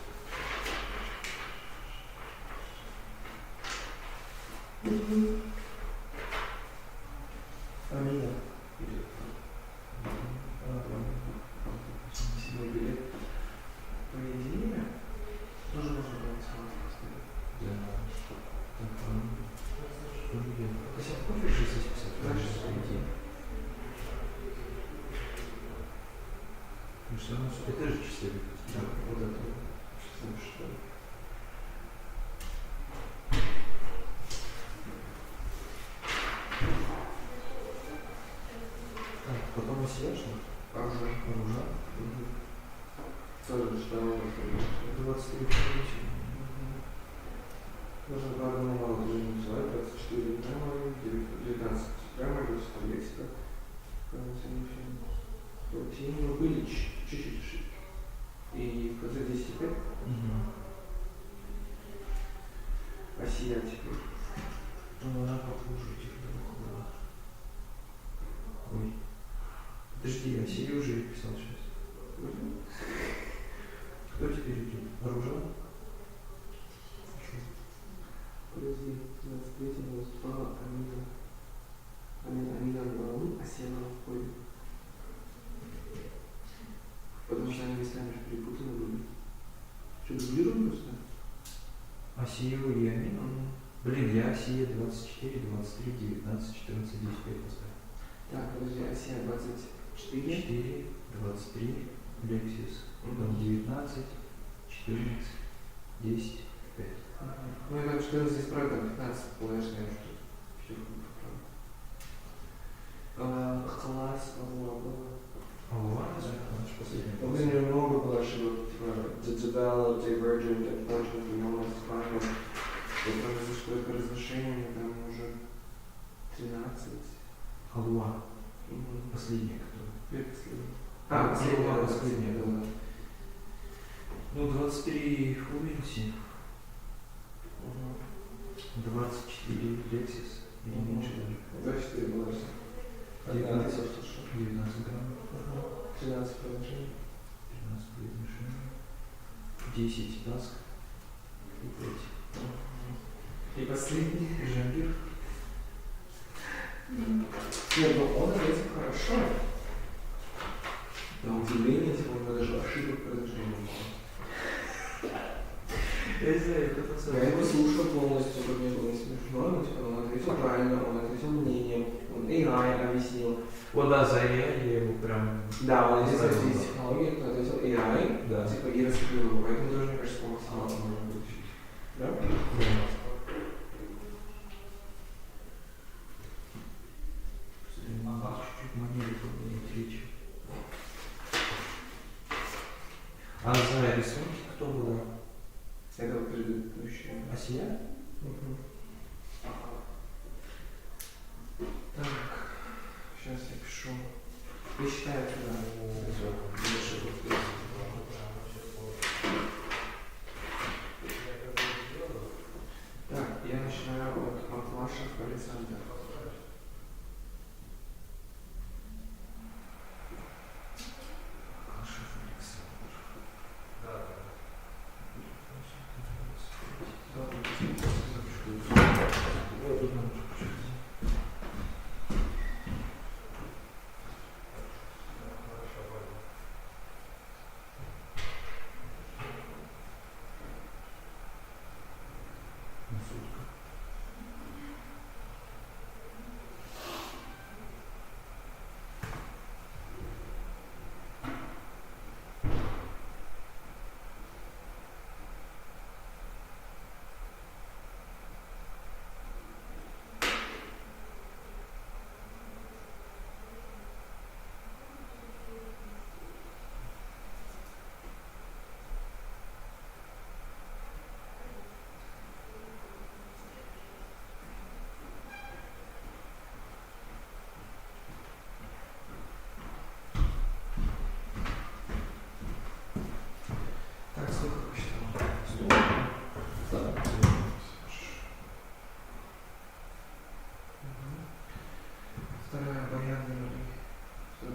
Амина идет. Седьмой билет. По идее, тоже можно было смотреть. Да. Так, фамилия. Кофе 650. Дальше. все равно это же числовик. Да, вот это. 16. Так, потом осияшно. Оружие. Оружие. Тоже что 23 Можно по одному малому движению называть, 24 грамма, 19 грамма, 20 лексика. Протеин были чуть-чуть ошибки. И в конце 10,5. Осия теперь. Ну, она похуже теперь была. Ой. Подожди, Осия уже писал сейчас. Кто теперь идет? Оружие? Подожди, 23, 22, Амина главу, а Сена входит. Потому что они местами же перепутаны были. Что, дублируем просто? Осию и Амину? Блин, я Осия 24, 23, 19, 14, 10, 5 поставил. Так, подожди, Осия 24. 4, 23, Лексис. Потом 19, 14, 10, 5. Ну, я так 14 здесь правда, 15 положишь, наверное, что все поправим. Класс, Алва, наш последний у меня много было ошибок, типа develop, divergent, attachment, enormous, final. Вот произошло это разрушение, там уже 13. Алва. Последний, который. Предпоследний. Алва, последний, да. Ну, 23 Флуенси. 24 Лексис. И меньше даже. 24 было. 19 грамм. 13 приложений. 13 приложений. 10 таск. И 5. И последний. Жангир. Нет, ну он ответил хорошо. На удивление, типа, у него даже ошибок предложения не было. Я не знаю, это Я его слушал полностью, чтобы мне было не смешно, но типа, он ответил правильно, он ответил мнением, он AI объяснил. Вот да, за AI я его прям... Да, он здесь ответил технологии, он ответил AI, да. типа, и раскрыл его, поэтому тоже, мне кажется, максимально можно выучить. Да? Да. Чуть-чуть манеры поменять речи. А за рисунки кто была? Это вот предыдущее. Осия? Так, сейчас я пишу. Я считаю, Так, я начинаю от Маклашев Александр. Так, сколько посчитал? 100? Да. Вторая баянная нули. Что?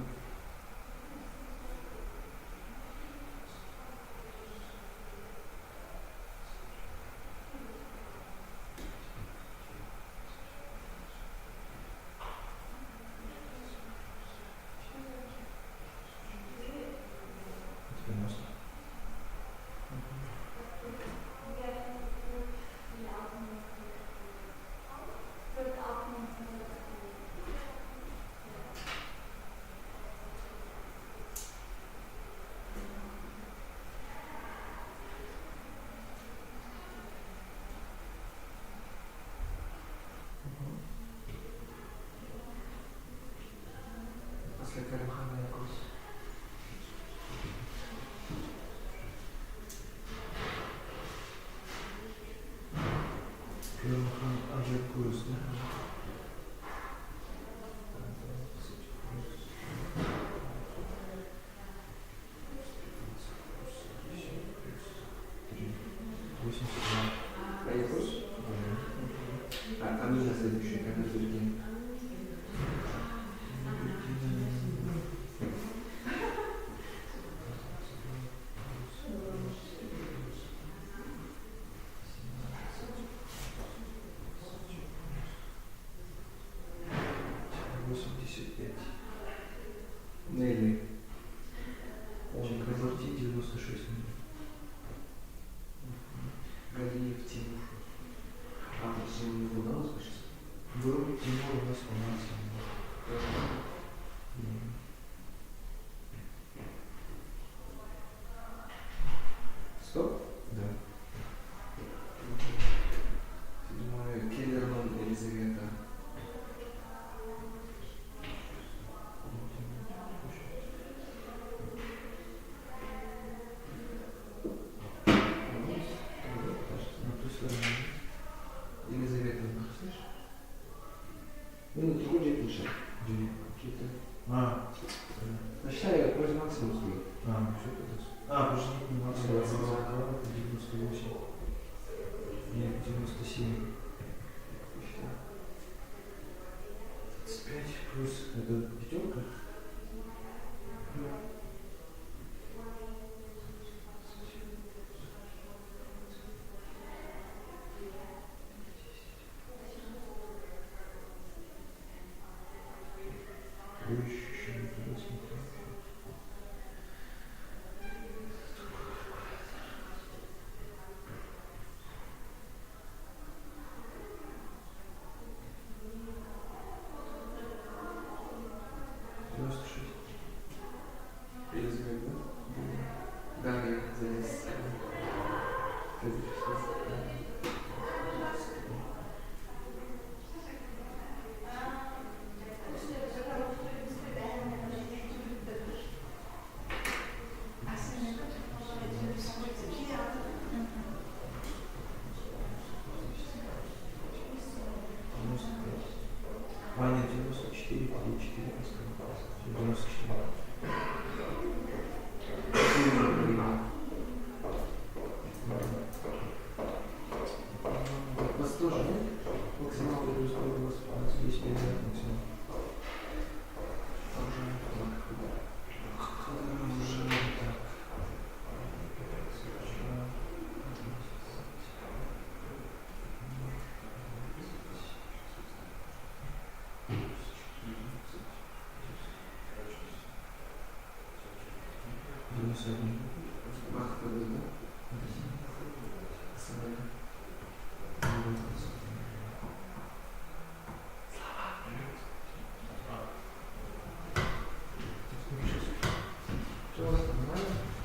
После Каримхана Якус. Каримхан Аджакурс, да? Аякус? Амина следующая, как Назурдин. Нелли. Чакрабарти 96 минут. Галиев Тимур. А, почему не было у нас сейчас? Был Тимур у нас у нас. Стоп? Да. Седьмое. Келлерман Елизавета. Елизавета, слышишь? Ну, другой день пишет. Какие-то. Насчитай, вроде максимум стоит. Все это. Подожди, не максимум. 98. Нет, 97. 25 плюс это пятерка. Елизавета. Дарья залез. Нет, 94, 4, 94. Вас тоже нет? Максимал плюс 120, здесь нельзя максимал.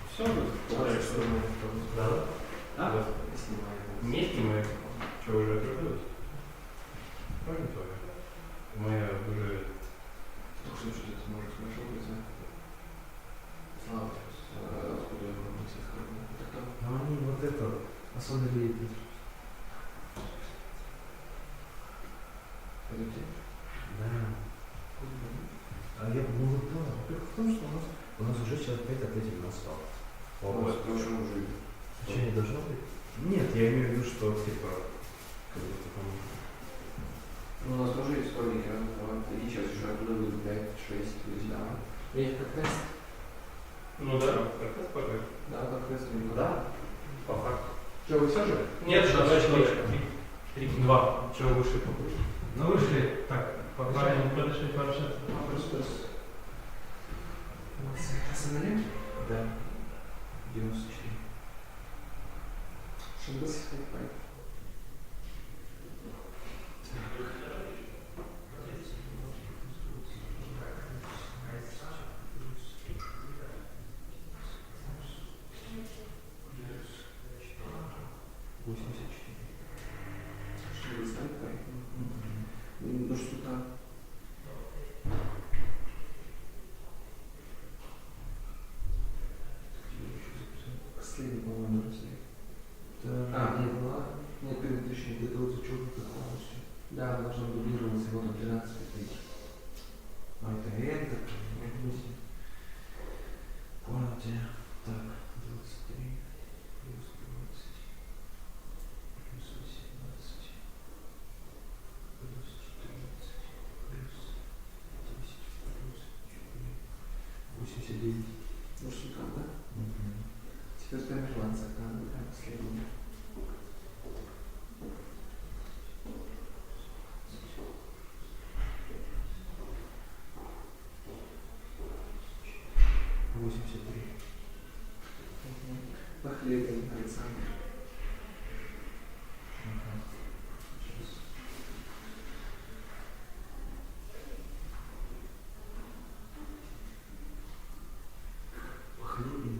Все, да. А? Не снимаем. Что, уже отругались? Можно твоя? Моя уже... Только что что-то может смешал лица. Слава, откуда я могу быть открытым? Это кто? Ну они вот это, особенно лепят. Это где? Да. А я ну вот да. Во-первых, в том, что у нас уже человек 5 ответили на 100. Вот, почему уже? Что не должно быть? Нет, я имею в виду, что типа... Как будто там... Ну, у нас тоже есть истории, и сейчас еще оттуда будет 5, 6, то есть, да. И как тест? Ну да, как тест пока. Да, как тест. Да, по факту. Что, вы все же? Нет, два человека. 2. Чего вышли покурить? Ну вышли, так, подошли пообщаться. Просто... Остановим? Да. 94. Шабас, хай-фай. Ну что-то... 89. Бурсукан, да? Теперь тамерланцы, да, следует. Похлебин Александр. Похлебин.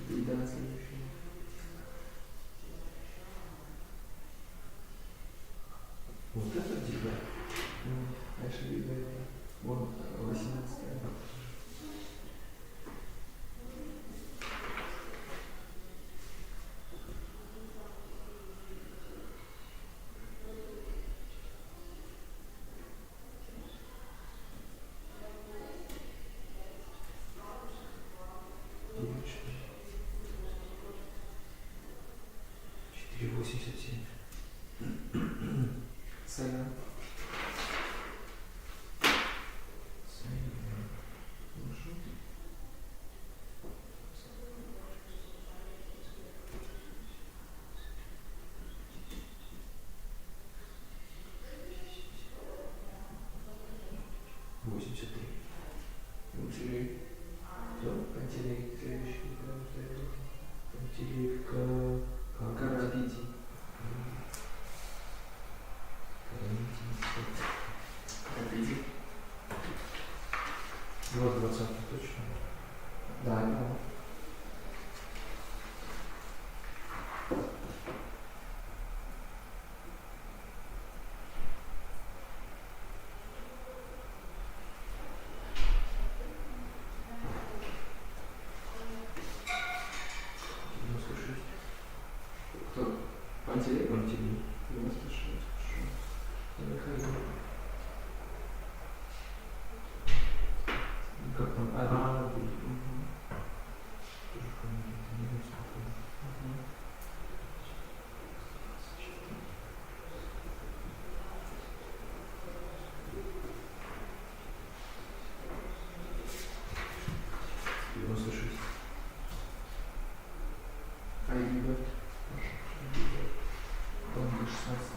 Вида на следующий. Вот это дико. Дальше вида. Вон 18. Сайна. Пантелей. Кто? Пантелей. Следующий. Пантелеев Карабиди. Карабиди. 20 точно? Да, да. Кто? Пантелей? Пантелей. 96. Хорошо. Михаил. Как там? А, Айгиба. Помню, 16.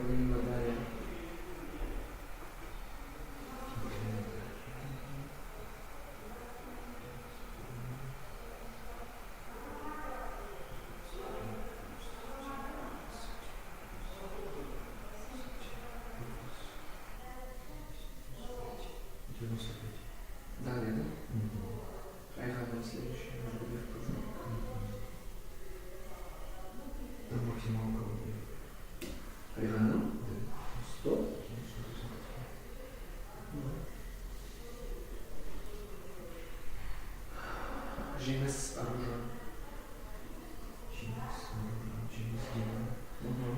Блин, Дарья. Далее, да? Айгана следующий, может быть, вверх тоже. Там максималка. Айгана? 100? Жимес оружие. Жимес Дина.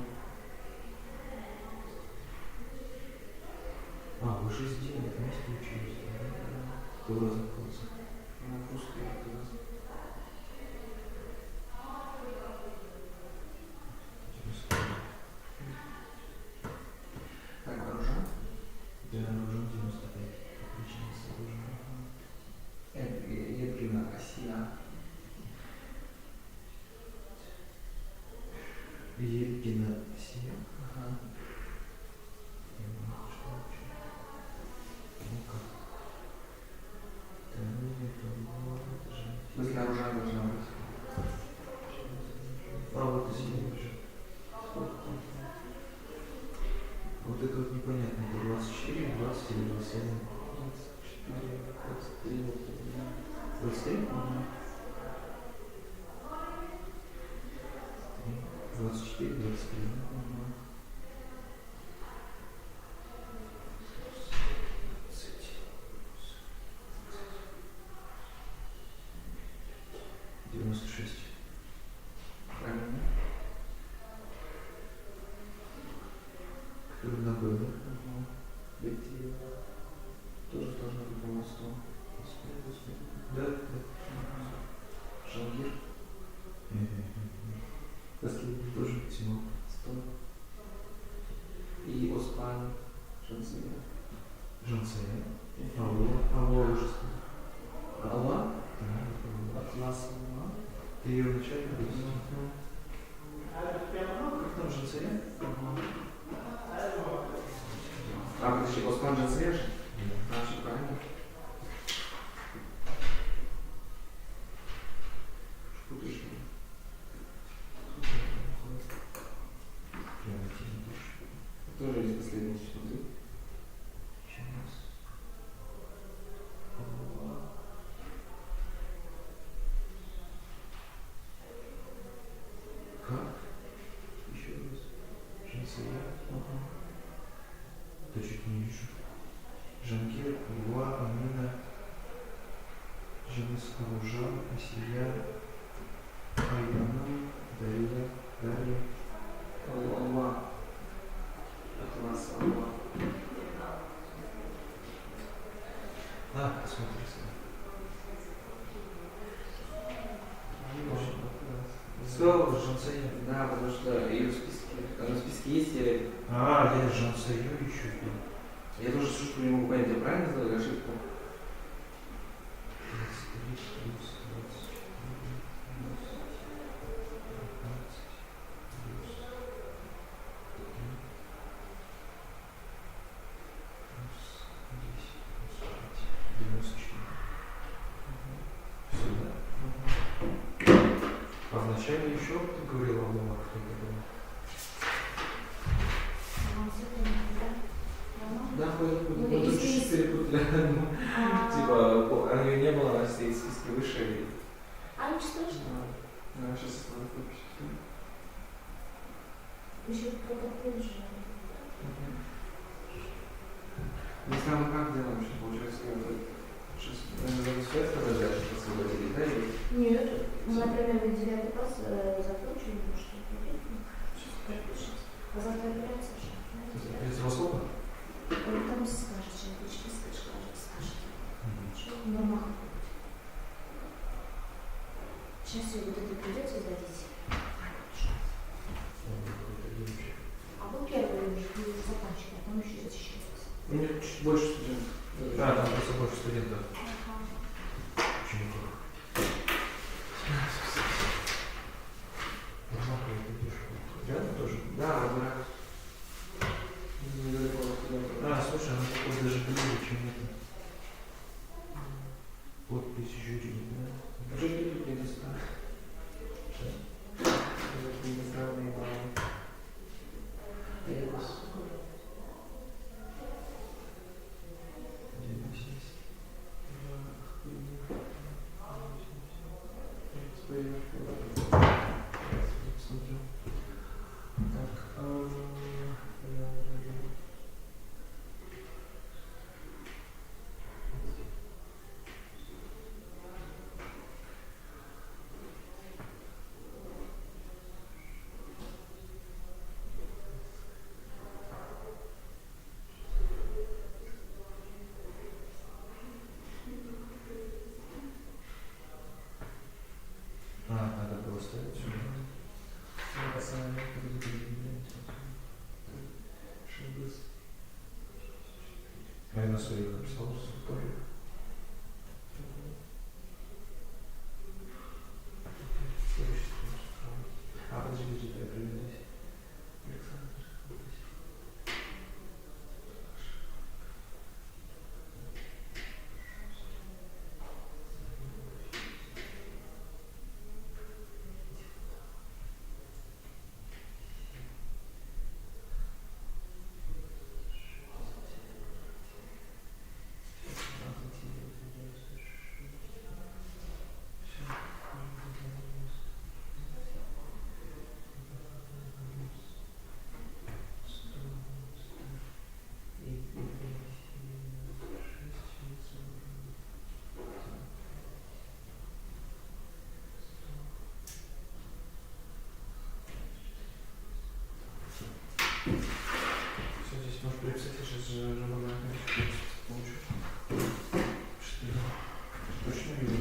А, вы 6 Дина вместе учились. Кто в разных классах? В русской класс. Так, оружие. Да, оружие 95. Отлично, с оружием. Едгина Асия. Елькина Сия. Ага. Мысль оружия должна быть. А, вот и синий лежит. Вот это вот непонятно, это 24, 20 или 27? 24, 23. 23? 24, 23. на Б, да? Бетти тоже должна быть на 100. Да? Жангир. Последний тоже всего 100. И Оспан Жансея. Жансея. Алла уже сказал. Алла? От нас Алла. Ты ее вначале объяснил? Как там Жансея? Подожди, Оспан Жансея же? Да, все правильно. Путаешь меня. Тоже есть последний, смотри. Сейчас. Как? Еще раз. Жансея. Да чуть не вижу. Жангир, Алла, Амина, Жанис, Аружан, Асия, Айяна, Дарья. Алла. От нас Алла. Смотри сюда. Все, Жансея. Да, потому что ее в списке есть. Я Жансею еще. Я тоже шутку не могу понять, я правильно сделал ошибку? 23 плюс 20 плюс 10, 94. А вначале еще ты говорила о домах, кто это был? Да, мы тут чуть-чуть перепутали. Типа, ее не было, она стоит в списке выше. А ничего страшного. Сейчас надо выпустить. Еще протокол же. Если мы как делаем, что получается, сейчас свет подождать, что освободили, да? Нет, например, в 9 класс закончили, что пропишем. А завтра операция же. Операция во сколько? Там скажет, что отлично скажет. Что нормально. Сейчас ее вот это придется сдадить. А вы первый уже заканчивали, а там еще защищается. У меня чуть больше студентов. Да, там просто больше студентов. Учеников. Рядом тоже? Да, да. Слушай, она такой даже ближе, чем это. Подпись жюри, да? Жюри предоставь. Предоставленные баллы. Перевод. Надо было ставить сюда. Я на своих написал, что тоже. Подожди, я приведу здесь. Все может переписать, że mamy jakieś получить. Точно видно.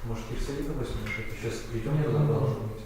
Может, и все видно, что сейчас придем, когда должно быть.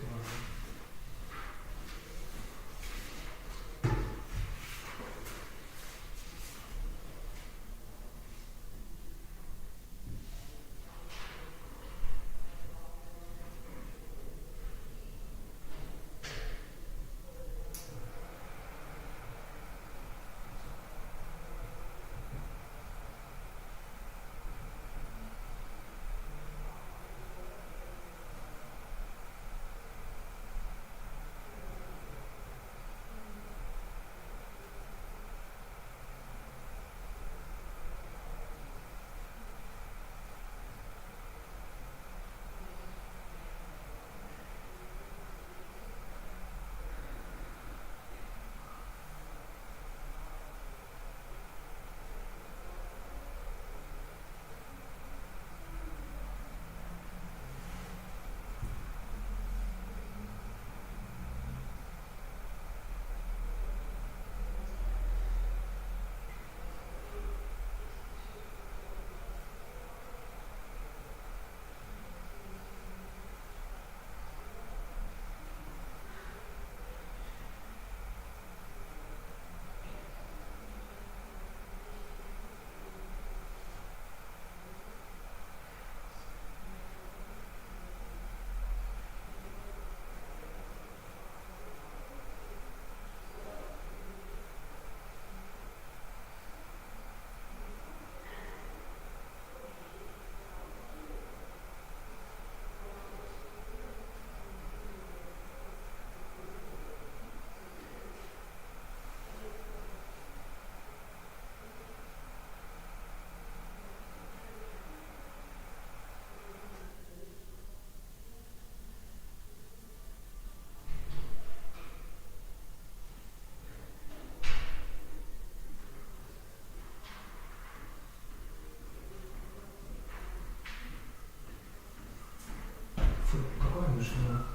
Какое нужно?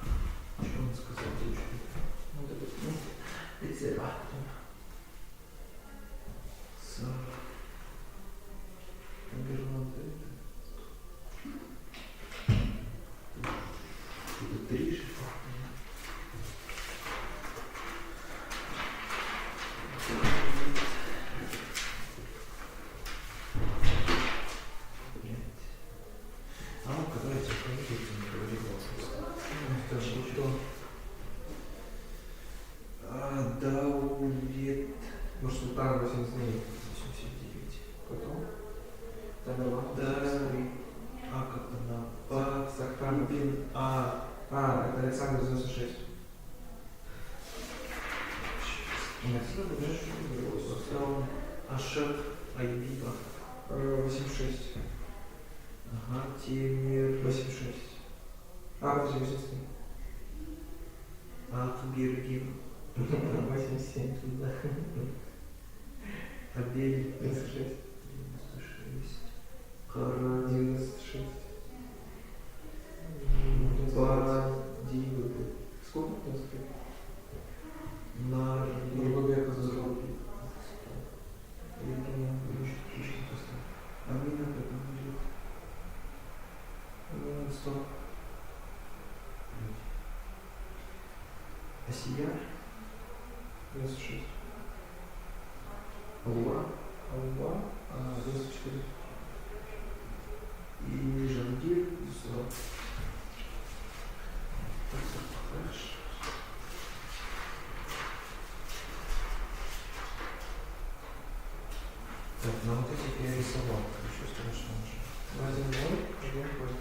Что он сказал? Вот этот, ну, эти акты. С... Это три шифа. А ну-ка, давайте поговорите, не говори голосом. Что? Даулет. Ну, Султан 89. 89. Потом? А как она? Сахран Бин. Это Александр 96. Ашек Айбиба. 86. Ага, Тимир 86. 83. Акбиргин 87 туда. Абель 96. 96. Кара 96. Бадиев. Сколько? 95. Мурагер5 Казахстан. Амина это будет. Амина 100. Асия 96. Алуа 94. И Жангир 100. Хорошо. Так, ну вот этих я рисовал. Ничего страшного. Один мой, один твой.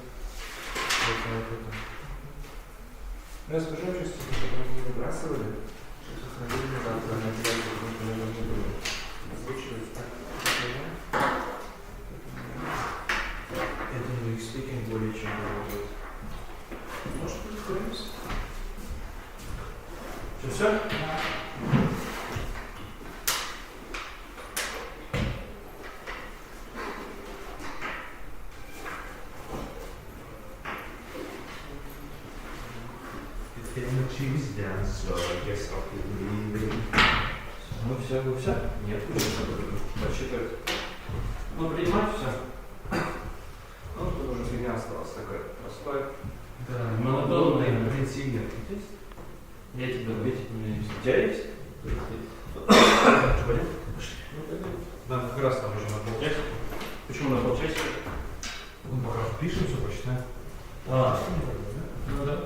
Ну я скажу вам честно, которые мы выбрасывали, что установили завтра на деле, потому что мы должны были озвучивать так. Я думаю, их спикинг более чем работает. Может, откроемся? Что, все? Tuesday, so I guess I'll be leaving. все, вы все? Нет, подсчитывать. Ну, принимать все. Ну, тут уже фигня осталась такой простой. Да, монотонный. Интенсивный. Я тебе ответить у меня есть. У тебя есть? Пойдем? Да, как раз там уже на полчасика. Почему на полчасика? Ну, пока пишем, все почитаем. Ну да.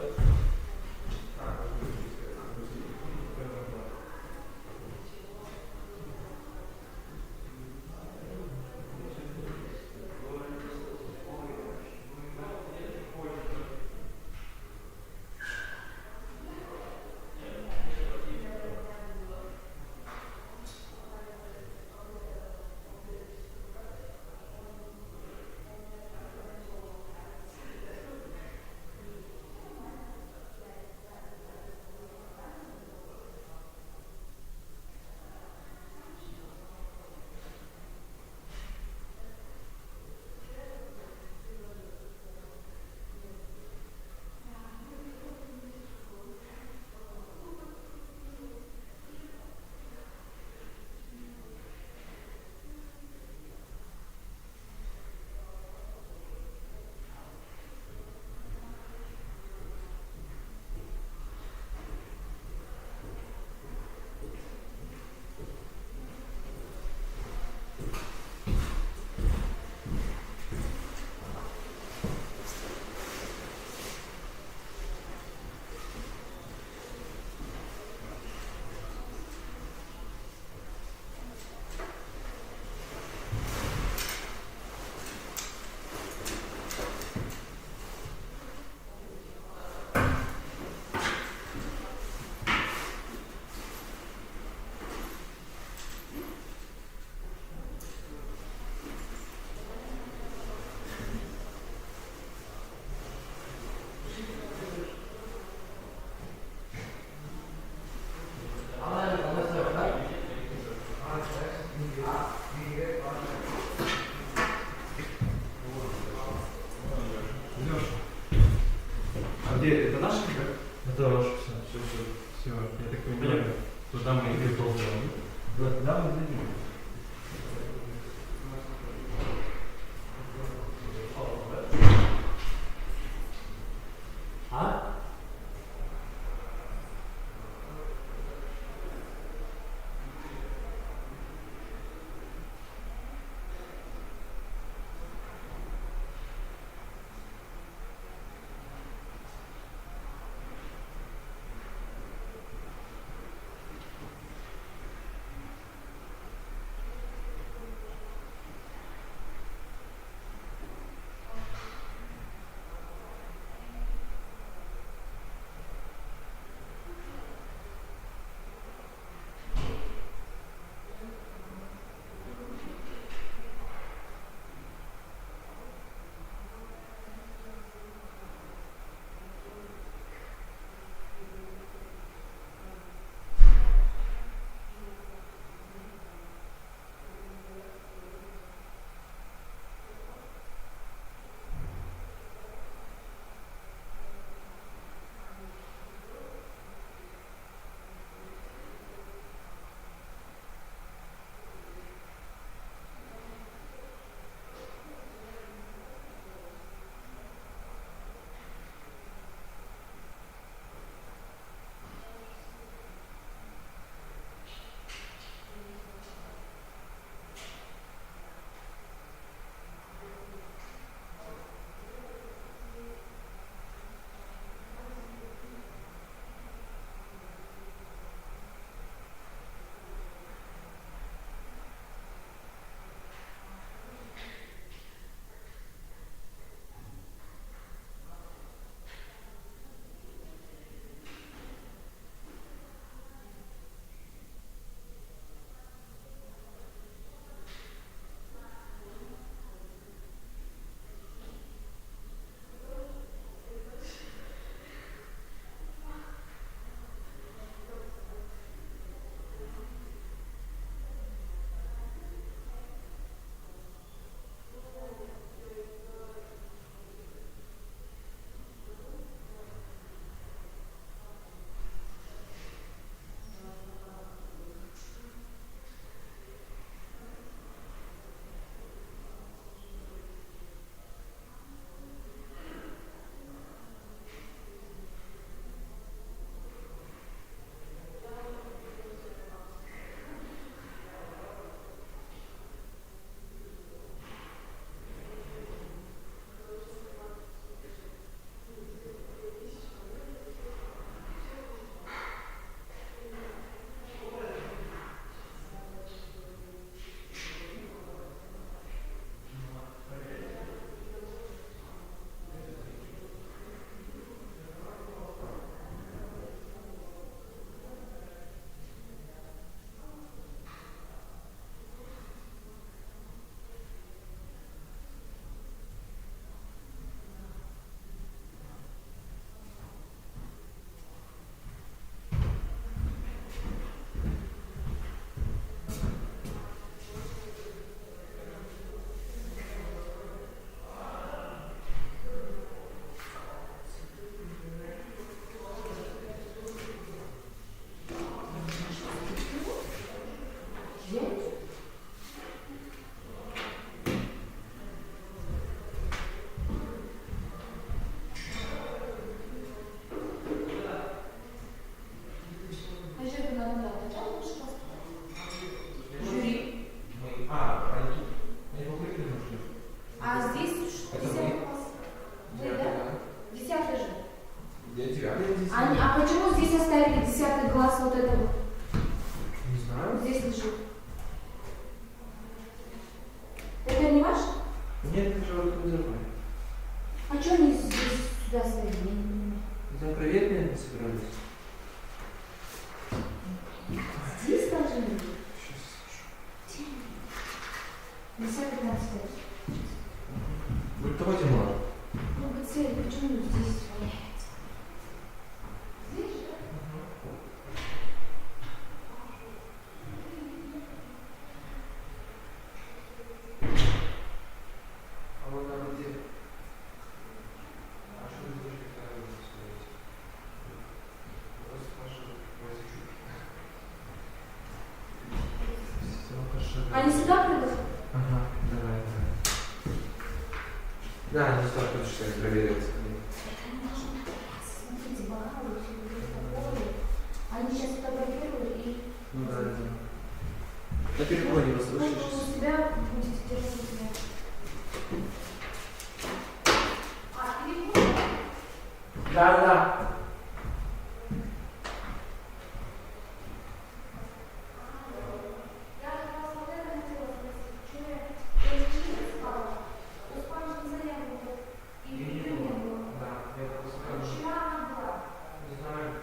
Это наше? Это ваше все. Все. Я так понимаю, туда мы и приползем. Да, мы зайдем. это вот? Не знаю. Здесь лежит. Это не ваш? Нет, это же организовали. А что они здесь сюда стоят? За проверить, наверное, собирались. Здесь должны быть? Сейчас. 10-15 лет. Будет давайте можно. Ну, бы цель, почему здесь валяется? Здесь же? А вот надо где? А что здесь тоже какая стоит? Просто спрашиваю, Они сюда придут? Ага, давай. Да, не стоит что я проверил. Смотрите, бокалы, все такое. Они сейчас фотографируют и... Ну да, да. На переходе вас Может, вышли вы сейчас. у себя будете держать у себя. А, переходы? Да, да. Я как раз вот это хотела спросить. Что я не спала? У спальни заряда и ее не было. Да, я просто скажу. Вчера она была. Не знаю.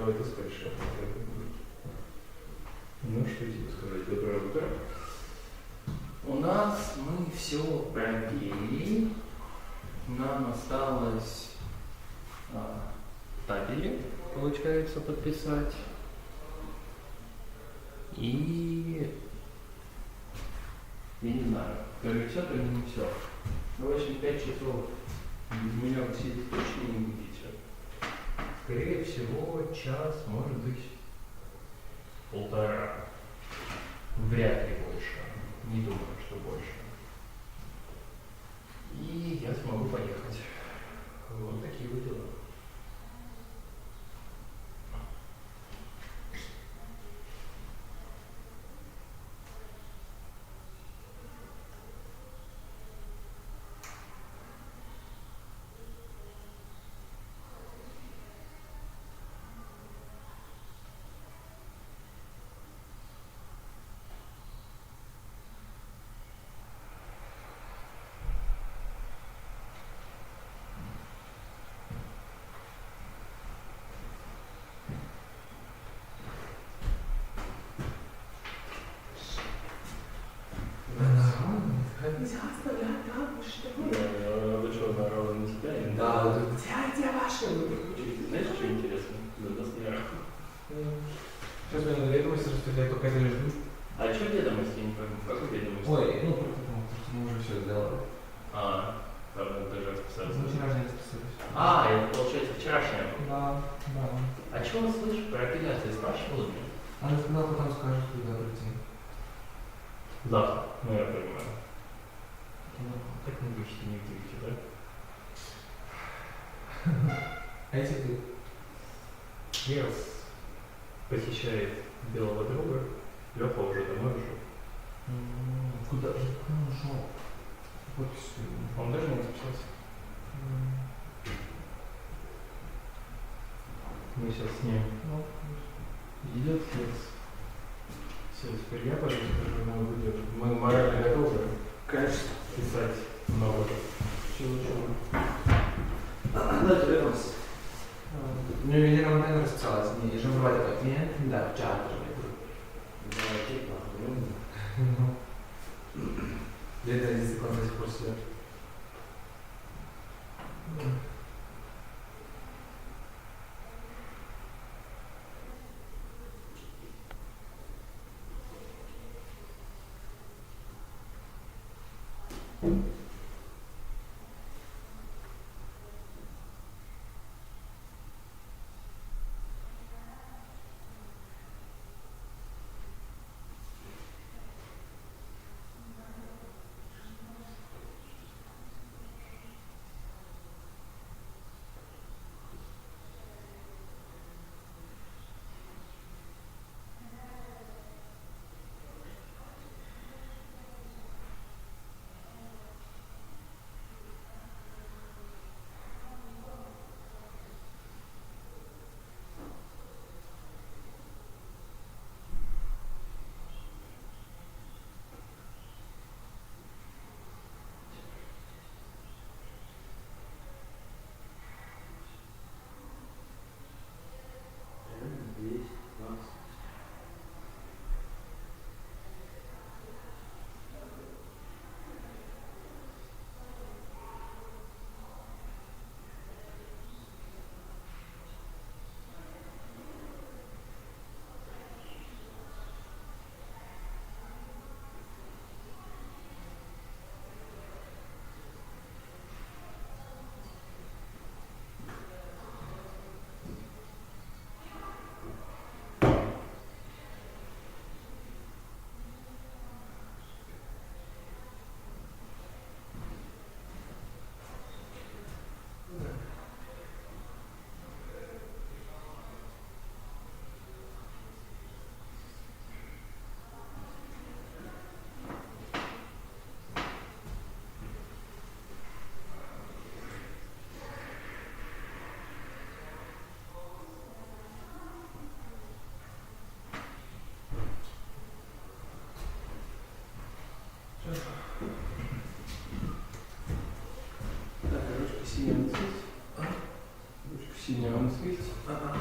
это скорее. Ну, что тебе сказать? Доброе утро. У нас мы все проверили. Нам осталось табели, получается, подписать. И я не знаю, то ли все, то ли не все. Ну, в общем, 5 часов без меня сидеть точно не будете. Скорее всего, час, может быть, полтора. Вряд ли больше. Не думаю, что больше. И я смогу поехать. Вот такие вот дела. Вы что, наорала на тебя? Да. Где ваши? Знаешь, что интересно? За смеха. Сейчас мне надо ведомости распределять, только это лишь. А что ведомости? Я не пойму. Какой ведомости? Ой, ну, мы уже все сделали. Там даже расписались. Мы вчера же не расписались. Это получается вчерашнее. Да. А что он слышит про апелляции? Спрашивал меня? Она сказала, потом скажет, куда прийти. Завтра. Ну, я понимаю. Так не будете не удивите, да? А если ты? Мирос посещает белого друга. Лёха уже домой ушел. Куда же? Он ушел. Вот все. Он даже не записался. Мы сейчас с ним идет секс. Все, теперь я пойду, скажу, мы морально готовы. Конечно. Писать много. Чего? Дайте ведомость. Мне Елена Антонина расписалась, не же бывает такой клиент, да, в чат же. Где-то здесь закон до сих пор сидят. Синяя английский. Ага.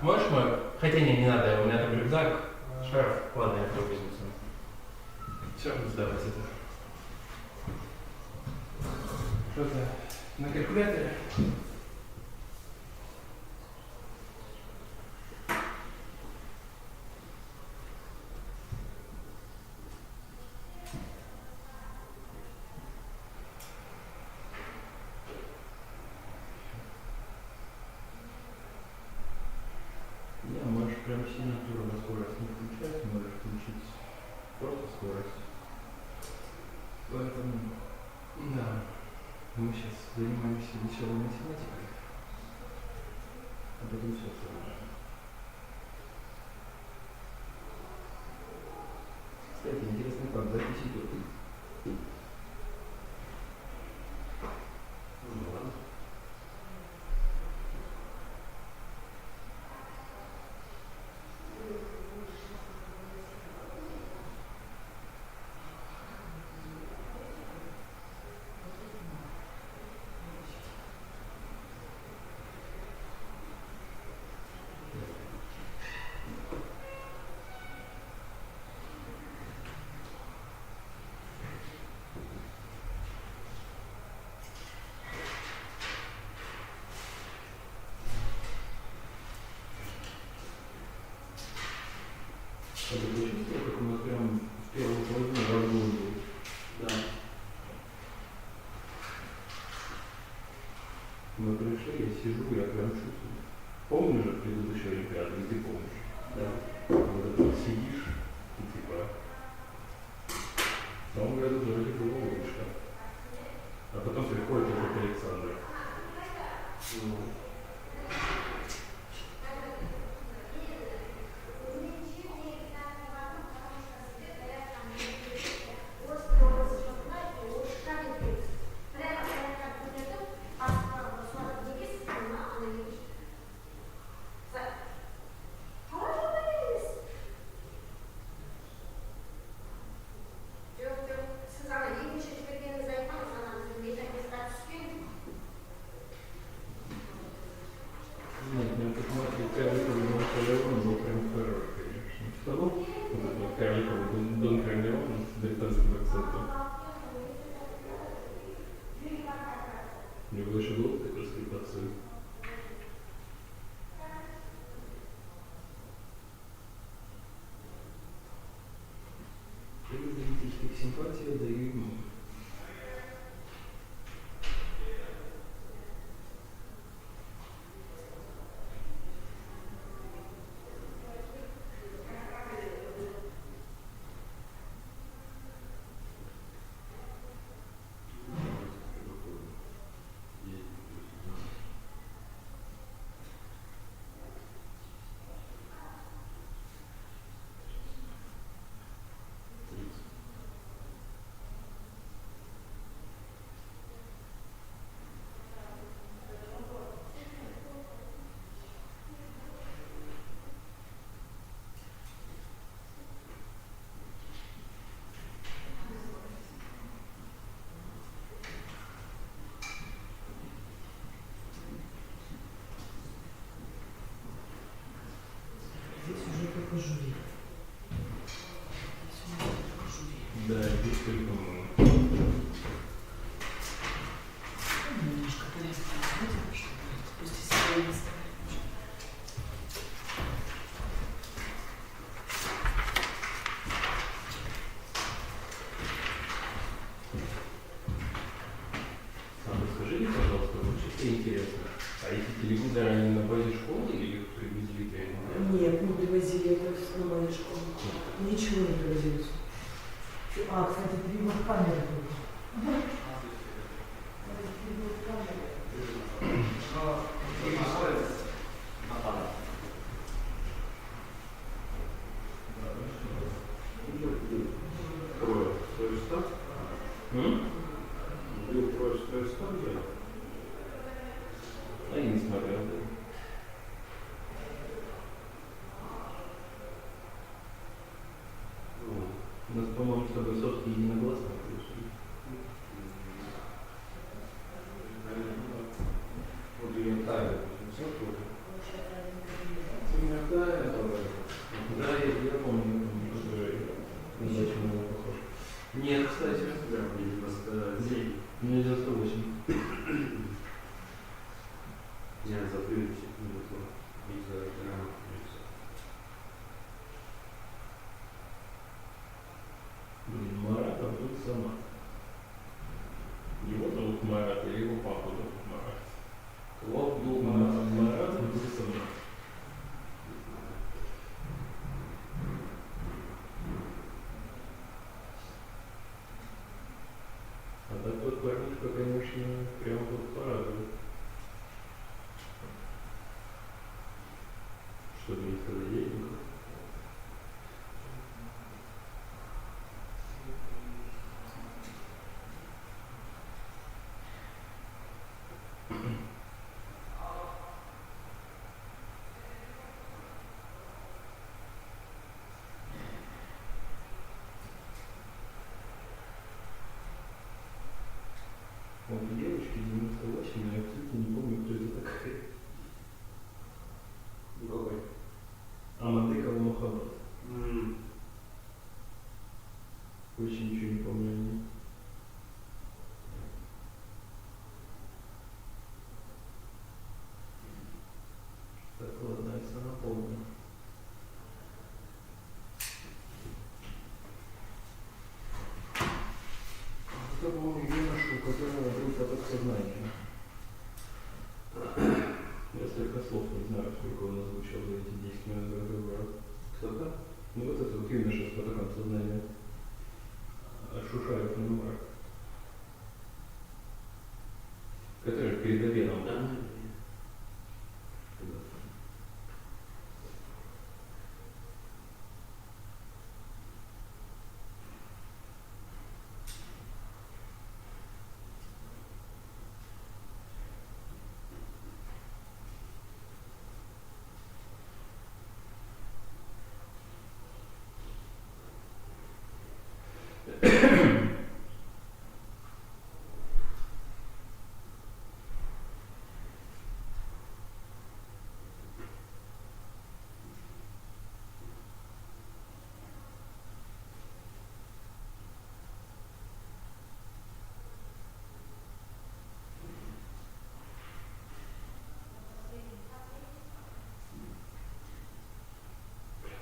Можешь мой? Хотя не надо, у меня там рюкзак, шарф. Ладно, я пробую. Все, сдавать это. Что-то на калькуляторе. Да, можешь прям сильно турбо скорость не включать, можешь включить просто скорость. Поэтому, да, мы сейчас занимаемся веселой математикой, а потом все сложно. Кстати, интересно, как запись идет. Ну ладно. Это почувствовал, как мы прям в первую половину разгонили? Да. Мы пришли, я сижу, я прям чувствую. Помнишь же предыдущую Олимпиаду, и ты помнишь? Да. Вот это вот сидишь, и типа... В том году вроде было лучше. А потом приходит уже Александр. Нет, ну это смотри, карликовый Карлион был прям хороший, конечно. Что? Вот это вот карликовый Дон Карлион с британским акцентом. У него еще голос такой скрипацию. Из зрительских симпатий отдаю ему. Здесь уже только жюри. Да, здесь только мы. Немножко порядка, чтобы пусть и себе не ставить. А расскажите, пожалуйста, вот чисто интересно, а эти телевизоры, они на базе школы или их привезли прямо? Нет, мы привозили это на мою школу. Ничего не привозили. А, кстати, перевод камеры только. А я не смотрел, да. У нас, по-моему, с тобой сотки единогласно пришли. Вот ее тайна. 98. Я запомнил минуту из-за грамма. Блин, Марат Абдул Самат. Его зовут Марат или его папу зовут Марат? Кого Абдул Марат? Марат Абдул Самат. А так тот парнишка, конечно, прям вот порадует. Что-то не сказать, едем. Вот у девушки 98, но я абсолютно не помню, кто это такая. Какой? Амадыкова Мухаммад. Больше ничего не помню о ней. Так, ладно, если напомню. Это, по-моему, юноша, у которого был поток сознания. Я столько слов не знаю, сколько он озвучил за эти 10 минут разговора. Кто-то? Ну вот это вот юноша с потоком сознания. Шушаев Нумар. Который перед обедом. Да.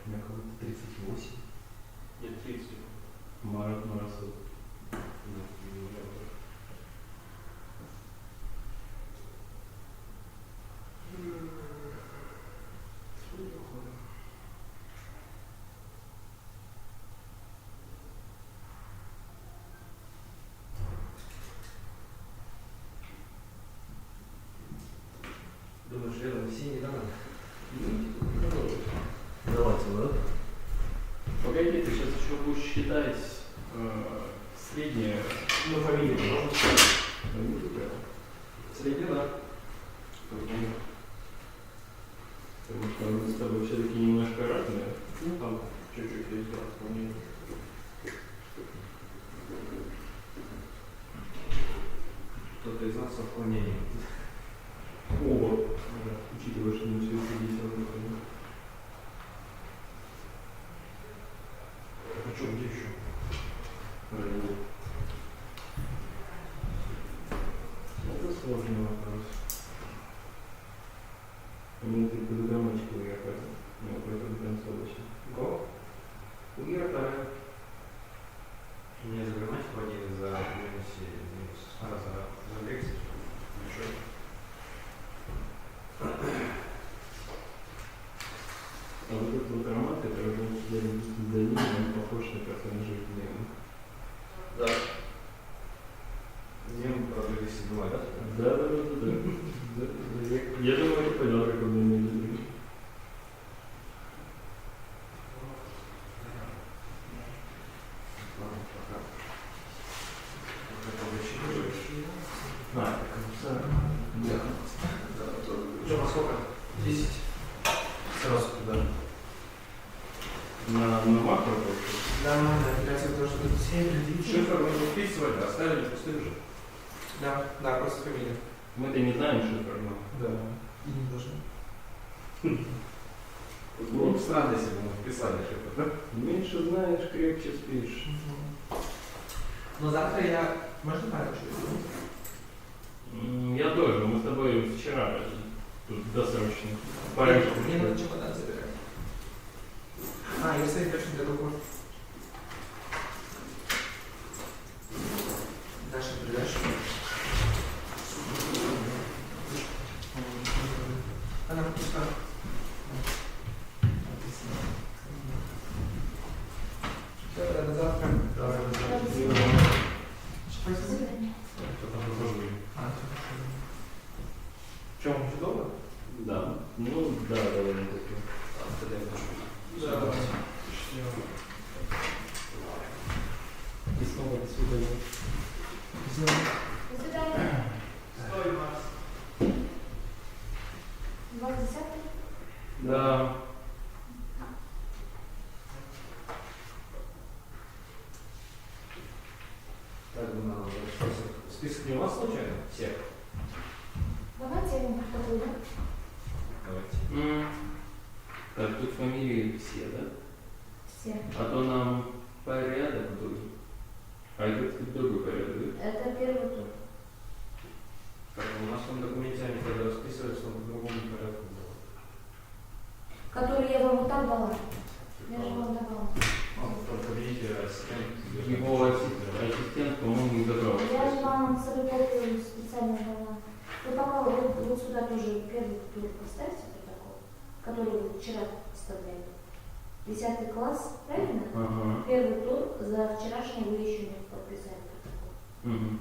У меня кого-то 38. Нет, 30. Марат Марасов. Думаешь, рядом синий давай? Давайте, да? Погоди, ты сейчас еще будешь считать среднее. Ну, фамилия можно сказать. Фамилию прямо. Средняя, да. Потому что мы с тобой все-таки немножко разные. Ну, там чуть-чуть есть, да, фамилия. Кто-то из нас с отклонением. Оба. Да. Учитывая, что мы все это 10 разных. А что, где еще? Это сложный вопрос. У меня только за грамматику я понял. Но про это до конца очень. Го? У Ира вторая. У меня за грамматику один, за за лексику. Ничего. А вот этот вот аромат, который был в Дании, он похож на персонажа из Дема. Да. Дем, правда, здесь седьмой, да? Да. Я думаю, ты понял, как он имеет в виду. Ладно, пока. Пока получилось. А, это конца. Да. Что, во сколько? 10. Сразу туда. На макро получилось? Да, операция должна быть 7 Шифр мы не вписывали, оставили пустым же. Да, просто фамилия. Мы-то не знаем шифр, но... Да. И не должны. Было бы странно, если бы мы вписали шифр, да? Меньше знаешь, крепче спишь. Но завтра я... Можно пару чуть? Я тоже, мы с тобой вчера тут досрочно. Мне надо чемодан забирать. Я стоит точно для другого. Даша, передашь? Она пуста. Все, до завтра. Давай, до завтра. Спасибо. Что-то разложили. Чем, еще долго? Да. Ну, да, довольно-таки. Тогда я прошу. Да. И снова до свидания. До свидания. Стой, Макс. 20. Да. Так, надо список не у вас случайно? Всех? Давайте я вам протокол, да? Давайте. Так, тут фамилии все, да? Все. А то нам порядок тут. А это другой порядок, да? Это первый тур. Так, у нас в том документе они когда расписываются, он в другом порядке было. Который я вам вот так дала. Я же вам давала. Только видите, ассистент. Его ассистент, по-моему, не забрал. Я же вам копию специально дала. Вы пока вот сюда тоже первый тур поставьте протокол, который вы вчера вставляли. 10 класс, правильно? Ага. Первый тур за вчерашний вы еще не подписали протокол. Угу.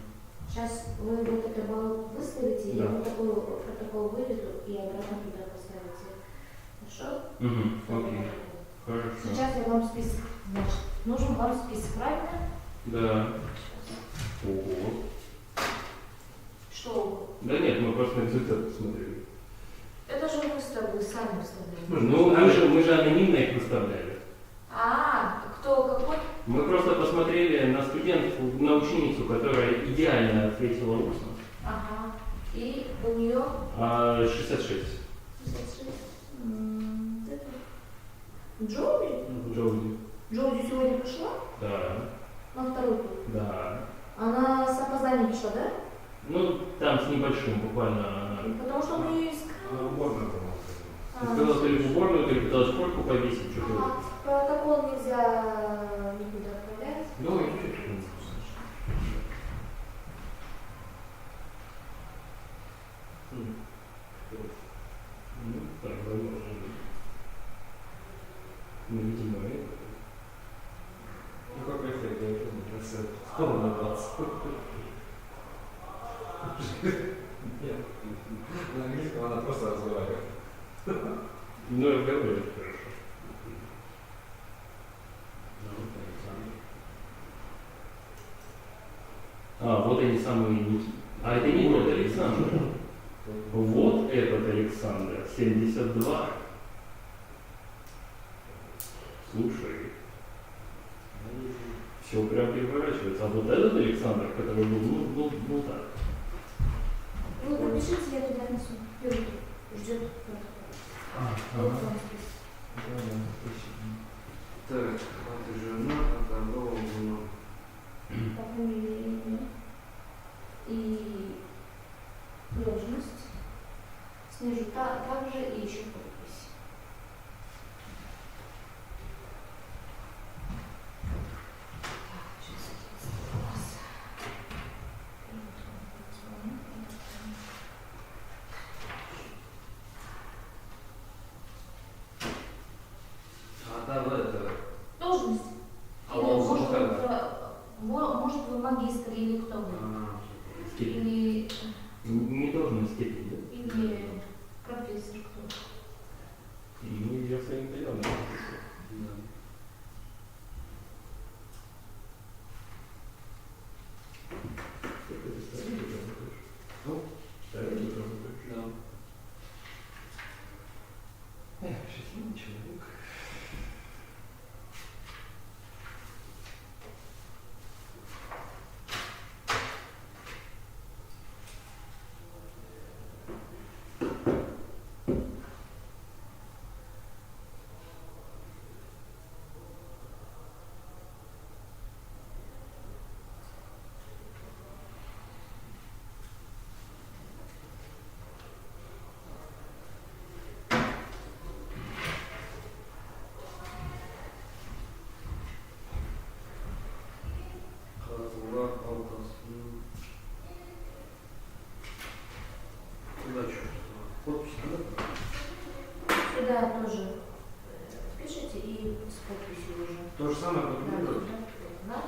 Сейчас вы вот это балл выставите, Да. я вот такой протокол выведу и обратно туда поставите. Хорошо? Угу. Окей. Хорошо. Сейчас я вам список. Значит, нужен вам список, правильно? Да. Ого. Что? Да нет, мы просто на результат посмотрели. Это же вы сами вставляли. Ну, мы же анонимно их выставляли. Кто какой? Мы просто посмотрели на студентку, на ученицу, которая идеально ответила устно. Ага. И у нее 66. 66. Джоуди? Джоуди. Джоуди сегодня пришла? Да. На второй тур. Да. Она с опозданием пришла, да? Ну, там с небольшим, буквально. Потому что мы ее искали. Уборную, Сказала, то ли в уборную, то ли пыталась куртку повесить, что-то. Протокол нельзя никуда отправлять. Ну, и чуть-чуть. Ну, так, возможно. Ну, видимо, это. Ну, какой эффект, я уже не знаю. Стол на 20. Нет. На английском она просто разговаривает. Ну, разговаривает хорошо. Вот они самые... А это не тот Александр. Вот этот Александр, 72. Слушай. Все прям переворачивается. А вот этот Александр, который был, ну так. Вы подпишите, я туда несу. Первый тур. Ждет протокол. Вот вам список. Так, это жена, а торговая жена. По фамилии, имя и должность. Снизу также и еще подпись. А там это... Должность. А Или он может, какая? может вы магистр или кто вы. Степень. Или, Не должен степень, да? или профессор кто. И мы я своим делом. Ну, Второй работаешь? да. Счастливый человек. туда тоже пишите и с подписью уже. То же самое контролирует. Да?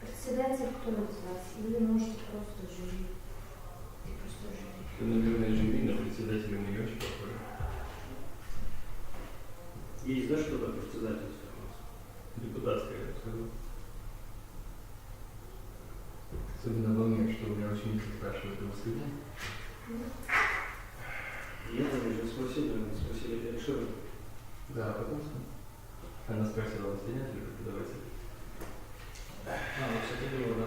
Председатель кто называется? Или можете просто жюри? Ты просто жюри. Ты, наверное, жюри, но председателем не очень похоже. Есть, да, что-то председательство? Депутатское, я бы сказал. Особенно волнует, что у меня ученицы спрашивают о Москве. Я там уже спросили Решера. Да, а потом она спросила, воспринять ли преподаватель. Кстати, было, да.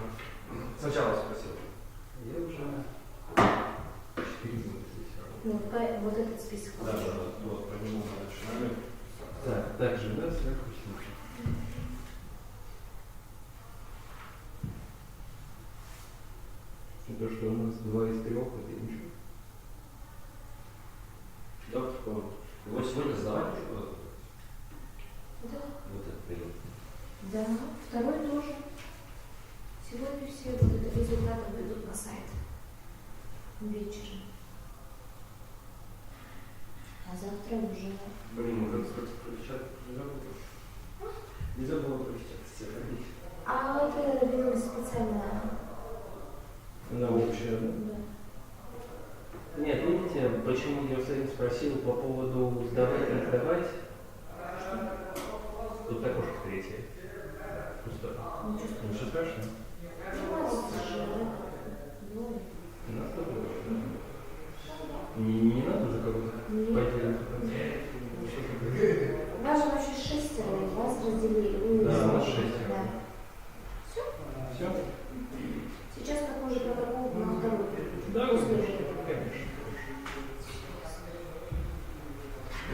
Сначала спросил. Я уже 4 года здесь работаю. Ну, вот этот список. Да, вот, по нему мы начинали. Так, также, да, сверху снизу. То, что у нас 2 из 3, это ничего. Да, его сегодня сдавали что-то? Да. Вот этот период. Да, второй тоже. Сегодня все вот эти результаты выйдут на сайт вечером. А завтра уже... Блин, уже прочитать нельзя было? Нельзя было прочитать, сохранить. А это, видимо, специально... Она общая, да? Да. Нет, видите, почему я все спросил по поводу сдавать, не сдавать? Тут окошко третье. Пустое. Ничего страшного? У нас же двое. У нас тоже двое, да. Не надо за кого-то поделить? Вас же вообще 6, вас разделили. Да, нас 6. Да. Все? Все? Сейчас такой же протокол на второй. Да, конечно.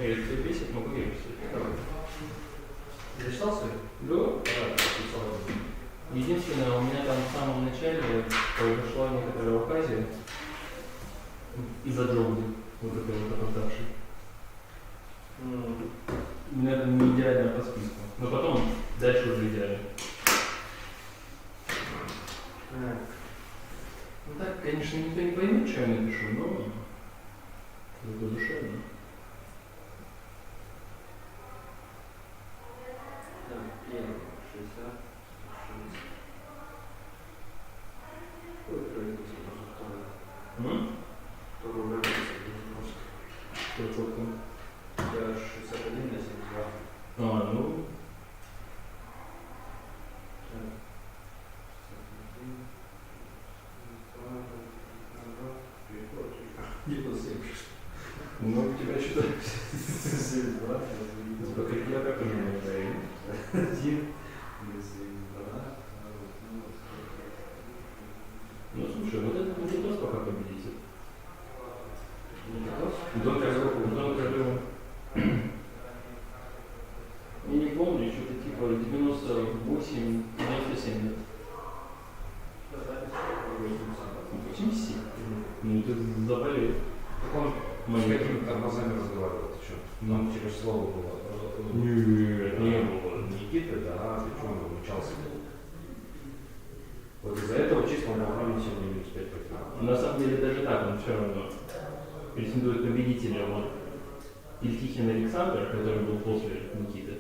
Если тебя бесит, могу я писать. Давай. Ты зачитал свой? Да. Единственное, у меня там в самом начале произошла некоторая оказия из-за Джоуди, вот этой вот опоздавшей. У меня там не идеально по списку, но потом дальше уже идеально. Ну так, конечно, никто не поймет, что я напишу, но зато душевно. Так, первый, 60. Ой, правильно, второй. Второй выбрался немножко. Сколько там? Я 61 на 72. А, ну. Так. 97. Ну, у тебя что-то 72. Сколько я как уже не знаю. 1. Ну, слушай, вот это будет просто пока победитель. Дон Карлеон. Я не помню, что-то типа 98, 97 лет. 87? Ну, ты заболел. Он с какими тормозами разговаривал? Ты что? Там через слово было. Нет, не было. Никита, да, ты что, он обучался? Вот из-за этого числа он равно сегодня не успеть пойти. На самом деле даже так, он все равно претендует победителя. Вот Ильтихин Александр, который был после Никиты.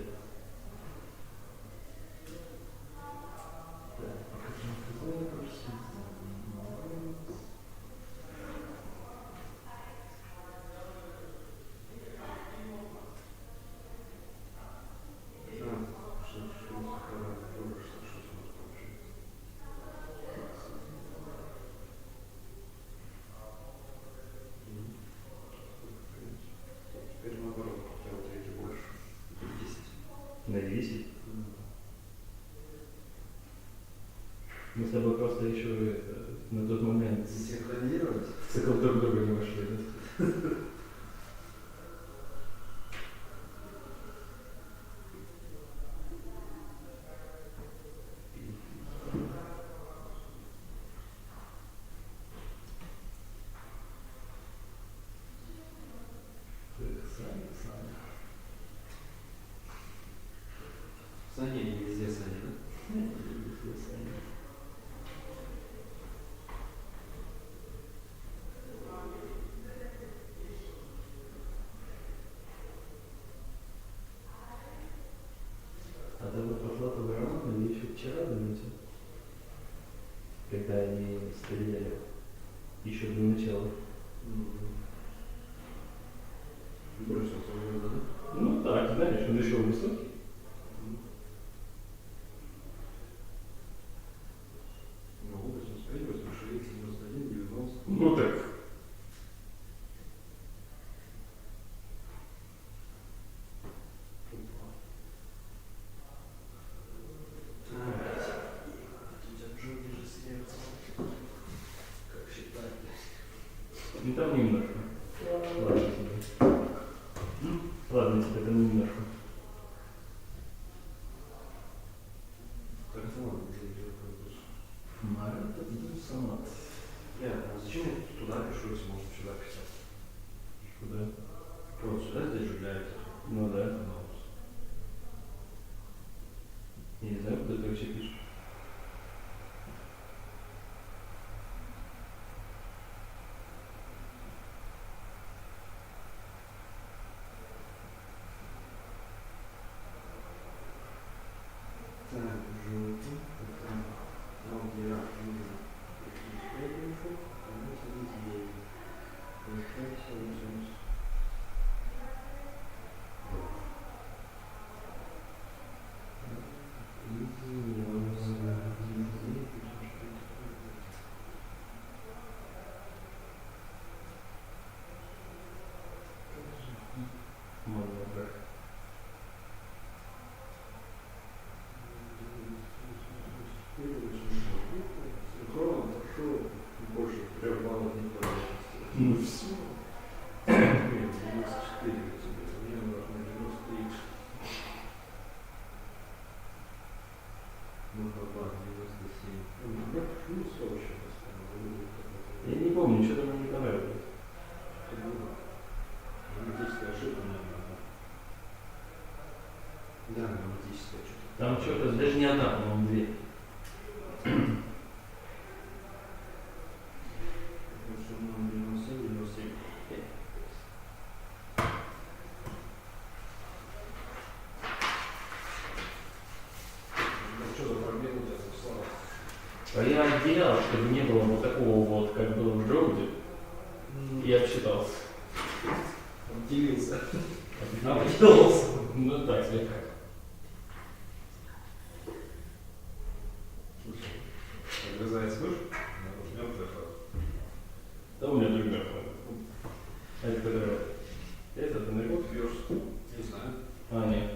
Теперь наоборот, я вот эти больше. 10. На 10? Мы с тобой просто еще на тот момент Синхронизировались? в цикл друг друга не вошли, да? Саня не везде Саня, да? Везде Саня. вчера заметил, когда они стреляли, еще до начала. Бросился в него, да? Ну так, знаешь, он еще высокий. Ну, 85, 86, 91, 90. Ну так. Ну там немножко. Ладно тебе. Ладно тебе, там немножко. Так, ну ладно, уже идет вопрос. Марат, это самат. Нет, а зачем я туда пишу, если можно сюда писать? Куда? Вот сюда здесь же для этого. Ну да. Я не знаю, куда ты вообще пишешь. Так, желтый, там где нужно переключать инфу, там везде. Получается, вот Мурагер. синхронно прошу больше 3 баллов не прозрачности. Ну все. Нет, 94 у тебя, мне нужно 93. Ну, ладно, 97. Ну, почему 100 еще поставил? Я не помню, что-то мне не понравилось. Грамматическая ошибка, наверное. Да, грамматическая что-то. Там что-то, даже не одна, по-моему, две. Потому что нам 97, 97. Ну что за пробел у тебя заслал? А я отделял, чтобы не было вот такого вот, как было в Джоуде. И обсчитался. Обделился. Обделался. Ну так, слегка. Огрызается мышь? Мертвый факт. Да у меня другая форма. А это которая? Это ты на год пьешь? Не знаю. А, нет.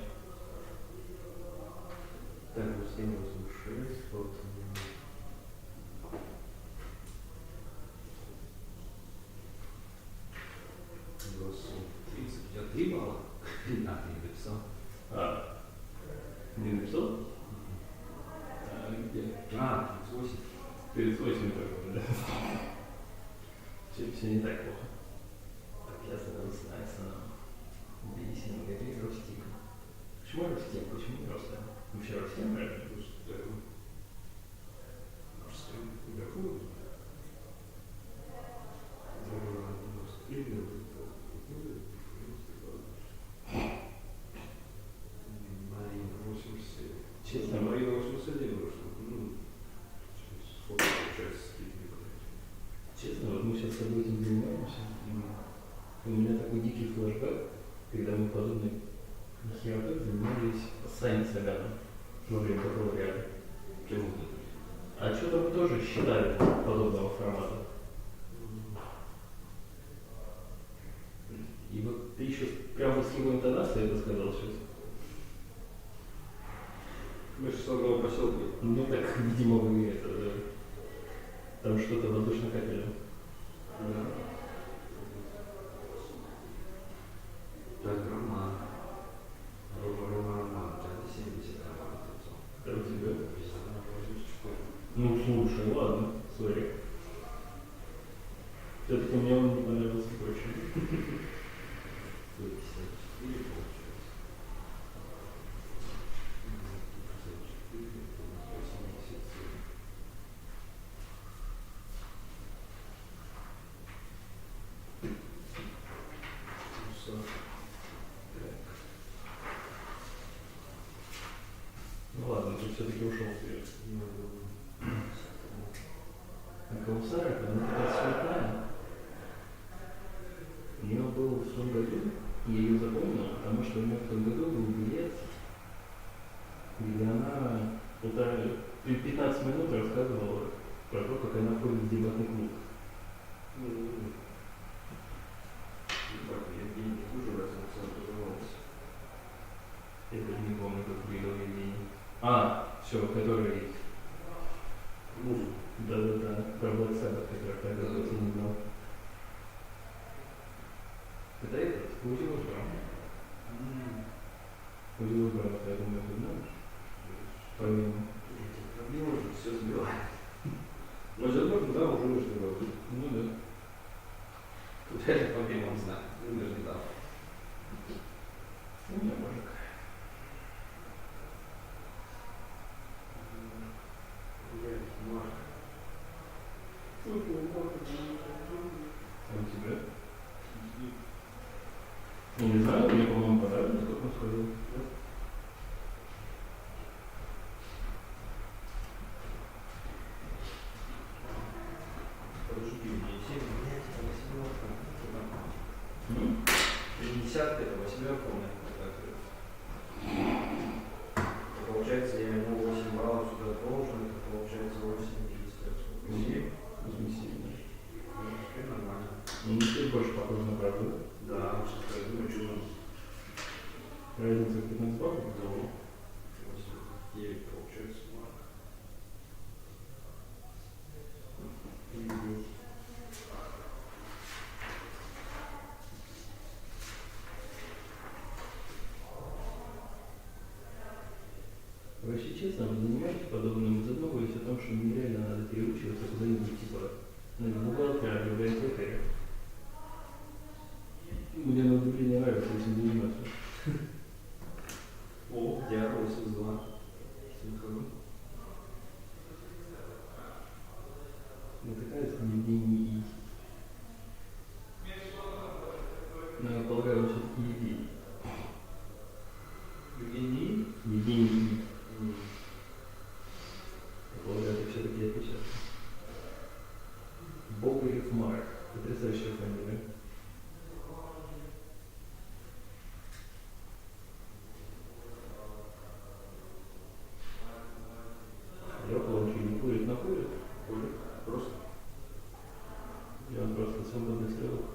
Так, 786, вот. 30, у тебя 3 балла? А, ты не написал. А, не написал? А, где? А, 38. 38 только, да. Все не так плохо. Опять начинается бейсинг или ростик. Почему ростик? Почему не ростик? Вообще ростик, наверное? Честно, Марина 81 вышла. Ну, сколько получается скидки? Честно, вот мы сейчас с тобой этим занимаемся. У меня такой дикий флешбэк, когда мы подобной херой занимались с Саней Собяном во время бакалавриата. А что-то мы тоже считали подобного формата. И вот ты еще прямо с его интонацией это сказал сейчас. Мы же с одного поселка. Ну так, видимо, вы это, да, там что-то воздушно-капельное. Да. Так, Роман. Роман, у тебя 70 роман. Как у тебя? 84. Ну слушай, ладно, сори. Все-таки мне он не понравился очень. 54 получается. 87. Ну ладно, тут все-таки все-таки ушел вперед. А Каусара, она такая святая. У нее был в том году, я ее запомнил, потому что у нее в том году был билет, где она 15 минут рассказывала про то, как она входит в дебатный клуб. Евгений тоже раз назывался. Я даже не помню, как выглядел Евгений. Все, который... Музыку. Да-да-да, про Black Sabbath, который тогда я не знал. Это этот, Узи Осборн. Узи Осборн, я думаю, ты знаешь? Помимо. Не может все сбивать. Но Зельберг, да, уже вышли в году. Ну да. Тут я помимо он знает, ну даже не дал. У меня мужик. А у тебя? Я не знаю, мне, по-моему, понравилось, как он сходил. Подожди, мне 7, блядь, это восьмерка. Что там? 50 это восьмерка у меня. Получается, я ему 8 баллов сюда должен, это получается 8, 87. нормально. Ну, теперь больше похоже на правду. Да, сейчас я думаю, что Разница в 15 баллов? Да. 9 получается марк. Вообще, честно, вы занимаетесь подобным, задумываясь о том, что нереально надо переучиваться куда-нибудь, типа, на бухгалтера, библиотекаря. Мне на удивление нравится этим заниматься. О, Диара 82. Натыкается на Евгений И. Но я полагаю, он все-таки Евгений. Евгений? Евгений И. Я полагаю, это все-таки отпечаток. Болгарев Марк. Потрясающая фамилия. Лёха, он что, не курит, накурит? Курит. Просто. И он просто свободный стрелок.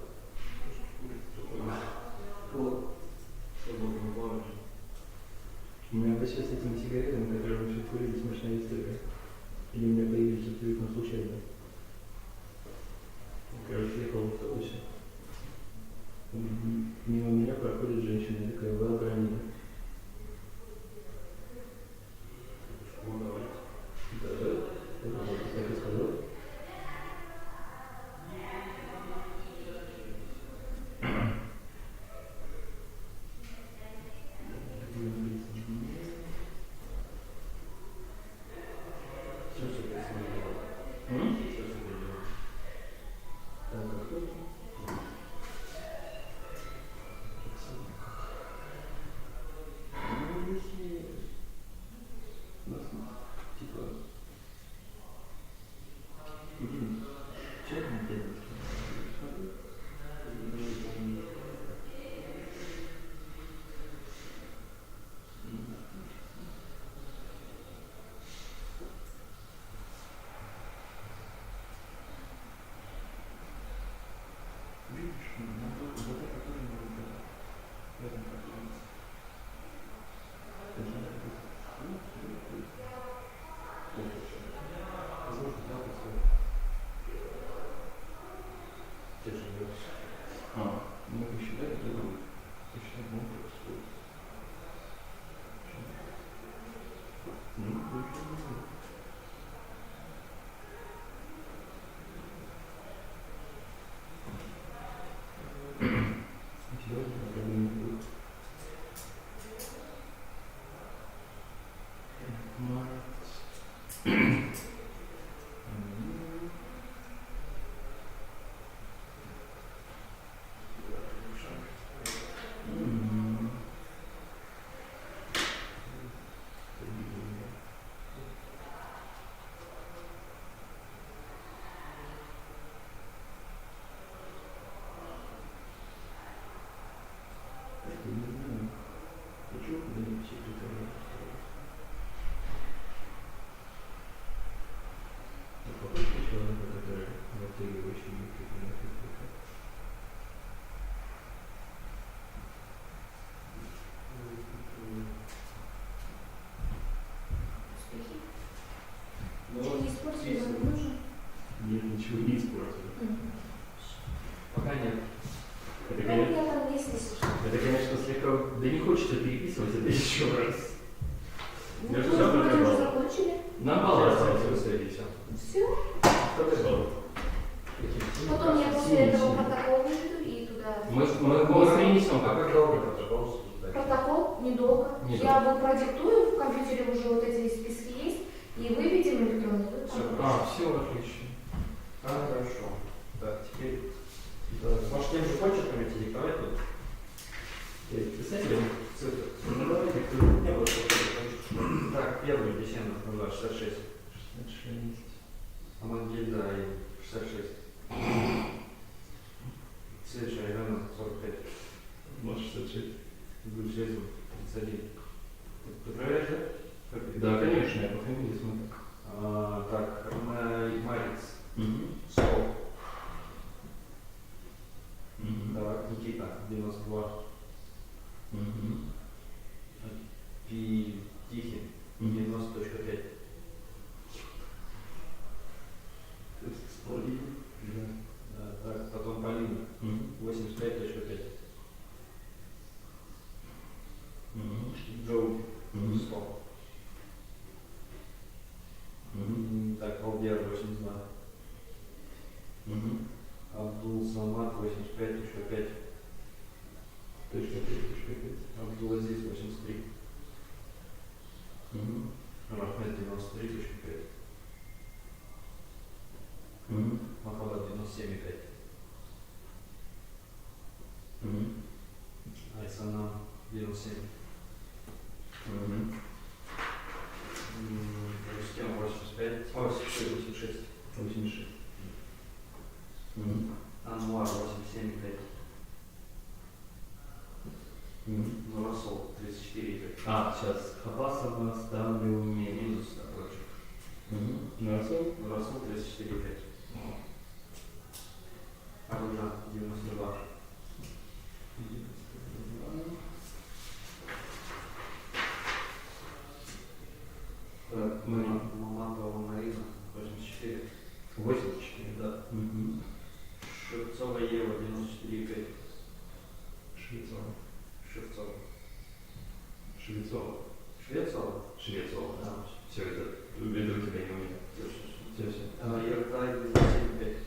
Вот. Свободный плавание. У меня вообще с этими сигаретами, которые мы сейчас курили, смешная история. Они у меня появились абсолютно случайно. Короче, ехал в автобусе. Мимо меня проходит женщина, я такая, вы обронили. Да, так и сказал. испортили, вам не нужно? Нет, ничего не испортили. Пока нет. Это, Ну, конечно, я там есть, если что. это, конечно, слегка... Да не хочется переписывать это еще раз. Ну, Между вы собой вроде уже балл. закончили. Нам балл остался выставить все. Все. Второй балл. Потом я после этого протокол выведу и туда... Мы принесем. А как долго протокол ждать? Протокол недолго. Недолго. Я вот продиктую, в компьютере уже вот эти списки есть, и выведем электронный. Все отлично. Хорошо. Так, теперь... Может, тем же почерками диктовать тут? Писателем? Цифры. Ну, давайте. Не было почерк. Так, первый бесена, 66. 66. Амангельда, 66. Следующая, Айрана, 45. Может, 66. Гульжезу, 31. Ты проверяешь, да? Да, конечно, я по фамилии смотрю. Так, Марец, Угу. 100. Угу. Так, Никита, 92. Угу. Тихий, 90.5. Так, потом Полина, 85.5. Джоу, 100. Так, Албер, 82. Абдул Самат, 85.5. Абдул Азиз, 83. Рахмет, 93.5. Махабад, 97.5. Айсана, 97. Рустем, 85. 86. 86. Анвар, 87.5. Нурасол, 34.5. Сейчас. Хабасова ставлю минус. Нурасол? Нурасол, 34.5. Аружан, 92. Так, Маматова Марина, 84. 84. Да. Шевцова Ева, 94,5. Швецова. Шевцова. Швецова. Швецова? Швецова, да. Да. Все это у тебя не у меня. Все. Ертай, 97,5.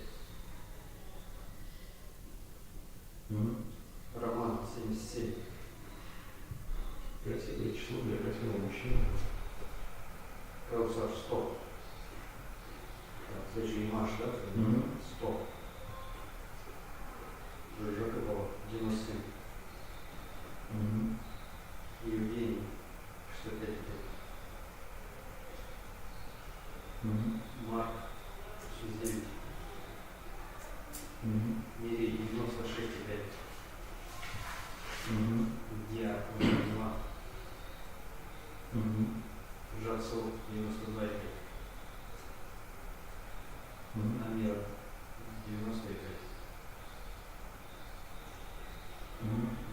Роман, 77. Красивое число для красивого мужчины. Каусар, 100. Так, следующий Имаш, да? 100. Жакопова, 97. Евгений, 65. Марк, 69. Мирей, 96,5. Диар, 2. Жацов, 92,5. Амира, 95.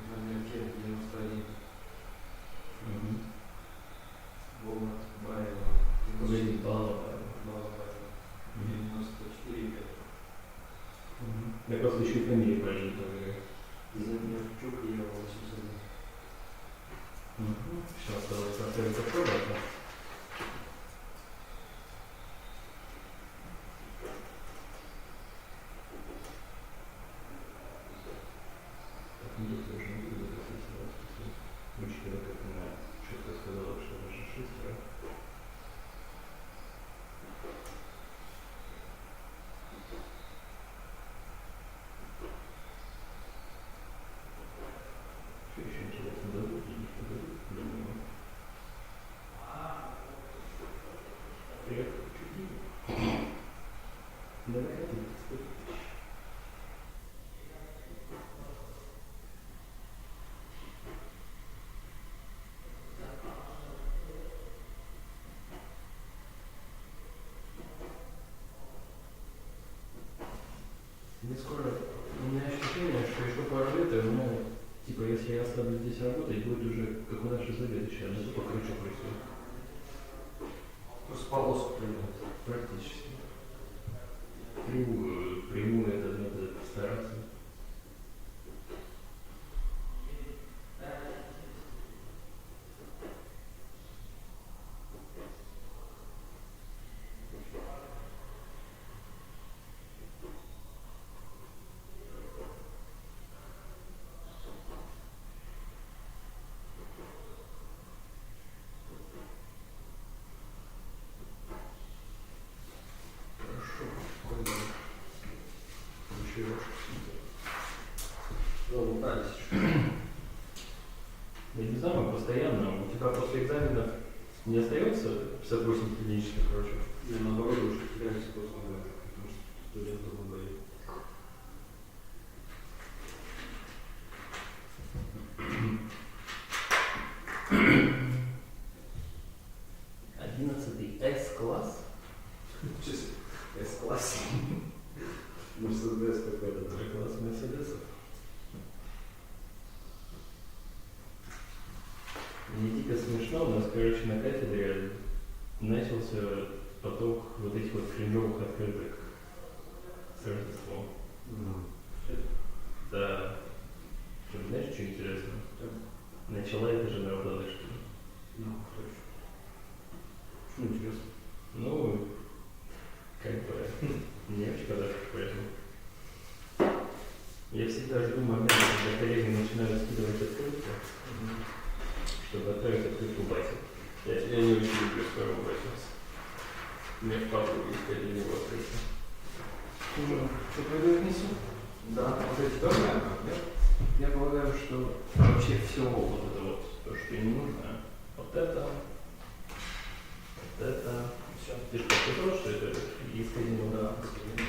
Замерке, 91. Волна Баева, Балова. 94,5. Я просто еще и фамилии правильно говорю. Замерчук, Ева, 801. Все, осталось поставить попробовать. Учитывая, как она четко сказала, что даже 6, да? Что еще интересно дадут или что дадут? Думаю. Привет, чудик. Давай, сколько? Мне скоро, у меня ощущение, что еще пару лет, и у меня, типа, если я останусь здесь работать, будет уже как у нашей заведующей, она тупо крышу просит. полоску прямую. Практически. Прямую это надо стараться. Хорошо. Еще залутались еще. Я не знаю, постоянно. У тебя после экзаменов не остается 58 клинических, короче? Я наоборот уже теряюсь после этого, потому что студентов болеет. С-класс? С-класс. Мерседес какой-то, да? Класс Мерседесов. Мне дико смешно, у нас, короче, на кафедре начался поток вот этих вот кринжовых открыток с Рождеством. Да. Знаешь, что интересно? Начала эта же народа, что ли? Ну, точно. Что интересно? Ну, как бы, девочка даже поэтому. Я всегда жду момента, когда коллеги начинают скидывать открытки, чтобы отправить открытку Бате. Я не очень люблю своего Батю. Мне в папу искать для него открытки. Что пойду отнесу? Да, вот эти тоже, нет? Я полагаю, что вообще все вот это вот, то, что им нужно, вот это, все. Ты что, сказал, что это из казино? Да, из казино.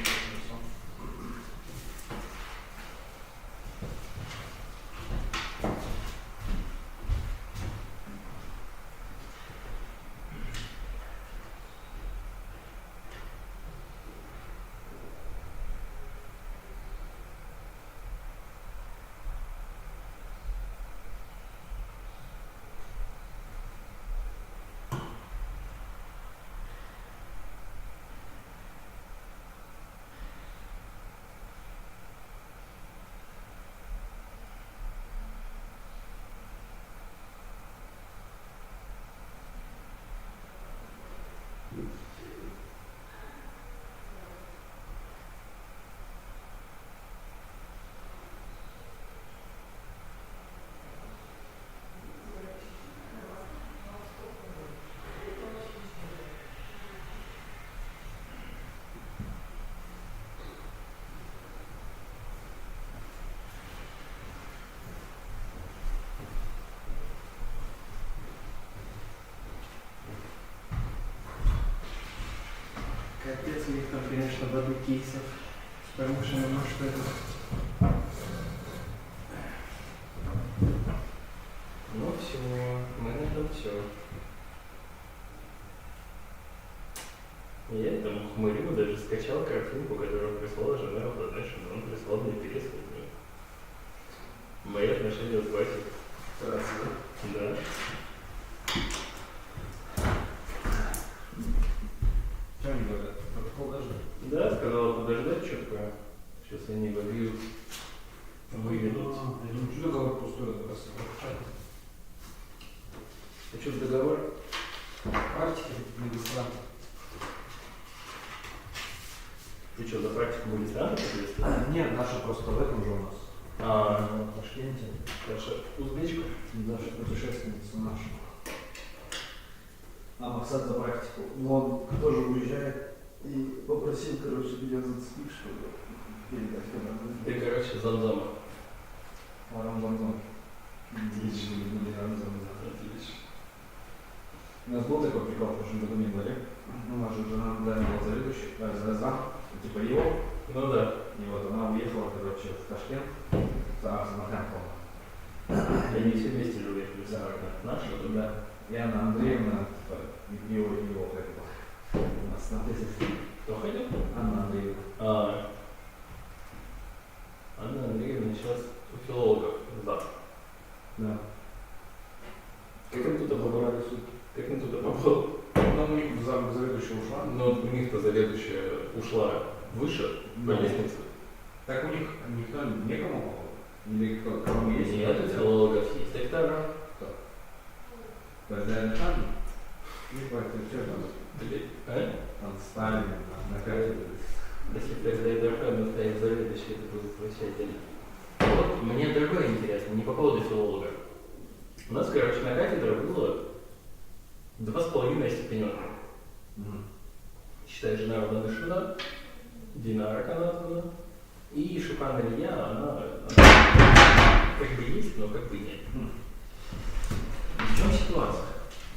Капец, у них там, конечно, воды кейсов. Потому что, ну что это? Ну все, мы на этом все. Я этому хмырю даже скачал картинку, которую прислала жена Rotation, он прислал мне пересказ. Мои отношения с Васей. Вкратце, да? Да. Что они говорят? Протокол даже? Да, сказала подождать чутка. Сейчас они вовьют, выведут. Я думаю, что договор пустой, это раз. А что за договор? Практики, магистрант. Ты что, за практику магистранта ответственна? Нет, наша просто в этом же у нас. В Ташкенте. Наша узбечка? Наша путешественница наша. А Максат за практику. Но он тоже уезжает и попросил, короче, меня зацепить, чтобы передать когда-то. Ты, короче, замзама. Арам-зам-зам. Отлично. Отлично. У нас был такой прикол в прошлом году, не говорили? У нас же жена была заведующей, зам, типа его. Ну да. И вот она уехала, короче, в Ташкент за Самарканд. И они все вместе же уехали в Самарканд. Наши? Да. И Анна Андреевна, типа, его ходила. У нас на тезисе. Кто ходил? Анна Андреевна. Анна Андреевна сейчас у филологов. Да. Да. Как он туда попал? Как он туда попал? Ну, никуда заведующая ушла. Но у них-то заведующая ушла выше по лестнице. Так у них никто некому походу? Или кому есть? Нет, у филологов есть доктора. Там? Не хватит, что там? Там Сталин, на кафедре. Если когда Эдерхан стоит заведующий, это будет замечательно. Вот мне другое интересно, не по поводу филолога. У нас, короче, на кафедре было 2,5 степененных. Считай, жена Равнадышина, Динара Канатовна и Шупан Илья, она как бы есть, но как бы нет. В чем ситуация?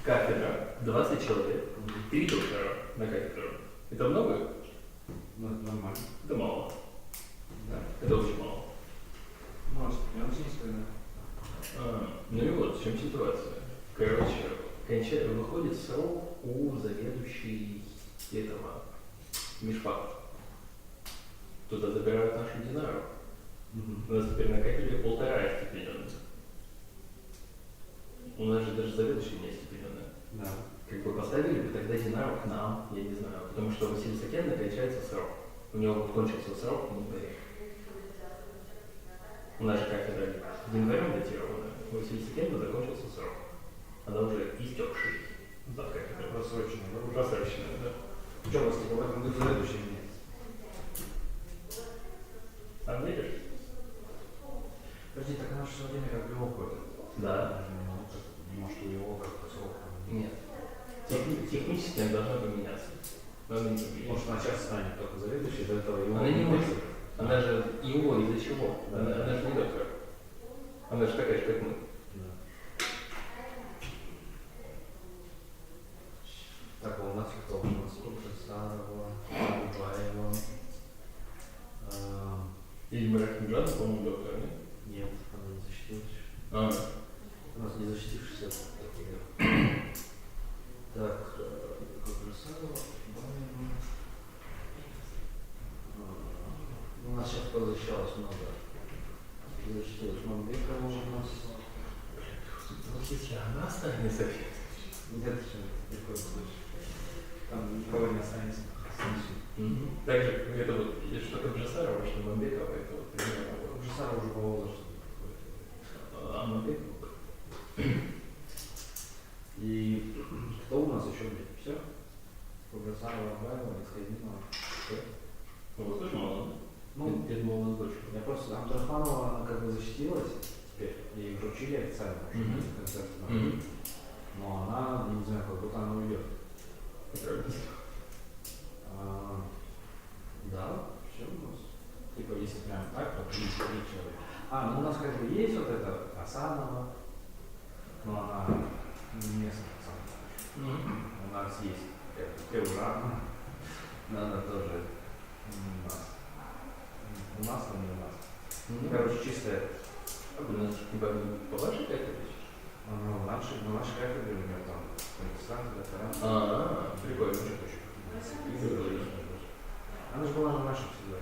Кафедра, 20 человек, 3 доктора на кафедру. Это много? Ну, это нормально. Это мало. Да. Это очень мало. Может, я очень стыдно. Ну и вот, в чем ситуация. Короче, выходит срок у заведующей этого межфака. Туда забирают нашу Динару. У нас теперь на кафедре 1,5 степененных. У нас же даже заведующий не степененная. Да. Как бы поставили бы тогда Динару к нам, я не знаю, потому что у Василия Сакена кончается срок. У него вот кончился срок в январе. У нас же кафедра январем датирована, у Василия Сакена закончился срок. Она уже истекшая. Да, кафедра. Просроченная, да? Просроченная, да. Что у вас типа в этом году заведующий нет? А веришь? Подожди, так она же все время как в ходит. Да. Может, у него как-то срок? Нет. Технически она должна поменяться. Но она не поменяется. Может, она сейчас станет только заведующей, из-за этого его... Она не может. Она же его из-за чего? Она же не доктор. Она же такая же, как мы. Так, у нас кто? У нас Сарова, Баева. Или Мурагер5, по-моему, доктор, нет? Нет, она не защитилась. У нас не защитившийся такой. Так, Сарова, Баева. У нас сейчас позащищалось много. Защитилась Мамбекова у нас. Если она останется. Нет, такой случай. Там никого не останется. Также это вот, что Кабжасарова, что Мамбекова, это вот примерно. Кабжасарова уже по возрасту. А Мамбекова? И кто у нас еще, блядь? Все? Кабжасарова, Абаева, Искайдинова. Все? У вас тоже мало, да? Ну, я думал, у вас больше. Я просто, Абдрахманова, она как бы защитилась теперь. Ей уже учили официально, концерт. Но она, не знаю, как будто она уйдет. Да, все у нас. Типа, если прям так, то 3 человека. Ну у нас как бы есть вот это Асанова, но она не местная Асанова. У нас есть Теужана, но она тоже не у нас. У нас, но не у нас. Короче, чисто это. У нас типа по вашей кафедре? На нашей кафедре у нее там Александр, доктора. Прикольно. Она же была на нашем всегда,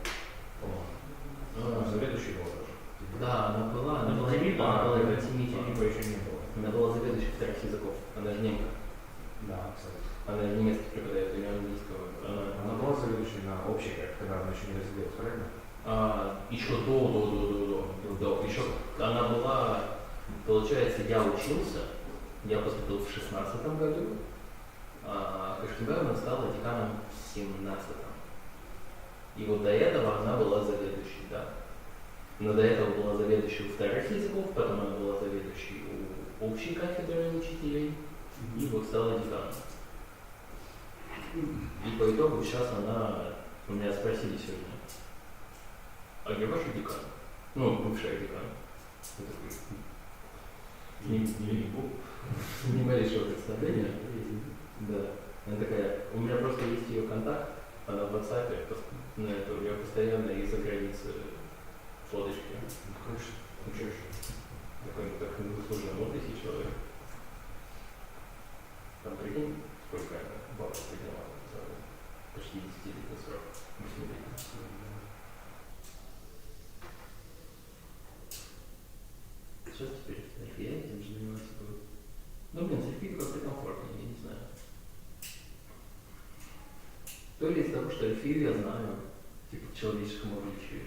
по-моему. Заведующей была даже. Да, она была Типа еще не было. Она была заведующей вторых языков. Она же немка. Да, кстати. Она же немецкий преподает, у нее английского. Она была заведующей на общей, когда она еще не разделилась, правильно? Еще до. Еще она была, получается, я учился, я поступил в 16-м году, а Кашкинбаевна стала деканом в 17-м. И вот до этого она была заведующей, да. Но до этого была заведующей у вторых языков, потом она была заведующей у общей кафедры учителей, и вот стала деканом. И по итогу сейчас она, у меня спросили сегодня, а где ваша декан? Ну, бывшая декан. Я такой, не малейшего представления. Да. Она такая, у меня просто есть ее контакт, она в WhatsApp, на это, у нее постоянно из-за границы фоточки. Конечно. Ну что еще? Такой, так заслуженно, вот 1000 человек. Там прикинь, сколько баллов подняла за почти 10-летний срок. 8-летний. Сейчас теперь я этим же заниматься буду. Ну, блин, с как-то комфортнее, я не знаю. То ли из-за того, что Эльфию я знаю, типа в человеческом обличии.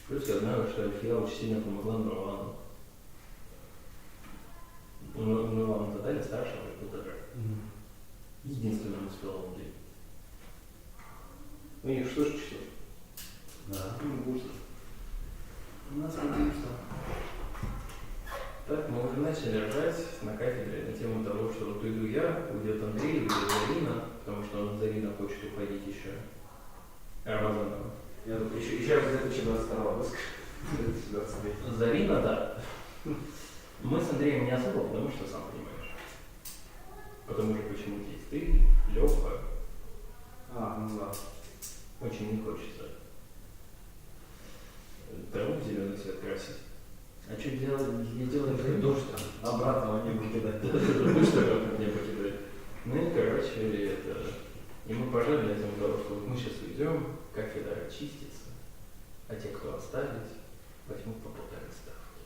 Плюс я знаю, что Эльфия очень сильно помогла Нурлану. Нурлану задали старшего репутера. Единственному успел убить. Ну и что же число? Да. Ну, густо. У нас густо. Так, мы уже начали ржать на кафедре на тему того, что вот уйду я, уйдет Андрей, уйдет Зарина, потому что он Зарина хочет уходить еще. Рамазанова. Я тут еще раз из 2022 выпуска. Зарина, да. Мы с Андреем не особо, потому что сам понимаешь. Потому что почему есть ты, Лёха. Ну да. Очень не хочется. Траву в зеленый цвет красить. А что делать? Не делать дождь там. Обратного не покидать. Дождь обратно не покидать. Ну и короче, это... И мы пожали на этом того, что вот мы сейчас уйдем, кафедра очистится, а те, кто остались, возьмут по 1,5 ставки.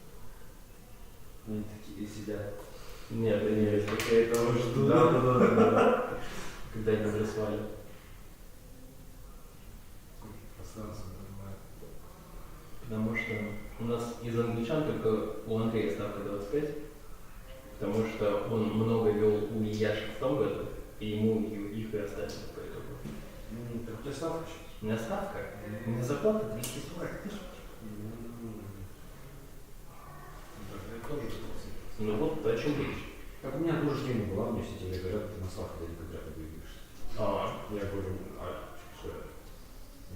Они такие сидят. Нет, нет, я этого жду. Да. Когда они уже свалят. Потому что у нас из англичан только у Андрея ставка 25, потому что он много вел у Яши в том году, и ему их и оставили по итогу. Так у тебя ставка сейчас? У меня ставка? У меня зарплата 240 тысяч. Ну вот о чем речь. Так у меня тоже тема была, мне все тебе говорят, ты на ставку до декабря подвигаешься. Я говорю, что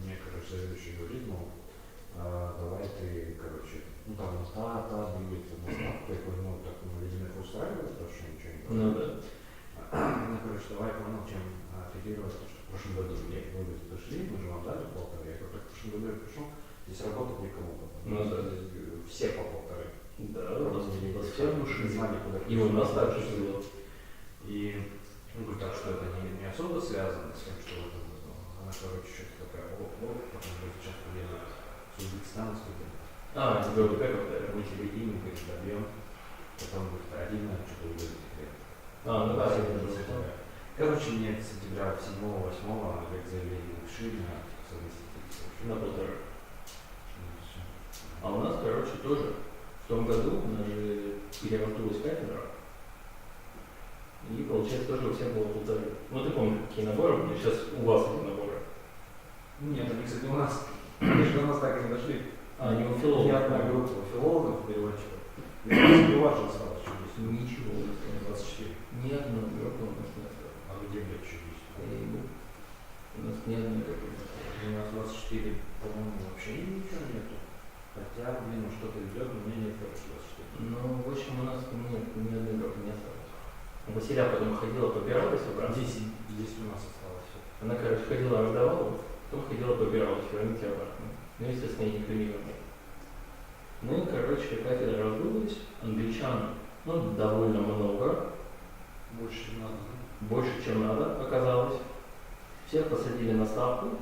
мне, короче, заведующий говорит, мол, давай ты, короче, ну там та двигается на ставку, я говорю, ну так, видимо, это устраивает, потому что ничего не говорит. Ну да. Она, короче, давай понял, чем аффилировать, потому что в прошлом году мне вы пришли, мы же вам дали 1,5, я говорю, так в прошлом году я пришел, здесь работать никому, Ну да. Все по 1,5. Да, просто все не знали, куда. И у нас так же было. И говорю, так что это не особо связано с тем, что вот она, короче, что-то такая, потом будет сейчас поедет с Узбекистана студент. Тебе вот как это? Мы тебе имя, говорит, добьем, потом будет один, что-то будет секрет. Ну да, короче, мне с сентября 7-8 как заявление напиши на совместительство. На 1,5. А у нас, короче, тоже. В том году у нас же переработалась кафедра, и получается тоже у всех было 1,5. Ну ты помнишь, какие наборы были, сейчас у вас эти наборы. Нет, они, кстати, у нас. Они же до нас так и не дошли. Не у филологов. Ни одна группа филологов, переводчиков. И у нас перевод осталось еще есть. Ничего не осталось. 24. Ни одной группы у нас не осталось. А где, блядь, еще есть? У нас ни одной группы не осталось. У нас 24, по-моему, вообще ничего нету. Хотя, блин, что-то идет, но у меня нет, короче, 24. Ну, в общем, у нас нет, ни одной группы не осталось. Василя потом ходила, побиралась обратно. Здесь у нас осталось все. Она, короче, ходила, раздавала, потом ходила, побиралась, верните обратно. Ну, естественно, я никто не вернул. Ну и, короче, кафедра раздулась, англичан, довольно много. Больше, чем надо. Больше, чем надо, оказалось. Всех посадили на ставку.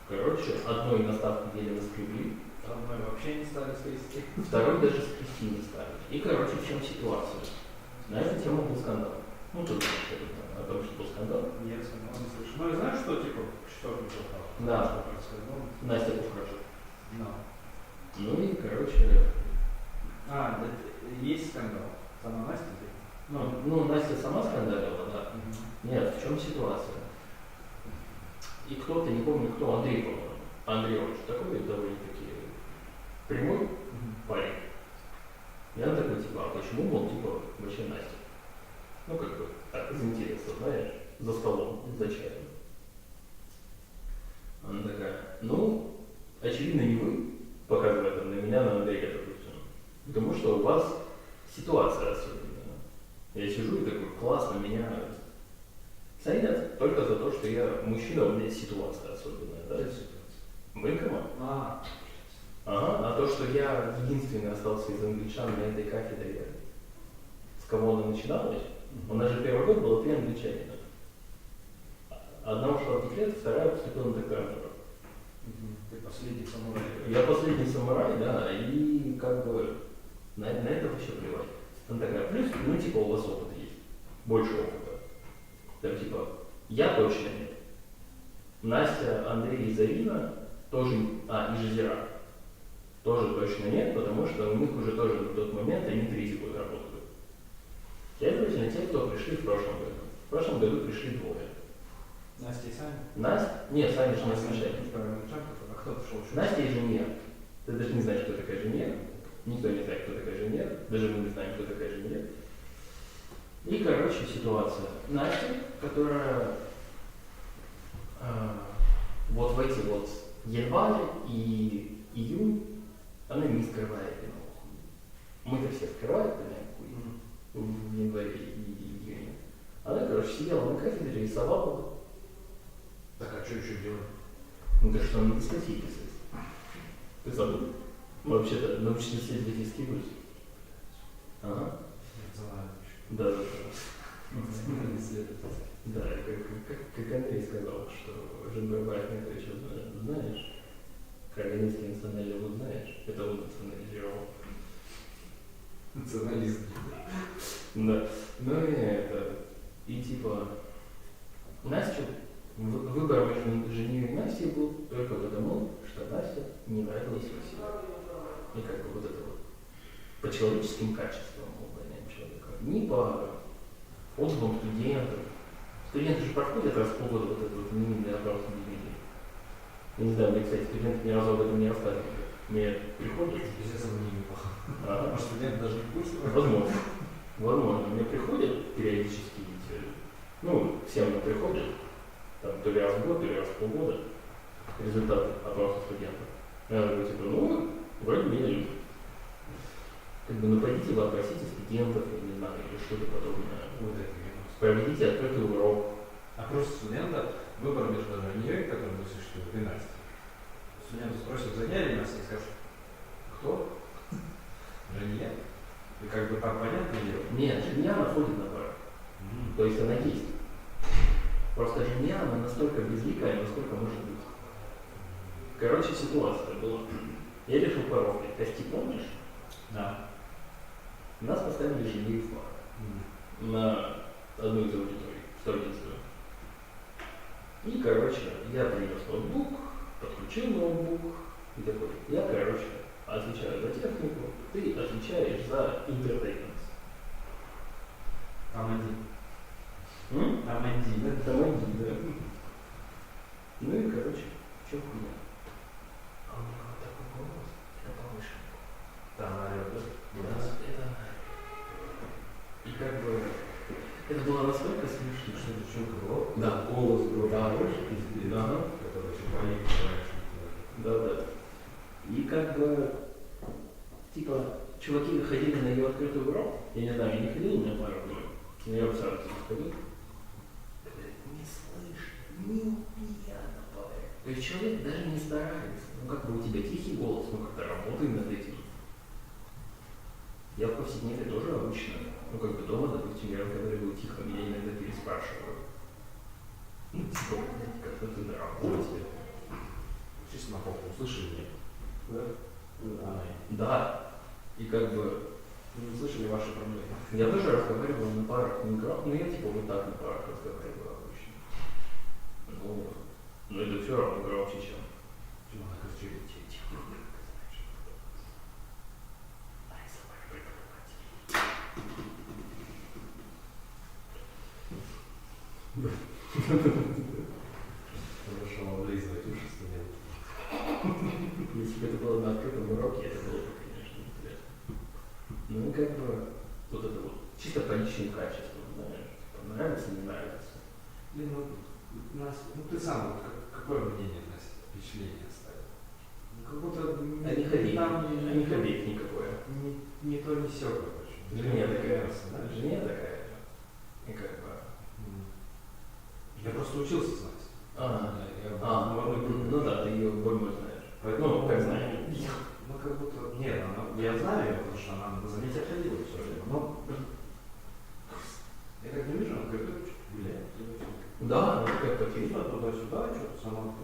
Короче, одной на ставку еле наскребли. Одной вообще не стали скрести. Второй даже скрести не стали. И, короче, в чем ситуация? На эту тему был скандал. Ну, ты знаешь, что это, о том, что был скандал? Нет, скандал не слышал. Ну, и знаешь, что, типа, что не хватало? Да. Что происходило? Настя Кухража. Да. Ну и, короче... есть скандал. Сама Настя? Ну, Настя сама скандалила, да. Нет, в чем ситуация? И кто-то, не помню кто, Андрей, по-моему. Андрей очень такой довольно-таки прямой парень. И она такой, типа, а почему, мол, типа, вообще Настя? Ну, как бы, так, из интереса, знаешь, за столом, за чаем. Она такая, ну, очевидно, не вы, показывая там на меня, на Андрея, допустим, потому что у вас ситуация особенная. Я сижу и такой, классно, меня ценят только за то, что я мужчина, у меня ситуация особенная, да? Военкомат. А то, что я единственный остался из англичан на этой кафедре, с кого она начиналась, у нас же первый год было 3 англичанина. Одна ушла в декрет, вторая поступила на докторантуру. Ты последний самурай. Я последний самурай, да, и как бы на это вообще плевать. Она такая, плюс, ну типа у вас опыт есть, больше опыта. Там типа Я точно нет. Настя, Андрей и Зарина тоже, и Жизера тоже точно нет, потому что у них уже тоже на тот момент они 3 года работают. Следовательно, те, кто пришли в прошлом году. В прошлом году пришли 2. Настя и Саня? Настя? Нет, Саня же не смешает. А кто пришел еще? Настя инженер. Ты даже не знаешь, кто такая инженер. Никто не знает, кто такая инженер. Даже мы не знаем, кто такая инженер. И, короче, ситуация. Настя, которая вот в эти вот январь и июнь, она не скрывает вину. Мы-то все скрываем вину в январе и июне. Она, короче, сидела на кафедре, рисовала. Так, а что еще делать? Ну ты что, надо статьи писать? Ты забыл? Вообще-то научно-исследовательский курс. Ага. Да. Да, как Андрей сказал, что Женбербайт это еще знаешь, Каролинский национальный вуд знаешь, это он национализировал. Националист. Да. Ну и это, и типа, Настю, выбор между женой и Настей был только потому, что Настя не нравилась Василию. И как бы вот это вот по человеческим качествам увольняем человека, не по отзывам студентов. Студенты же проходят раз в полгода вот это вот минимальный опрос на DVD. Я не знаю, мне, кстати, студенты ни разу об этом не рассказывали. Мне приходят. Без этого не неплохо. Может, студенты даже не в курсе? Возможно. Возможно. Мне приходят периодически, ну, всем нам приходят, там, то ли раз в год, то ли раз в полгода, результаты опроса студентов. Я говорю, типа, ну, вроде меня любят. Как бы, ну, пойдите вы опросите студентов, я не знаю, или что-то подобное. Вот это проведите открытый урок. Опрос студента, выбор между ней, который существует, и Настей. Студент спросит, Женя или Настя, и скажет, кто? Женя. И как бы там понятно дело? Нет, Женя она ходит на пару. То есть она есть. Просто Женя, она настолько безликая, насколько может быть. Короче, ситуация была. Я решил порофлить. Кости, помнишь? Да. Нас поставили Женю в пар. На одну из аудиторий, студенческую. И, короче, я принес ноутбук, подключил ноутбук, и такой, я, короче, отвечаю за технику, ты отвечаешь за entertainment. Аманди. Аманди. Аманди, да. Ну и, короче, чё хуйня? А у него такой голос, я повыше. Да, она орёт, да? Это она. И как бы, это было настолько смешно. Что девчонка была? Да. Голос был. Да, пиздец. Ага. Который все поехали. Да. И как бы, типа, чуваки ходили на ее открытый урок, я не знаю, я не ходил, у меня пара было, но я сразу ходил. Не слышно, не убияно, парень. То есть человек даже не старается. Ну как бы у тебя тихий голос, ну как-то работай над этим. Я в повседневе тоже обычно, ну как бы дома, допустим, я разговариваю тихо, меня иногда переспрашивают. Ну типа, как-то ты на работе. Чисто на пол, услышали меня? Да. Да. И как бы... Вы не слышали ваши проблемы? Я тоже разговаривал на парах микрофонов, ну я типа вот так на парах разговариваю обычно. Ну это все равно громче, чем... Чего она кричит? Хорошо облизывать уши студентов. Если бы это было на открытом уроке, это было бы, конечно, интересно. Ну и как бы вот это вот чисто по личным качествам, знаешь, типа, нравится, не нравится. Блин, ну ты сам, вот, какое мнение, Настя, впечатление оставил? Ну как будто Они хабит никакое. Не то, не сё, короче. Женя такая, да? Женя такая. И как бы... Я просто учился знать. Ну да, ты ее больно знаешь. Ну, как знаешь. Ну как будто... Нет, я знаю ее, потому что она на занятия ходила все время. Но я как не вижу, она как-то гуляет. Да, она такая потешная. Туда-сюда, что-то сама.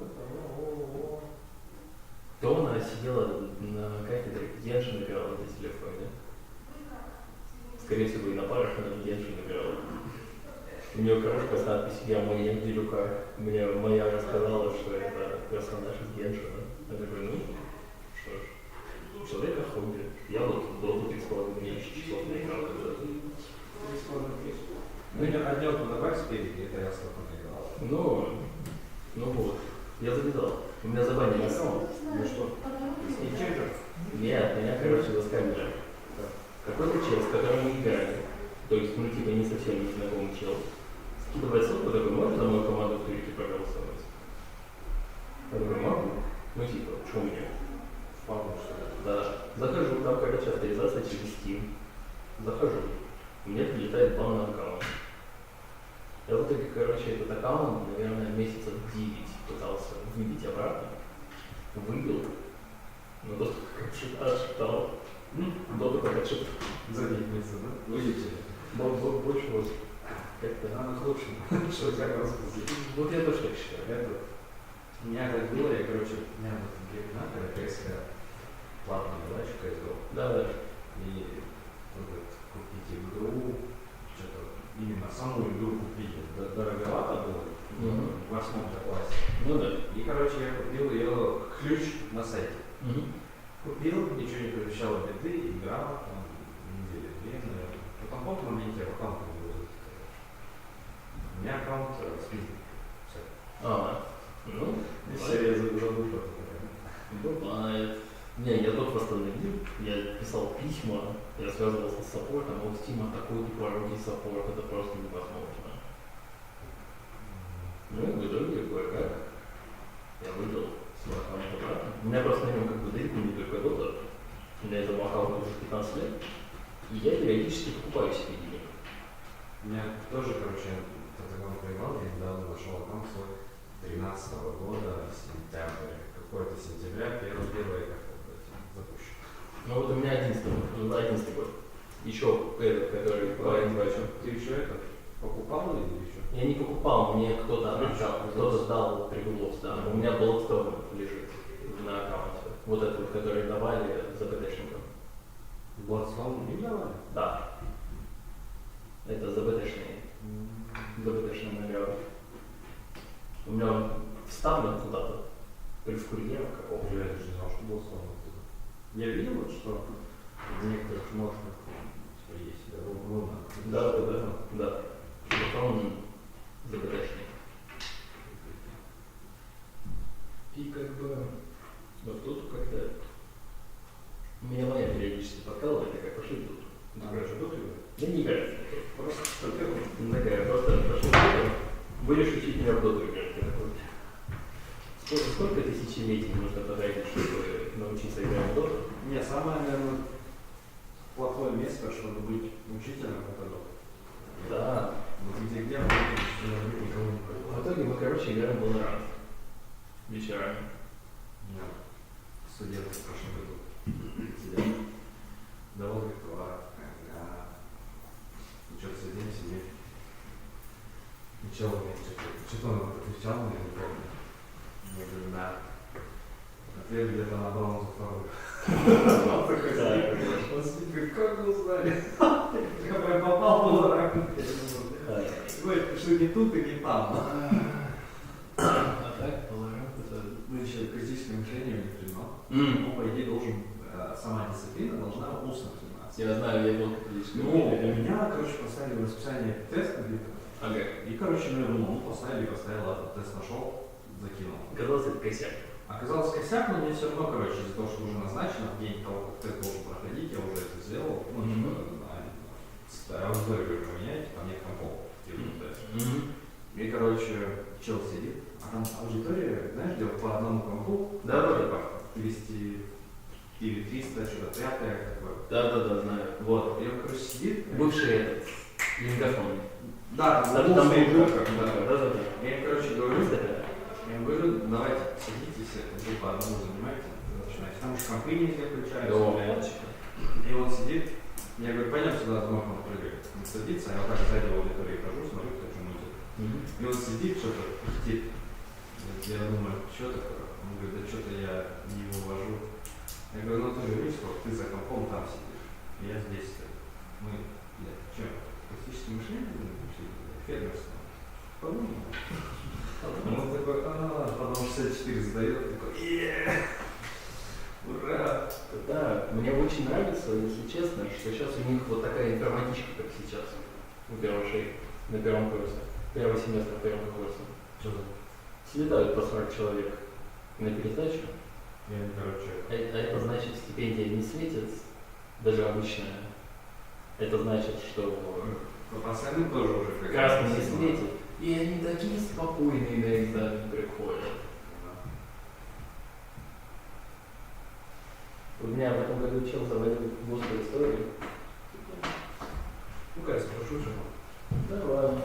То она сидела на кафедре, Геншин играла на телефоне. Скорее всего, и на парах она Геншин играла. У нее коробка с надписью «Я моем Дилюка». Мне моя рассказала, что это персонаж из Геншина. Я такой, ну, что ж, у человека хобби. Я вот до 3,5 часов наиграл когда-то. Ну, не однём добавь спереди, это я столько наиграл. Ну вот, я завязал. У меня забанили аккаунт. Ну что? И чем же? Нет, меня, короче, заскамили. Какой-то чел, с которым мы играли, то есть, ну, типа, не совсем незнакомый чел, скидывает ссылку, такой, можешь за мою команду в Твиттере проголосовать? Я такой, могу. Ну, типа, что мне? Фабу, что ли? Да. Захожу, там, короче, авторизация через Steam. Захожу. Мне прилетает бан на аккаунт. Я в итоге, короче, этот аккаунт, наверное, месяцев 9 пытался выбить обратно. Выбил. Но доступ как ожидал. Доступ как ожидал. За 9 месяцев, да? Вылетели. Больше вот как-то. Оно к лучшему. Что у тебя рассказать? Вот я тоже так считаю. Это. У меня как было, я, короче, у меня вот времена, когда КСК платная была, еще КСГО. Да. И вот это, купить игру, что-то именно саму игру купить, дороговато было, в 8 классе. Ну да. И, короче, я купил ее ключ на сайте. Купил, ничего не предвещало беды, играл, там, недели 2, наверное. Потом в каком-то моменте аккаунт не был. У меня аккаунт спиздил. Все. Ну, серия забыл что-то. Бывает. Не, я только восстановил, я писал письма, я связывался с саппортом, а у Стима такой тупорогий саппорт, это просто невозможно. Ну и в итоге кое-как я выдал свой аккаунт обратно. У меня просто на нем как бы длительный не только дота, у меня этому аккаунту уже 15 лет, и я периодически покупаю себе денег. У меня тоже, короче, этот аккаунт проиграл, я недавно нашел аккаунт свой 13-го года, сентябрь, какой-то сентября, первый как-то запущен. Ну вот у меня 11 год. Еще этот, который по НБА. Ты еще это покупал или еще? Я не покупал, мне кто-то дал приглас, да. У меня Bloodstone лежит на аккаунте. Вот этот, вот, который давали за БТшником. Bloodstone не давали? Да. Это за БТшные. За БТшные награды. У меня он вставлен куда-то. Или в курьер какого-то. Я даже не знал, что Bloodstone оттуда. Я видел, вот, что в некоторых шмотках типа, есть руна. Да. Что он за БТшник. И как бы вот тут как-то меня моя периодически подкалывает, я как пошли тут. Играешь в доту? Да не играю. Просто что-то такая, просто пошел в доту. Будешь учить меня в доту играть. Я такой, сколько тысячелетий нужно потратить, чтобы научиться играть в доту? Не, самое, наверное, плохое место, чтобы быть учителем, это дота. Да. Вот где никого не понимает. В итоге мы, короче, играем в Valorant. Вечерами. Да. Студенты в прошлом году сидят. Давал виртуал. Что-то сидим. Ничего мне что-то он отвечал, но я не помню. Я говорю, да. Ответ где-то на баланс второй. Он такой сидит. Он сидит, говорит, как вы узнали? Я прям попал в Valorant. Ой, что не тут и не там. А так, Valorant это... Ну, еще критическое мышление не признал. Он, по идее, должен, сама дисциплина должна устно признаться. Я знаю, я был критическое мышление. У меня, короче, поставили в расписание тест где-то. Ага. И, короче, ну, поставил, ладно, тест нашел, закинул. Оказалось, это косяк. Оказалось косяк, но мне все равно, короче, из-за того, что уже назначено, в день того, как тест должен проходить, я уже это сделал. Ну, аудиторию поменять, там нет компов. И, короче, чел сидит, а там аудитория, знаешь, где по одному компу, типа 200 или 300, что-то пятое, такое. Да, знаю. Вот, и он, короче, сидит. Бывший этот, лингофон. Да, там был да. Я им, короче, говорю, давайте садитесь, вы по одному занимаетесь, начинаете. Там уж компы нельзя включаются. И он сидит, я говорю, пойдем сюда, домой он прыгает. Он садится, я вот так сзади аудитории хожу, смотрю, кто что мутит. И он сидит, что-то пыхтит. Я думаю, что такое? Он говорит, да что-то я не его вожу. Я говорю, ну ты же видишь, что ты за компом там сидишь, я здесь стою. Мы, что, классическое мышление будем учить? Фермерство. По-моему. Он такой, потом 64 сдает, такой, ура! Да, мне очень нравится, если честно, что сейчас у них вот такая информатичка, как сейчас, у первошей, на первом курсе, первый семестр первого курса. Что там? Слетают по 40 человек на пересдачу. Короче. А это значит, стипендия не светит, даже обычная. Это значит, что по остальным тоже уже красный не светит. И они такие спокойные на экзамен приходят. У меня в этом году чел завалил русскую историю. Ну-ка, я спрошу, что? Да ладно.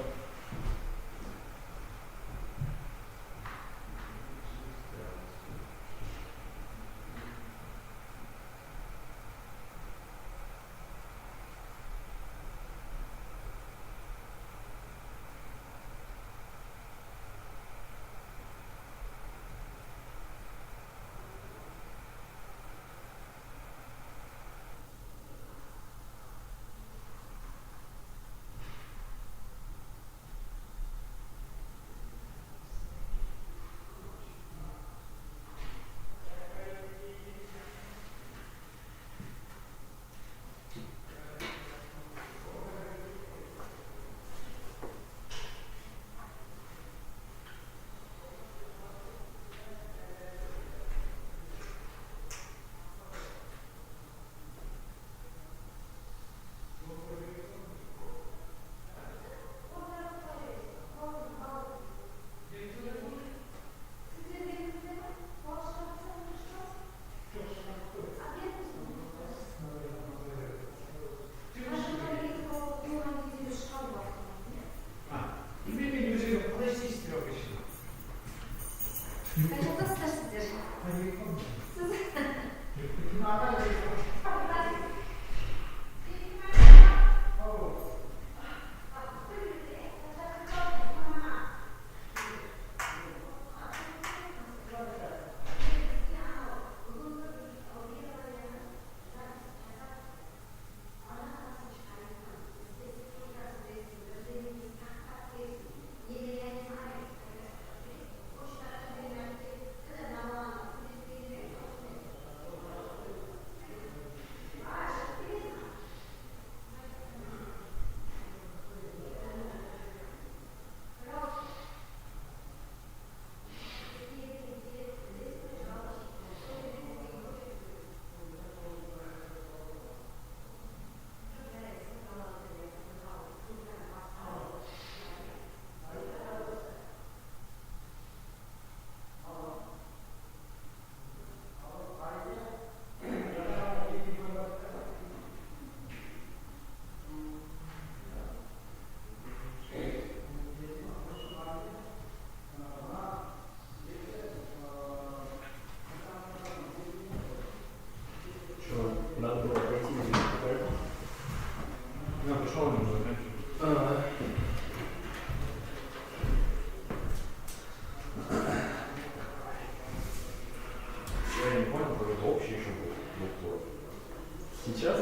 Сейчас?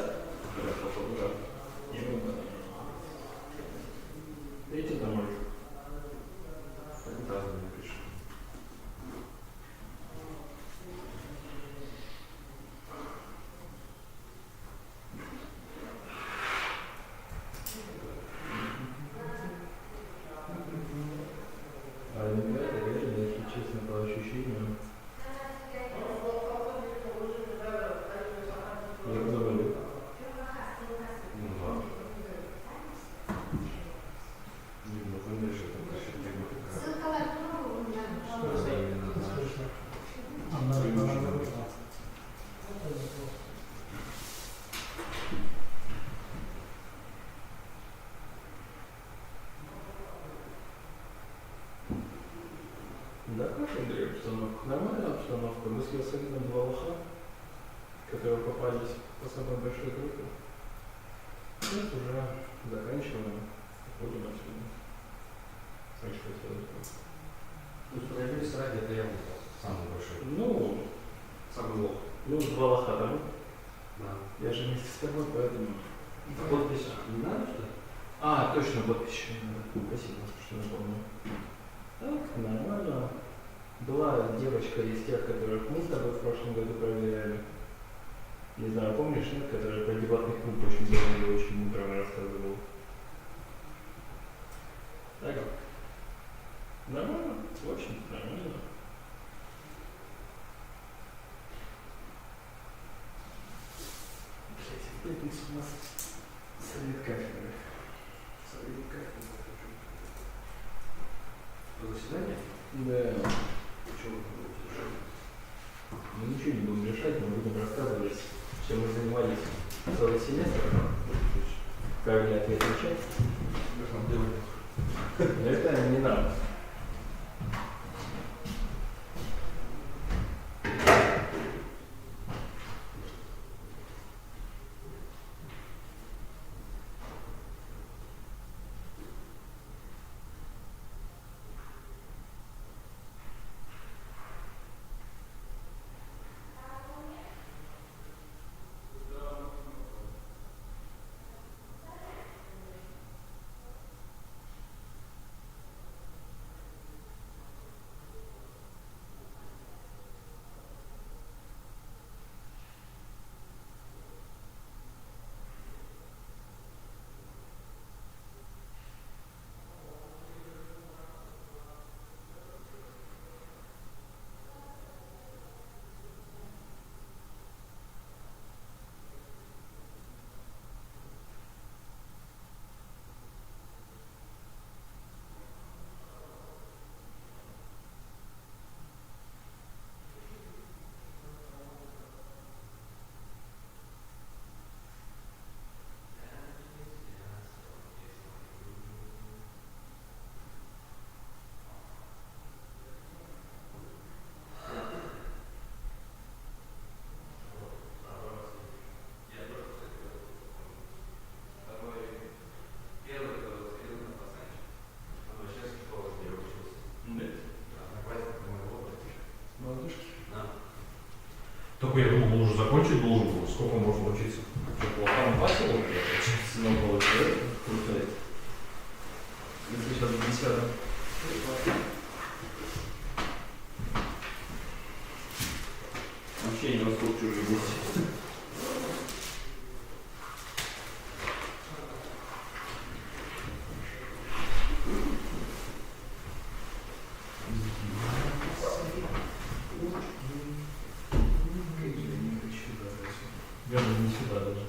Хорошо, да. Именно. Идите домой. Да, напишу. А иногда это реально, если честно, по ощущениям. Я заболел. Ну ладно. Не, ну конечно, это вообще не Что за именно знаешь? Да, как, Андрей, обстановка? Нормальная обстановка. Мы с Ясарином два лоха, которые попались по самой большой группе. Сейчас уже заканчиваем, уходим отсюда. Очень хотелось бы. Ну, справедливости ради, это я был самый большой. Ну, самый лох. Ну, два лоха там. Да. Я же вместе с тобой, поэтому... Подпись не надо, что ли? А, точно, подписчик. Спасибо, что напомнил. Так, нормально. Была девочка из тех, которых мы с тобой в прошлом году проверяли. Не знаю, помнишь, нет, которая про дебатный клуб очень долго и очень муторно рассказывала. Так? Нормально, в общем-то, нормально. Блять, пятница у нас совет кафедры. Совет кафедры. Заседание? Да. Почему вы будете решать? Мы ничего не будем решать, мы будем рассказывать, чем мы занимались целый семестр. Как мне отвечать? Как нам делать? Это не нам. Только я думал, он уже закончить должен был. Сколько можно учиться? Что, там классе уже учиться? Ну, получается. Круто. Если сейчас в 10-м. Вообще не вокруг чужих здесь. Я даже не сюда даже.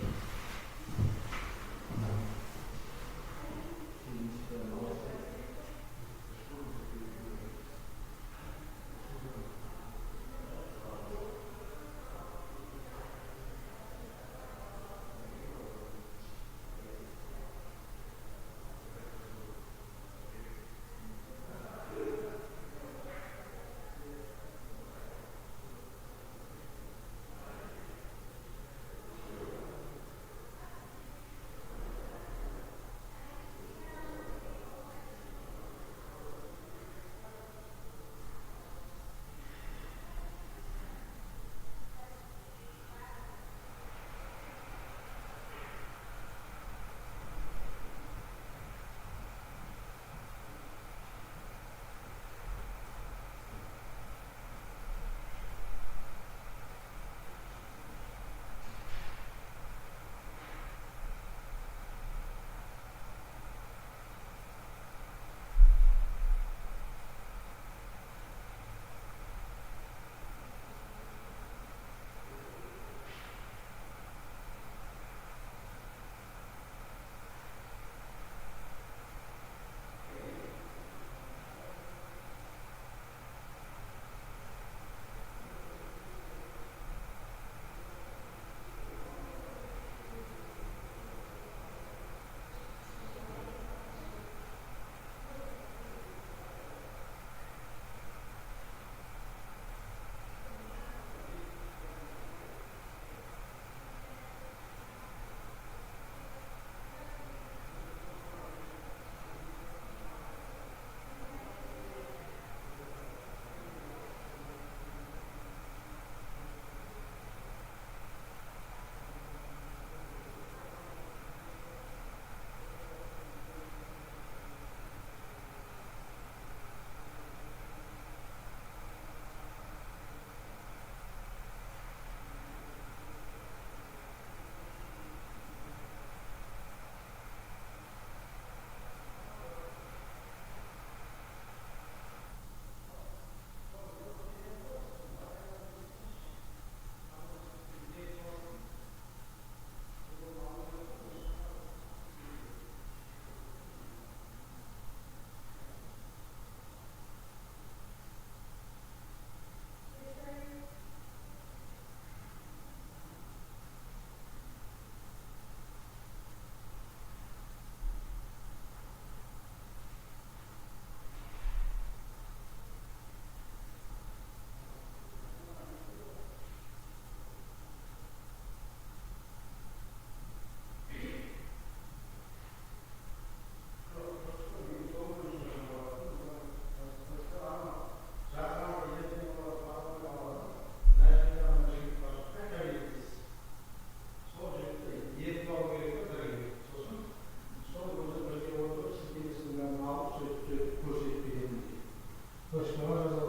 Слушай, мы можем